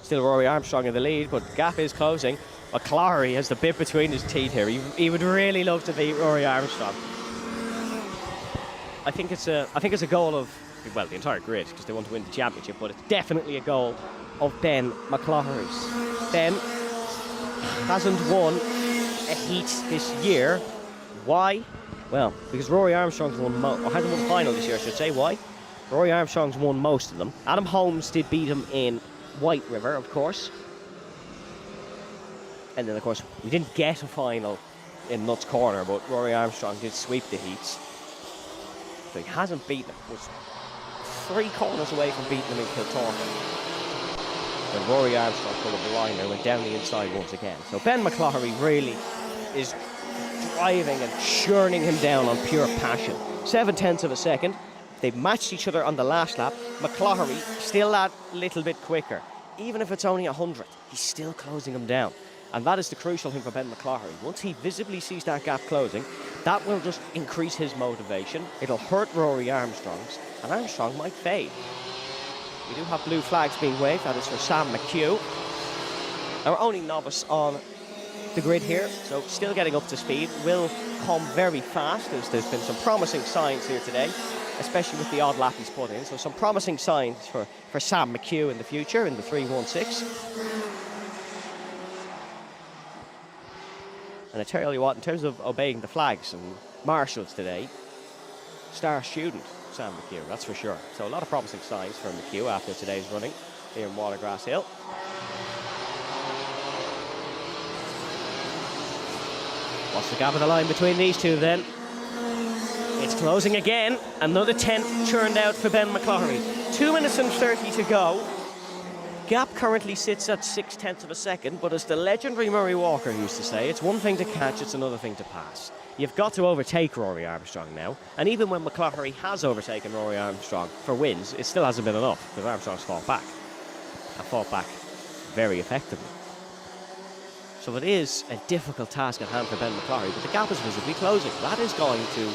Still Rory Armstrong in the lead, but the gap is closing. McCloughery has the bit between his teeth here. He would really love to beat Rory Armstrong. I think it's a goal of, well, the entire grid, because they want to win the championship, but it's definitely a goal of Ben McCloughery's. Ben hasn't won a heat this year. Why? Well, because Rory Armstrong's won, or hasn't won a final this year, I should say. Why? Rory Armstrong's won most of them. Adam Holmes did beat him in White River, of course. And then, of course, we didn't get a final in Nuts Corner, but Rory Armstrong did sweep the heats. So he hasn't beaten him. Was 3 corners away from beating him in Kiltorton. When Rory Armstrong pulled up the line and went down the inside once again. So Ben McCloughery really is driving and churning him down on pure passion. 0.7 of a second. They've matched each other on the last lap. McCloughery still that little bit quicker. Even if it's only 100, he's still closing him down. And that is the crucial thing for Ben McCloughery. Once he visibly sees that gap closing, that will just increase his motivation. It'll hurt Rory Armstrong's, and Armstrong might fade. We do have blue flags being waved. That is for Sam McHugh, our only novice on the grid here, so still getting up to speed. Will come very fast, as there's been some promising signs here today, especially with the odd lap he's put in. So some promising signs for Sam McHugh in the future in the 316. And I tell you what, in terms of obeying the flags and marshals today, star student Sam McHugh, that's for sure. So a lot of promising signs for McHugh after today's running here in Watergrasshill. What's the gap of the line between these two then? It's closing again. Another 10th churned out for Ben McCloughery. 2 minutes and 30 to go. Gap currently sits at 0.6 of a second, but as the legendary Murray Walker used to say, it's one thing to catch, it's another thing to pass. You've got to overtake Rory Armstrong now, and even when McCloughery has overtaken Rory Armstrong for wins, it still hasn't been enough, because Armstrong's fought back, and fought back very effectively. So it is a difficult task at hand for Ben McCloughery, but the gap is visibly closing. That is going to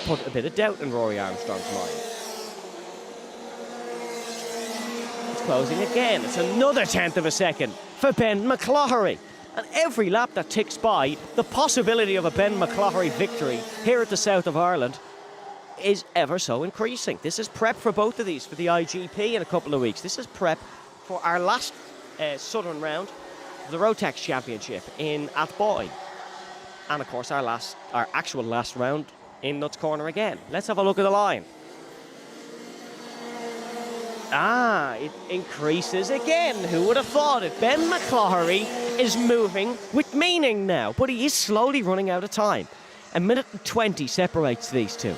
put a bit of doubt in Rory Armstrong's mind. It's closing again. It's another 10th of a second for Ben McCloughery. And every lap that ticks by, the possibility of a Ben McCloughery victory here at the south of Ireland is ever so increasing. This is prep for both of these, for the IGP in a couple of weeks. This is prep for our last southern round of the Rotax Championship in Athboy. And of course our actual last round in Nuts Corner again. Let's have a look at the line. It increases again. Who would have thought it? Ben McCloughery is moving with meaning now, but he is slowly running out of time. 1:20 separates these two.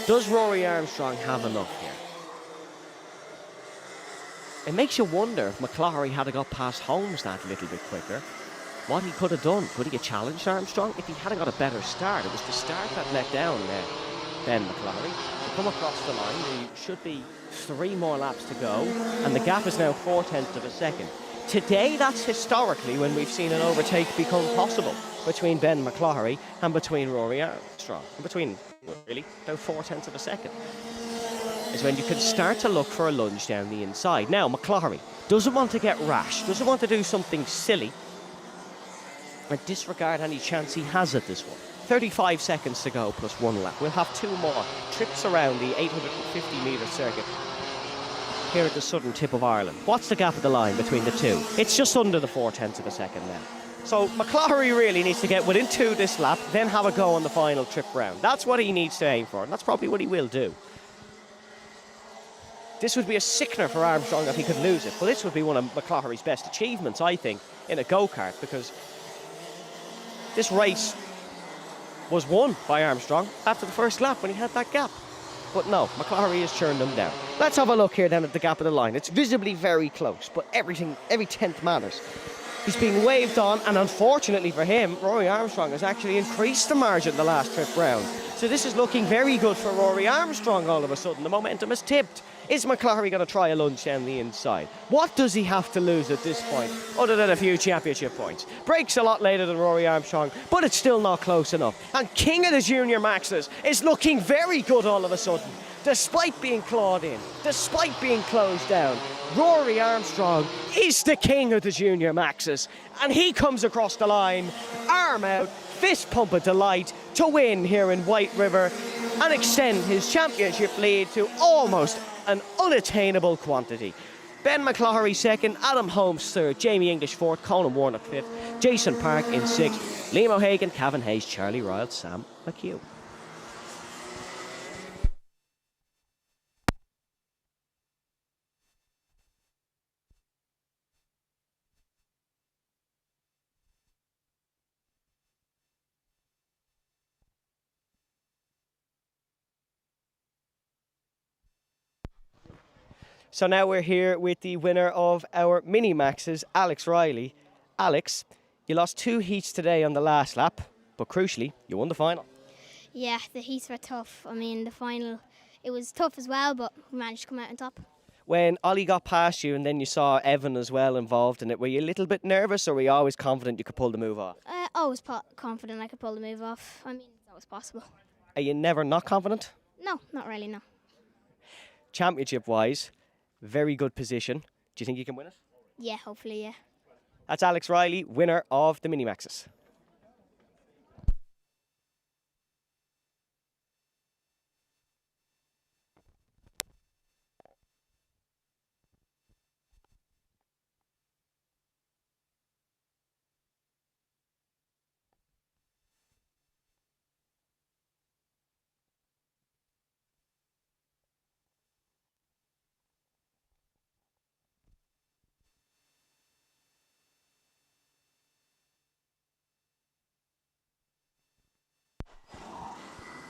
Does Rory Armstrong have enough here? It makes you wonder if McCloughery had got past Holmes that little bit quicker, what he could have done. Could he have challenged Armstrong? If he hadn't got a better start, it was the start that let down Ben McCloughery. To come across the line, there should be 3 more laps to go, and the gap is now 0.4 of a second. Today, that's historically when we've seen an overtake become possible between Ben McCloughery and between Rory Armstrong. And between, really, about 0.4 of a second is when you can start to look for a lunge down the inside. Now, McCloughery doesn't want to get rash, doesn't want to do something silly and disregard any chance he has at this one. 35 seconds to go plus 1 lap. We'll have 2 more trips around the 850-metre circuit here at the southern tip of Ireland. What's the gap of the line between the two? It's just under the 0.4 of a second now. So McCloughery really needs to get within 2 this lap, then have a go on the final trip round. That's what he needs to aim for, and that's probably what he will do. This would be a sickener for Armstrong if he could lose it, but this would be one of McCloughery's best achievements, I think, in a go-kart, because this race was won by Armstrong after the first lap when he had that gap. But no, McCloughery has churned them down. Let's have a look here then at the gap of the line. It's visibly very close, but every 10th matters. He's being waved on, and unfortunately for him, Rory Armstrong has actually increased the margin the last trip round. So this is looking very good for Rory Armstrong all of a sudden. The momentum is tipped. Is McCloughery going to try a lunge down the inside? What does he have to lose at this point, other than a few championship points? Breaks a lot later than Rory Armstrong, but it's still not close enough. And King of the Junior Maxes is looking very good all of a sudden. Despite being clawed in, despite being closed down, Rory Armstrong is the king of the Junior Maxes. And he comes across the line, arm out, fist pump of delight to win here in White River. and extend his championship lead to almost an unattainable quantity. Ben McCloughery second, Adam Holmes third, Jamie English fourth, Conan Warnock fifth, Jason Park in sixth, Liam O'Hagan, Cavan Hayes, Charlie Ryle, Sam McHugh. So now we're here with the winner of our Minimaxes, Alex Riley. Alex, you lost 2 heats today on the last lap, but crucially, you won the final. Yeah, the heats were tough. I mean, the final, it was tough as well, but we managed to come out on top. When Ollie got past you and then you saw Evan as well involved in it, were you a little bit nervous or were you always confident you could pull the move off? Always confident I could pull the move off. I mean, it's always possible. Are you never not confident? No, not really, no. Championship-wise, very good position. Do you think you can win it? Yeah, hopefully, yeah. That's Alex Riley, winner of the Minimaxes.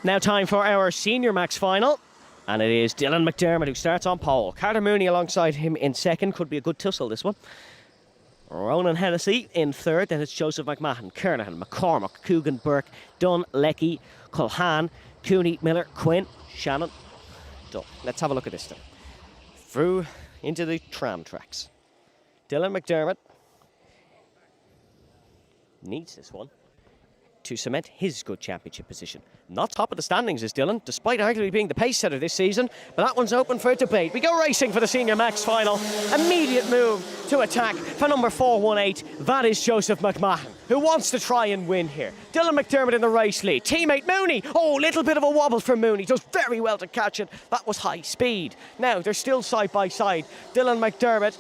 Now time for our Senior Max Final. And it is Dylan McDermott who starts on pole. Carter Mooney alongside him in second. Could be a good tussle, this one. Ronan Hennessy in third. Then it's Joseph McMahon, Kernahan, McCormack, Coogan, Burke, Dunn, Leckie, Culhan, Cooney, Miller, Quinn, Shannon, Dunn. Let's have a look at this then. Through into the tram tracks. Dylan McDermott needs this one to cement his good championship position. Not top of the standings is Dylan, despite arguably being the pace setter this season, but that one's open for debate. We go racing for the Senior Max Final. Immediate move to attack for number 418. That is Joseph McMahon, who wants to try and win here. Dylan McDermott in the race lead. Teammate Mooney. Oh, little bit of a wobble from Mooney. Does very well to catch it. That was high speed. Now, they're still side by side. Dylan McDermott.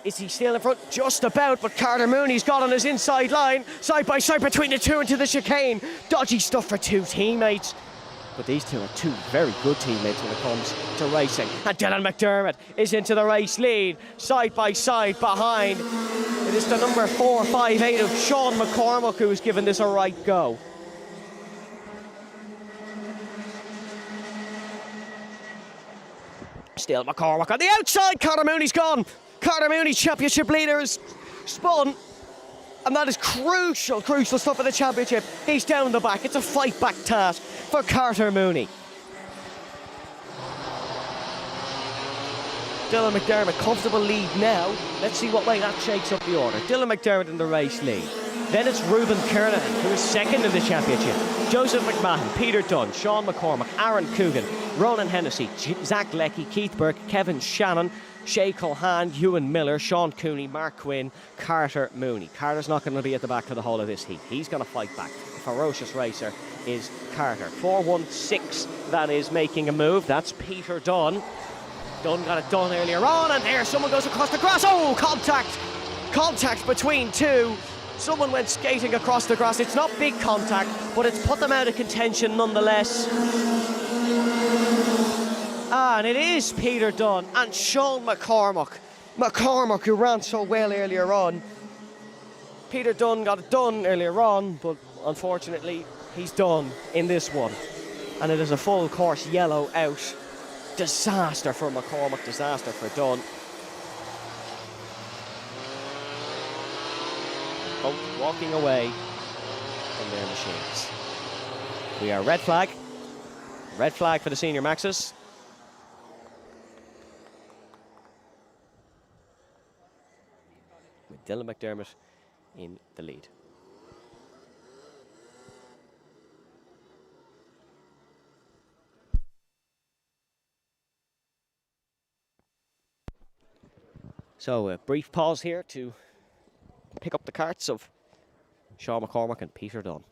Is he still in front? Just about, but Carter Mooney's got on his inside line. Side by side between the two into the chicane. Dodgy stuff for 2 teammates. But these two are 2 very good teammates when it comes to racing. And Dylan McDermott is into the race lead. Side by side behind. It is the number 458 of Sean McCormack who's given this a right go. Still McCormack on the outside. Carter Mooney's gone. Carter Mooney, championship leader, is spun. And that is crucial stuff for the championship. He's down the back. It's a fight back task for Carter Mooney. Dylan McDermott, comfortable lead now. Let's see what way that shakes up the order. Dylan McDermott in the race lead. Then it's Reuben Kernahan, who is second in the championship. Joseph McMahon, Peter Dunn, Sean McCormack, Aaron Coogan, Ronan Hennessy, Zach Leckie, Keith Burke, Kevin Shannon, Shay Culhan, Ewan Miller, Sean Cooney, Mark Quinn, Carter Mooney. Carter's not going to be at the back for the whole of this heat. He's going to fight back. A ferocious racer is Carter. 416, that is making a move. That's Peter Dunn. Dunn got it done earlier on, and there someone goes across the grass. Oh, contact! Contact between 2. Someone went skating across the grass. It's not big contact, but it's put them out of contention nonetheless. And it is Peter Dunn and Sean McCormack. McCormack, who ran so well earlier on. Peter Dunn got it done earlier on, but unfortunately, he's done in this one. And it is a full course yellow out. Disaster for McCormack, disaster for Dunn. Both walking away from their machines. We are red flag. Red flag for the Senior Maxes. With Dylan McDermott in the lead. So a brief pause here to pick up the carts of Sean McCormack and Peter Dunn.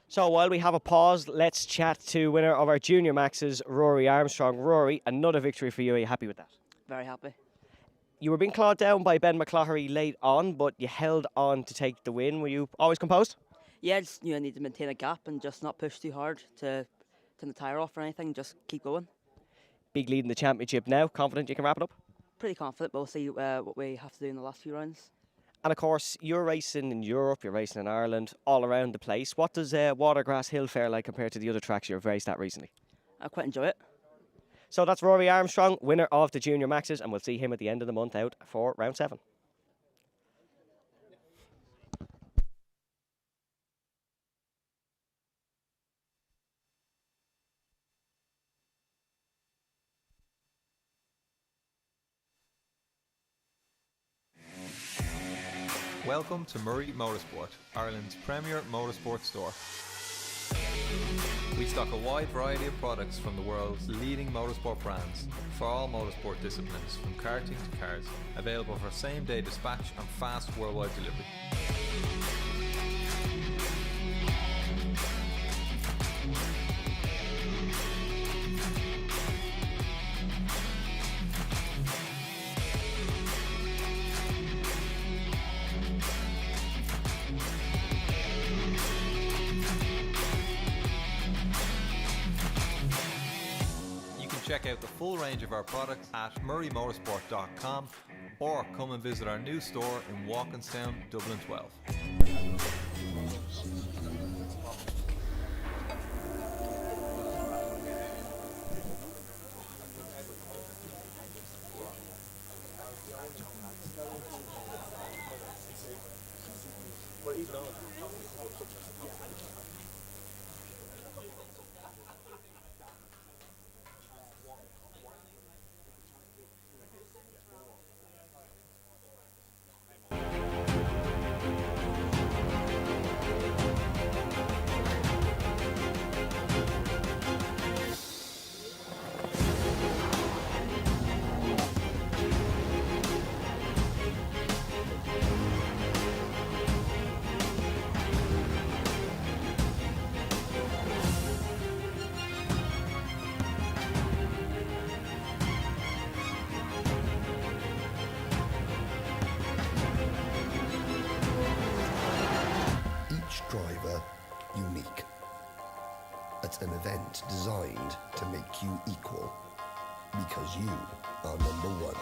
So while we have a pause, let's chat to winner of our Junior Maxes, Rory Armstrong. Rory, another victory for you. Are you happy with that? Very happy. You were being clawed down by Ben McClahary late on, but you held on to take the win. Were you always composed? Yeah, just need to maintain a gap and just not push too hard to turn the tyre off or anything. Just keep going. Big lead in the championship now. Confident you can wrap it up? Pretty confident, but we'll see what we have to do in the last few rounds. And of course, you're racing in Europe, you're racing in Ireland, all around the place. What does Watergrasshill fare like compared to the other tracks you've raced at recently? I quite enjoy it. So that's Rory Armstrong, winner of the Junior Maxes, and we'll see him at the end of the month out for round 7. Welcome to Murray Motorsport, Ireland's premier motorsport store. We stock a wide variety of products from the world's leading motorsport brands for all motorsport disciplines, from karting to cars, available for same-day dispatch and fast worldwide delivery. Check out the full range of our products at murraymotorsport.com or come and visit our new store in Walkinstown, Dublin 12. Driver unique. It's an event designed to make you equal, because you are number one.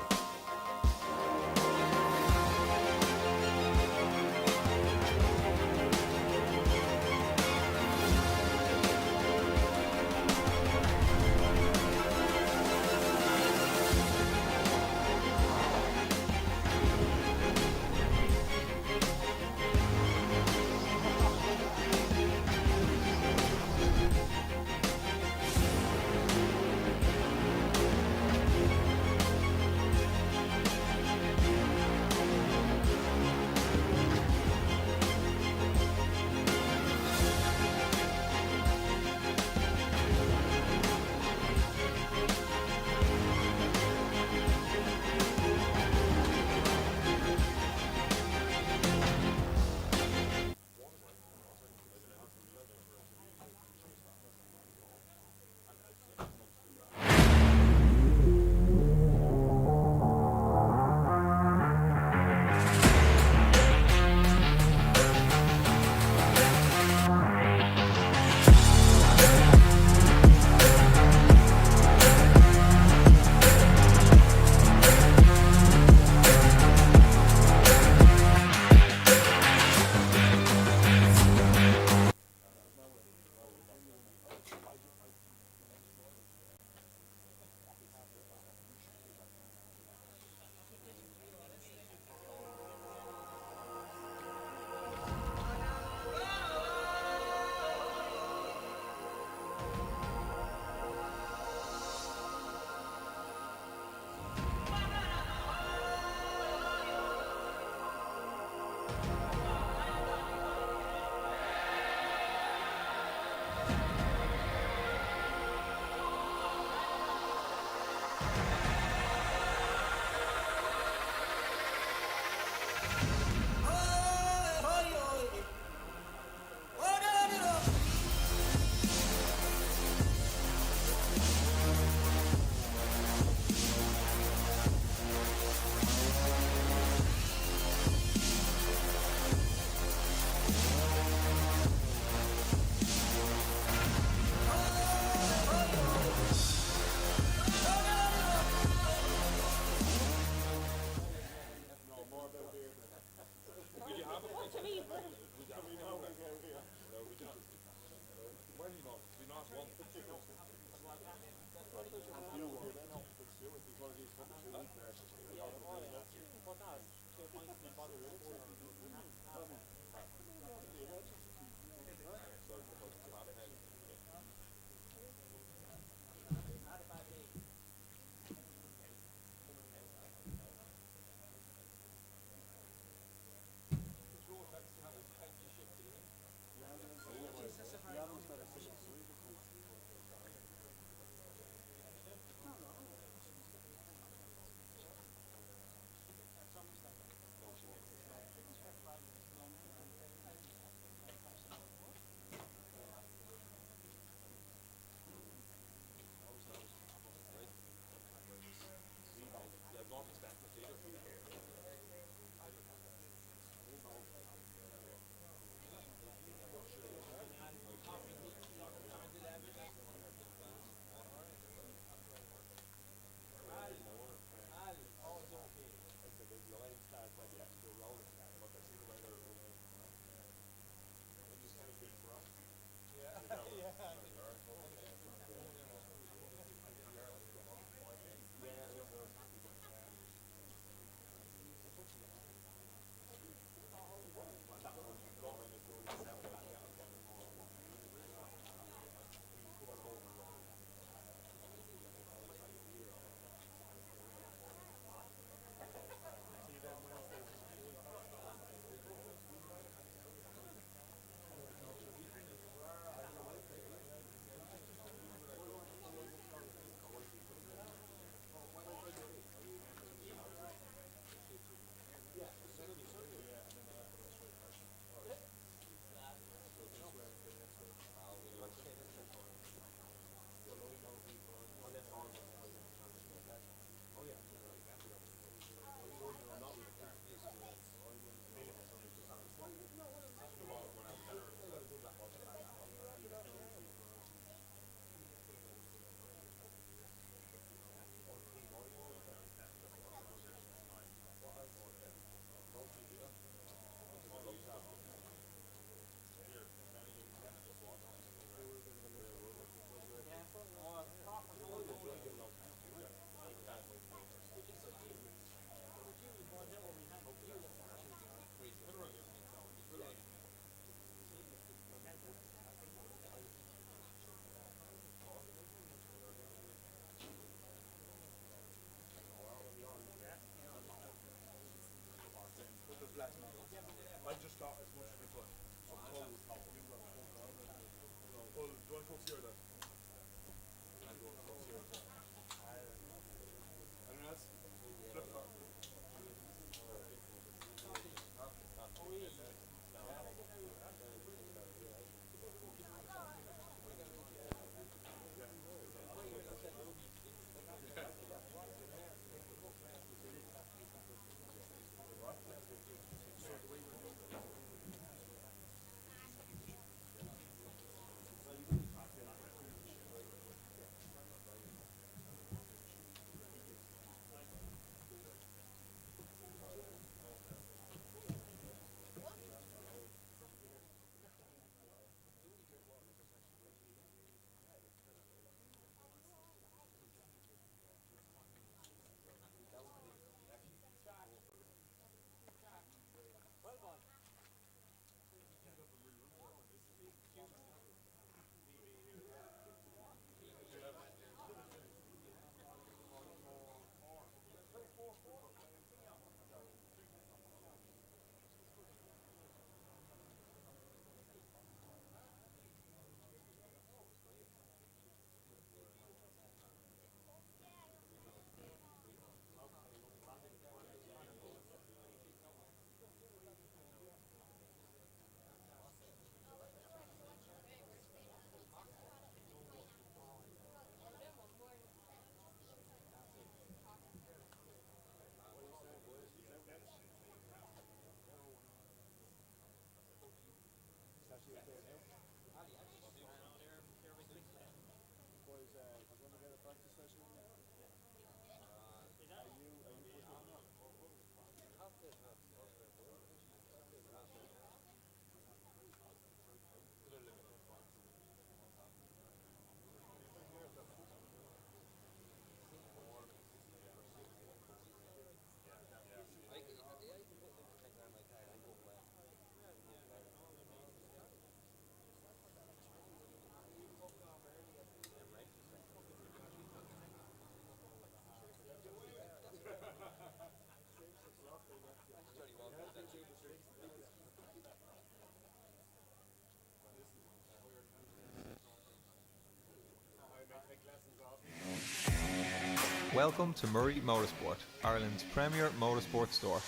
Welcome to Murray Motorsport, Ireland's premier motorsport store.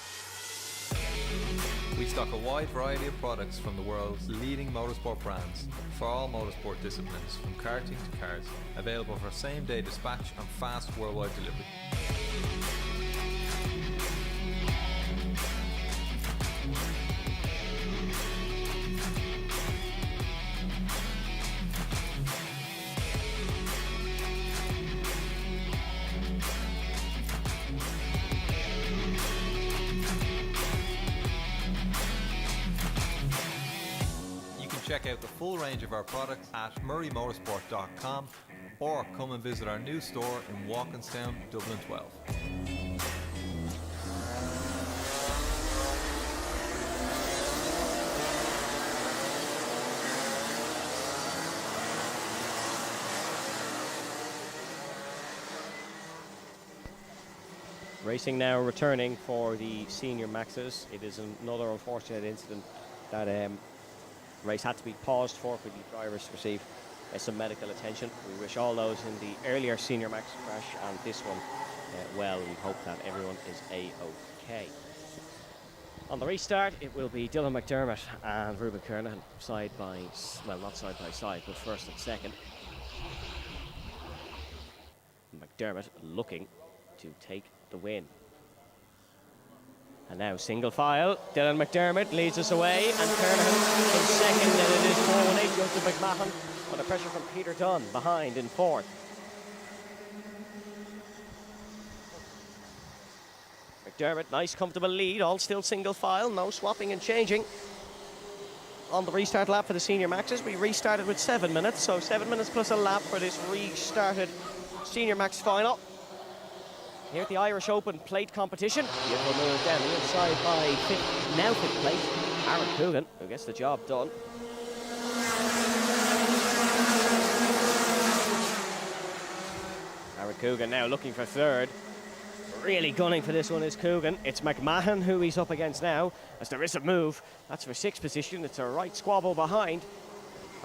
We stock a wide variety of products from the world's leading motorsport brands for all motorsport disciplines, from karting to cars, available for same-day dispatch and fast worldwide delivery. Check out the full range of our products at murraymotorsport.com or come and visit our new store in Walkinstown, Dublin 12. Racing now returning for the senior maxes. It is another unfortunate incident that race had to be paused for the drivers to receive some medical attention. We wish all those in the earlier senior max crash and this one well. We hope that everyone is a-okay. On the restart, it will be Dylan McDermott and Ruben Kernahan side by, well, not side by side, but first and second. McDermott looking to take the win. And now single file, Dylan McDermott leads us away, and Kernahan in second, and it is 418 goes to McMahon, under pressure from Peter Dunn behind in fourth. McDermott, nice comfortable lead, all still single file, no swapping and changing. On the restart lap for the senior maxes, we restarted with 7 minutes, so 7 minutes plus a lap for this restarted senior max final. Here at the Irish Open plate competition. Beautiful move down the inside by fifth plate, Aaron Coogan, who gets the job done. Aaron Coogan now looking for third. Really gunning for this one is Coogan. It's McMahon who he's up against now, as there is a move. That's for sixth position. It's a right squabble behind.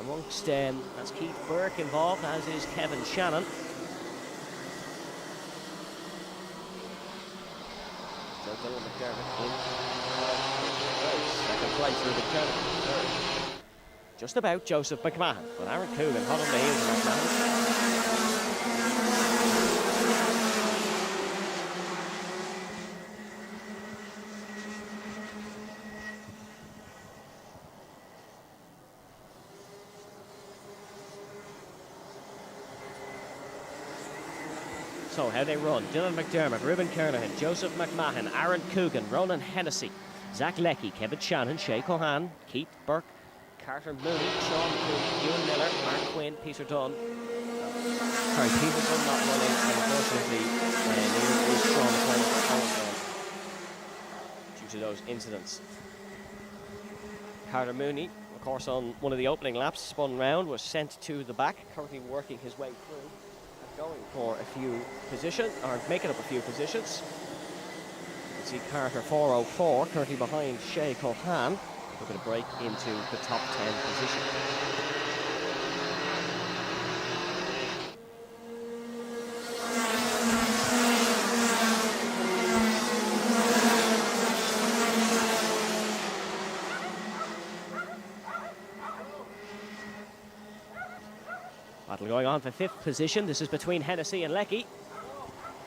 Amongst, that's Keith Burke involved, as is Kevin Shannon. Dylan McDermott in second place, Ruben Kernahan third. Just about Joseph McMahon, but Aaron Coogan hot on the heels of McMahon. So how they run: Dylan McDermott, Ruben Kernahan, Joseph McMahon, Aaron Coogan, Ronan Hennessy, Zach Leckie, Kevin Shannon, Shay Cohan, Keith Burke, Carter Mooney, Sean Cooley, Ewan Miller, Mark Quinn, Peter Dunn. Sorry, Peter Dunn not running, and unfortunately neither is Sean Coleman due to those incidents. Carter Mooney, of course, on one of the opening laps, spun round, was sent to the back, currently working his way through. Going for a few positions, or making up a few positions. You can see Carter 404, currently behind Shay Cohan, looking to break into the top 10 position. Battle going on for fifth position. This is between Hennessy and Leckie.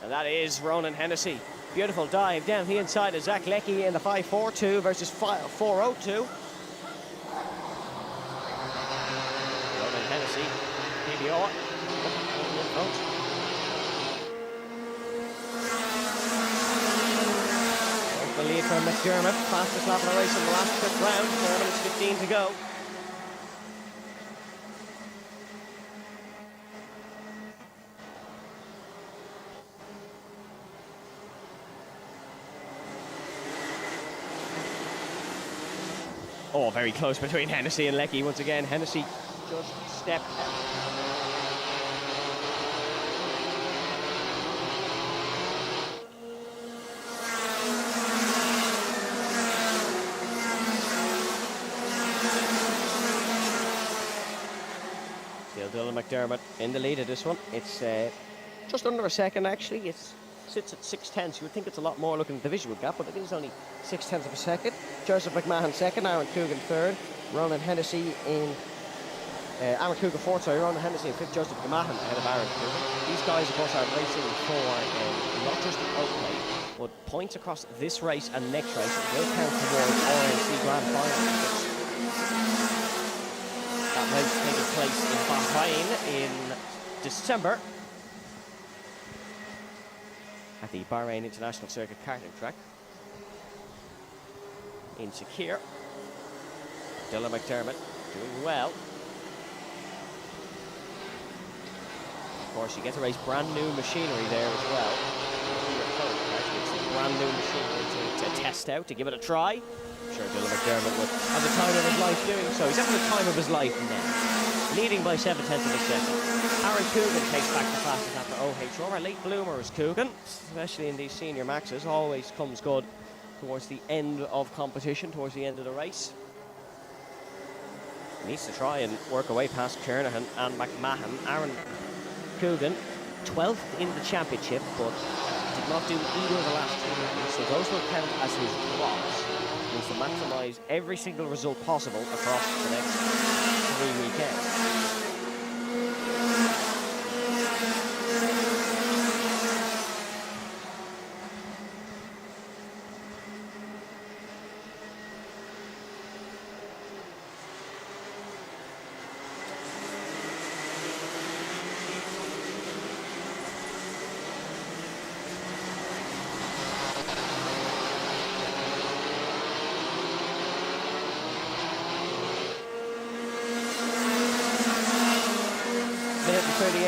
And that is Ronan Hennessy. Beautiful dive down the inside of Zach Leckie in the 5.42 versus 4.02. Ronan Hennessy, PBR. The lead from McDermott. Fastest lap of the race in the last fifth round. 4 minutes 15 to go. Oh, very close between Hennessy and Leckie. Once again, Hennessy just stepped out. Still Dylan McDermott in the lead of this one. It's just under a second actually. It sits at 6/10. You would think it's a lot more looking at the visual gap, but it is only 6/10 of a second. Joseph McMahon second, Aaron Coogan third, Ronan Hennessy in Aaron Coogan fourth, sorry, Ronan Hennessy in fifth, Joseph McMahon ahead of Aaron Coogan. These guys, of course, are racing for not just the open, but points across this race and next race will count towards RNC Grand Final tickets. That race taking place in Bahrain in December at the Bahrain International Circuit karting track. In Sakir, Dylan McDermott doing well. Of course, you get to race brand new machinery there as well. It's brand new machinery to test out, to give it a try. I'm sure Dylan McDermott would have the time of his life doing so. He's having the time of his life now, leading by 7/10 of a second. Aaron Coogan takes back the fastest after OHR. Our late bloomer is Coogan, especially in these senior maxes. Always comes good towards the end of competition, towards the end of the race. He needs to try and work away past Kernahan and McMahon. Aaron Coogan, 12th in the championship, but did not do either of the last 2 rounds, so those will count as his drops. He needs to maximise every single result possible across the next 3 weekends.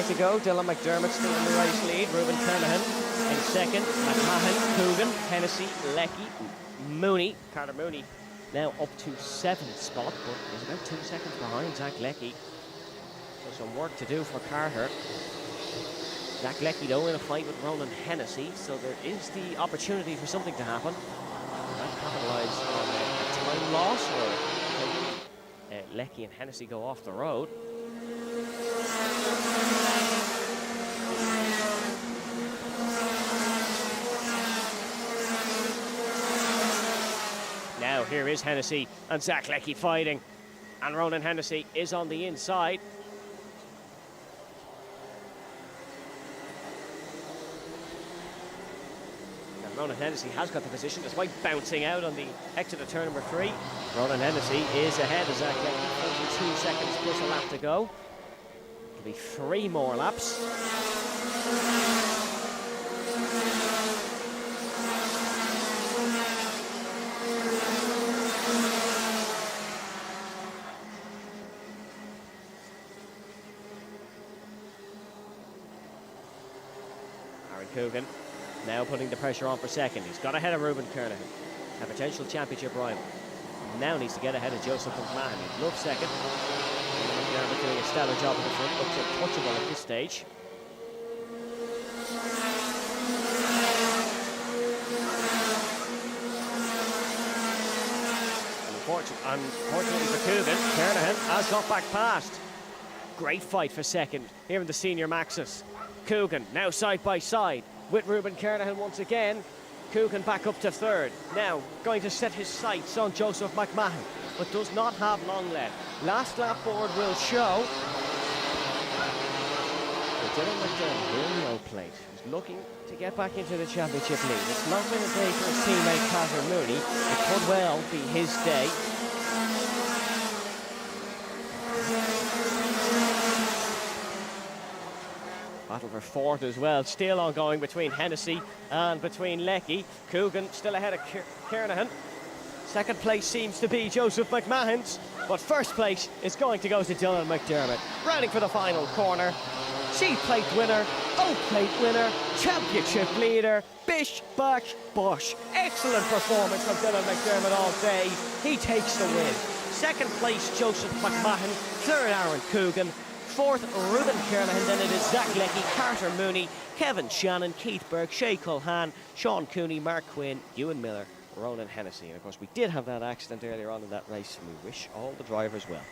To go, Dylan McDermott still in the race lead, Ruben Kernahan in second, McMahon, Coogan, Hennessy, Leckie, Mooney, Carter Mooney now up to 7th spot, but he's about 2 seconds behind Zach Leckie. So some work to do for Carter. Zach Leckie though in a fight with Ronan Hennessy, so there is the opportunity for something to happen. That capitalise on a time loss, or Leckie and Hennessy go off the road. Now here is Hennessy and Zach Leckie fighting, and Ronan Hennessy is on the inside. And Ronan Hennessy has got the position despite bouncing out on the exit of turn number 3. Ronan Hennessy is ahead of Zach Leckie, 42 seconds plus a lap to go. It'll be 3 more laps. Coogan now putting the pressure on for second. He's got ahead of Ruben Kernahan, a potential championship rival. Now needs to get ahead of Joseph McMahon. He's loved second. McDermott doing a stellar job at the front. Looks untouchable at this stage. Unfortunately for Coogan, Kernahan has got back past. Great fight for second here in the senior maxes. Coogan now side by side with Ruben Kernahan once again. Coogan back up to third. Now going to set his sights on Joseph McMahon, but does not have long left. Last lap board will show. Dylan McDermott will no plate. He's looking to get back into the championship lead. It's not been a day for his teammate Carter Mooney. It could well be his day. Battle for fourth as well, still ongoing between Hennessy and between Leckie. Coogan still ahead of Kernahan. Second place seems to be Joseph McMahon's, but first place is going to go to Dylan McDermott. Rounding for the final corner. C plate winner, O plate winner, championship leader, bish, bash, bosh. Excellent performance from Dylan McDermott all day. He takes the win. Second place, Joseph McMahon. Third, Aaron Coogan. Fourth, Ruben Kernahan. Then it is Zach Leckie, Carter Mooney, Kevin Shannon, Keith Burke, Shay Culhan, Sean Cooney, Mark Quinn, Ewan Miller, Ronan Hennessy. And of course, we did have that accident earlier on in that race, and we wish all the drivers well.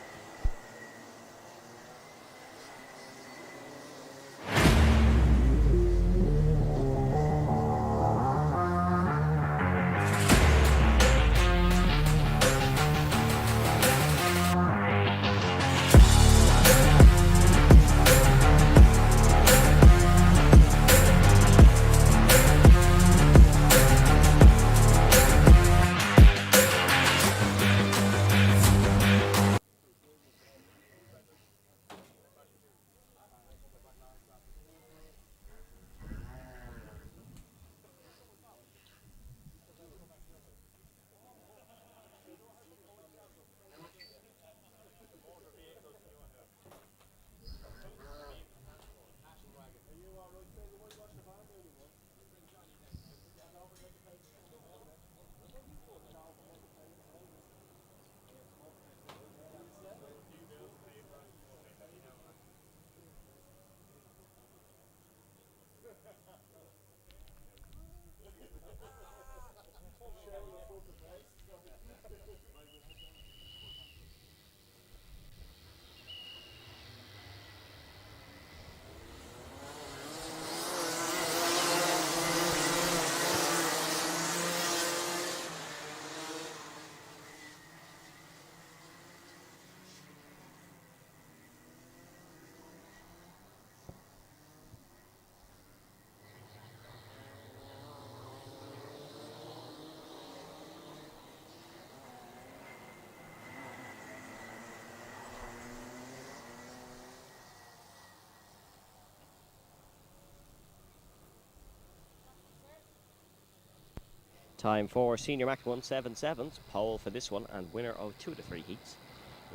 Time for Senior Max 177's pole for this one, and winner of 2 of the 3 heats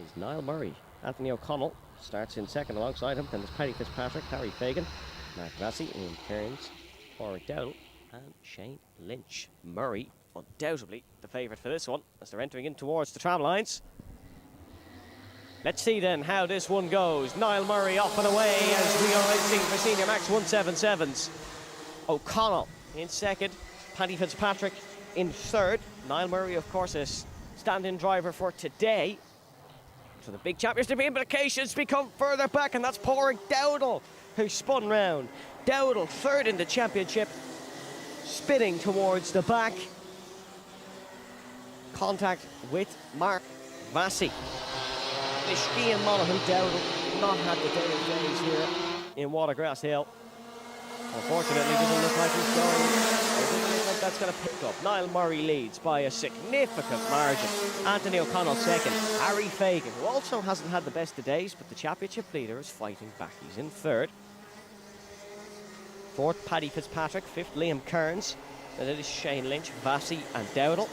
is Niall Murray. Anthony O'Connell starts in second alongside him. Then there's Paddy Fitzpatrick, Harry Fagan, Mark Vassy, Ian Kearns, Warwick Dowdle, and Shane Lynch. Murray, undoubtedly the favourite for this one as they're entering in towards the tram lines. Let's see then how this one goes. Niall Murray off and away as we are racing for Senior Max 177's. O'Connell in second, Paddy Fitzpatrick in third. Niall Murray, of course, a stand-in driver for today. So the big championship implications become further back, and that's Warwick Dowdle, who spun round. Dowdle third in the championship, spinning towards the back. Contact with Mark Vassy. Ian Monaghan Dowdle not had the day of days here in Watergrasshill. Unfortunately, doesn't look like he's going. It doesn't look like that's going to pick up. Niall Murray leads by a significant margin. Anthony O'Connell second. Harry Fagan, who also hasn't had the best of days, but the championship leader is fighting back. He's in third. Fourth, Paddy Fitzpatrick. Fifth, Liam Kearns. Then it is Shane Lynch, Vassy, and Dowdle.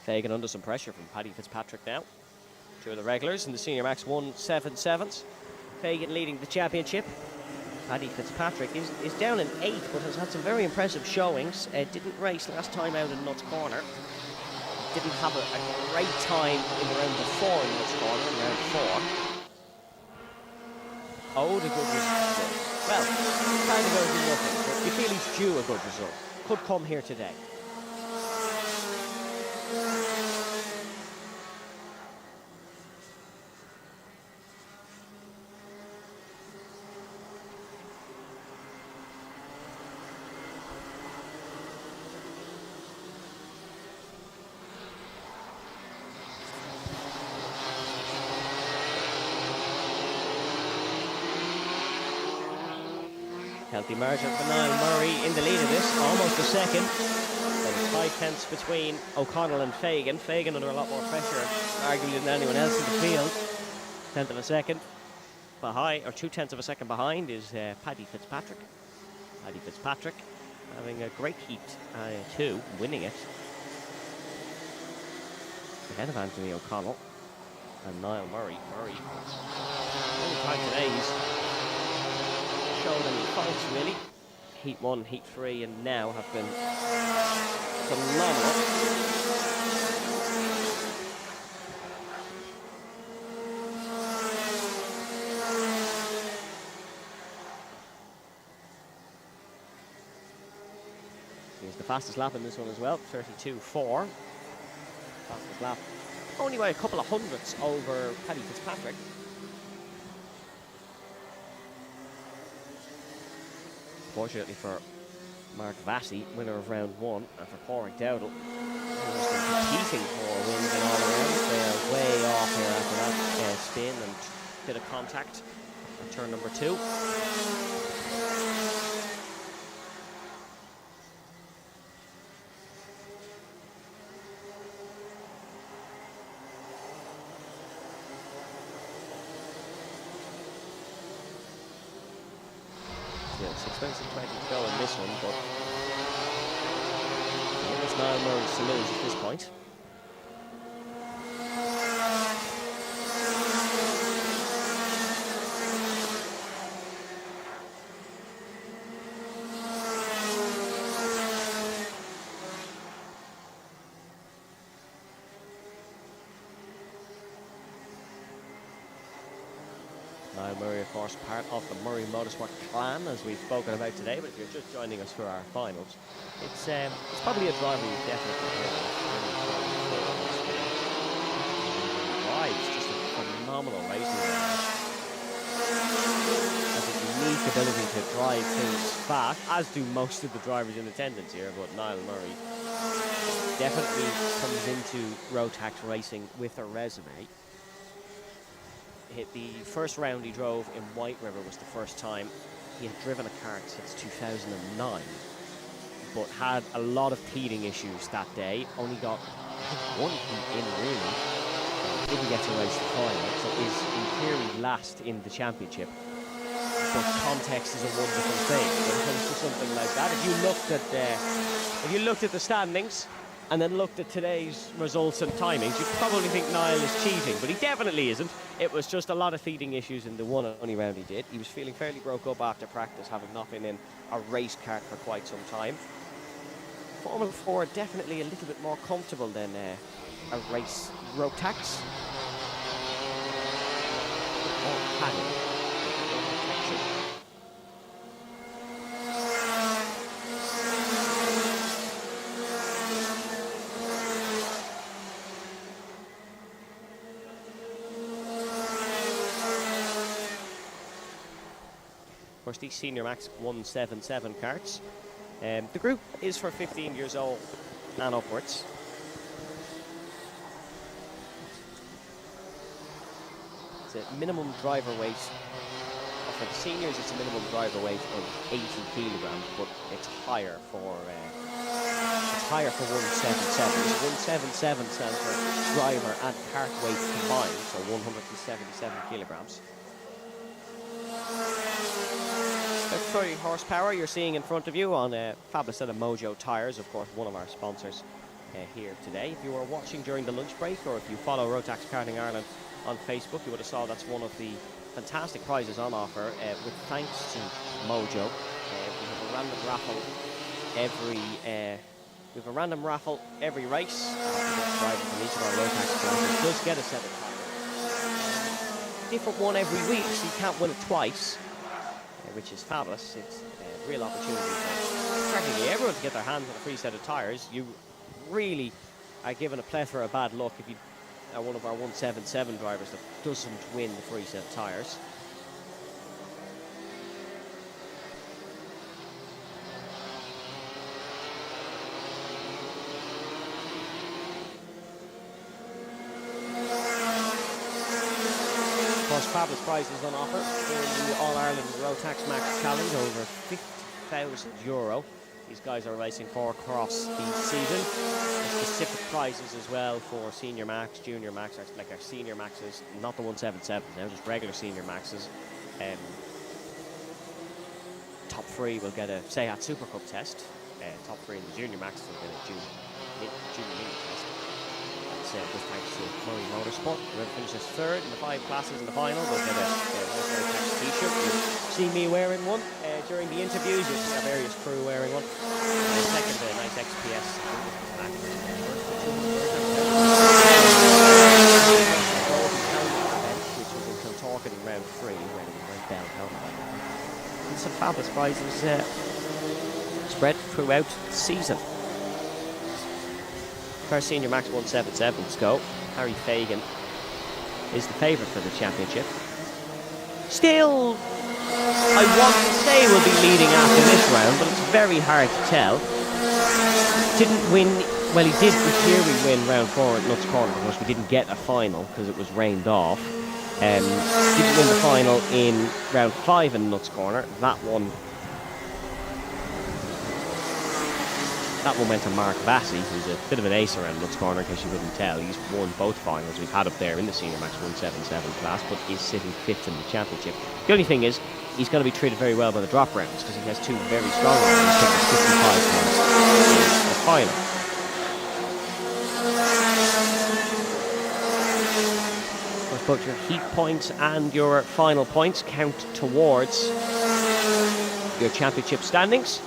Fagan under some pressure from Paddy Fitzpatrick now. 2 of the regulars in the Senior Max 177s. Fagan leading the championship. Paddy Fitzpatrick is down in 8th, but has had some very impressive showings. Didn't race last time out in Nuts Corner. Didn't have a great time in the round before in Nuts Corner, in round 4. Owed a good result. Well, kind of owed nothing, but you feel he's due a good result. Could come here today. Healthy margin for Niall Murray in the lead of this, almost a second. There's 5 tenths between O'Connell and Fagan. Fagan under a lot more pressure, arguably than anyone else in the field. 1/10 of a second behind, or 2/10 of a second behind, is Paddy Fitzpatrick. Paddy Fitzpatrick having a great heat too, winning it. Ahead of Anthony O'Connell and Niall Murray. Murray, only time today he's showed any faults really. Heat 1, Heat 3, and now have been phenomenal. He's the fastest lap in this one as well, 32.4. Fastest lap, only by a couple of hundredths over Paddy Fitzpatrick. Fortunately for Mark Vassy, winner of round 1, and for Warwick Dowdle, who has been competing for wins and all around. They're way off here after that spin and bit of contact at turn number 2. Yeah, it's expensive trying to go in this one, but it's Niall Murray's to lose at this point. Niall Murray, of course, part of the Murray Motorsport clan, as we've spoken about today. But if you're just joining us for our finals, it's probably a driver you've definitely heard of. Drives just a phenomenal racing driver. Has a unique ability to drive things fast, as do most of the drivers in attendance here. But Niall Murray definitely comes into Rotax racing with a resume. The first round he drove in White River was the first time. He had driven a kart since 2009, but had a lot of teething issues that day. Only got one heat in, really. Didn't get to race the final, so is in theory last in the championship. But context is a wonderful thing when it comes to something like that. If you looked at the standings and then looked at today's results and timings, you'd probably think Niall is cheating, but he definitely isn't. It was just a lot of feeding issues in the one and only round he did. He was feeling fairly broke up after practice, having not been in a race kart for quite some time. Formula 4 definitely a little bit more comfortable than a race Rotax. More padding. Of course, these Senior Max 177 karts. The group is for 15 years old and upwards. It's a minimum driver weight. For the seniors, it's a minimum driver weight of 80 kilograms, but it's higher for 177. 177 stands for driver and kart weight combined, so 177 kilograms. 30 horsepower you're seeing in front of you on a fabulous set of Mojo tyres, of course, one of our sponsors here today. If you were watching during the lunch break, or if you follow Rotax Karting Ireland on Facebook, you would have saw that's one of the fantastic prizes on offer with thanks to Mojo. We have a random raffle every race. Driver from each of our Rotax classes does get a set of tyres. Different one every week, so you can't win it twice. Which is fabulous. It's a real opportunity for practically everyone to get their hands on a free set of tyres. You really are given a plethora of bad luck if you are one of our 177 drivers that doesn't win the free set of tyres. Fabulous prizes on offer in the All-Ireland Rotax Max Challenge, over €50,000 these guys are racing for across the season. There's specific prizes as well for Senior Max, Junior Max, like our Senior Maxes, not the 177s now, just regular Senior Maxes. Top 3 will get a Seat Super Cup test. Top 3 in the Junior Maxes will get a Junior Mini test. With thanks to Murray Motorsport. Whoever finishes third in the 5 classes in the final will get a Rotax t-shirt. You've seen me wearing one during the interviews. You'll see our various crew wearing one. Second, a nice XPS. Which was in Kiltalkin in round 3, where we went downhill. And some fabulous prizes spread throughout the season. First Senior Max 177s go. Harry Fagan is the favourite for the championship. Still, I want to say will be leading after this round, but it's very hard to tell. Didn't win, well, he did in theory win round 4 at Nuts Corner. Of course, we didn't get a final because it was rained off. Didn't win the final in round 5 in Nuts Corner. That one went to Mark Vassy, who's a bit of an ace around Nuts Corner, in case you couldn't tell. He's won both finals we've had up there in the Senior Max 177 class, but is sitting 5th in the championship. The only thing is, he's going to be treated very well by the drop rounds, because he has 2 very strong rounds, taking 55 points in the final. Of course, both your heat points and your final points count towards your championship standings.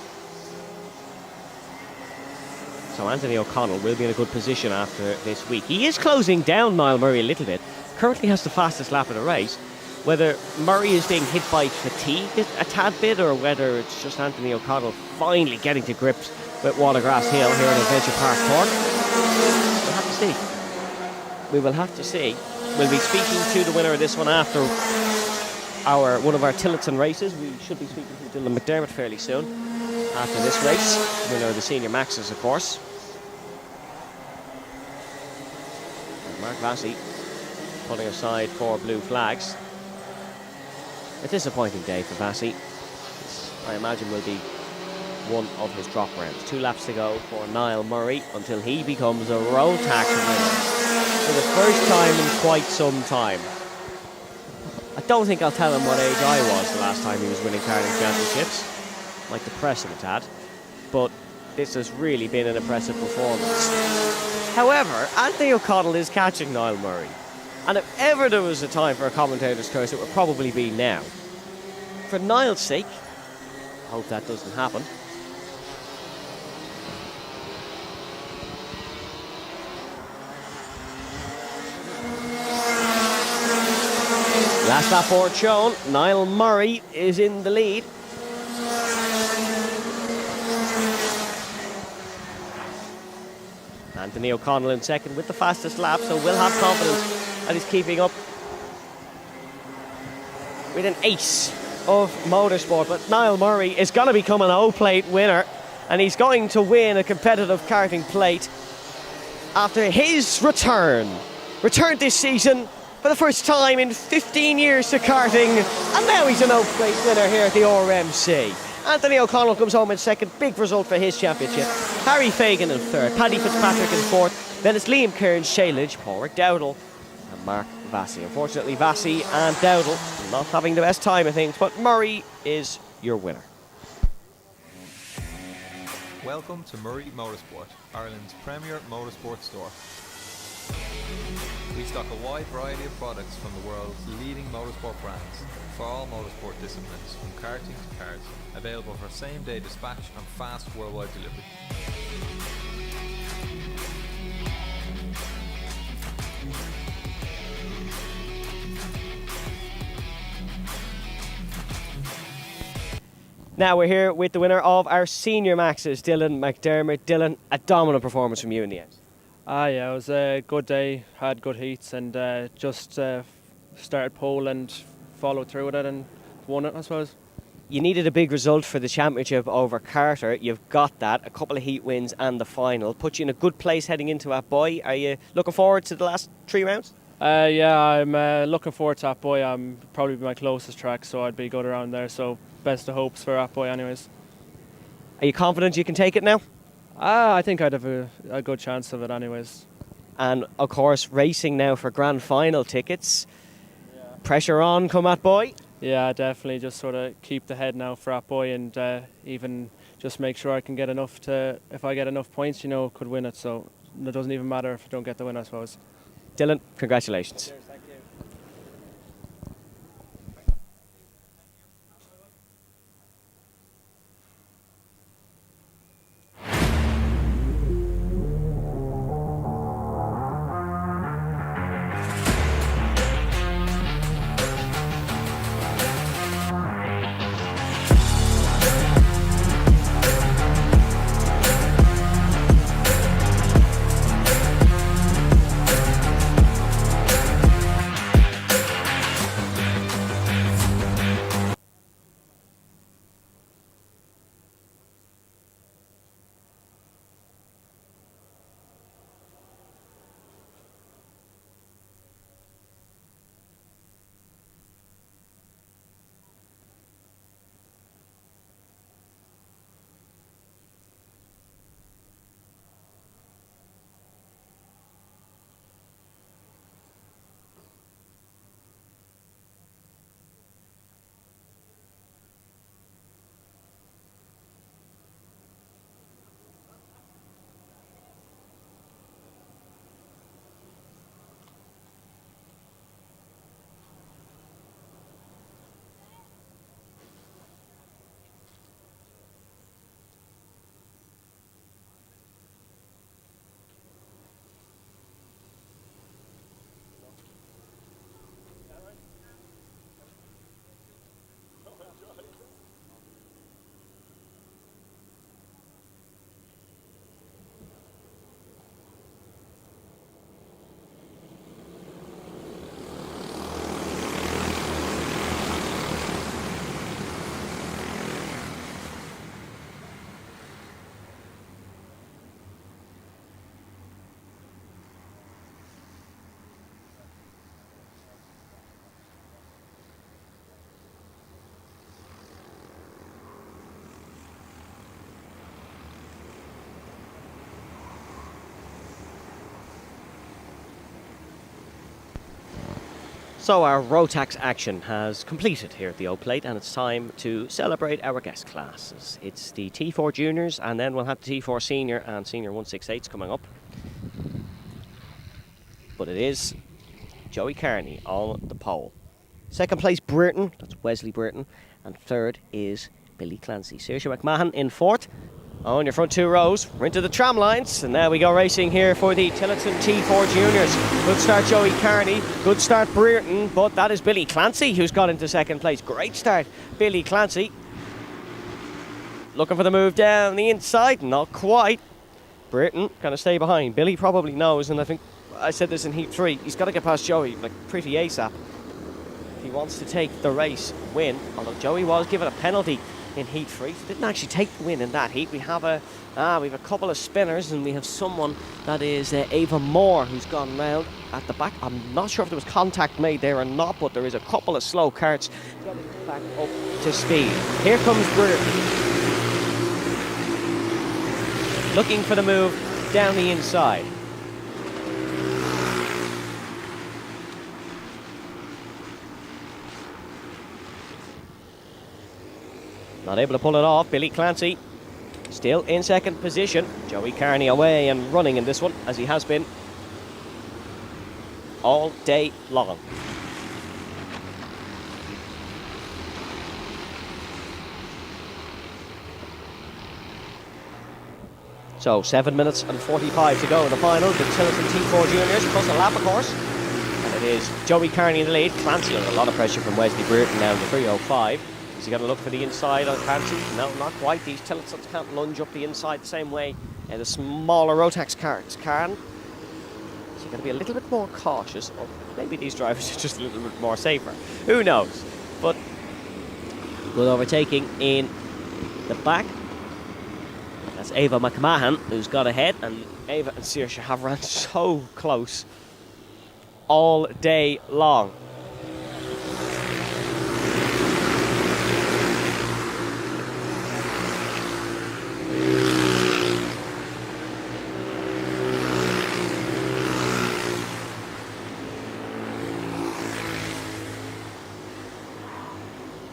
So Anthony O'Connell will be in a good position after this week. He is closing down Niall Murray a little bit. Currently has the fastest lap of the race. Whether Murray is being hit by fatigue a tad bit, or whether it's just Anthony O'Connell finally getting to grips with Watergrasshill here in Adventure Park Cork, we'll have to see. We will have to see. We'll be speaking to the winner of this one after one of our Tillotson races. We should be speaking to Dylan McDermott fairly soon. After this race, winner of the Senior Maxes, of course. And Mark Vassy putting aside 4 blue flags. A disappointing day for Vassie. This, I imagine, will be one of his drop rounds. 2 laps to go for Niall Murray until he becomes a Rotax winner for the first time in quite some time. I don't think I'll tell him what age I was the last time he was winning karting championships. Might depress him a tad, but this has really been an impressive performance. However, Anthony O'Connell is catching Niall Murray, and if ever there was a time for a commentator's curse, it would probably be now. For Niall's sake, I hope that doesn't happen. Last lap board shown, Niall Murray is in the lead. Anthony O'Connell in second with the fastest lap, so will have confidence that he's keeping up with an ace of motorsport. But Niall Murray is going to become an O-plate winner, and he's going to win a competitive karting plate after his return this season for the first time in 15 years to karting, and now he's an O-plate winner here at the RMC. Anthony O'Connell comes home in second, big result for his championship. Harry Fagan in third, Paddy Fitzpatrick in fourth, then it's Liam Kearns, Shay Lidge, Paul Dowdle and Mark Vassie. Unfortunately, Vassie and Dowdle not having the best time of things, but Murray is your winner. Welcome to Murray Motorsport, Ireland's premier motorsport store. We stock a wide variety of products from the world's leading motorsport brands for all motorsport disciplines, from karting to cars, available for same-day dispatch and fast worldwide delivery. Now we're here with the winner of our senior maxes, Dylan McDermott. Dylan, a dominant performance from you in the end. Yeah, it was a good day, had good heats, and just started pole and followed through with it and won it, I suppose. You needed a big result for the championship over Carter. You've got that, a couple of heat wins and the final. Put you in a good place heading into Atboy. Are you looking forward to the last 3 rounds? Yeah, I'm looking forward to Atboy. I'm probably my closest track, so I'd be good around there. So best of hopes for Atboy anyways. Are you confident you can take it now? I think I'd have a good chance of it anyways. And of course, racing now for grand final tickets. Yeah. Pressure on come Atboy? Yeah, definitely. Just sort of keep the head now for Atboy, and even just make sure I can get enough to, if I get enough points, could win it. So it doesn't even matter if I don't get the win, I suppose. Dylan, congratulations. Cheers, thank you. So our Rotax action has completed here at the O Plate, and it's time to celebrate our guest classes. It's the T4 Juniors, and then we'll have the T4 Senior and Senior 168s coming up. But it is Joey Carney on the pole. Second place, Brereton, that's Wesley Brereton, and third is Billy Clancy. Saoirse McMahon in fourth. On your front two rows, we're into the tram lines, and now we go racing here for the Tillotson T4 Juniors. Good start, Joey Carney. Good start, Brereton, but that is Billy Clancy who's got into second place. Great start, Billy Clancy. Looking for the move down the inside, not quite. Brereton going to stay behind. Billy probably knows, and I think I said this in Heat 3, he's got to get past Joey like pretty ASAP if he wants to take the race win, although Joey was given a penalty in Heat 3. Didn't actually take the win in that heat. We have a couple of spinners, and we have someone that is Ava Moore who's gone round at the back. I'm not sure if there was contact made there or not, but there is a couple of slow carts getting back up to speed. Here comes Brereton, looking for the move down the inside. Not able to pull it off. Billy Clancy still in second position. Joey Carney away and running in this one, as he has been all day long. So 7 minutes and 45 to go in the final. The Tillotson T4 Juniors plus a lap, of course. And it is Joey Carney in the lead. Clancy under a lot of pressure from Wesley Brereton now in the 3:05. Is he going to look for the inside on Clancy? No, not quite. These Tillotsons can't lunge up the inside the same way the smaller Rotax cars can. So you've got to be a little bit more cautious, or maybe these drivers are just a little bit more safer. Who knows? But good overtaking in the back. That's Ava McMahon who's got ahead, and Ava and Saoirse have run so close all day long.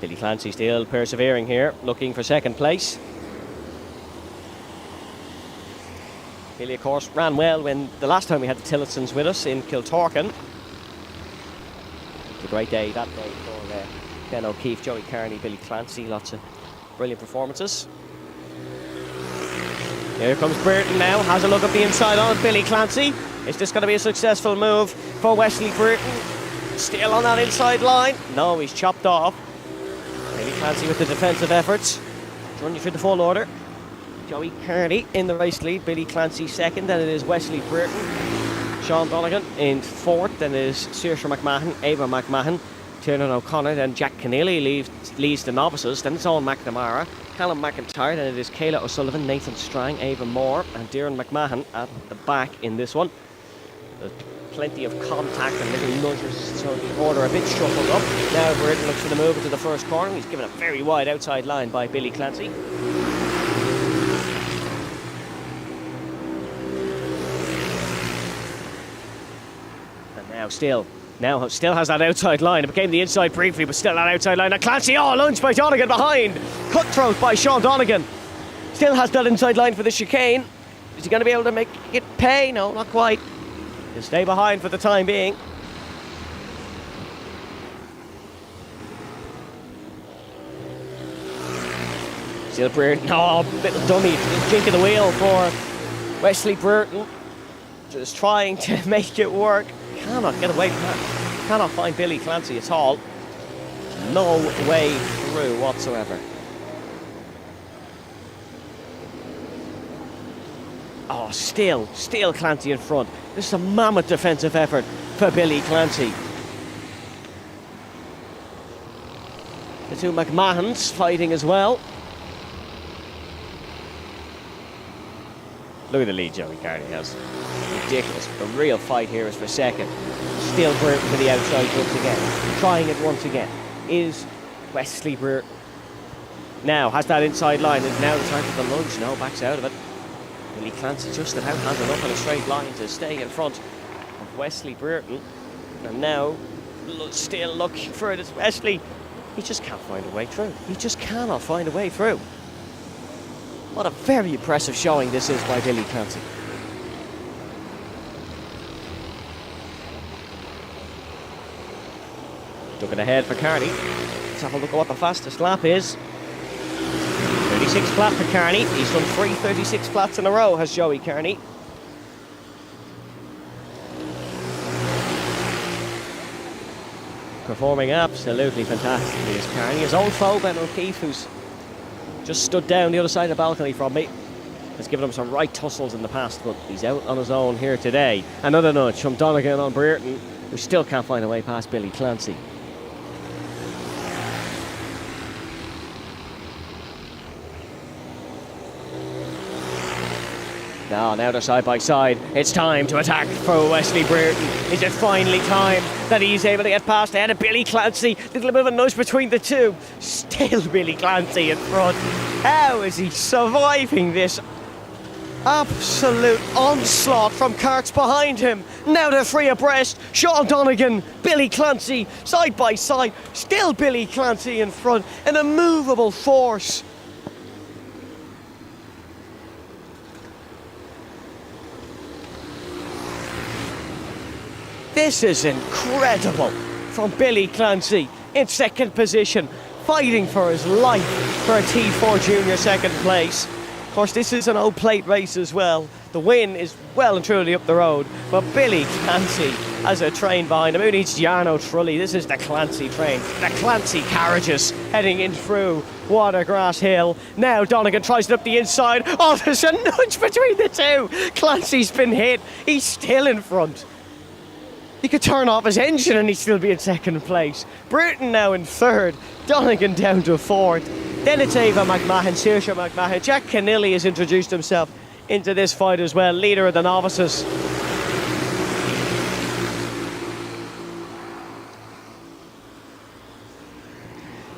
Billy Clancy still persevering here, looking for second place. Billy, of course, ran well when the last time we had the Tillotsons with us in Kiltorkin. It's a great day that day for Ben O'Keefe, Joey Carney, Billy Clancy. Lots of brilliant performances. Here comes Brereton now, has a look up the inside on Billy Clancy. Is this going to be a successful move for Wesley Brereton? Still on that inside line. No, he's chopped off. Billy Clancy with the defensive efforts. Run you through the full order. Joey Carney in the race lead. Billy Clancy second. Then it is Wesley Brereton. Sean Donegan in fourth. Then it is Saoirse McMahon, Ava McMahon, Tiernan O'Connor. Then Jack Keneally leads the novices. Then it's Owen McNamara, Callum McIntyre. Then it is Kayla O'Sullivan, Nathan Strang, Ava Moore, and Darren McMahon at the back in this one. There's plenty of contact and little nudges, so the order a bit shuffled up. Now Brereton looks for the move into the first corner. He's given a very wide outside line by Billy Clancy. And now still has that outside line. It became the inside briefly, but still that outside line. And Clancy, lunged by Donegan behind. Cutthroat by Sean Donegan. Still has that inside line for the chicane. Is he going to be able to make it pay? No, not quite. He'll stay behind for the time being. Still Brereton. Little dummy. Jink of the wheel for Wesley Brereton. Just trying to make it work. Cannot get away from that. Cannot find Billy Clancy at all. No way through whatsoever. Still Clancy in front. This is a mammoth defensive effort for Billy Clancy. The two McMahons fighting as well. Look at the lead Joey Carney has. Ridiculous. The real fight here is for second. Still Brereton to the outside once again. Trying it once again. Is Wesley Brereton. Now has that inside line. Is now the time for the lunge. No, backs out of it. Billy Clancy just about has enough on a straight line to stay in front of Wesley Brereton. And now still looking for it, especially. He just can't find a way through. He just cannot find a way through. What a very impressive showing this is by Billy Clancy. Looking ahead for Carney. Let's have a look at what the fastest lap is. 36 flat for Carney. He's done 3 36 flats in a row, has Joey Carney. Performing absolutely fantastically is Carney. His old foe, Ben O'Keefe, who's just stood down the other side of the balcony from me, has given him some right tussles in the past, but he's out on his own here today. Another nudge from Donegan on Brereton, who still can't find a way past Billy Clancy. Now they're side by side. It's time to attack for Wesley Brereton. Is it finally time that he's able to get past ahead of Billy Clancy? Little bit of a nudge between the two. Still Billy Clancy in front. How is he surviving this absolute onslaught from karts behind him? Now they're free abreast. Sean Donegan, Billy Clancy, side by side. Still Billy Clancy in front. An immovable force. This is incredible from Billy Clancy in second position, fighting for his life for a T4 Junior second place. Of course, this is an old plate race as well. The win is well and truly up the road, but Billy Clancy has a train behind him. Who needs Jarno Trulli? This is the Clancy train. The Clancy carriages heading in through Watergrasshill. Now Donegan tries it up the inside. Oh, there's a nudge between the two. Clancy's been hit. He's still in front. He could turn off his engine and he'd still be in second place. Brereton now in third. Donegan down to fourth. Then it's Ava McMahon, Saoirse McMahon. Jack Keneally has introduced himself into this fight as well, leader of the novices.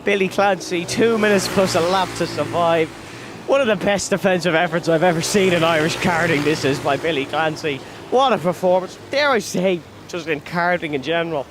Billy Clancy, 2 minutes plus a lap to survive. One of the best defensive efforts I've ever seen in Irish karting, this is, by Billy Clancy. What a performance. Dare I say, just in karting in general.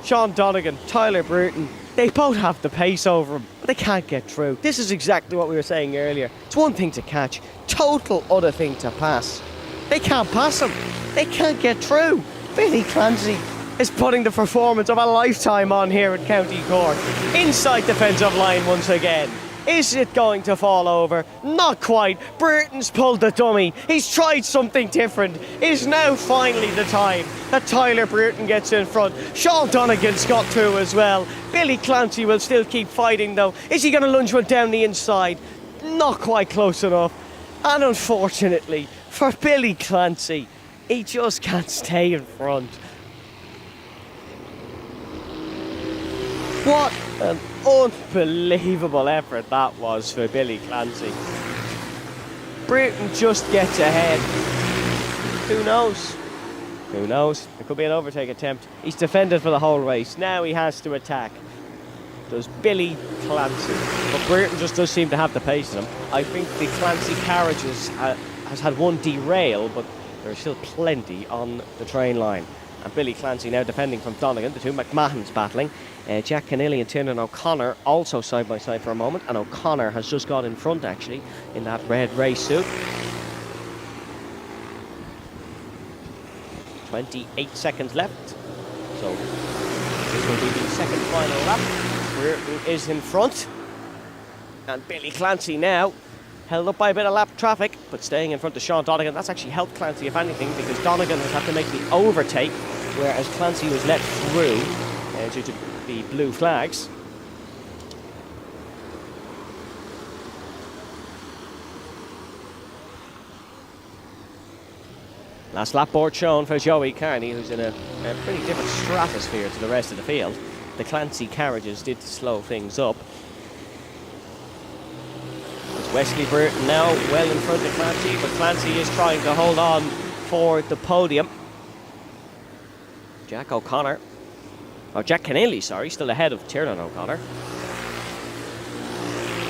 Sean Donegan, Tyler Brereton, they both have the pace over him, but they can't get through. This is exactly what we were saying earlier. It's one thing to catch, total other thing to pass. They can't pass him. They can't get through. Billy Clancy is putting the performance of a lifetime on here at County Cork. Inside defensive line once again. Is it going to fall over? Not quite. Brereton's pulled the dummy. He's tried something different. Is now finally the time that Tyler Brereton gets in front. Sean Donegan's got through as well. Billy Clancy will still keep fighting though. Is he going to lunge one down the inside? Not quite close enough. And unfortunately for Billy Clancy, he just can't stay in front. What an unbelievable effort that was for Billy Clancy. Brereton just gets ahead. Who knows? Who knows? It could be an overtake attempt. He's defended for the whole race. Now he has to attack. Does Billy Clancy. But Brereton just does seem to have the pace in him. I think the Clancy carriages has had one derail, but there's still plenty on the train line. And Billy Clancy now defending from Donegan. The two McMahons battling. Jack Keneally and Tiernan O'Connor also side by side for a moment, and O'Connor has just got in front actually in that red race suit. 28 seconds left, so this will be the second final lap. Brereton is in front, and Billy Clancy now held up by a bit of lap traffic, but staying in front of Sean Donegan. That's actually helped Clancy if anything, because Donegan has had to make the overtake, whereas Clancy was let through due to the blue flags. Last lap board shown for Joey Carney, who's in a pretty different stratosphere to the rest of the field. The Clancy carriages did slow things up. It's Wesley Brereton now well in front of Clancy, but Clancy is trying to hold on for the podium. Jack Keneally, sorry, still ahead of Tiernan O'Connor.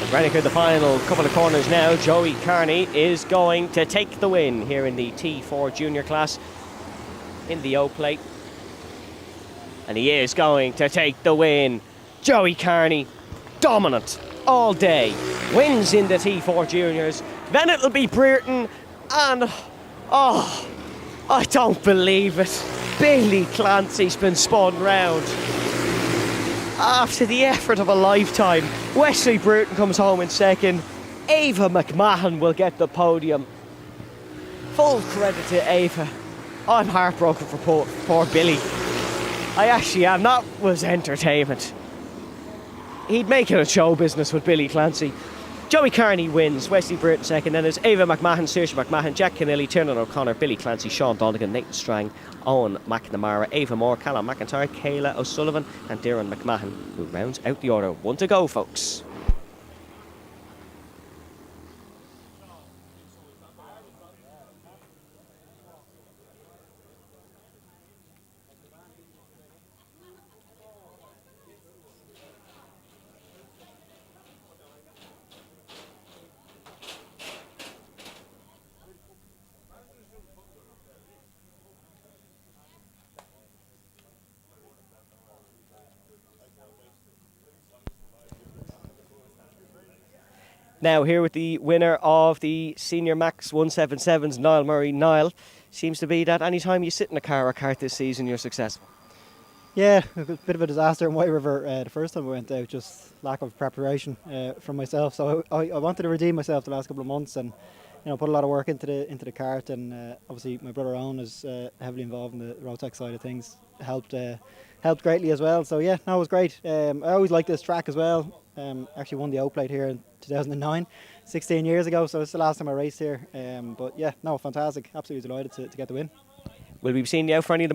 As running through the final couple of corners now, Joey Carney is going to take the win here in the T4 Junior class in the O-Plate. And he is going to take the win. Joey Carney, dominant all day, wins in the T4 Juniors. Then it'll be Brereton, and oh, I don't believe it. Billy Clancy's been spun round. After the effort of a lifetime, Wesley Brereton comes home in second. Ava McMahon will get the podium. Full credit to Ava. I'm heartbroken for poor Billy. I actually am. That was entertainment. He'd make it a show business with Billy Clancy. Joey Carney wins, Wesley Brereton second, then there's Ava McMahon, Saoirse McMahon, Jack Kennelly, Tiernan O'Connor, Billy Clancy, Sean Donegan, Nathan Strang, Owen McNamara, Ava Moore, Callum McIntyre, Kayla O'Sullivan and Darren McMahon, who rounds out the order. One to go, folks. Now here with the winner of the Senior Max 177s, Niall Murray. Niall, seems to be that any time you sit in a car or cart this season, you're successful. Yeah, a bit of a disaster in White River the first time I went out, just lack of preparation from myself. So I wanted to redeem myself the last couple of months and put a lot of work into the cart, and obviously my brother Owen is heavily involved in the Rotax side of things, helped greatly as well. So yeah, no, it was great. I always liked this track as well. Actually won the Oak Plate here in 2009, 16 years ago, so it's the last time I raced here. But yeah, no, fantastic. Absolutely delighted to get the win. Will we be seeing you out for any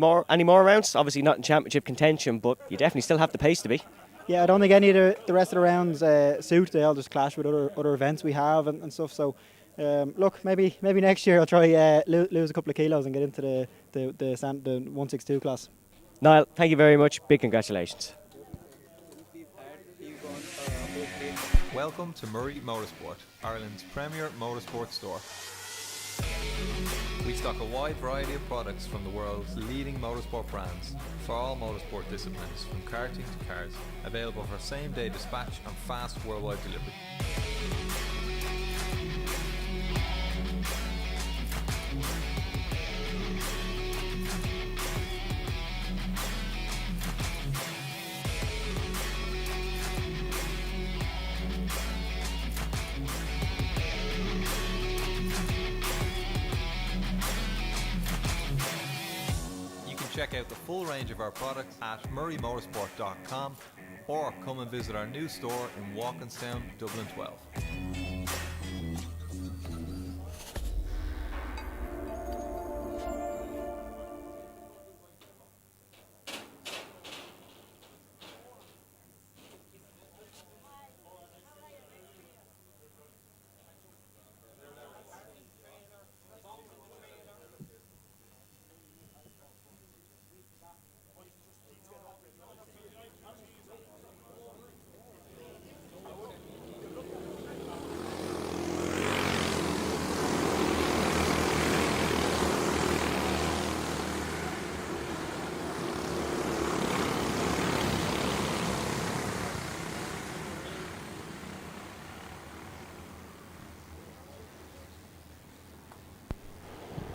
more rounds? Obviously not in championship contention, but you definitely still have the pace to be. Yeah, I don't think any of the rest of the rounds suit. They all just clash with other events we have and stuff. So look, maybe next year I'll try lose a couple of kilos and get into the 162 class. Niall, thank you very much. Big congratulations. Welcome to Murray Motorsport, Ireland's premier motorsport store. We stock a wide variety of products from the world's leading motorsport brands for all motorsport disciplines, from karting to cars, available for same-day dispatch and fast worldwide delivery. Check out the full range of our products at murraymotorsport.com or come and visit our new store in Walkinstown, Dublin 12.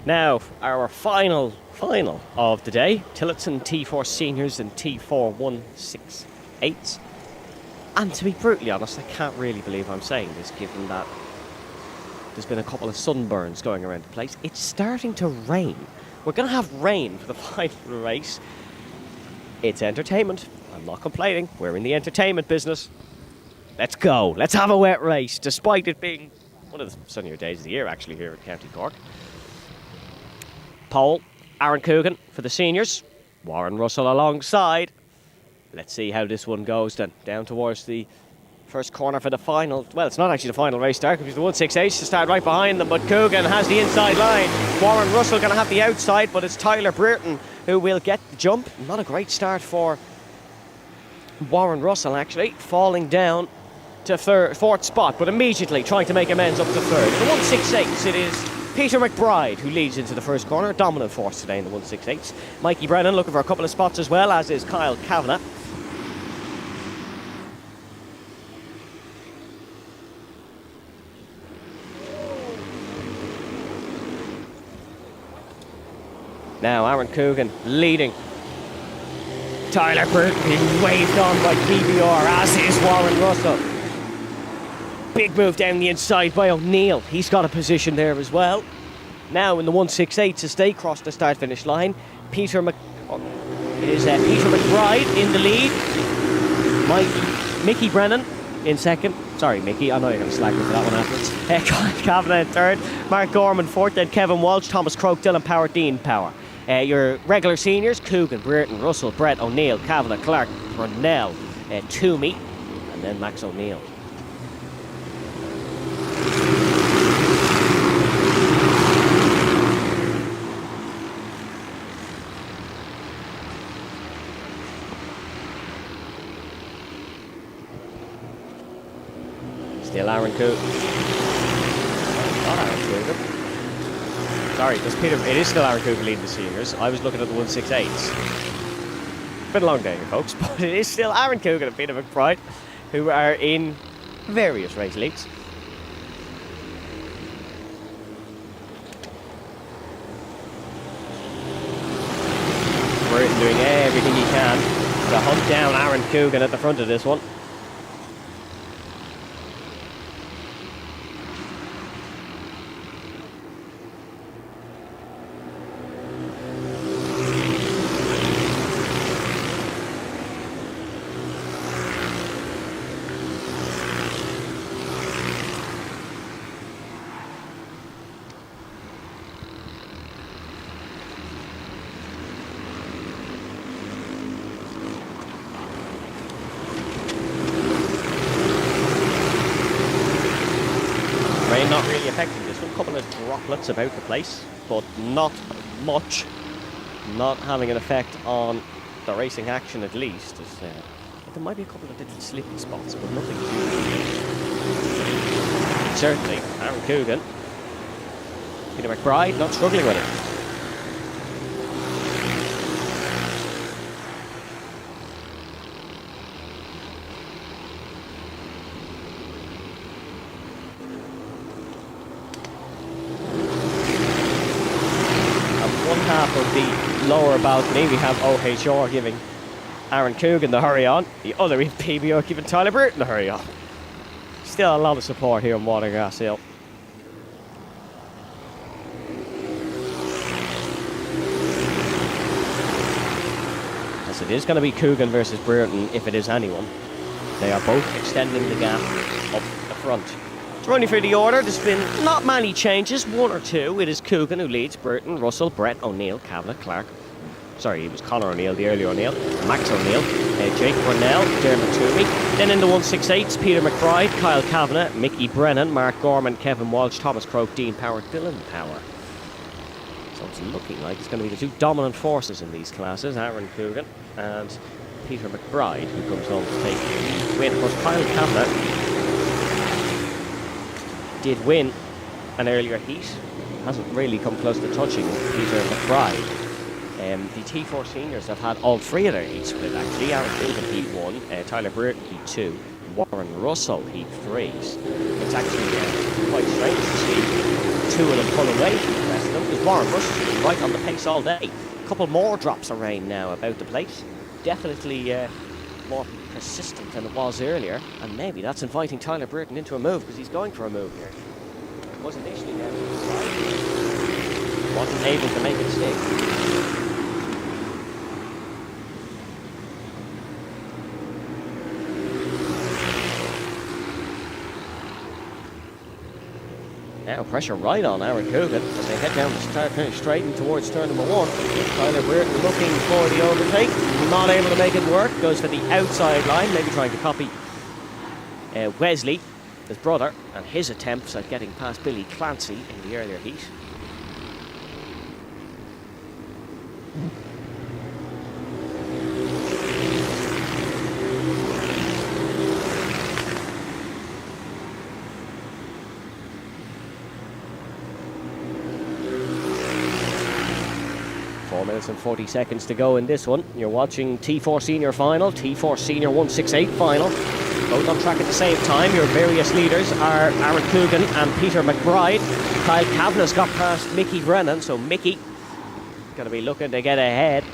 Now, our final of the day, Tillotson T4 Seniors and T4 168s. And to be brutally honest, I can't really believe I'm saying this, given that there's been a couple of sunburns going around the place. It's starting to rain. We're going to have rain for the final race. It's entertainment. I'm not complaining. We're in the entertainment business. Let's go. Let's have a wet race, despite it being one of the sunnier days of the year, actually, here at County Cork. Pole, Aaron Coogan for the seniors, Warren Russell alongside. Let's see how this one goes then, down towards the first corner for the final. Well, it's not actually the final race start, because the 168 to start right behind them, but Coogan has the inside line. Warren Russell going to have the outside, but it's Tyler Brereton who will get the jump. Not a great start for Warren Russell, actually, falling down to fourth spot, but immediately trying to make amends up to third. The 168, it is Peter McBride, who leads into the first corner, dominant force today in the 168s. Mikey Brennan looking for a couple of spots as well, as is Kyle Kavanagh. Now Aaron Coogan leading. Tyler Burton being waved on by PBR, as is Warren Russell. Big move down the inside by O'Neill. He's got a position there as well. Now in the 168s as they cross the start-finish line, Peter McBride in the lead. Mickey Brennan in second. Sorry, Mickey, I know you're going to slag me for that one afterwards. Colin Kavanagh in third. Mark Gorman fourth. Then Kevin Walsh, Thomas Croke, Dylan Power, Dean Power. Your regular seniors, Coogan, Brereton, Russell, Brett, O'Neill, Kavanagh, Clark, Brunel, Toomey, and then Max O'Neill. Still Aaron Coogan. Not Aaron Coogan. Sorry, it is still Aaron Coogan leading the seniors. I was looking at the 168s. Been a long day here, folks, but it is still Aaron Coogan and Peter McBride, who are in various race leagues. Burton doing everything he can to hunt down Aaron Coogan at the front of this one. Not really affecting this one. A couple of droplets about the place, but not much. Not having an effect on the racing action, at least. There might be a couple of little slippy spots, but nothing huge. Certainly, Aaron Coogan. Peter McBride not struggling with it. Half of the lower balcony, we have OHR giving Aaron Coogan the hurry on. The other PBR giving Tyler Burton the hurry on. Still a lot of support here on Watergrasshill. As it is going to be Coogan versus Burton, if it is anyone. They are both extending the gap up the front. Running through the order, there's been not many changes, one or two. It is Coogan who leads, Burton, Russell, Brett, O'Neill, Kavanagh, Clark. Sorry, it was Conor O'Neill, the earlier O'Neill. Max O'Neill, Jake Brunel, Dermot Toomey. Then in the 168s, Peter McBride, Kyle Kavanagh, Mickey Brennan, Mark Gorman, Kevin Walsh, Thomas Croke, Dean Power, Dylan Power. So it's looking like it's going to be the two dominant forces in these classes, Aaron Coogan and Peter McBride, who comes home to take the win. Of course, Kyle Kavanagh did win an earlier heat. Hasn't really come close to touching Peter McBride. The T4 seniors have had all three of their heats split actually. Aaron Coogan heat 1, Tyler Burton heat 2, Warren Russell heat 3. It's actually quite strange to see two of them pull away from the rest of them, because Warren Russell's been right on the pace all day. A couple more drops of rain now about the place. Definitely more persistent than it was earlier, and maybe that's inviting Tyler Burton into a move, because he's going for a move here. Was initially down to the side, wasn't able to make it stick. Now pressure right on Aaron Coogan as they head down the start finish straight and towards turn number 1. Tyler Burton looking for the overtake, not able to make it work, goes for the outside line, maybe trying to copy Wesley, his brother, and his attempts at getting past Billy Clancy in the earlier heat. 4 minutes and 40 seconds to go in this one. You're watching T4 Senior Final, T4 Senior 168 Final. Both on track at the same time. Your various leaders are Aaron Coogan and Peter McBride. Kyle Kavanagh's got past Mickey Brennan, so Mickey going to be looking to get ahead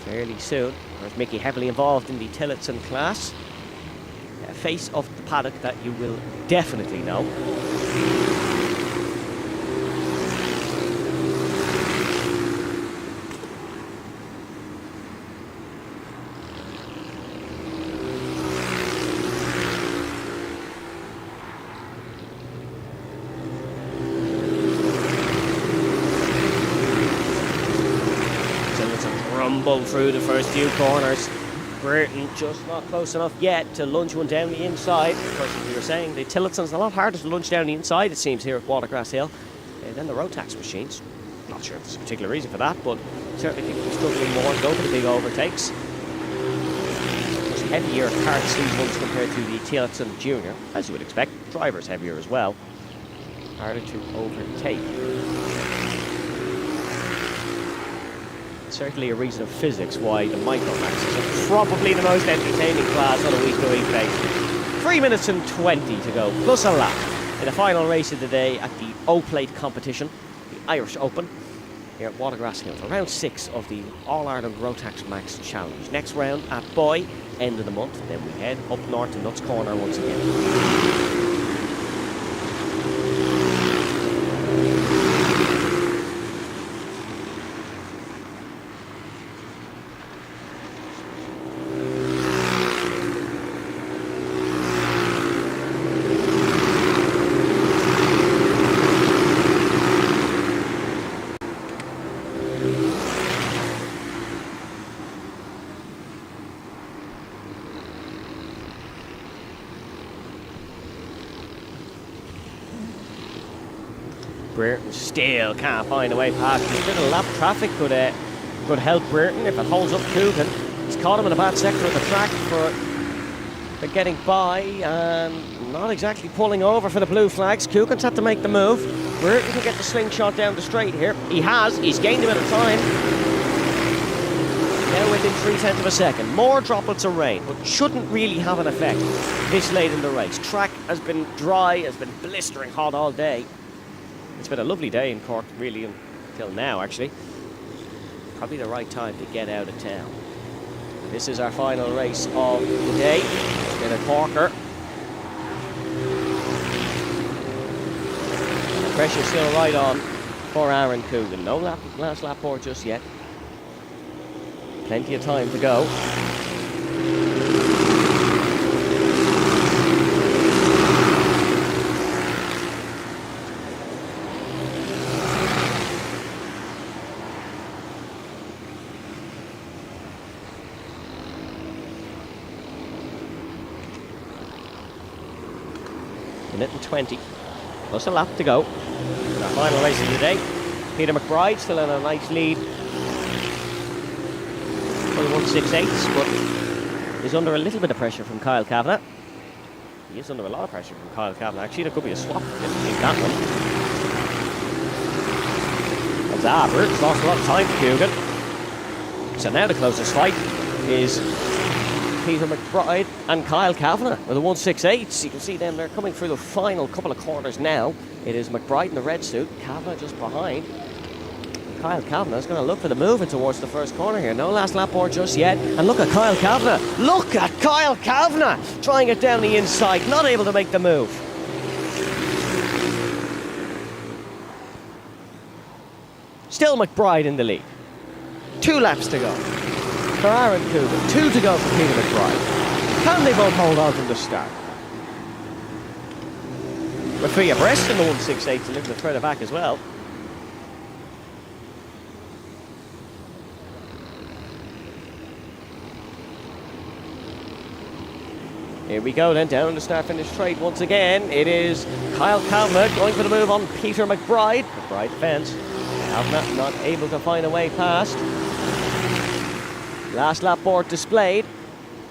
fairly soon. There's Mickey heavily involved in the Tillotson class. A face of the paddock that you will definitely know. Through the first few corners. Burton just not close enough yet to lunge one down the inside. Of course, as we were saying, the Tillotson's a lot harder to lunge down the inside, it seems, here at Watergrasshill than the Rotax machines. Not sure if there's a particular reason for that, but certainly people are struggling more and go for the big overtakes. Of course, heavier carts these ones compared to the Tillotson Junior, as you would expect. Drivers heavier as well. Harder to overtake. Certainly a reason of physics why the Micromaxes are probably the most entertaining class on a week-to-week basis. 3 minutes and 20 to go, plus a lap, in the final race of the day at the O-Plate competition, the Irish Open, here at Watergrasshill, for round 6 of the All-Ireland Rotax Max Challenge. Next round at Boy, end of the month, then we head up north to Nuts Corner once again. Brereton still can't find a way past. A bit of lap traffic could help Brereton if it holds up Coogan. He's caught him in a bad sector of the track for getting by and not exactly pulling over for the blue flags. Coogan's had to make the move. Brereton can get the slingshot down the straight here. He has. He's gained a bit of time. Now within 0.3 of a second. More droplets of rain, but shouldn't really have an effect this late in the race. Track has been dry, has been blistering hot all day. It's been a lovely day in Cork, really, until now, actually. Probably the right time to get out of town. This is our final race of the day. It's been a corker. And the pressure's still right on for Aaron Coogan. No last lap board just yet. Plenty of time to go. Minute and 20, plus a lap to go. Our final race of the day. Peter McBride still in a nice lead for the 168s, but is under a little bit of pressure from Kyle Kavanagh. He is under a lot of pressure from Kyle Kavanagh. Actually, there could be a swap in that one. That's Burton's lost a lot of time for Coogan. So now the closest fight is Peter McBride and Kyle Kavanagh with the 168s. You can see them, they're coming through the final couple of corners now. It is McBride in the red suit, Kavanagh just behind. Kyle Kavanagh's going to look for the move in towards the first corner here. No last lap board just yet. And look at Kyle Kavanagh. Look at Kyle Kavanagh trying it down the inside, not able to make the move. Still McBride in the lead. 2 laps to go for Aaron Coogan. 2 to go for Peter McBride. Can they both hold on from the start? We're 3 abreast in the 168, a little bit further back as well. Here we go then, down the start-finish straight once again. It is Kyle Kavanagh going for the move on Peter McBride. McBride defends. Kavanagh not able to find a way past. Last lap board displayed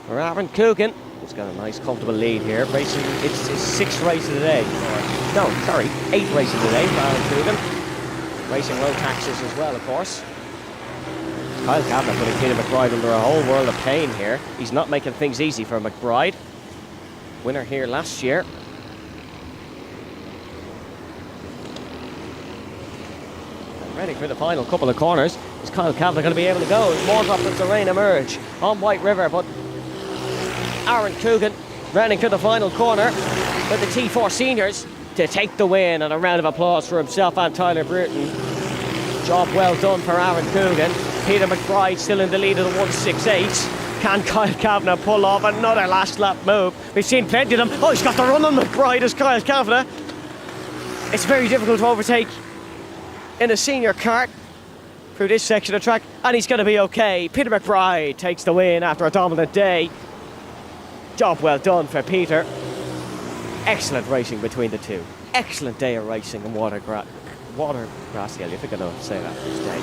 for Aaron Coogan. He's got a nice comfortable lead here. Racing, it's his 6th race of the day. 8th race of the day for Aaron Coogan. Racing Rotaxes as well, of course. Kyle Kavanagh putting Peter McBride under a whole world of pain here. He's not making things easy for McBride. Winner here last year. And ready for the final couple of corners. Is Kyle Kavanagh going to be able to go? As more drops of the rain emerge on White River, but Aaron Coogan running to the final corner with the T4 seniors to take the win, and a round of applause for himself and Tyler Bruton. Job well done for Aaron Coogan. Peter McBride still in the lead of the 168. Can Kyle Kavanagh pull off another last lap move? We've seen plenty of them. Oh, he's got the run on McBride as Kyle Kavanagh. It's very difficult to overtake in a senior kart through this section of track, and he's going to be okay. Peter McBride takes the win after a dominant day. Job well done for Peter. Excellent racing between the two. Excellent day of racing in Watergrasshill. I think I know how to say that this day.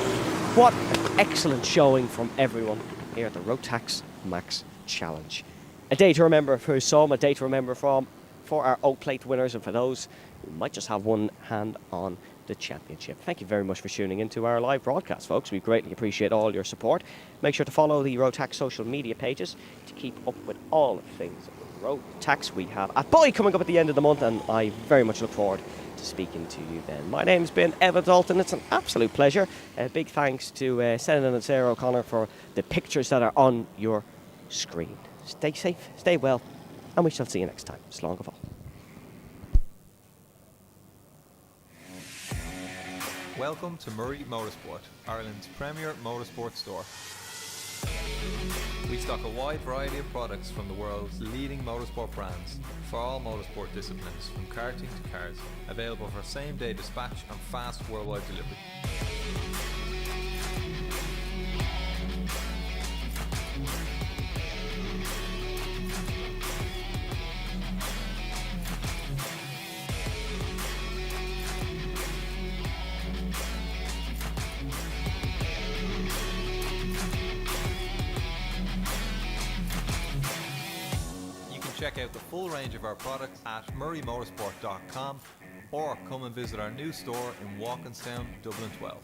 What an excellent showing from everyone here at the Rotax Max Challenge. A day to remember for some, a day to remember for our Oak Plate winners, and for those who might just have one hand on the championship. Thank you very much for tuning into our live broadcast, folks. We greatly appreciate all your support. Make sure to follow the Rotax social media pages to keep up with all the things Rotax. We have a boy coming up at the end of the month, and I very much look forward to speaking to you then. My name's been Eva Dalton. It's an absolute pleasure. Big thanks to Senator and Sarah O'Connor for the pictures that are on your screen. Stay safe, stay well, and we shall see you next time. Slán go fóill. Welcome to Murray Motorsport, Ireland's premier motorsport store. We stock a wide variety of products from the world's leading motorsport brands for all motorsport disciplines, from karting to cars, available for same-day dispatch and fast worldwide delivery. Check out the full range of our products at murraymotorsport.com or come and visit our new store in Walkinstown, Dublin 12.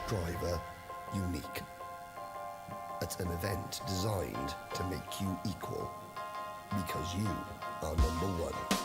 Driver unique. It's an event designed to make you equal, because you are number one.